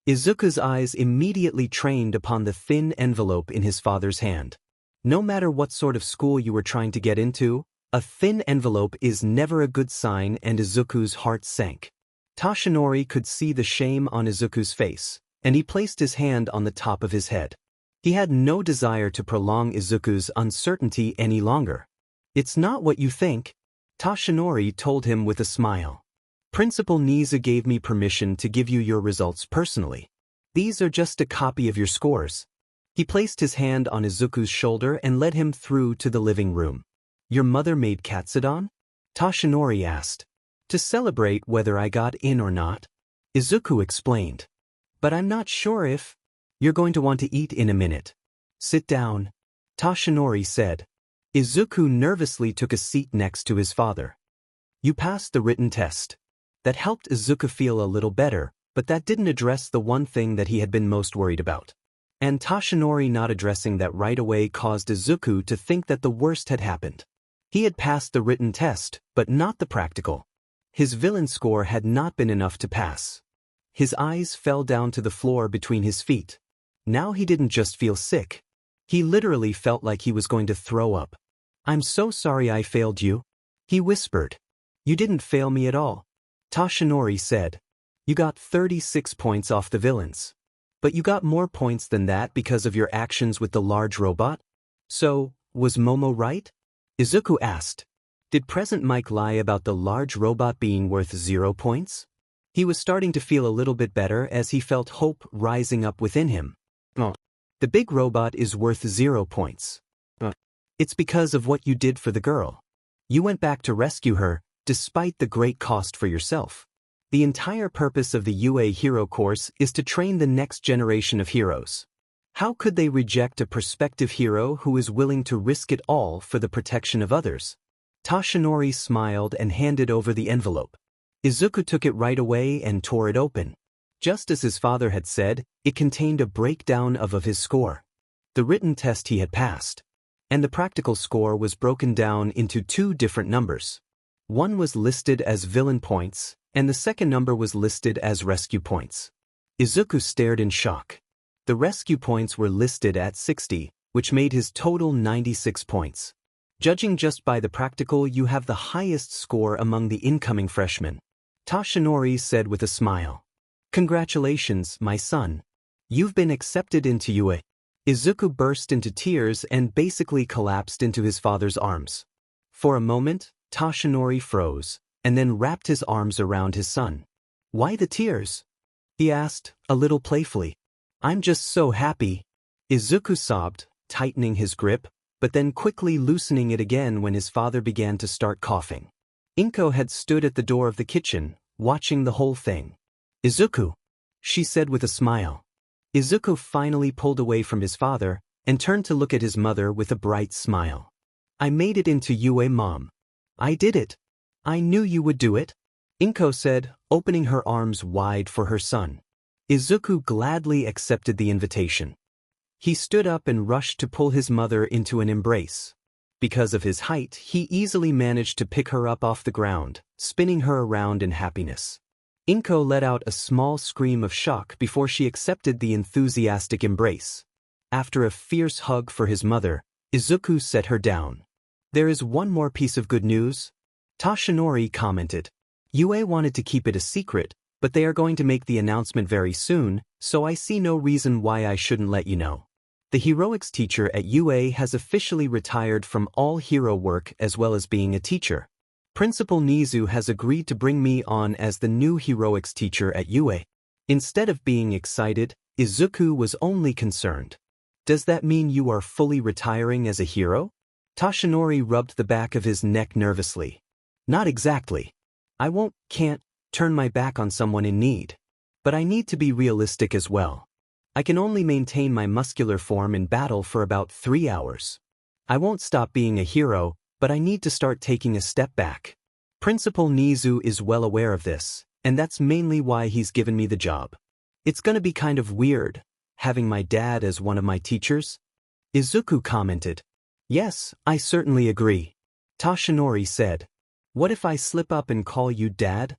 Izuku's eyes immediately trained upon the thin envelope in his father's hand. No matter what sort of school you were trying to get into, a thin envelope is never a good sign, and Izuku's heart sank. Toshinori could see the shame on Izuku's face, and he placed his hand on the top of his head. He had no desire to prolong Izuku's uncertainty any longer. It's not what you think, Toshinori told him with a smile. Principal Nizu gave me permission to give you your results personally. These are just a copy of your scores. He placed his hand on Izuku's shoulder and led him through to the living room. Your mother made katsudon? Toshinori asked. To celebrate whether I got in or not. Izuku explained. But I'm not sure if... You're going to want to eat in a minute. Sit down, Toshinori said. Izuku nervously took a seat next to his father. You passed the written test. That helped Izuku feel a little better, but that didn't address the one thing that he had been most worried about. And Toshinori not addressing that right away caused Izuku to think that the worst had happened. He had passed the written test, but not the practical. His villain score had not been enough to pass. His eyes fell down to the floor between his feet. Now he didn't just feel sick. He literally felt like he was going to throw up. I'm so sorry I failed you, he whispered. You didn't fail me at all, Toshinori said. You got 36 points off the villains. But you got more points than that because of your actions with the large robot? So, was Momo right? Izuku asked. Did Present Mike lie about the large robot being worth 0 points? He was starting to feel a little bit better as he felt hope rising up within him. Oh. The big robot is worth 0 points. It's because of what you did for the girl. You went back to rescue her, despite the great cost for yourself. The entire purpose of the UA Hero course is to train the next generation of heroes. How could they reject a prospective hero who is willing to risk it all for the protection of others? Toshinori smiled and handed over the envelope. Izuku took it right away and tore it open. Just as his father had said, it contained a breakdown of his score. The written test he had passed. And the practical score was broken down into 2 different numbers. One was listed as villain points, and the second number was listed as rescue points. Izuku stared in shock. The rescue points were listed at 60, which made his total 96 points. Judging just by the practical, you have the highest score among the incoming freshmen. Toshinori said with a smile. Congratulations, my son. You've been accepted into UA. Izuku burst into tears and basically collapsed into his father's arms. For a moment, Toshinori froze, and then wrapped his arms around his son. Why the tears? He asked, a little playfully. I'm just so happy. Izuku sobbed, tightening his grip, but then quickly loosening it again when his father began to start coughing. Inko had stood at the door of the kitchen, watching the whole thing. Izuku, she said with a smile. Izuku finally pulled away from his father and turned to look at his mother with a bright smile. I made it into UA, Mom. I did it. I knew you would do it, Inko said, opening her arms wide for her son. Izuku gladly accepted the invitation. He stood up and rushed to pull his mother into an embrace. Because of his height, he easily managed to pick her up off the ground, spinning her around in happiness. Inko let out a small scream of shock before she accepted the enthusiastic embrace. After a fierce hug for his mother, Izuku set her down. There is one more piece of good news, Toshinori commented. UA wanted to keep it a secret, but they are going to make the announcement very soon, so I see no reason why I shouldn't let you know. The heroics teacher at UA has officially retired from all hero work as well as being a teacher. Principal Nizu has agreed to bring me on as the new heroics teacher at UA. Instead of being excited, Izuku was only concerned. Does that mean you are fully retiring as a hero? Toshinori rubbed the back of his neck nervously. Not exactly. I can't turn my back on someone in need. But I need to be realistic as well. I can only maintain my muscular form in battle for about 3 hours. I won't stop being a hero, but I need to start taking a step back. Principal Nizu is well aware of this, and that's mainly why he's given me the job. It's gonna be kind of weird, having my dad as one of my teachers? Izuku commented. Yes, I certainly agree. Toshinori said. What if I slip up and call you Dad?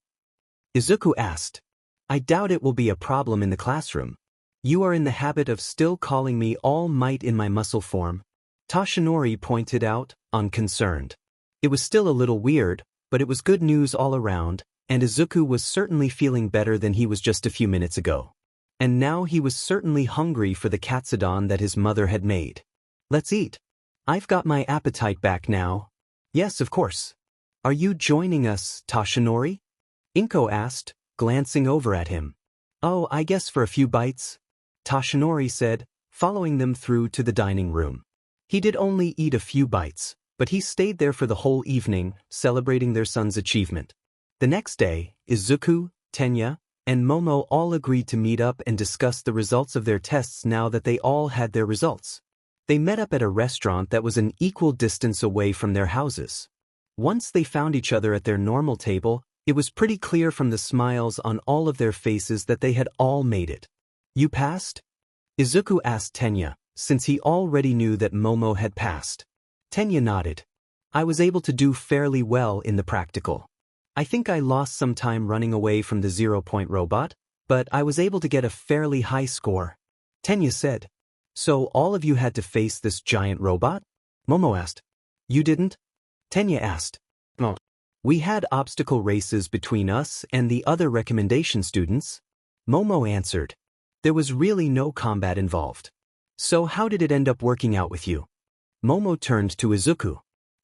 Izuku asked. I doubt it will be a problem in the classroom. You are in the habit of still calling me All Might in my muscle form, Toshinori pointed out, unconcerned. It was still a little weird, but it was good news all around, and Izuku was certainly feeling better than he was just a few minutes ago. And now he was certainly hungry for the katsudon that his mother had made. Let's eat. I've got my appetite back now. Yes, of course. Are you joining us, Toshinori? Inko asked, glancing over at him. Oh, I guess for a few bites, Toshinori said, following them through to the dining room. He did only eat a few bites, but he stayed there for the whole evening, celebrating their son's achievement. The next day, Izuku, Tenya, and Momo all agreed to meet up and discuss the results of their tests now that they all had their results. They met up at a restaurant that was an equal distance away from their houses. Once they found each other at their normal table, it was pretty clear from the smiles on all of their faces that they had all made it. You passed? Izuku asked Tenya, since he already knew that Momo had passed. Tenya nodded. I was able to do fairly well in the practical. I think I lost some time running away from the 0-point robot, but I was able to get a fairly high score. Tenya said. So all of you had to face this giant robot? Momo asked. You didn't? Tenya asked. No. We had obstacle races between us and the other recommendation students. Momo answered. There was really no combat involved. So how did it end up working out with you? Momo turned to Izuku.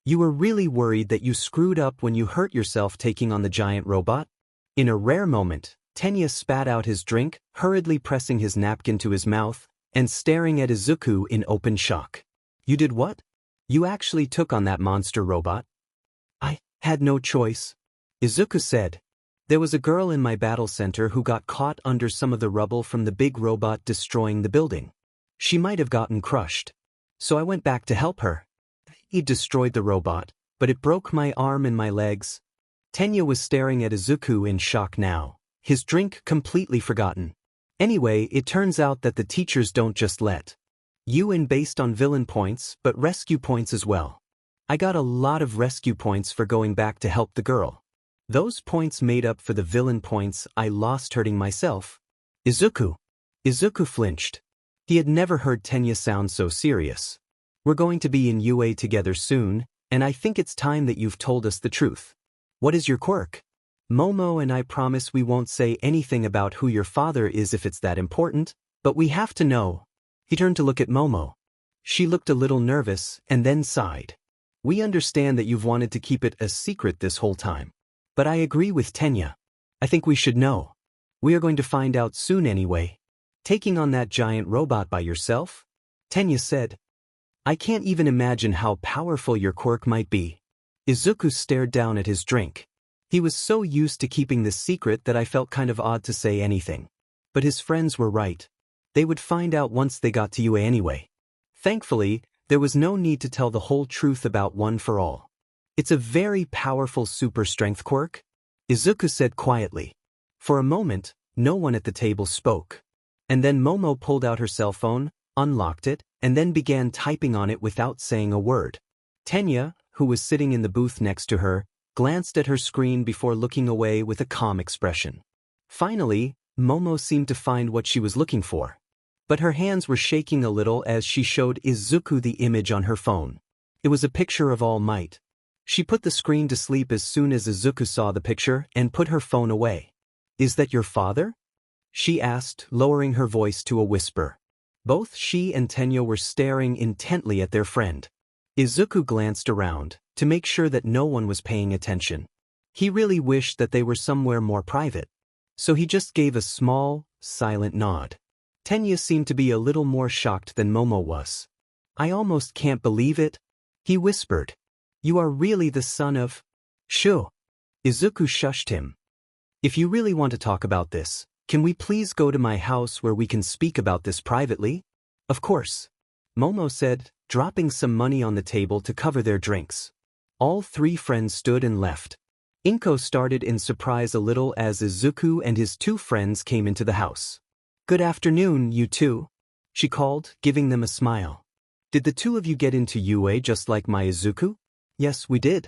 You were really worried that you screwed up when you hurt yourself taking on the giant robot? In a rare moment, Tenya spat out his drink, hurriedly pressing his napkin to his mouth, and staring at Izuku in open shock. You did what? You actually took on that monster robot? I had no choice, Izuku said. There was a girl in my battle center who got caught under some of the rubble from the big robot destroying the building. She might have gotten crushed. So I went back to help her. He destroyed the robot, but it broke my arm and my legs. Tenya was staring at Izuku in shock now, his drink completely forgotten. Anyway, it turns out that the teachers don't just let you in based on villain points, but rescue points as well. I got a lot of rescue points for going back to help the girl. Those points made up for the villain points I lost hurting myself. Izuku flinched. He had never heard Tenya sound so serious. We're going to be in UA together soon, and I think it's time that you've told us the truth. What is your quirk? Momo and I promise we won't say anything about who your father is if it's that important, but we have to know. He turned to look at Momo. She looked a little nervous and then sighed. We understand that you've wanted to keep it a secret this whole time. But I agree with Tenya. I think we should know. We are going to find out soon anyway. Taking on that giant robot by yourself? Tenya said. I can't even imagine how powerful your quirk might be. Izuku stared down at his drink. He was so used to keeping this secret that I felt kind of odd to say anything. But his friends were right. They would find out once they got to UA anyway. Thankfully, there was no need to tell the whole truth about One for All. It's a very powerful super strength quirk, Izuku said quietly. For a moment, no one at the table spoke. And then Momo pulled out her cell phone, unlocked it, and then began typing on it without saying a word. Tenya, who was sitting in the booth next to her, glanced at her screen before looking away with a calm expression. Finally, Momo seemed to find what she was looking for. But her hands were shaking a little as she showed Izuku the image on her phone. It was a picture of All Might. She put the screen to sleep as soon as Izuku saw the picture and put her phone away. Is that your father? She asked, lowering her voice to a whisper. Both she and Tenya were staring intently at their friend. Izuku glanced around, to make sure that no one was paying attention. He really wished that they were somewhere more private. So he just gave a small, silent nod. Tenya seemed to be a little more shocked than Momo was. I almost can't believe it, he whispered. You are really the son of... Shu. Izuku shushed him. If you really want to talk about this, can we please go to my house where we can speak about this privately? Of course. Momo said, dropping some money on the table to cover their drinks. All three friends stood and left. Inko started in surprise a little as Izuku and his two friends came into the house. Good afternoon, you two, she called, giving them a smile. Did the two of you get into UA just like my Izuku? Yes, we did,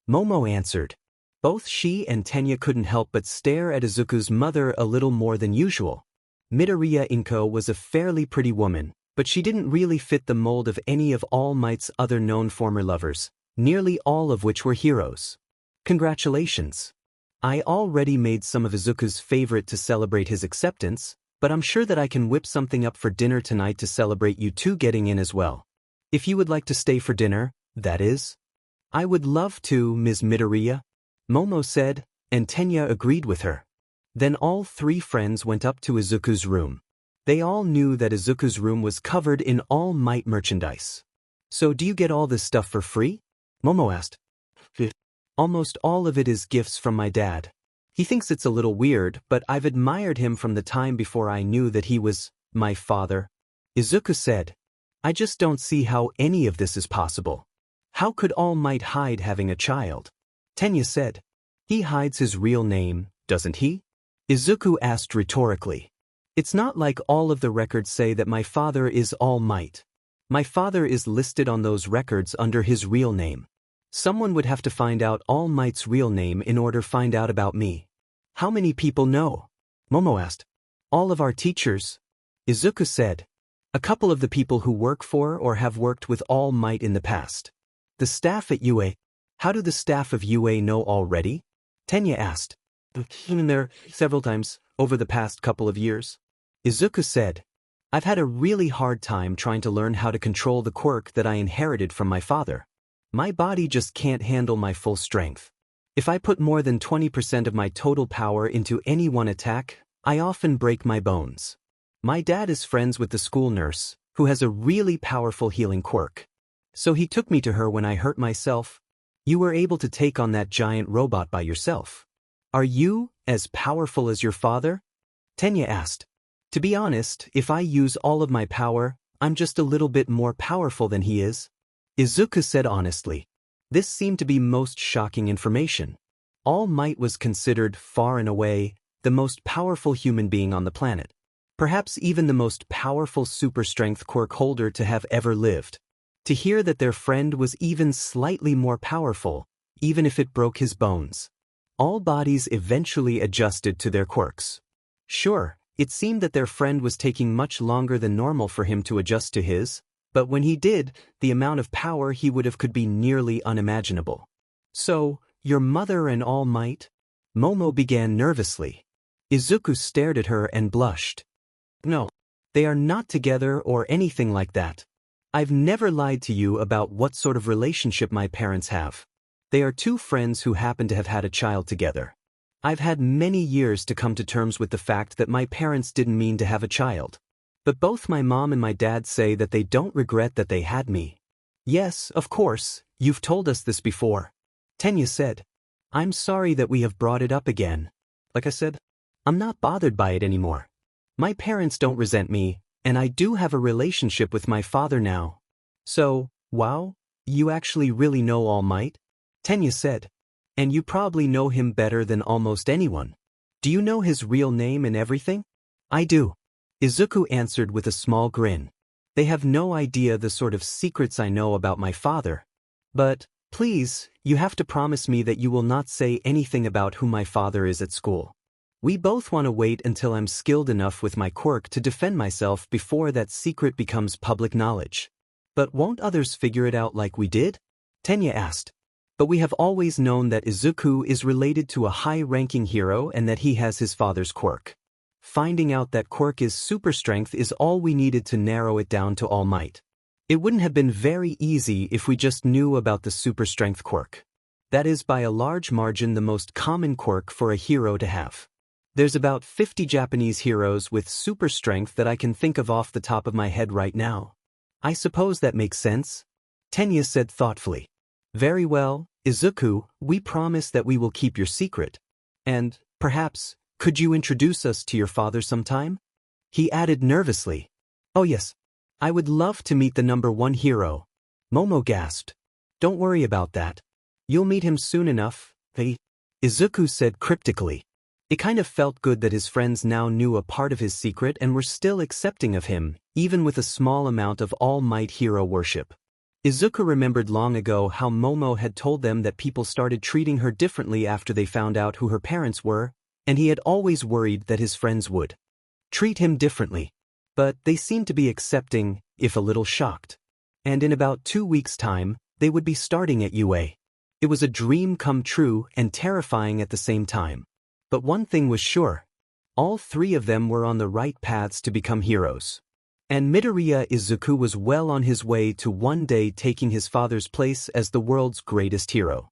Momo answered. Both she and Tenya couldn't help but stare at Izuku's mother a little more than usual. Midoriya Inko was a fairly pretty woman, but she didn't really fit the mold of any of All Might's other known former lovers, nearly all of which were heroes. Congratulations. I already made some of Izuku's favorite to celebrate his acceptance, but I'm sure that I can whip something up for dinner tonight to celebrate you two getting in as well. If you would like to stay for dinner, that is. I would love to, Ms. Midoriya, Momo said, and Tenya agreed with her. Then all three friends went up to Izuku's room. They all knew that Izuku's room was covered in All Might merchandise. So do you get all this stuff for free? Momo asked. Almost all of it is gifts from my dad. He thinks it's a little weird, but I've admired him from the time before I knew that he was my father. Izuku said. I just don't see how any of this is possible. How could All Might hide having a child? Tenya said. He hides his real name, doesn't he? Izuku asked rhetorically. It's not like all of the records say that my father is All Might. My father is listed on those records under his real name. Someone would have to find out All Might's real name in order to find out about me. How many people know? Momo asked. All of our teachers. Izuku said. A couple of the people who work for or have worked with All Might in the past. The staff at UA. How do the staff of UA know already? Tenya asked. Been there several times over the past couple of years. Izuku said. I've had a really hard time trying to learn how to control the quirk that I inherited from my father. My body just can't handle my full strength. If I put more than 20% of my total power into any one attack, I often break my bones. My dad is friends with the school nurse, who has a really powerful healing quirk. So he took me to her when I hurt myself. You were able to take on that giant robot by yourself. Are you as powerful as your father? Tenya asked. To be honest, if I use all of my power, I'm just a little bit more powerful than he is. Izuku said honestly. This seemed to be most shocking information. All Might was considered, far and away, the most powerful human being on the planet. Perhaps even the most powerful super strength quirk holder to have ever lived. To hear that their friend was even slightly more powerful, even if it broke his bones. All bodies eventually adjusted to their quirks. Sure, it seemed that their friend was taking much longer than normal for him to adjust to his, But when he did, the amount of power he would have could be nearly unimaginable. So, your mother and All Might? Momo began nervously. Izuku stared at her and blushed. No. They are not together or anything like that. I've never lied to you about what sort of relationship my parents have. They are two friends who happen to have had a child together. I've had many years to come to terms with the fact that my parents didn't mean to have a child. But both my mom and my dad say that they don't regret that they had me. Yes, of course, you've told us this before. Tenya said. I'm sorry that we have brought it up again. Like I said, I'm not bothered by it anymore. My parents don't resent me, and I do have a relationship with my father now. So, wow, you actually really know All Might? Tenya said. And you probably know him better than almost anyone. Do you know his real name and everything? I do. Izuku answered with a small grin. They have no idea the sort of secrets I know about my father. But, please, you have to promise me that you will not say anything about who my father is at school. We both want to wait until I'm skilled enough with my quirk to defend myself before that secret becomes public knowledge. But won't others figure it out like we did? Tenya asked. But we have always known that Izuku is related to a high-ranking hero and that he has his father's quirk. Finding out that quirk is super strength is all we needed to narrow it down to All Might. It wouldn't have been very easy if we just knew about the super strength quirk. That is by a large margin the most common quirk for a hero to have. There's about 50 Japanese heroes with super strength that I can think of off the top of my head right now. I suppose that makes sense? Tenya said thoughtfully. Very well, Izuku, we promise that we will keep your secret. And, perhaps, could you introduce us to your father sometime? He added nervously. Oh yes. I would love to meet the #1 hero. Momo gasped. Don't worry about that. You'll meet him soon enough, Izuku said cryptically. It kind of felt good that his friends now knew a part of his secret and were still accepting of him, even with a small amount of All Might hero worship. Izuku remembered long ago how Momo had told them that people started treating her differently after they found out who her parents were, and he had always worried that his friends would treat him differently. But they seemed to be accepting, if a little shocked. And in about 2 weeks' time, they would be starting at UA. It was a dream come true and terrifying at the same time. But one thing was sure. All three of them were on the right paths to become heroes. And Midoriya Izuku was well on his way to one day taking his father's place as the world's greatest hero.